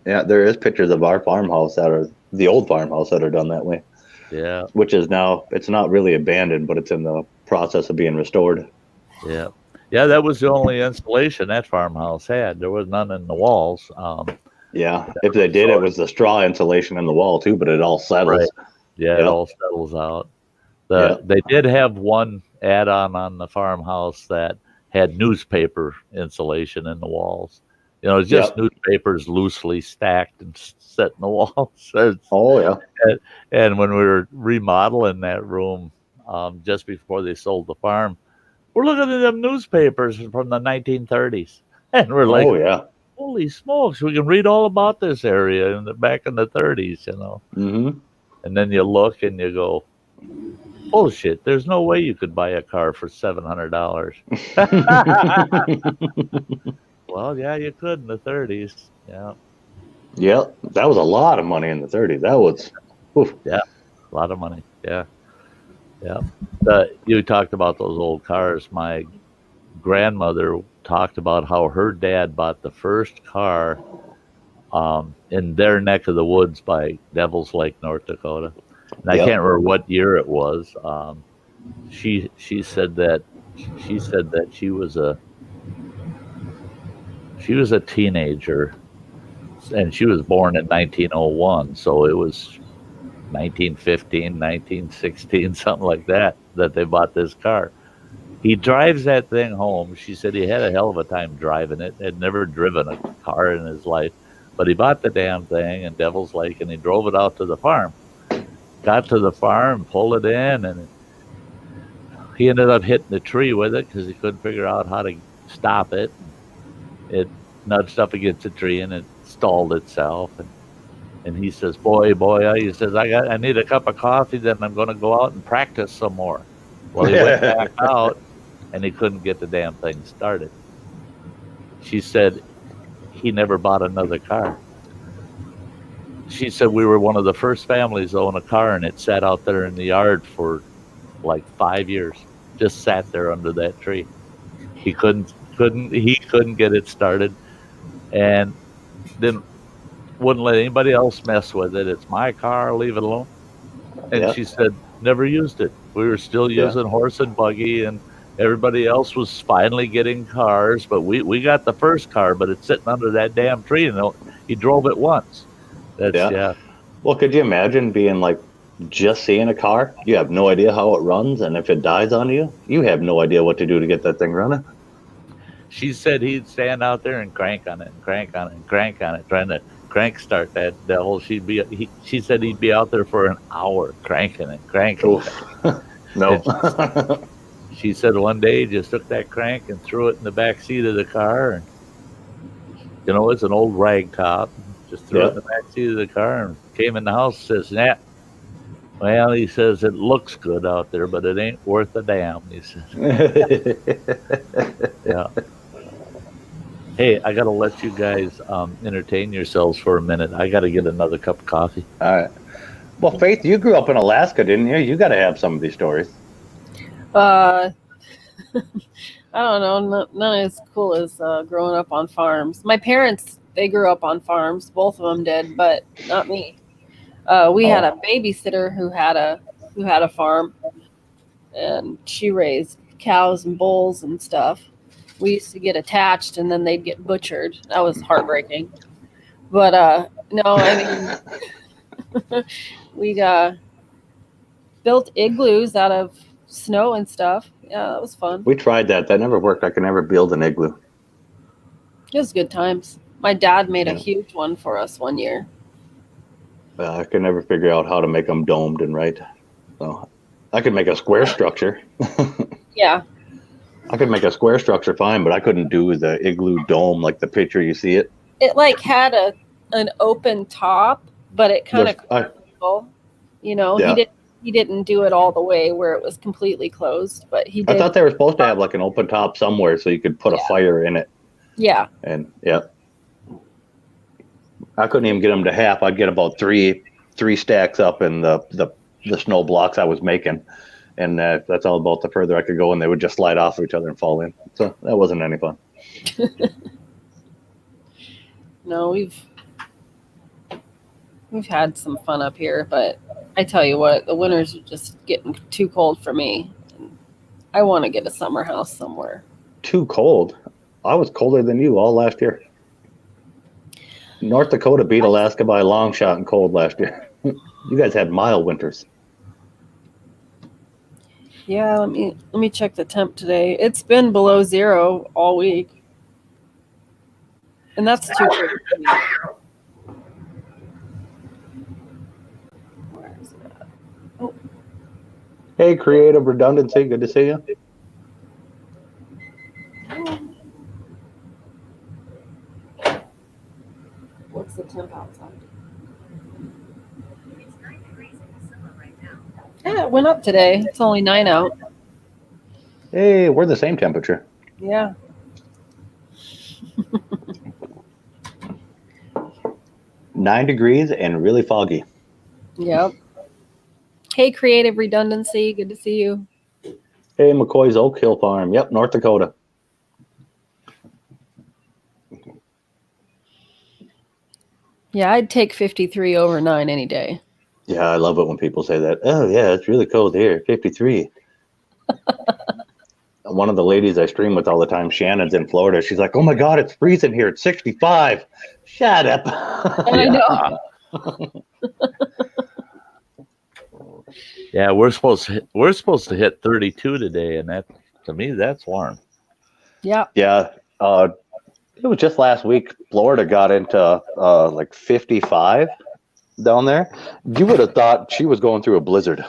there is pictures of our farmhouse the old farmhouse that are done that way. Yeah, which is now, it's not really abandoned, but it's in the process of being restored. Yeah, that was the only insulation that farmhouse had. There was none in the walls. If they did, it was the straw insulation in the wall too, but it all settles. Right. Yeah, it all settles out. They did have one add-on on the farmhouse that had newspaper insulation in the walls. It's just newspapers loosely stacked and set in the walls. And when we were remodeling that room, just before they sold the farm, we're looking at them newspapers from the 1930s, and we're like, holy smokes, we can read all about this area back in the 30s, Mm-hmm. And then you look and you go, bullshit, there's no way you could buy a car for $700. Well, yeah, you could in the 30s. Yeah. Yeah, that was a lot of money in the 30s. That was, a lot of money. Yeah. You talked about those old cars. My grandmother talked about how her dad bought the first car in their neck of the woods by Devil's Lake, North Dakota. And I can't remember what year it was. She said that she was a teenager, and she was born in 1901, so it was 1915, 1916, something like that they bought this car. He drives that thing home. She said he had a hell of a time driving it. Had never driven a car in his life, but he bought the damn thing in Devil's Lake, and he drove it out to the farm. Got to the farm, pulled it in, and he ended up hitting the tree with it because he couldn't figure out how to stop it. It nudged up against the tree, and it stalled itself. And he says, boy, he says, I need a cup of coffee, then I'm going to go out and practice some more. Well, he went back out, and he couldn't get the damn thing started. She said he never bought another car. She said we were one of the first families to own a car, and it sat out there in the yard for like 5 years. Just sat there under that tree. He couldn't get it started, and then wouldn't let anybody else mess with it. It's my car, leave it alone. And Yeah. she said, never used it. We were still Yeah. using horse and buggy, and everybody else was finally getting cars. But we got the first car, but it's sitting under that damn tree, and he drove it once. That's Yeah. Well, could you imagine being like just seeing a car? You have no idea how it runs, and if it dies on you, you have no idea what to do to get that thing running. She said he'd stand out there and crank on it and crank on it and crank on it, trying to crank start that devil. She said he'd be out there for an hour cranking and cranking. No. She said one day he just took that crank and threw it in the back seat of the car, and it's an old rag top. Just threw it in the back seat of the car and came in the house. Says, "Nah." Well, he says it looks good out there, but it ain't worth a damn. He said, "Yeah." Hey, I got to let you guys entertain yourselves for a minute. I got to get another cup of coffee. All right. Well, Faith, you grew up in Alaska, didn't you? You got to have some of these stories. I don't know. None as cool as growing up on farms. My parents, they grew up on farms. Both of them did, but not me. We had a babysitter who had a farm, and she raised cows and bulls and stuff. We used to get attached, and then they'd get butchered. That was heartbreaking. But no, I mean, we built igloos out of snow and stuff. Yeah, that was fun. We tried that. That never worked. I could never build an igloo. It was good times. My dad made a huge one for us one year. I could never figure out how to make them domed and right. So I could make a square structure. Yeah. I could make a square structure fine, but I couldn't do the igloo dome like the picture you see it. It like had an open top, but it kind of Yeah. He didn't do it all the way where it was completely closed, but he did. I thought they were supposed to have like an open top somewhere so you could put a fire in it. Yeah. And I couldn't even get them to half. I'd get about three stacks up in the snow blocks I was making. And that's all about the further I could go, and they would just slide off of each other and fall in. So that wasn't any fun. No, we've had some fun up here, but I tell you what, the winters are just getting too cold for me. I want to get a summer house somewhere. Too cold? I was colder than you all last year. North Dakota beat Alaska by a long shot in cold last year. You guys had mild winters. Yeah, let me check the temp today. It's been below 0 all week. And that's too cold for me. Where is it at? Oh. Hey, Creative Redundancy, good to see you. What's the temp outside? Yeah, it went up today. It's only 9 out. Hey, we're the same temperature. Yeah. 9 degrees and really foggy. Yep. Hey, Creative Redundancy. Good to see you. Hey, McCoy's Oak Hill Farm. Yep, North Dakota. Yeah, I'd take 53 over 9 any day. Yeah, I love it when people say that. Oh, yeah, it's really cold here, 53. One of the ladies I stream with all the time, Shannon's in Florida. She's like, oh, my God, it's freezing here. It's 65. Shut up. I know. Yeah, we're supposed to hit 32 today, and that, to me, that's warm. Yeah. Yeah. It was just last week. Florida got into like 55 down there. You would have thought she was going through a blizzard.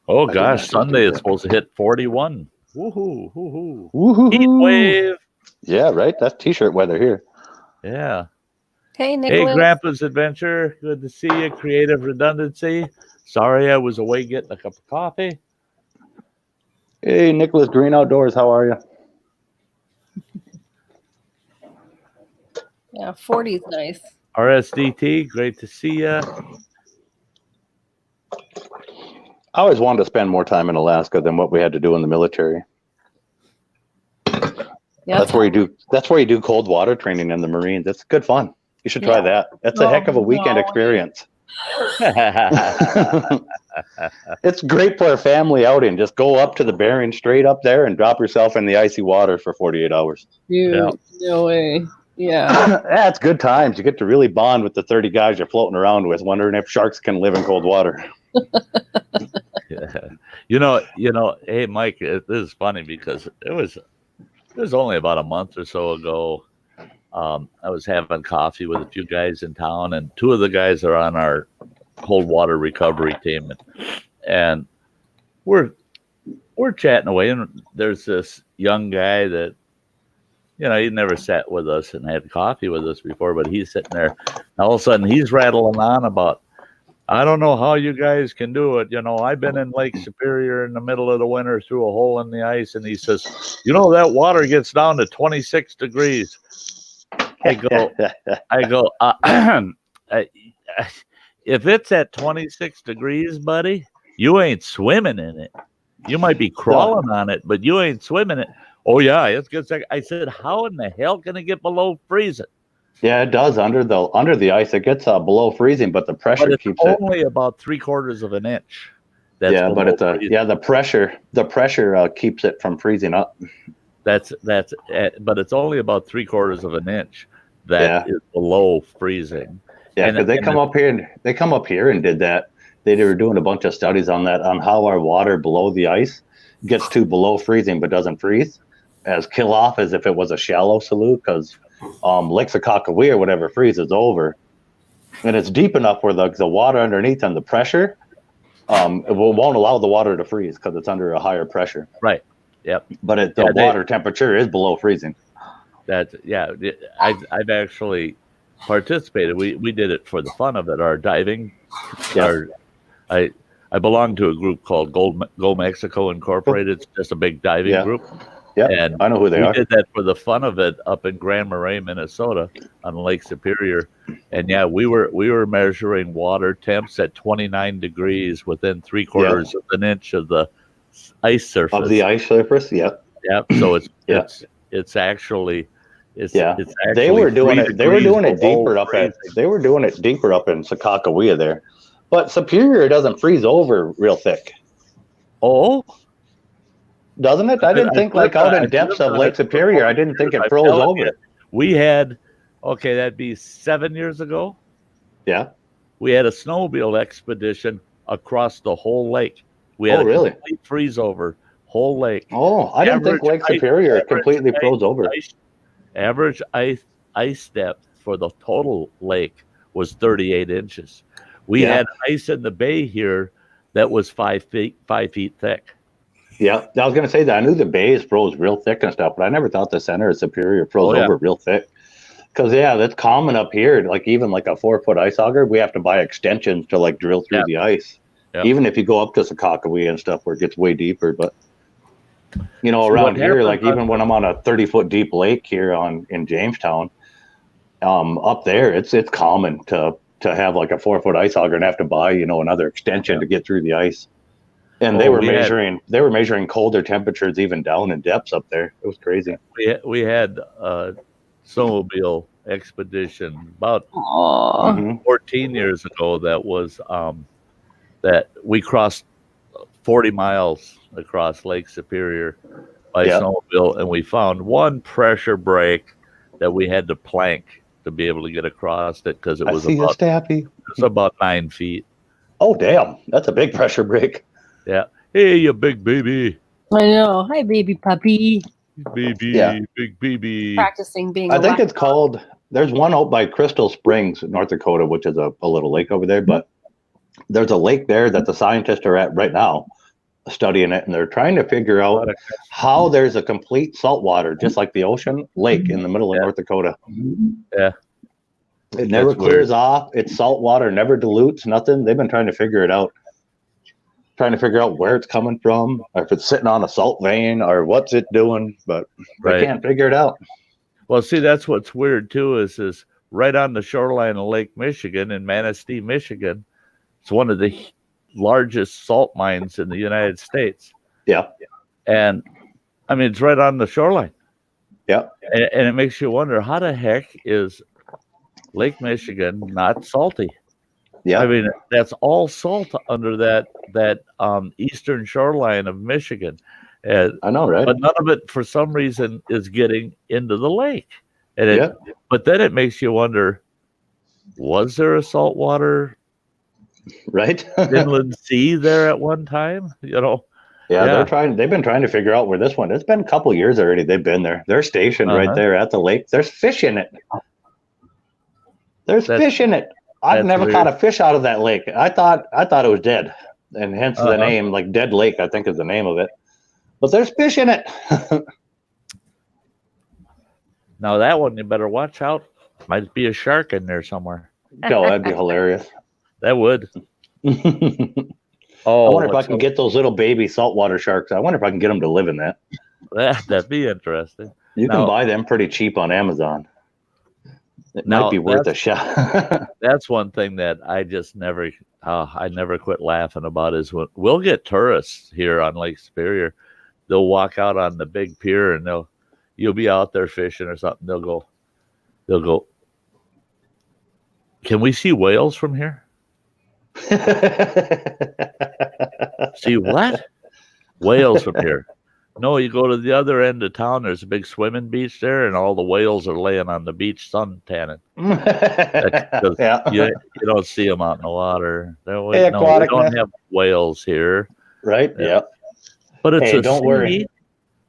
Oh gosh, Sunday is supposed to hit 41. Woohoo! Woohoo! Woohoo! Heat wave. Yeah, right. That's t-shirt weather here. Yeah. Hey, Nicholas. Hey, Grandpa's Adventure. Good to see you. Creative Redundancy. Sorry, I was away getting a cup of coffee. Hey, Nicholas Green Outdoors. How are you? Yeah, 40 is nice. RSDT. Great to see you. I always wanted to spend more time in Alaska than what we had to do in the military. Yeah, That's where you do cold water training in the Marines. It's good fun. You should try that. That's a heck of a weekend experience. It's great for a family outing. Just go up to the Bering Strait up there and drop yourself in the icy water for 48 hours. Dude, no way. Yeah. That's good times. You get to really bond with the 30 guys you're floating around with, wondering if sharks can live in cold water. Yeah. Hey Mike, this is funny because it was only about a month or so ago. I was having coffee with a few guys in town, and two of the guys are on our cold water recovery team, and we're chatting away, and there's this young guy that he'd never sat with us and had coffee with us before, but he's sitting there, and all of a sudden he's rattling on about, I don't know how you guys can do it. I've been in Lake Superior in the middle of the winter through a hole in the ice, and he says, that water gets down to 26 degrees. I go, if it's at 26 degrees, buddy, you ain't swimming in it. You might be crawling on it, but you ain't swimming it. Oh yeah, it's good. I said, how in the hell can it get below freezing? Yeah, it does under the ice. It gets below freezing, but the pressure keeps it only about 3/4 of an inch. But it's the pressure keeps it from freezing up. But it's only about 3/4 of an inch that is below freezing. Yeah, because they come up here and did that. They were doing a bunch of studies on that, on how our water below the ice gets to below freezing but doesn't freeze, as kill off as if it was a shallow salute, because Lake Sakakawea or whatever freezes over, and it's deep enough where the water underneath and the pressure it won't allow the water to freeze because it's under a higher pressure. Right. Yep. But the water temperature is below freezing. I've actually participated. We did it for the fun of it. Our diving. I belong to a group called Go Mexico Incorporated. It's just a big diving group. Yeah, and I know who they are. We did that for the fun of it up in Grand Marais, Minnesota, on Lake Superior, and we were measuring water temps at 29 degrees within 3/4 of an inch of the ice surface. Of the ice surface, yeah. So it's actually they were doing it deeper up in Sakakawea there, but Superior doesn't freeze over real thick. Oh. Doesn't it? I didn't think out in depths of Lake Superior, I didn't think it froze over. We had, that'd be 7 years ago. Yeah. We had a snowmobile expedition across the whole lake. We had a complete freeze over, whole lake. Oh, I didn't think Lake Superior completely froze over. Average ice depth for the total lake was 38 inches. We had ice in the bay here that was 5 feet thick. Yeah, I was going to say that. I knew the bays froze real thick and stuff, but I never thought the center of Superior froze over real thick. Because, that's common up here. Even like a 4-foot ice auger, we have to buy extensions to drill through the ice. Yep. Even if you go up to Sakakawea and stuff where it gets way deeper. But, around here, even when I'm on a 30-foot deep lake here in Jamestown, up there, it's common to have like a 4-foot ice auger and have to buy, another extension to get through the ice. And they were measuring colder temperatures even down in depths up there. It was crazy. We had a snowmobile expedition about 14 years ago that was that we crossed 40 miles across Lake Superior by snowmobile, and we found one pressure break that we had to plank to be able to get across it because it was about 9 feet. Oh, damn. That's a big pressure break. Yeah. Hey, you big baby. I know. Hi, baby puppy. Big baby. Practicing being I think it's called, there's one out by Crystal Springs, North Dakota, which is a little lake over there. But there's a lake there that the scientists are at right now studying it. And they're trying to figure out how there's a complete saltwater, just like the ocean, lake in the middle of North Dakota. Yeah. It never clears off. It's salt water, never dilutes, nothing. They've been trying to figure it out. Trying to figure out where it's coming from, or if it's sitting on a salt vein, or what's it doing, but they can't figure it out. Well, see, that's what's weird too is right on the shoreline of Lake Michigan in Manistee, Michigan. It's one of the largest salt mines in the United States. Yeah. And I mean, it's right on the shoreline. Yep. And it makes you wonder, how the heck is Lake Michigan not salty? Yeah. I mean, that's all salt under that eastern shoreline of Michigan. I know, right? But none of it, for some reason, is getting into the lake. And but then it makes you wonder, was there a saltwater right inland sea there at one time? Yeah, they've been trying to figure out where this one. It's been a couple years already. They've been there. They're stationed right there at the lake. There's fish in it. There's fish in it. I've never caught a fish out of that lake. I thought it was dead, and hence the name, like Dead Lake, I think is the name of it. But there's fish in it. Now that one, you better watch out. Might be a shark in there somewhere. Oh, that'd be hilarious. That would. I wonder if I can get those little baby saltwater sharks. I wonder if I can get them to live in that. That'd be interesting. You can buy them pretty cheap on Amazon. It might be worth a shot. That's one thing that I just never, I never quit laughing about is when we'll get tourists here on Lake Superior. They'll walk out on the big pier and you'll be out there fishing or something. They'll go, can we see whales from here? See what? Whales from here. No, you go to the other end of town. There's a big swimming beach there, and all the whales are laying on the beach sun tanning. You don't see them out in the water. We don't have whales here. Right? Yeah. But it's don't worry.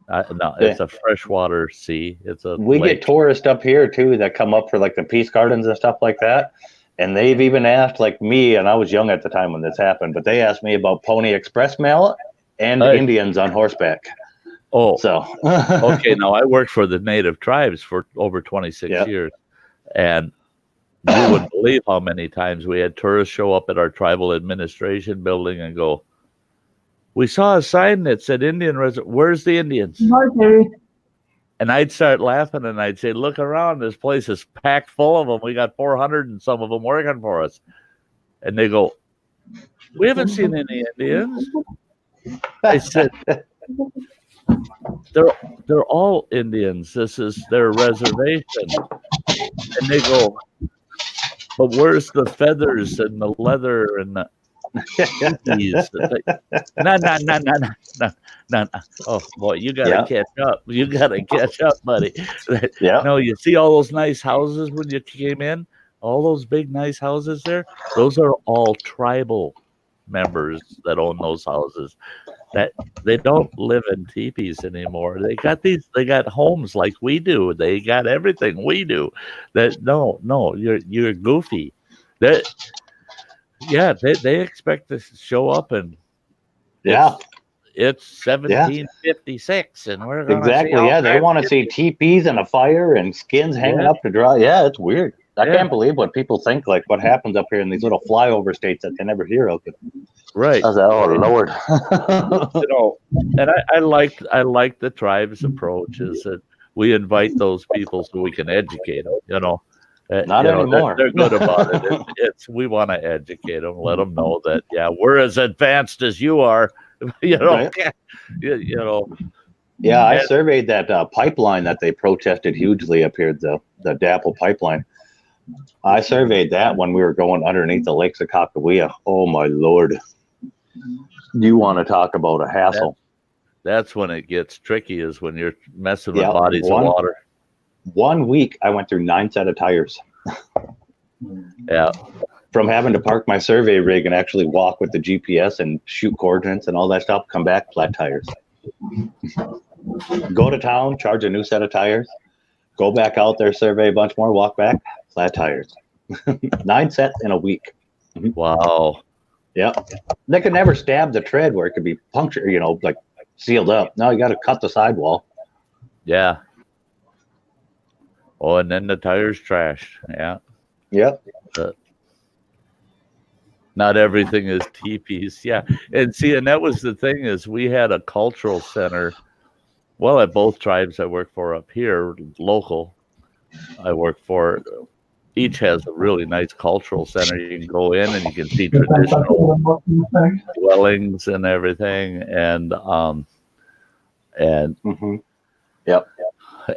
No, it's a freshwater sea. We get tourists up here too that come up for like the Peace Gardens and stuff like that. And they've even asked, like me, and I was young at the time when this happened, but they asked me about Pony Express mail and Indians on horseback. Oh, so okay. Now I worked for the native tribes for over 26 years, and you wouldn't believe how many times we had tourists show up at our tribal administration building and go, "We saw a sign that said Indian reservation. Where's the Indians?" Okay. And I'd start laughing and I'd say, "Look around. This place is packed full of them. We got 400 and some of them working for us." And they go, "We haven't seen any Indians." I said, They're all Indians. This is their reservation." And they go, "But where's the feathers and the leather and the No. Oh boy, you gotta catch up. You gotta catch up, buddy. No, you see all those nice houses when you came in? All those big nice houses there? Those are all tribal members that own those houses. That they don't live in teepees anymore. They got homes like we do. They got everything we do. You're goofy. They expect to show up and it's 1756 and we're gonna exactly they want to see teepees and a fire and skins hanging up to dry. Yeah, it's weird. I can't believe what people think, like what happens up here in these little flyover states that they never hear of. Right. I was like, oh Lord. And I like the tribe's approach is that we invite those people so we can educate them. Not anymore. They're good about it. We want to educate them, let them know that we're as advanced as you are. Right. Yeah, I surveyed that pipeline that they protested hugely up here, the DAPL pipeline. I surveyed that when we were going underneath the lakes of Kakawea. Oh my Lord. You want to talk about a hassle. That's when it gets tricky, is when you're messing with bodies of water. 1 week I went through 9 set of tires. Yeah. From having to park my survey rig and actually walk with the GPS and shoot coordinates and all that stuff, come back, flat tires. Go to town, charge a new set of tires, go back out there, survey a bunch more, walk back, flat tires. 9 sets in a week. Wow. Yeah. They could never stab the tread where it could be punctured, like sealed up. Now you got to cut the sidewall. Yeah. Oh, and then the tires trashed. Yeah. Yep. Not everything is teepees. Yeah. And see, and that was the thing, is we had a cultural center. Well, at both tribes I work for up here, local, I work for, each has a really nice cultural center. You can go in and you can see traditional dwellings and everything. And Yep.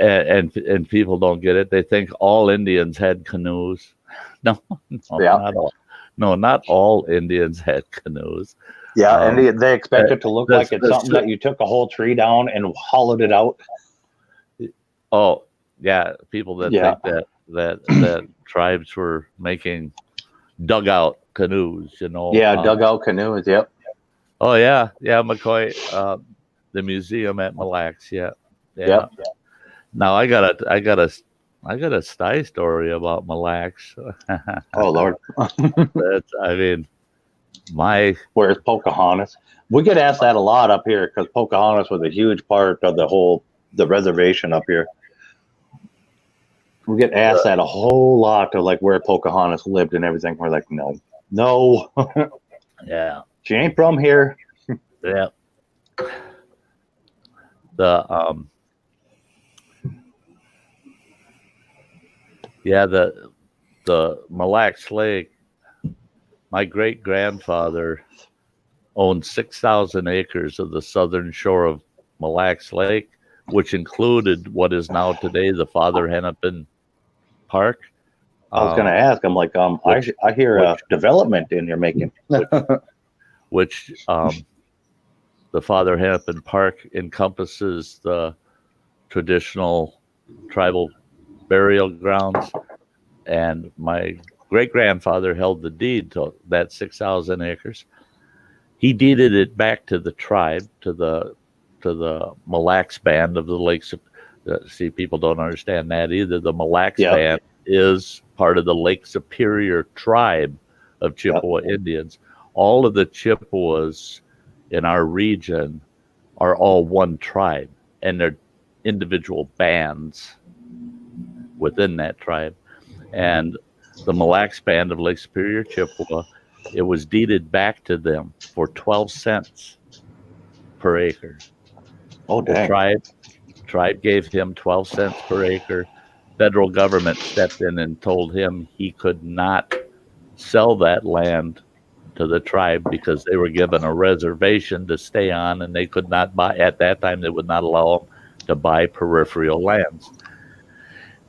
and people don't get it. They think all Indians had canoes. No, Yeah. not all. No, not all Indians had canoes. Yeah, and they expect it to look like it's something that you took a whole tree down and hollowed it out. Oh, yeah, people that think that tribes were making dugout canoes, Yeah, dugout canoes. Yep. Oh yeah, McCoy, the museum at Mille Lacs. Yeah. Yep. Now I got a Sty story about Mille Lacs. Oh Lord. Where's Pocahontas? We get asked that a lot up here because Pocahontas was a huge part of the reservation up here. We get asked that a whole lot of like where Pocahontas lived and everything. We're like, no. Yeah. She ain't from here. Yeah. The Mille Lacs Lake. My great grandfather owned 6,000 acres of the southern shore of Mille Lacs Lake, which included what is now today the Father Hennepin Park. I was going to ask. I'm like, I hear a development in you're making. which the Father Hennepin Park encompasses the traditional tribal burial grounds, and my great-grandfather held the deed to that 6,000 acres. He deeded it back to the tribe, to the Mille Lacs band of the Lakes. See, people don't understand that either. The Mille Lacs band is part of the Lake Superior tribe of Chippewa Indians. All of the Chippewas in our region are all one tribe, and they're individual bands within that tribe. And the Mille Lacs band of Lake Superior Chippewa, it was deeded back to them for 12 cents per acre. Oh, dang. The tribe gave him 12 cents per acre. Federal government stepped in and told him he could not sell that land to the tribe because they were given a reservation to stay on, and they could not buy. At that time, they would not allow them to buy peripheral lands.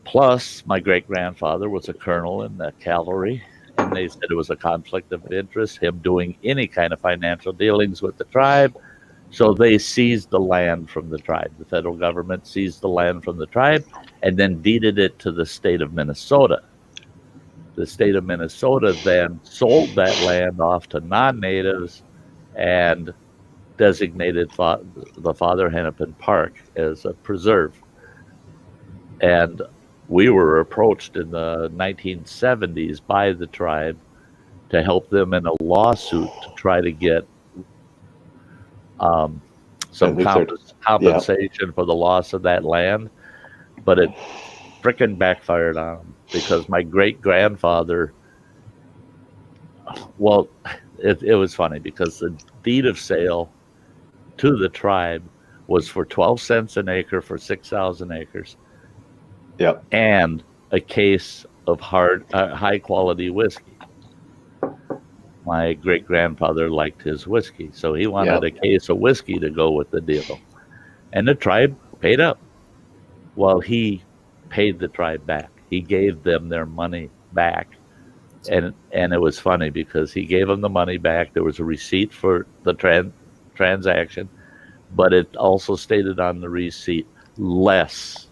Plus, my great-grandfather was a colonel in the cavalry, and they said it was a conflict of interest, him doing any kind of financial dealings with the tribe. So they seized the land from the tribe. The federal government seized the land from the tribe and then deeded it to the state of Minnesota. The state of Minnesota then sold that land off to non-natives and designated the Father Hennepin Park as a preserve. And we were approached in the 1970s by the tribe to help them in a lawsuit to try to get some compensation for the loss of that land. But it frickin' backfired on them because my great-grandfather, well, it was funny because the deed of sale to the tribe was for 12 cents an acre for 6,000 acres. Yep. And a case of high quality whiskey. My great grandfather liked his whiskey, so he wanted a case of whiskey to go with the deal. And the tribe paid up. Well, he paid the tribe back. He gave them their money back. And it was funny because he gave them the money back. There was a receipt for the transaction, but it also stated on the receipt less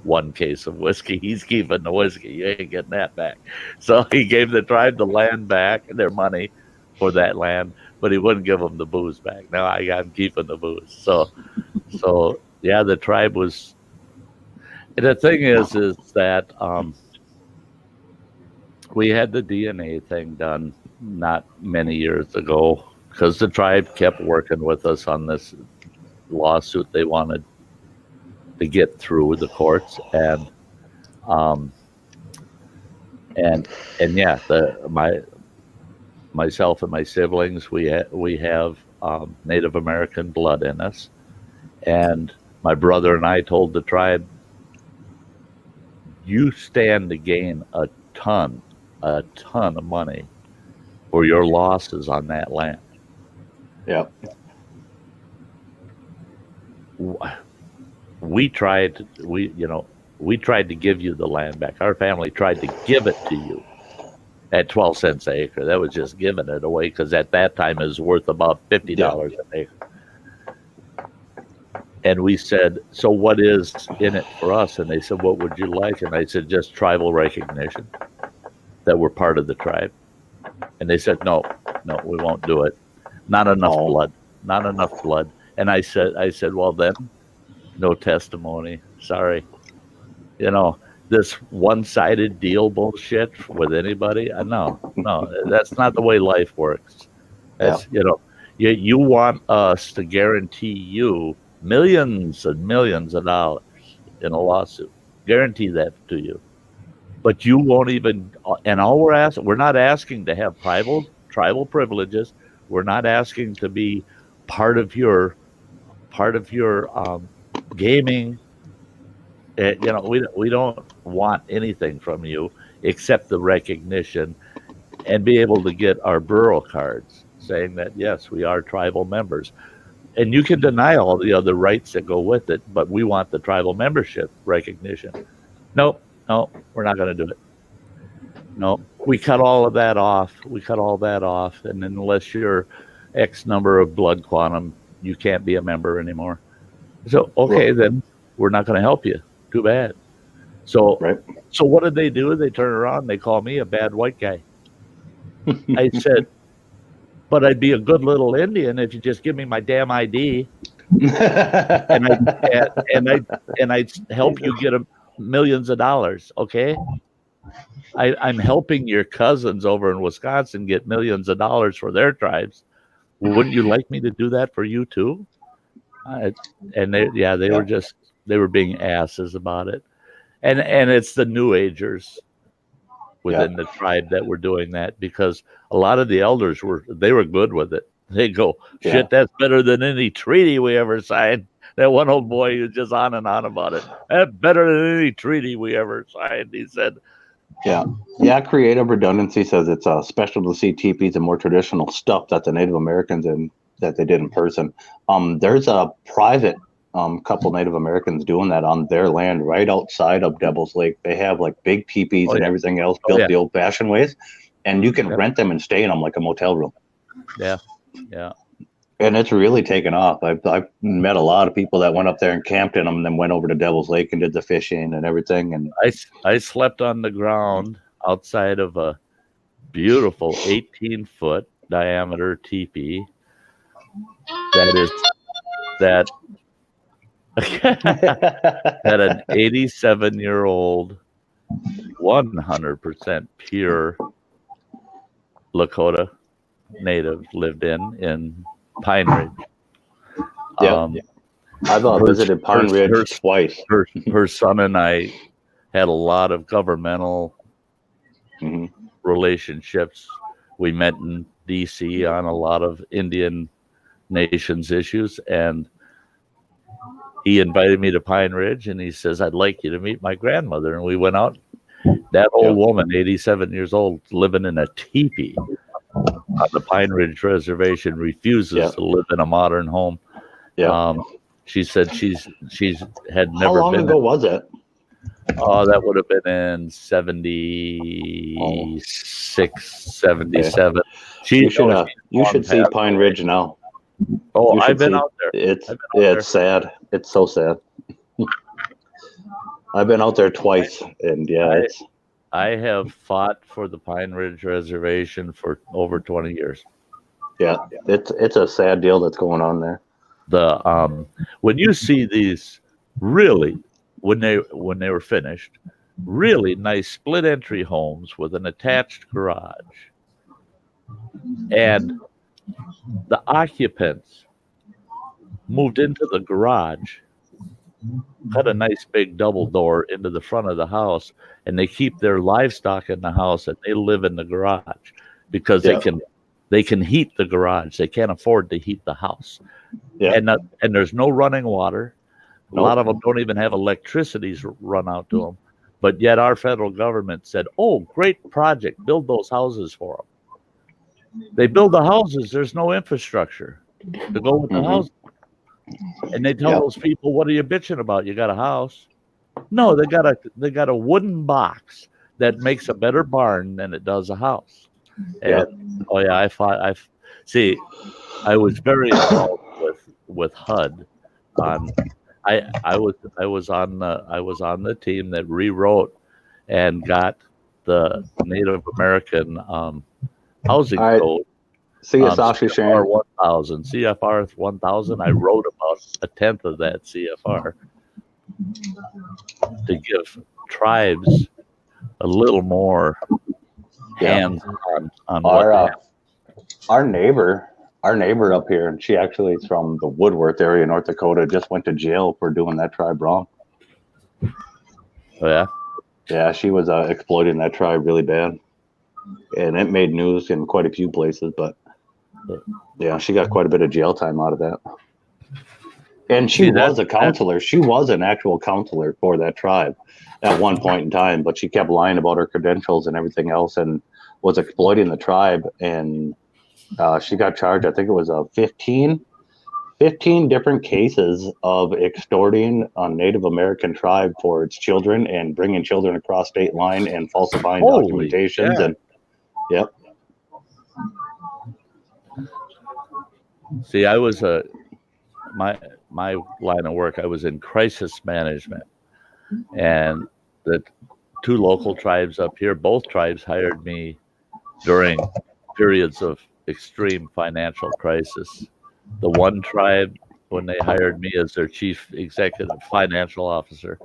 one case of whiskey. He's keeping the whiskey. You ain't getting that back. So he gave the tribe the land back, their money for that land, but he wouldn't give them the booze back. Now I'm keeping the booze. So yeah, the tribe was. And the thing is that we had the DNA thing done not many years ago because the tribe kept working with us on this lawsuit they wanted to get through the courts, and myself and my siblings, we have Native American blood in us, and my brother and I told the tribe, you stand to gain a ton of money for your losses on that land. Yeah. we tried to give you the land back. Our family tried to give it to you at 12 cents an acre. That was just giving it away because at that time it was worth about $50 an acre. And we said, so what is in it for us? And they said, what would you like? And I said, just tribal recognition that we're part of the tribe. And they said, no, we won't do it. Not enough blood. Not enough blood. And I said, well then, no testimony. Sorry. This one-sided deal bullshit with anybody. No, that's not the way life works. That's, you want us to guarantee you millions and millions of dollars in a lawsuit. Guarantee that to you. But you won't even, and all we're not asking to have tribal privileges. We're not asking to be part of your gaming. We don't want anything from you except the recognition and be able to get our borough cards saying that, yes, we are tribal members. And you can deny all the other rights that go with it, but we want the tribal membership recognition. No, we're not going to do it. No, we cut all of that off. And unless you're X number of blood quantum, you can't be a member anymore. So, okay, then we're not going to help you. Too bad. So what did they do? They turn around and they call me a bad white guy. I said, but I'd be a good little Indian if you just give me my damn ID, and I'd help you get millions of dollars. Okay, I'm helping your cousins over in Wisconsin get millions of dollars for their tribes. Wouldn't you like me to do that for you too? They were being asses about it, and it's the New Agers within the tribe that were doing that, because a lot of the elders were good with it. They go, shit, that's better than any treaty we ever signed. That one old boy who's just on and on about it. That's better than any treaty we ever signed, he said. Yeah. Creative redundancy says it's special to see teepees and more traditional stuff that the Native Americans and that they did in person. There's a private couple Native Americans doing that on their land right outside of Devil's Lake. They have like big teepees and everything else built the old-fashioned ways, and you can rent them and stay in them like a motel room. Yeah. And it's really taken off. I've met a lot of people that went up there and camped in them, and then went over to Devil's Lake and did the fishing and everything. And I slept on the ground outside of a beautiful 18-foot diameter teepee. That an 87-year-old, 100% pure Lakota native lived in Pine Ridge. I've visited Pine Ridge twice. Her son and I had a lot of governmental relationships. We met in D.C. on a lot of Indian Nations issues, and he invited me to Pine Ridge, and he says, I'd like you to meet my grandmother. And we went out. That old woman, 87 years old, living in a teepee on the Pine Ridge Reservation, refuses to live in a modern home. She said she's had never been. How long ago was it? Oh, that would have been in 76, 77. You should see Pine Ridge now. Oh, I've been out there. It's sad. It's so sad. I've been out there twice, and I have fought for the Pine Ridge Reservation for over 20 years. Yeah, it's a sad deal that's going on there. When you see these really, when they were finished, really nice split entry homes with an attached garage, and the occupants moved into the garage, cut a nice big double door into the front of the house, and they keep their livestock in the house and they live in the garage because they can heat the garage. They can't afford to heat the house. And there's no running water. A lot of them don't even have electricity run out to them. But yet our federal government said, oh, great project, build those houses for them. They build the houses. There's no infrastructure to go with the houses. And they tell those people, "What are you bitching about? You got a house?" No, they got a wooden box that makes a better barn than it does a house. And I was very involved with HUD. I was on the team that rewrote and got the Native American housing code. CFR 1000. CFR 1000. I wrote about a tenth of that CFR to give tribes a little more hands on our neighbor up here, and she actually is from the Woodworth area, North Dakota, just went to jail for doing that tribe wrong. Oh yeah? Yeah, she was exploiting that tribe really bad. And it made news in quite a few places, but yeah, she got quite a bit of jail time out of that. And she was a counselor. She was an actual counselor for that tribe at one point in time, but she kept lying about her credentials and everything else and was exploiting the tribe. And she got charged, I think it was 15 different cases of extorting a Native American tribe for its children and bringing children across state line and falsifying documentations. Yeah. And yep. See, I was my line of work, I was in crisis management, and the two local tribes up here, both tribes hired me during periods of extreme financial crisis. The one tribe, when they hired me as their chief financial officer,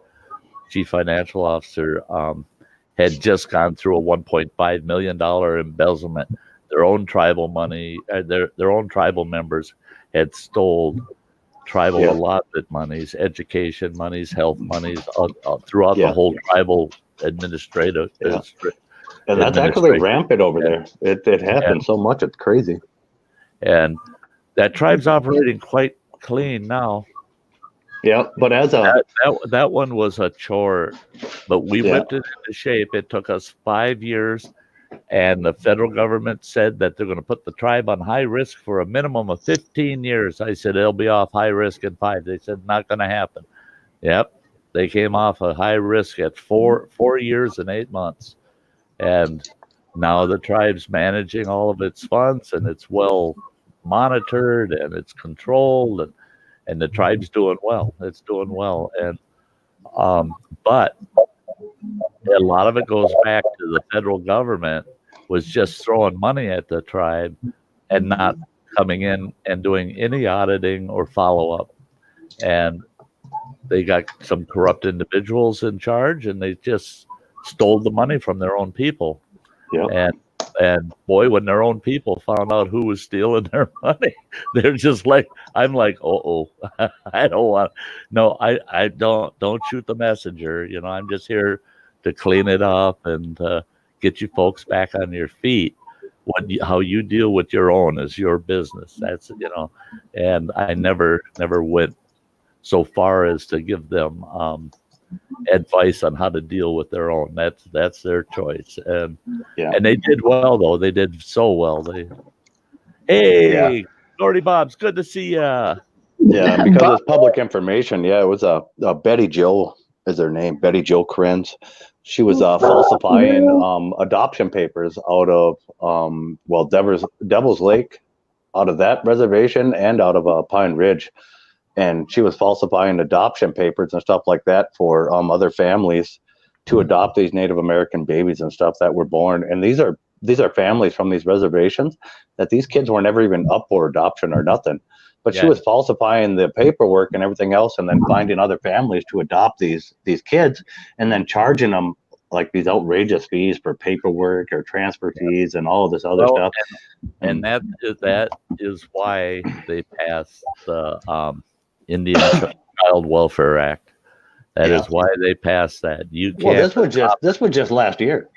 had just gone through a $1.5 million embezzlement. Their own tribal money, their own tribal members had stole tribal allotment monies, education monies, health monies throughout the whole tribal administrative. And that's actually rampant over there. It happens so much, it's crazy. And that tribe's operating quite clean now. Yeah, but that one was a chore, but we whipped it into shape. It took us 5 years, and the federal government said that they're going to put the tribe on high risk for a minimum of 15 years. I said, it'll be off high risk in 5. They said, not going to happen. Yep. They came off a high risk at 4 years and 8 months. And now the tribe's managing all of its funds, and it's well monitored and it's controlled, and the tribe's doing well. It's doing well. And but a lot of it goes back to the federal government was just throwing money at the tribe and not coming in and doing any auditing or follow-up. And they got some corrupt individuals in charge, and they just stole the money from their own people. Yeah. And boy, when their own people found out who was stealing their money, they're just like, I'm like, I don't want, no, I don't shoot the messenger. You know, I'm just here to clean it up and get you folks back on your feet. How you deal with your own is your business. That's, you know, and I never went so far as to give them advice on how to deal with their own. That's their choice. And they did well, though. They did so well. Hey, Lordy Bob's good to see ya. Yeah, because it's public information. Yeah, it was Betty Jo is her name, Betty Jo Krenz. She was falsifying adoption papers out of Devil's Lake, out of that reservation and out of Pine Ridge. And she was falsifying adoption papers and stuff like that for other families to adopt these Native American babies and stuff that were born. And these are families from these reservations that these kids were never even up for adoption or nothing. But she was falsifying the paperwork and everything else, and then finding other families to adopt these kids, and then charging them like these outrageous fees for paperwork or transfer fees and all of this other stuff. And that is why they passed the Indian Child Welfare Act. That is why they passed that. You can't. Well, this was just last year.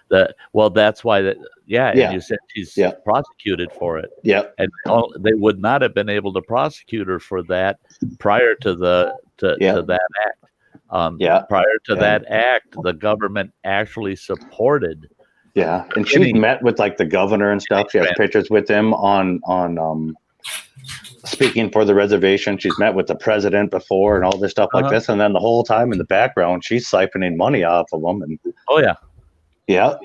That's why that. And you said she's prosecuted for it. Yeah, and they would not have been able to prosecute her for that prior to that act. Prior to that act, the government actually supported. Yeah, and she met with like the governor and stuff. She has pictures with him on speaking for the reservation. She's met with the president before and all this stuff like this. And then the whole time in the background, she's siphoning money off of them. And yeah.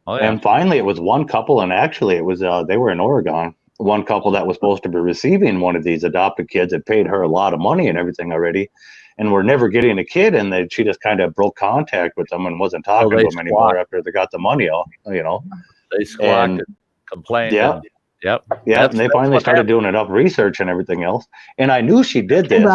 And finally, it was one couple, and actually, it was they were in Oregon. One couple that was supposed to be receiving one of these adopted kids had paid her a lot of money and everything already, and were never getting a kid. And she just kind of broke contact with them and wasn't talking to them anymore after they got the money off. You know, they squawked and complained. Yeah. Yep. Yeah. And they finally started doing enough research and everything else. And I knew she did this.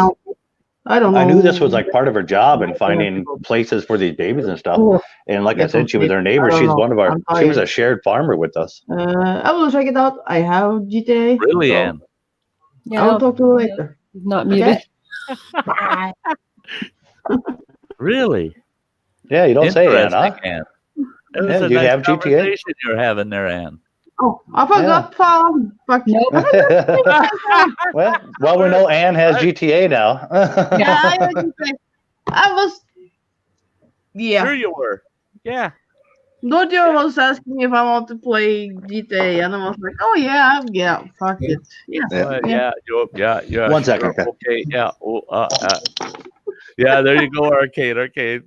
I don't know. I knew this was like part of her job and finding places for these babies and stuff. And like I said, she was our neighbor. She's one of our. She was a shared farmer with us. I will check it out. I have GTA. Really, Ann? Yeah, I'll talk to you later. Not muted. Bye. Really? Yeah, you don't say Ann, huh? Ann. Yeah, you have GTA? You're having there, Ann. Oh, I forgot. Fuck you. Well, we know Ann has GTA now. Yeah, I was. Yeah. Sure you were. Yeah. Dojo was asking me if I want to play GTA, and I was like, "Oh yeah, fuck it, yeah." Yeah. 1 second. Okay, yeah. Yeah, there you go, arcade. It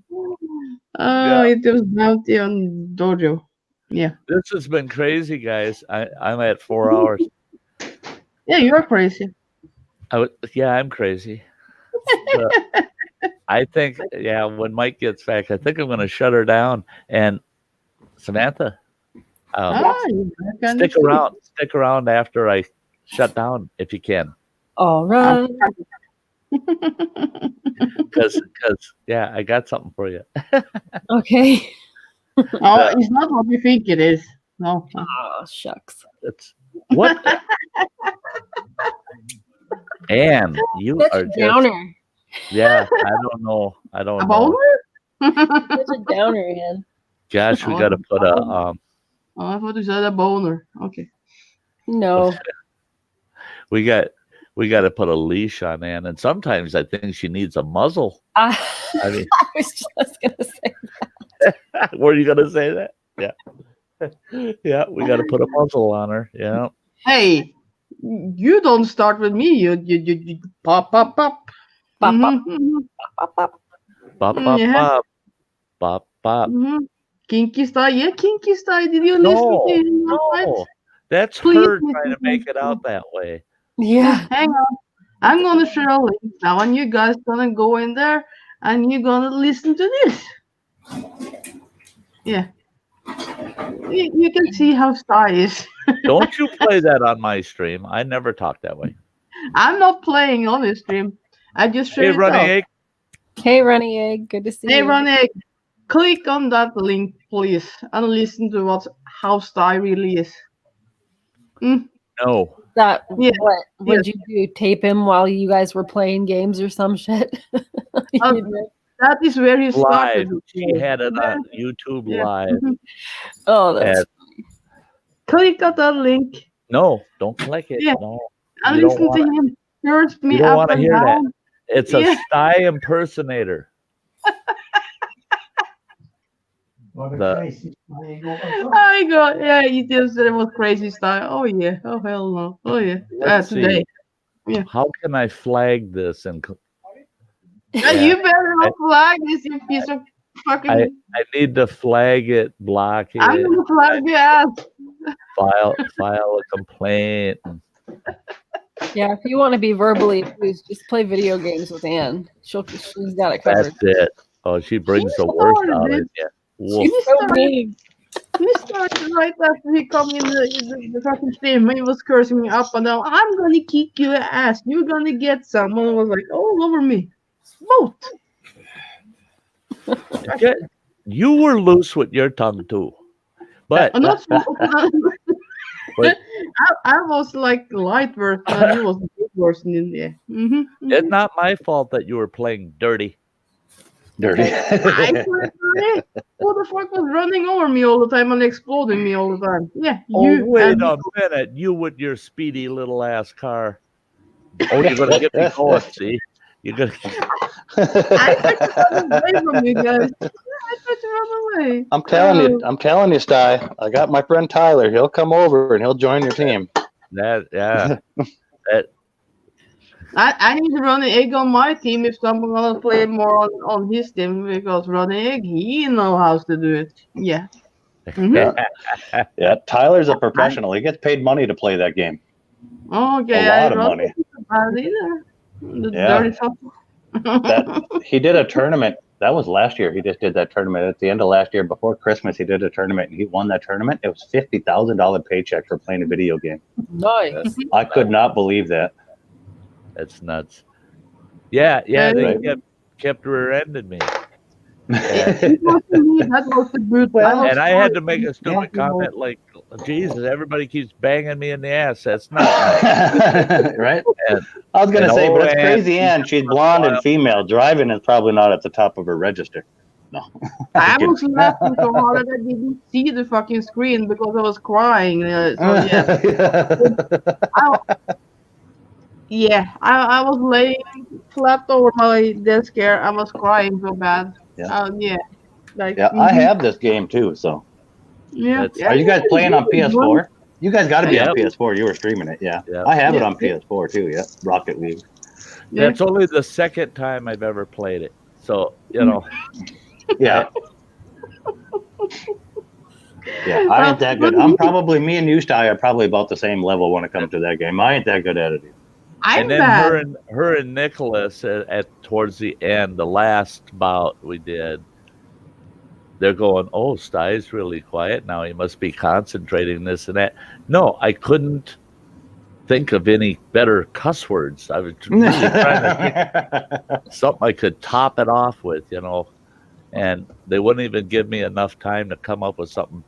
was bounty on Dojo. Yeah. This has been crazy, guys. I'm at 4 hours. Yeah, you're crazy. I'm crazy. I think, when Mike gets back, I think I'm going to shut her down. And Samantha, stick around after I shut down if you can. All right. Because I got something for you. Okay. Oh, it's not what you think it is. No. Oh, shucks. It's what? Ann, you Such are a downer. Yeah, I don't know. A boner? Such a downer, Ann. Gosh, we got to put a. Oh, I thought you said a boner. Okay. No. We got to put a leash on Ann, and sometimes I think she needs a muzzle. I mean, I was just gonna say that. Were you gonna say that? Yeah. Yeah, we got to put a muzzle on her. Yeah. Hey, you don't start with me. You pop. Pop, pop. Bop. Kinky Sty, yeah, Kinky Sty. Did you listen to him? No, that's her trying to make it out that way. Yeah. Hang on. I'm gonna share a link now, and you guys gonna go in there and you're gonna listen to this. Yeah. You can see how Sty is. Don't you play that on my stream. I never talk that way. I'm not playing on his stream. I just share it Runny out. Egg. Hey, Runny Egg. Good to see you. Hey, Runny Egg. Click on that link, please, and listen to how Sty really is. No. What would you do? Tape him while you guys were playing games or some shit? That is where he started. Live. She had it on YouTube Live. Oh, that's funny. Click on that link. No, don't click it. Yeah. No. And listen to him. Curse me you don't up want to and hear down. that. It's a Sty impersonator. Crazy. I got he just said it was crazy style. Oh yeah. Oh hell no. Oh yeah. Let's Today. see. Yeah. How can I flag this and You better not flag this, you piece of fucking. I need to flag it, block it. I'm gonna flag your ass. File a complaint. Yeah, if you want to be verbally abused, just play video games with Ann. She's got it covered. That's it. Oh, she brings the worst out of you. He started right after he come in the fucking stream. He was cursing me up and down. I'm gonna kick your ass. You're gonna get some. And I was like, all over me. Both. You were loose with your tongue too, but I'm not I was like light version and he was big version in there. It's not my fault that you were playing dirty. Dirty. Who the fuck was running over me all the time and exploding me all the time? Yeah, wait a minute. You with your speedy little ass car. Oh, you're gonna get me going, see? You're gonna I tried to run away from you guys. I tried to run away. I'm telling you, Sty. I got my friend Tyler. He'll come over and he'll join your team. Yeah. I need Ronnie Egg on my team if someone gonna play more on his team because Ronnie Egg he know how to do it. Yeah. Mhm. Yeah, Tyler's a professional. He gets paid money to play that game. Okay, A lot of Ronnie money. isn't bad either. The Yeah. dirty fucker. That he did a tournament. That was last year. He just did that tournament at the end of last year before Christmas. He did a tournament and he won that tournament. It was $50,000 paycheck for playing a video game. Nice. I could not believe that. That's nuts. Yeah, they Right. kept rear-ending me. It wasn't me, that was the brute. And I had to make a stupid comment like, Jesus, everybody keeps banging me in the ass. That's not nice. Right? And, I was going to say, but it's Ann, crazy Ann. She's blonde and female. Driving is probably not at the top of her register. No. I was laughing so hard that I didn't see the fucking screen because I was crying. I was laying flat over my desk here. I was crying so bad. Yeah. I have this game too, so. Yeah. Are you guys playing on PS4? You guys got to be on PS4. You were streaming it, yeah. I have it on PS4 too, yeah. Rocket League. That's only the second time I've ever played it. So, you know. Yeah. Yeah, I ain't that good. Me and you, Sty, are probably about the same level when it comes to that game. I ain't that good at it. And then her and Nicholas at towards the end, the last bout we did, they're going, "Oh, Sty's really quiet now. He must be concentrating this and that." No, I couldn't think of any better cuss words. I was really trying to think something I could top it off with, you know. And they wouldn't even give me enough time to come up with something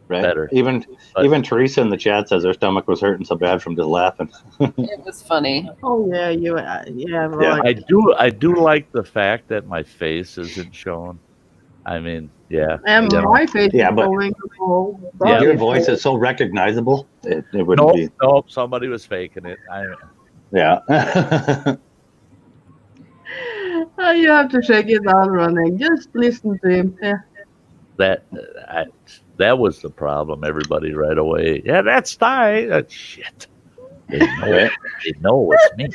better. Even Teresa in the chat says her stomach was hurting so bad from just laughing. It was funny. Oh yeah. Right. I do like the fact that my face isn't shown. I mean, yeah. And my face is but going. your voice is so recognizable. It wouldn't be. Nope, somebody was faking it. Yeah. You have to check it out, Ronnie. Just listen to him. Yeah. That was the problem. Everybody right away. Yeah, that's Sty. Shit. They know it's me.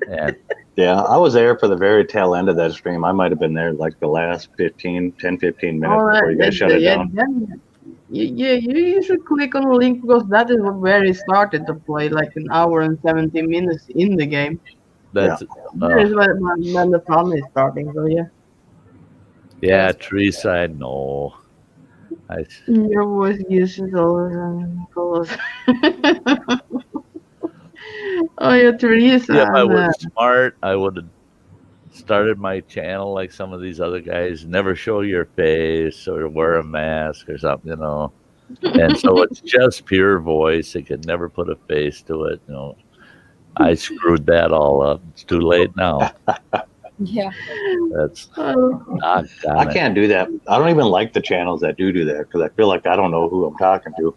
And yeah, I was there for the very tail end of that stream. I might have been there like the last 10, 15 minutes before you guys shut it down. You should click on the link because that is where it started to play, like an hour and 17 minutes in the game. That is when the fun is starting, so yeah. Yeah, Teresa, I know. Your voice uses all Oh yeah, Teresa. If I was smart, I would have started my channel like some of these other guys. Never show your face or wear a mask or something, you know. And so it's just pure voice. It could never put a face to it, you know. I screwed that all up. It's too late now. Yeah. That's I can't do that. I don't even like the channels that do that because I feel like I don't know who I'm talking to.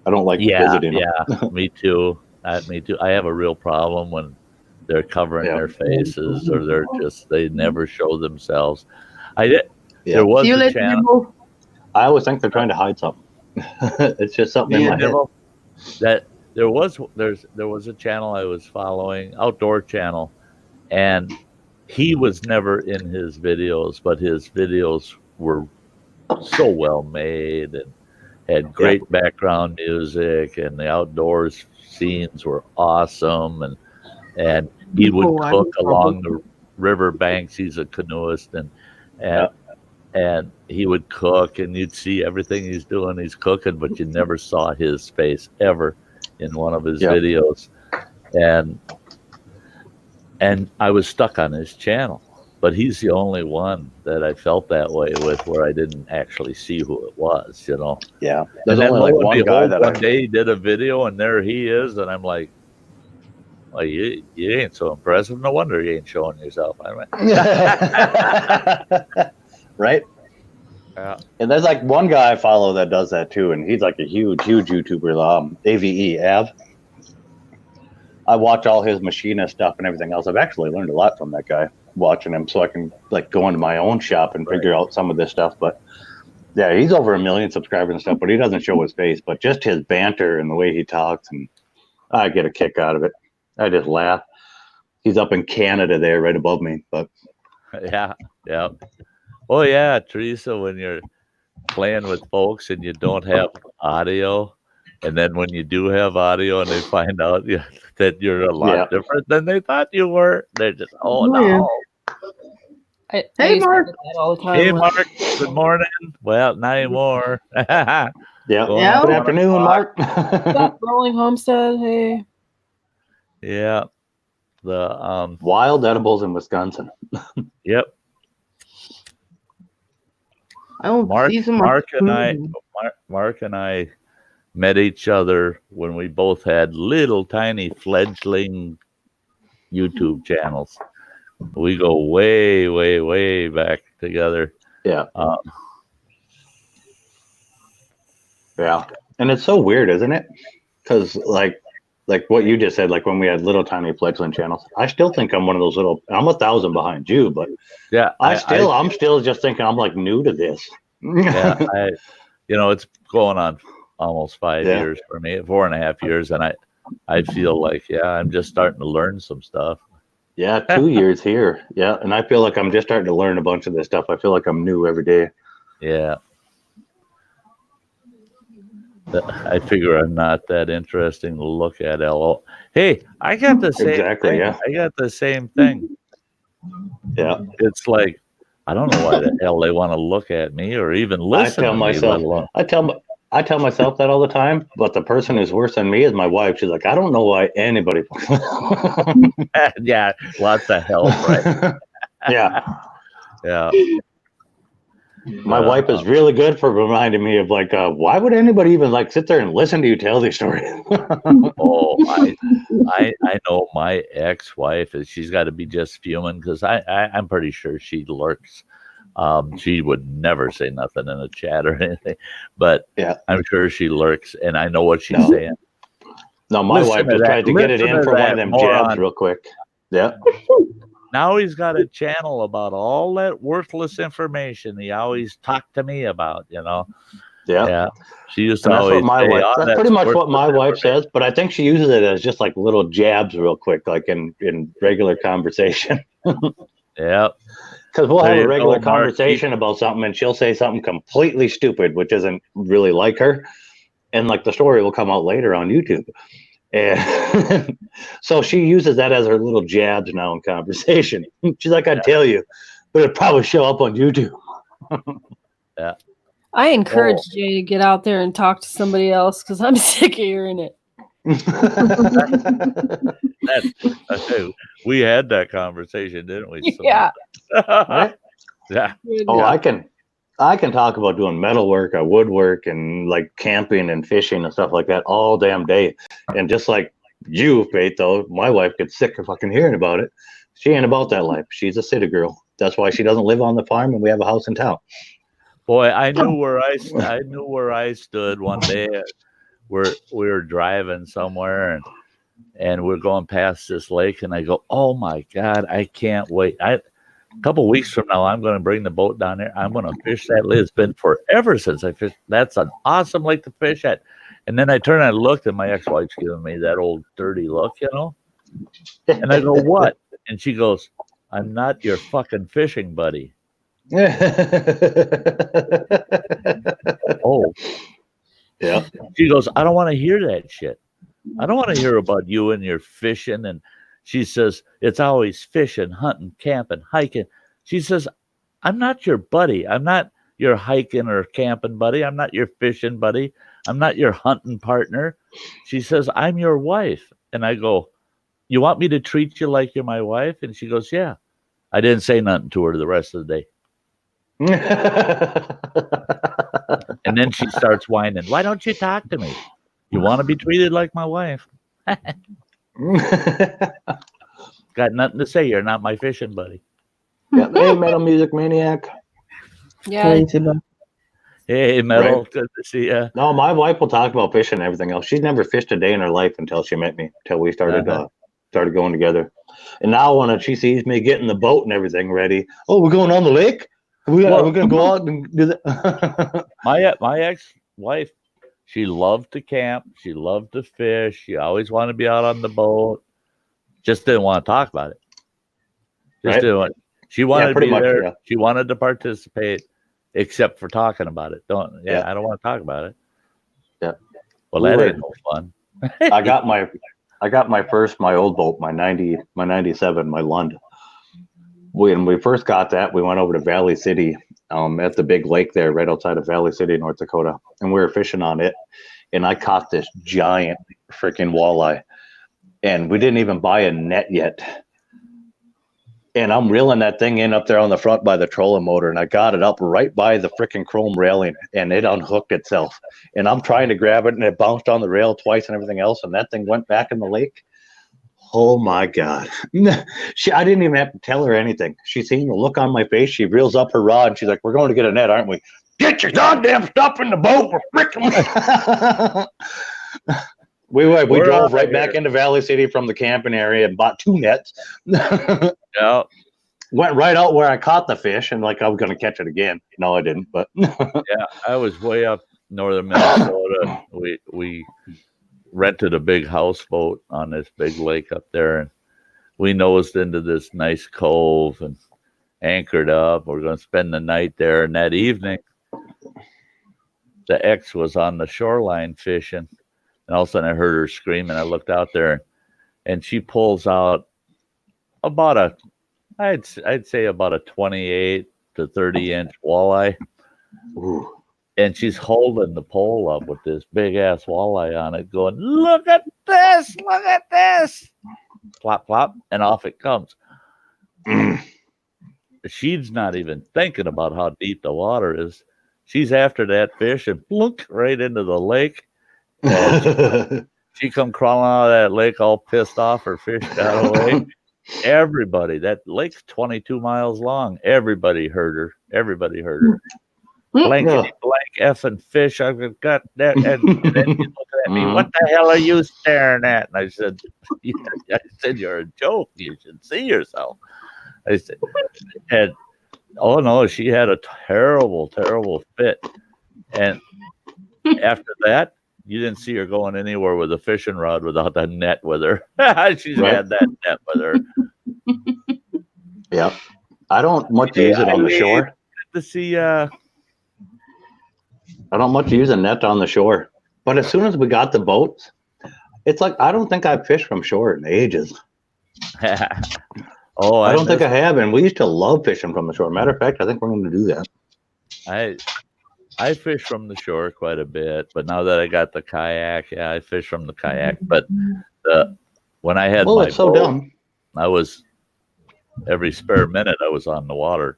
I don't like visiting them. Yeah, me too. Me too. I have a real problem when they're covering their faces or they never show themselves. There was a channel. I always think they're trying to hide something. It's just something in my head. That there was a channel I was following, outdoor channel, and he was never in his videos, but his videos were so well made and had great background music, and the outdoors scenes were awesome, and he would cook along the river banks. He's a canoeist, and he would cook, and you'd see everything he's doing. He's cooking, but you never saw his face ever in one of his videos, and I was stuck on his channel. But he's the only one that I felt that way with, where I didn't actually see who it was, you know. Yeah, there's only like one guy that one day he did a video, and there he is, and I'm like, "Well, you ain't so impressive. No wonder you ain't showing yourself." Right. Yeah. And there's like one guy I follow that does that too, and he's like a huge YouTuber, AVE Av. I watch all his machinist stuff and everything else. I've actually learned a lot from that guy watching him, so I can like go into my own shop and figure out some of this stuff. But yeah, he's over 1 million subscribers and stuff, but he doesn't show his face. But just his banter and the way he talks, and I get a kick out of it. I just laugh. He's up in Canada there, right above me. But Yeah. Oh yeah, Teresa, when you're playing with folks and you don't have audio, and then when you do have audio and they find out that you're a lot different than they thought you were, they're just, oh no. I Hey, used to Mark. do that all the time. Hey, Mark. Good morning. Well, not anymore. yeah. Yeah. Good afternoon, Mark. Stop Rolling Homestead. Hey. Yeah. The wild edibles in Wisconsin. Yep. I don't see so much Mark and I met each other when we both had little tiny fledgling YouTube channels. We go way, way, way back together. Yeah. Yeah. And it's so weird, isn't it? Because like what you just said, like when we had little tiny fledgling channels, I still think I'm one of those little, I'm 1,000 behind you, but yeah, I'm still just thinking I'm like new to this. Yeah. It's going on almost 5 years for me, 4.5 years. And I feel like, I'm just starting to learn some stuff. Yeah. 2 years here. Yeah. And I feel like I'm just starting to learn a bunch of this stuff. I feel like I'm new every day. Yeah. I figure I'm not that interesting to look at. Hey, I got the same thing. Yeah. I got the same thing. Yeah. It's like, I don't know why the hell they want to look at me or even listen to me. I tell myself that all the time, but the person who's worse than me is my wife. She's like, I don't know why anybody. Yeah, lots of help, right? Yeah. Yeah. My wife is really good for reminding me of like, why would anybody even like sit there and listen to you tell these stories? I know my ex-wife is. She's got to be just fuming because I'm pretty sure she lurks. She would never say nothing in a chat or anything, but I'm sure she lurks, and I know what she's saying. No, my wife just tried to get it in for one of them jabs real quick. Yeah. Now he's got a channel about all that worthless information he always talked to me about, Yeah. She used to always say, that's pretty much what my wife says, but I think she uses it as just like little jabs real quick, like in regular conversation. Yeah. Because we'll have a regular conversation about something and she'll say something completely stupid, which isn't really like her. And like the story will come out later on YouTube. And so she uses that as her little jabs now in conversation. She's like, I'd tell you, but it'd probably show up on YouTube. Yeah. I encourage Jay to get out there and talk to somebody else because I'm sick of hearing it. We had that conversation, didn't we? Yeah. Right? Yeah. Oh, I can talk about doing metal work, woodwork, and like camping and fishing and stuff like that all damn day. And just like you, Faith, though, my wife gets sick of fucking hearing about it. She ain't about that life. She's a city girl. That's why she doesn't live on the farm and we have a house in town. Boy, I knew where I stood one day. We were driving somewhere and we're going past this lake, and I go, oh my God, I can't wait. A couple of weeks from now, I'm going to bring the boat down there. I'm going to fish that lake. It's been forever since I fished. That's an awesome lake to fish at. And then I turned and looked, and my ex-wife's giving me that old dirty look, And I go, what? And she goes, I'm not your fucking fishing buddy. Oh. Yeah. She goes, I don't want to hear that shit. I don't want to hear about you and your fishing. And she says, it's always fishing, hunting, camping, hiking. She says, I'm not your buddy. I'm not your hiking or camping buddy. I'm not your fishing buddy. I'm not your hunting partner. She says, I'm your wife. And I go, you want me to treat you like you're my wife? And she goes, yeah. I didn't say nothing to her the rest of the day. And then she starts whining. Why don't you talk to me? You want to be treated like my wife? Got nothing to say. You're not my fishing buddy. Yeah. Hey, Metal Music Maniac. Yeah. Hey, Metal. Right. Good to see you. No, my wife will talk about fishing and everything else. She's never fished a day in her life until she met me, until we started going together. And now when she sees me getting the boat and everything ready, oh, we're going on the lake? We're going to go out and do that. My ex-wife, She loved to camp. She loved to fish. She always wanted to be out on the boat. Just didn't want to talk about it. Right. She wanted to pretty be much, there. yeah. She wanted to participate, except for talking about it. I Yeah. don't want to talk about it. Yeah. Well, We that were- ain't no fun. I got my old boat, my 97, my Lund. When we first got that, we went over to Valley City, at the big lake there, right outside of Valley City, North Dakota, and we were fishing on it. And I caught this giant freaking walleye, and we didn't even buy a net yet. And I'm reeling that thing in up there on the front by the trolling motor, and I got it up right by the freaking chrome railing, and it unhooked itself. And I'm trying to grab it, and it bounced on the rail twice and everything else, and that thing went back in the lake. Oh my God. I didn't even have to tell her anything. She seen the look on my face. She reels up her rod, and she's like, "We're going to get a net, aren't we?" "Get your goddamn stuff in the boat. We're freaking." We drove right back into Valley City from the camping area and bought 2 nets. Yeah. Went right out where I caught the fish, and like I was going to catch it again. No, I didn't. But Yeah, I was way up northern Minnesota. We rented a big houseboat on this big lake up there, and we nosed into this nice cove and anchored up. We're going to spend the night there. And that evening, the ex was on the shoreline fishing, and all of a sudden I heard her scream, and I looked out there, and she pulls out about I'd say about a 28 to 30 inch walleye. Ooh. And she's holding the pole up with this big ass walleye on it, going, "Look at this! Look at this!" Plop, plop, and off it comes. She's not even thinking about how deep the water is. She's after that fish and plunk right into the lake. And she come crawling out of that lake all pissed off. Her fish got away. Everybody, that lake's 22 miles long. Everybody heard her. Everybody heard her. Blankety blank effing fish. I've got that. And then she's looking at me. "What the hell are you staring at?" And I said, "You're a joke. You should see yourself." I said, and oh no, she had a terrible, terrible fit. And after that, you didn't see her going anywhere with a fishing rod without a net with her. She's had that net with her. Yeah. I don't much use it on the shore. To see, I don't much use a net on the shore. But as soon as we got the boats, it's like I don't think I've fished from shore in ages. Oh, I don't think I have, and we used to love fishing from the shore. Matter of fact, I think we're going to do that. I fish from the shore quite a bit, but now that I got the kayak, yeah, I fish from the kayak. But when I had my it's so boat, dumb. I was every spare minute I was on the water.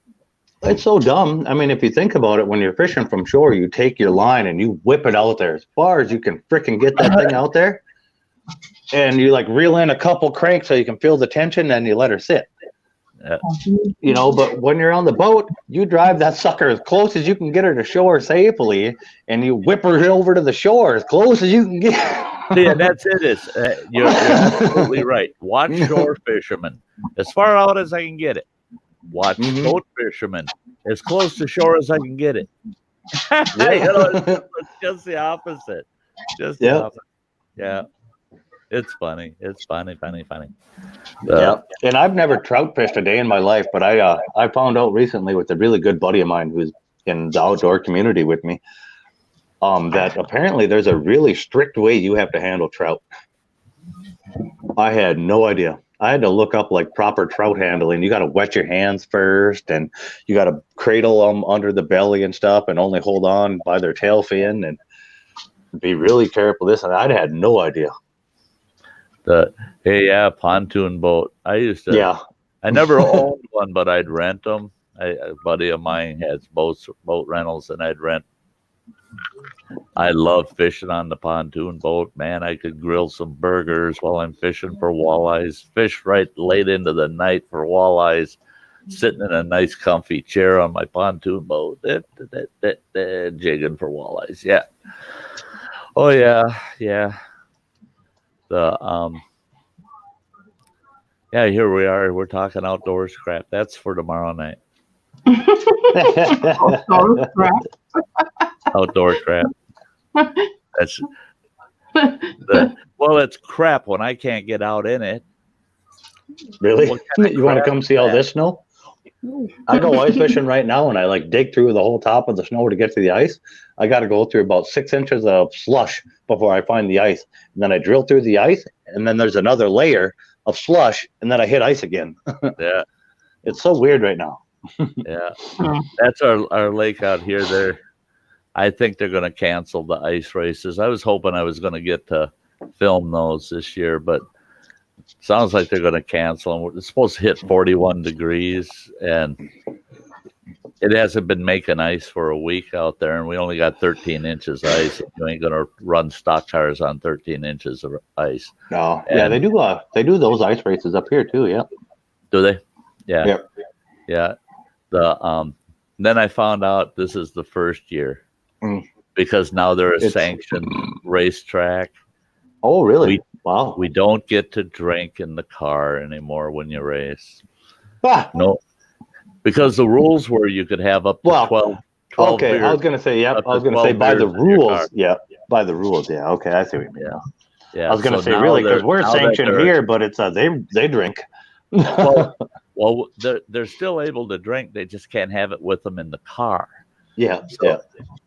It's so dumb. I mean, if you think about it, when you're fishing from shore, you take your line and you whip it out there as far as you can freaking get that thing out there. And you like reel in a couple cranks so you can feel the tension, and you let her sit. You know, but when you're on the boat, you drive that sucker as close as you can get her to shore safely, and you whip her over to the shore as close as you can get. Yeah, that's it. You're absolutely right. Watch shore fishermen as far out as I can get it. Watch boat fishermen as close to shore as I can get it. It's just the opposite. Just the opposite. Yeah. It's funny. It's funny. Yeah, and I've never trout fished a day in my life, but I found out recently with a really good buddy of mine who's in the outdoor community with me, that apparently there's a really strict way you have to handle trout. I had no idea. I had to look up like proper trout handling. You got to wet your hands first, and you got to cradle them under the belly and stuff, and only hold on by their tail fin, and be really careful. This and I had no idea. Pontoon boat. I used to. Yeah. I never owned one, but I'd rent them. A buddy of mine has boat rentals, and I'd rent. I love fishing on the pontoon boat. Man, I could grill some burgers while I'm fishing for walleyes. Fish right late into the night for walleyes. Sitting in a nice comfy chair on my pontoon boat, jigging for walleyes. Yeah. Oh yeah. Here we are. We're talking outdoors crap. That's for tomorrow night. Outdoor crap. That's well, it's crap when I can't get out in it. Really? What kind of You want to crap come is see all that? this snow? I go ice fishing right now, and I like dig through the whole top of the snow to get to the ice. I got to go through about 6 inches of slush before I find the ice. And then I drill through the ice, and then there's another layer of slush, and then I hit ice again. Yeah, It's so weird right now. yeah. That's our lake out here. I think they're going to cancel the ice races. I was hoping I was going to get to film those this year, but sounds like they're going to cancel them. It's supposed to hit 41 degrees, and it hasn't been making ice for a week out there, and we only got 13 inches ice. You ain't going to run stock cars on 13 inches of ice. No, And yeah, they do those ice races up here too. Yeah, do they? Yeah, Yep. yeah. Then I found out this is the first year because now they're a sanctioned racetrack. Oh, really? Wow. We don't get to drink in the car anymore when you race. No, because the rules were you could have up to 12 okay, beers. I was going to say, yep. I was going to say by the rules. Yeah, by the rules. Yeah, okay, I see what you mean. Yeah. I was going to so say, now really, because we're now that sanctioned they're- here, but it's they drink. Well, they're still able to drink. They just can't have it with them in the car. Yeah, So,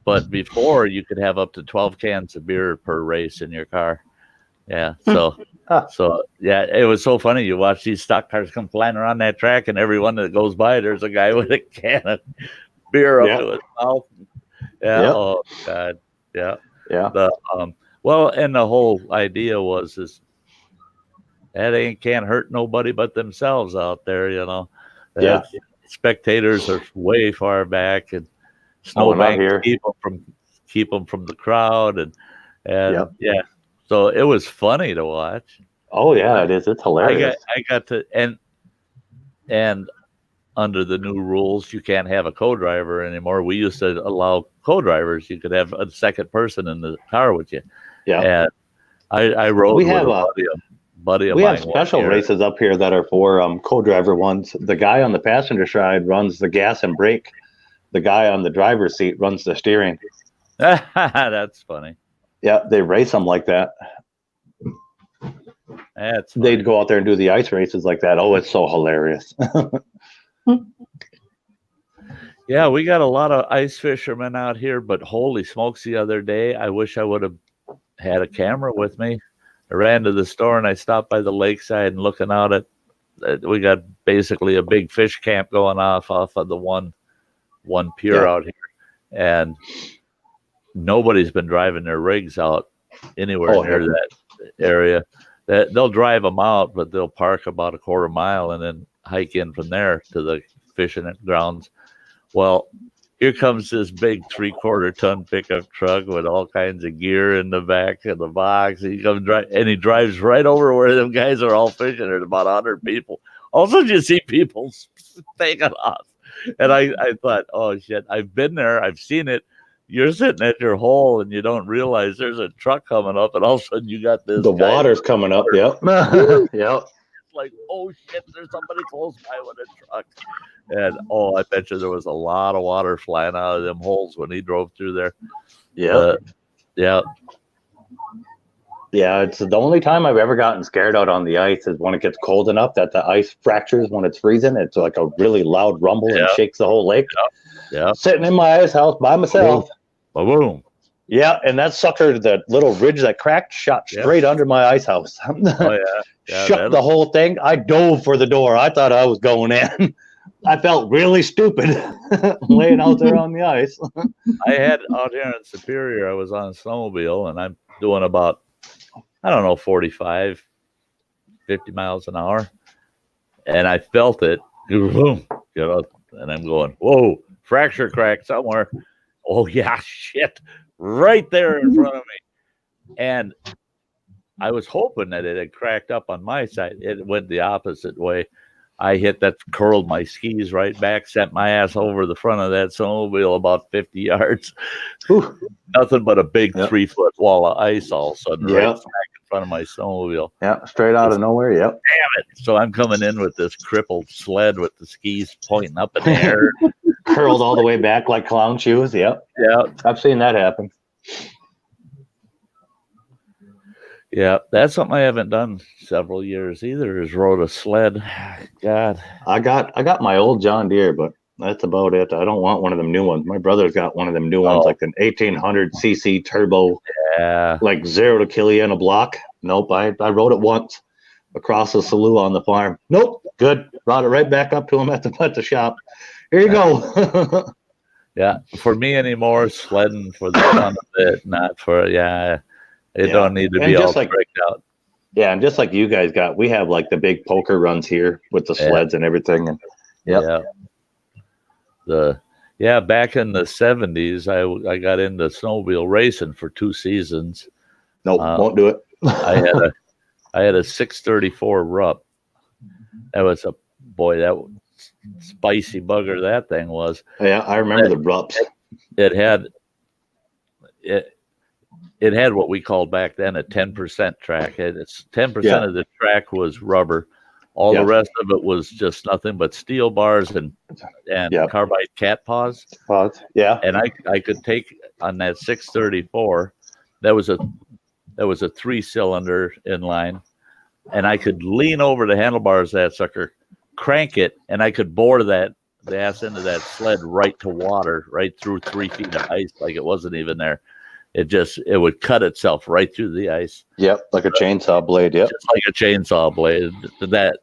But before, you could have up to 12 cans of beer per race in your car. Yeah. So yeah, it was so funny. You watch these stock cars come flying around that track, and everyone that goes by, there's a guy with a can of beer up to his mouth. Yeah. Yep. Oh God. Yeah. Yeah. Well, and the whole idea was that can't hurt nobody but themselves out there. Yeah. Spectators are way far back, and not snowbanks here. keep them from the crowd, and Yep. yeah. So it was funny to watch. Oh yeah, it is. It's hilarious. I got to and under the new rules, you can't have a co-driver anymore. We used to allow co-drivers. You could have a second person in the car with you. Yeah. And I rode We with have a buddy of we mine. have special races up here that are for co-driver ones. The guy on the passenger side runs the gas and brake. The guy on the driver's seat runs the steering. That's funny. Yeah, they race them like that. They'd go out there and do the ice races like that. Oh, it's so hilarious. Yeah, we got a lot of ice fishermen out here, but holy smokes, the other day, I wish I would have had a camera with me. I ran to the store and I stopped by the lakeside and looking out at we got basically a big fish camp going off of the one pier out here. And nobody's been driving their rigs out anywhere near that area. They'll drive them out, but they'll park about a quarter mile and then hike in from there to the fishing grounds. Well, here comes this big 3/4 ton pickup truck with all kinds of gear in the back of the box. He drives right over where them guys are all fishing. There's about 100 people. Also, you see people taking off. And I thought, oh shit, I've been there. I've seen it. You're sitting at your hole and you don't realize there's a truck coming up, and all of a sudden you got this. The water's coming up. Yep. Yep. Like, oh shit, there's somebody close by with a truck. And I bet you there was a lot of water flying out of them holes when he drove through there. Yeah. Yeah. Yeah, it's the only time I've ever gotten scared out on the ice is when it gets cold enough that the ice fractures when it's freezing. It's like a really loud rumble and shakes the whole lake. Yeah. Sitting in my ice house by myself. Boom. Yeah, and that sucker, that little ridge that cracked, shot straight under my ice house. Shut the whole thing. I dove for the door. I thought I was going in. I felt really stupid laying out there on the ice. I had out here in Superior, I was on a snowmobile, and I'm doing about, 45, 50 miles an hour. And I felt it, and I'm going, whoa, fracture crack somewhere. Oh, yeah, shit, right there in front of me. And I was hoping that it had cracked up on my side. It went the opposite way. I hit that, curled my skis right back, sent my ass over the front of that snowmobile about 50 yards. Whew. Nothing but a big 3-foot wall of ice all of a sudden right back in front of my snowmobile. Yeah, straight out of nowhere, yep. Damn it. So I'm coming in with this crippled sled with the skis pointing up in the air. Curled all the way back like clown shoes, yep. Yeah. I've seen that happen. Yeah, that's something I haven't done several years either. Is rode a sled. God, I got my old John Deere, but that's about it. I don't want one of them new ones. My brother's got one of them new ones, like an 1800cc turbo, yeah, like 0 to kill you in a block. Nope, I rode it once across the slough on the farm. Nope, good. Brought it right back up to him at the shop. Here you go. yeah. For me anymore, sledding for the fun of it, not for It don't need to And be all just like- tricked out. Yeah, and just like you guys got, we have like the big poker runs here with the sleds and everything. And Back in the 70s, I got into snowmobile racing for 2 seasons. Nope, won't do it. I had a 634 Rupp. That was that spicy bugger that thing was. Yeah, I remember the Rupps. It had what we called back then a 10% track. It's 10% of the track was rubber. All the rest of it was just nothing but steel bars and carbide cat paws. Yeah. And I could take on that 634. That was a 3-cylinder inline, and I could lean over the handlebars of that sucker, crank it, and I could bore the ass into that sled right to water, right through 3 feet of ice, like it wasn't even there. It would cut itself right through the ice. Yep, like a chainsaw blade. Yep, just like a chainsaw blade.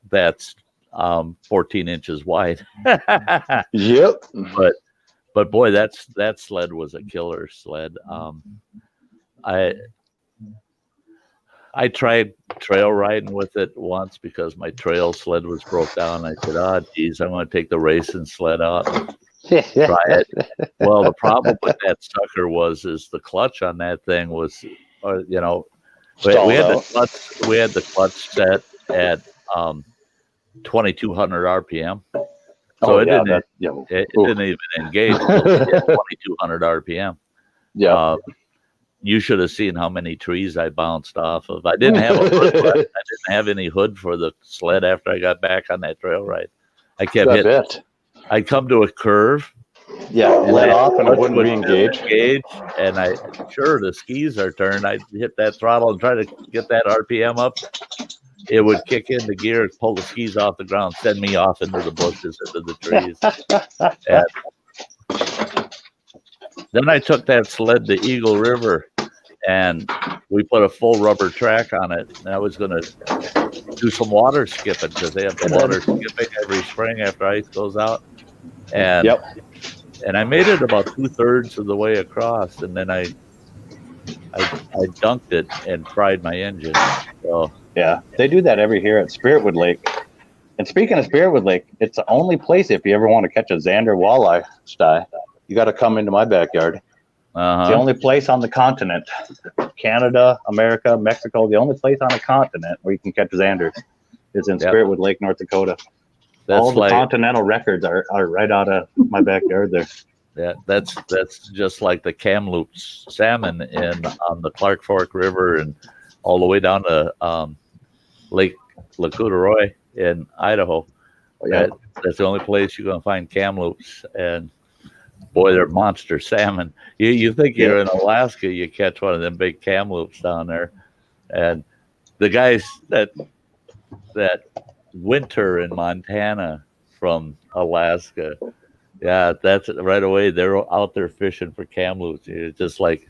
That's 14 inches wide. Yep. But boy, that sled was a killer sled. I tried trail riding with it once because my trail sled was broke down. I said, "Oh, geez, I'm going to take the racing sled out." Try it. Well, the problem with that sucker was the clutch on that thing was, we had the clutch set at 2,200 RPM, so it didn't even engage until 2,200 RPM. Yeah. You should have seen how many trees I bounced off of. I didn't have a hood. I didn't have any hood for the sled after I got back on that trail ride. I kept hitting. I'd come to a curve. Yeah, let off and it wouldn't re-engage. And the skis are turned. I'd hit that throttle and try to get that RPM up. It would kick into gear, pull the skis off the ground, send me off into the bushes, into the trees. Then I took that sled to Eagle River, and we put a full rubber track on it. And I was going to do some water skipping because they have the water skipping every spring after ice goes out. And and I made it about 2/3 of the way across, and then I dunked it and fried my engine. So yeah, they do that every year at Spiritwood Lake. And speaking of Spiritwood Lake, it's the only place if you ever want to catch a Xander walleye, Sty, you got to come into my backyard. It's the only place on the continent, Canada, America, Mexico, the only place on the continent where you can catch Xanders is in Spiritwood Lake, North Dakota. All the continental records are right out of my backyard there. Yeah, that's just like the Kamloops salmon on the Clark Fork River and all the way down to Lake Lacudaroy in Idaho. That's the only place you're going to find Kamloops, and boy, they're monster salmon. You think you're in Alaska, you catch one of them big Kamloops down there, and the guys that winter in Montana from Alaska, that's right away. They're out there fishing for Kamloops. It's just like,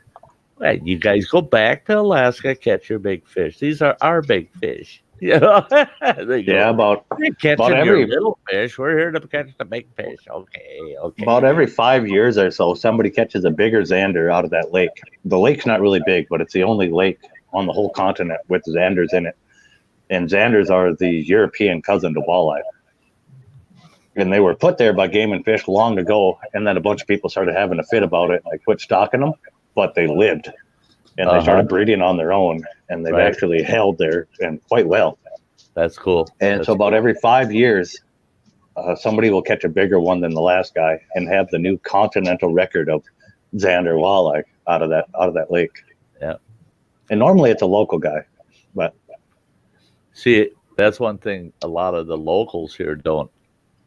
hey, you guys go back to Alaska, catch your big fish. These are our big fish. About every little fish. We're here to catch the big fish. Okay. About every 5 years or so, somebody catches a bigger Xander out of that lake. The lake's not really big, but it's the only lake on the whole continent with Xanders in it. And Xanders are the European cousin to walleye. And they were put there by Game and Fish long ago, and then a bunch of people started having a fit about it, like quit stocking them, but they lived. And they started breeding on their own, and they've actually held there and quite well. That's cool. And so about every 5 years, somebody will catch a bigger one than the last guy and have the new continental record of Xander walleye out of that lake. Yeah. And normally it's a local guy, but see, that's one thing a lot of the locals here don't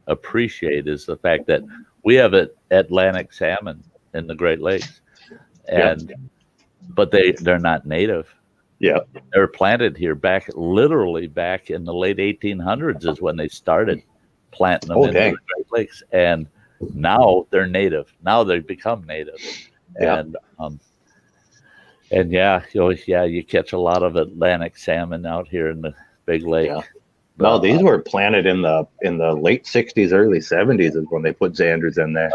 appreciate is the fact that we have Atlantic salmon in the Great Lakes, but they're not native. Yeah. They were planted here literally back in the late 1800s is when they started planting them in the Great Lakes. And now they're native. Now they've become native. Yeah. And you catch a lot of Atlantic salmon out here in the big lake. Yeah. No, these were planted in the late 60s, early 70s is when they put Xanders in there.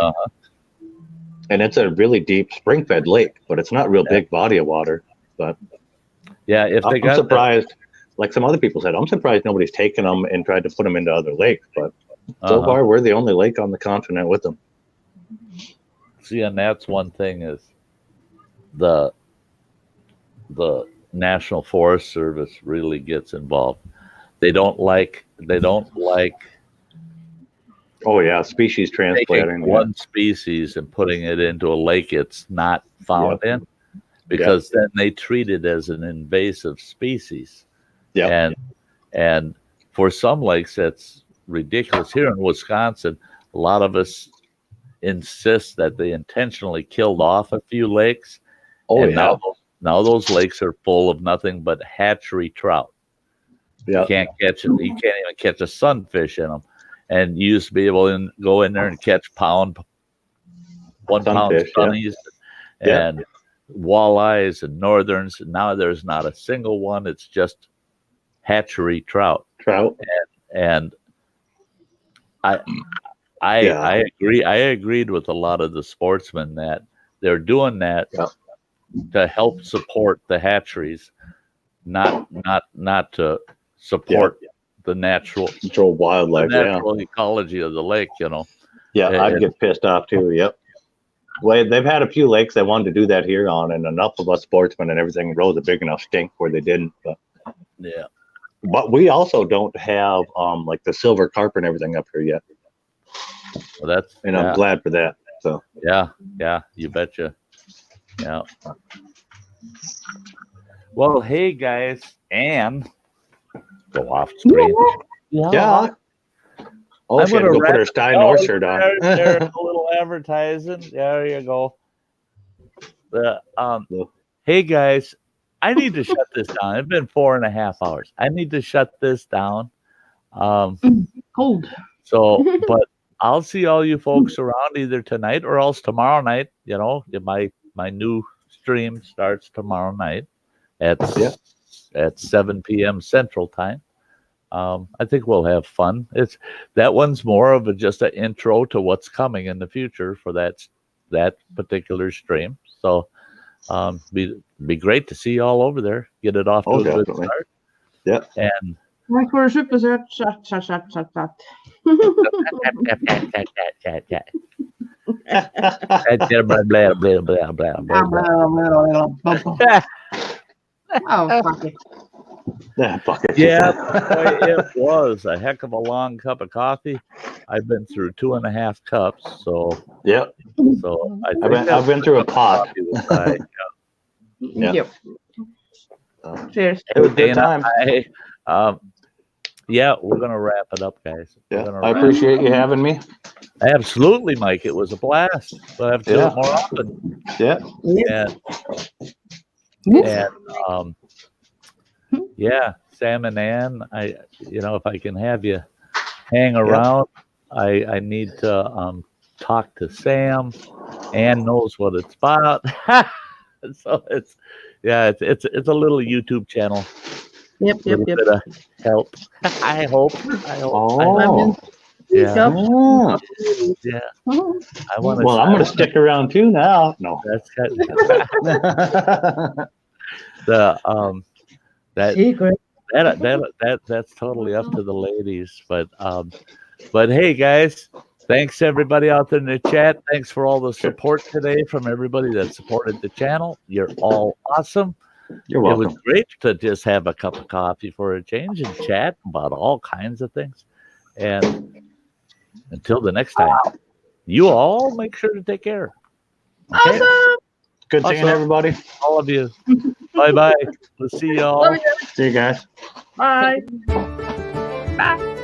And it's a really deep spring-fed lake, but it's not a real big body of water. But yeah, if they I'm surprised, like some other people said, I'm surprised nobody's taken them and tried to put them into other lakes. But so far, we're the only lake on the continent with them. See, and that's one thing is the National Forest Service really gets involved. They don't like oh yeah, species transplanting one species and putting it into a lake it's not found in, because then they treat it as an invasive species. Yeah. And for some lakes that's ridiculous. Here in Wisconsin, a lot of us insist that they intentionally killed off a few lakes. Now those lakes are full of nothing but hatchery trout. You can't catch it. You can't even catch a sunfish in them. And you used to be able to go in there and catch 1 pound sunnies and walleyes and northerns. And now there's not a single one. It's just hatchery trout. And I agree. I agreed with a lot of the sportsmen that they're doing that to help support the hatcheries, not to support the natural wildlife, natural ecology of the lake. I'd get pissed off too. Well, they've had a few lakes they wanted to do that here on, and enough of us sportsmen and everything rose a big enough stink where they didn't. But we also don't have like the silver carp and everything up here yet. Well, I'm glad for that. So yeah, you betcha. Yeah. Well, hey guys, and go off screen. Yeah. Oh, she's gonna go put her Sty North shirt on. There's a little advertising. There you go. Hey guys, I need to shut this down. It's been 4.5 hours. I need to shut this down. Cold. So, but I'll see all you folks around either tonight or else tomorrow night. My new stream starts tomorrow night at 7 p.m. Central Time. I think we'll have fun. That one's more of just an intro to what's coming in the future for that particular stream. So be great to see you all over there. Get it off to a good start. Yeah. And like for a super chat. Oh, fuck it. Yeah, boy, it was a heck of a long cup of coffee. I've been through 2.5 cups, so So I've been through a pot. Yep. Cheers. It was a good time. We're gonna wrap it up, guys. I appreciate you having me. Absolutely, Mike. It was a blast. We'll have to do it more often. Sam and Ann, if I can have you hang around, I need to talk to Sam. Ann knows what it's about. So it's a little YouTube channel. Yep. Bit of help. I hope. Oh. Yeah. I want to. Well, I'm going to stick around too now. No. That's that secret. That's totally up to the ladies. But hey guys, thanks everybody out there in the chat. Thanks for all the support today from everybody that supported the channel. You're all awesome. You're welcome. It was great to just have a cup of coffee for a change and chat about all kinds of things. And until the next time, you all make sure to take care. Okay? Awesome. Good seeing everybody. All of you. Bye-bye. We'll see you all. See you guys. Bye. Bye.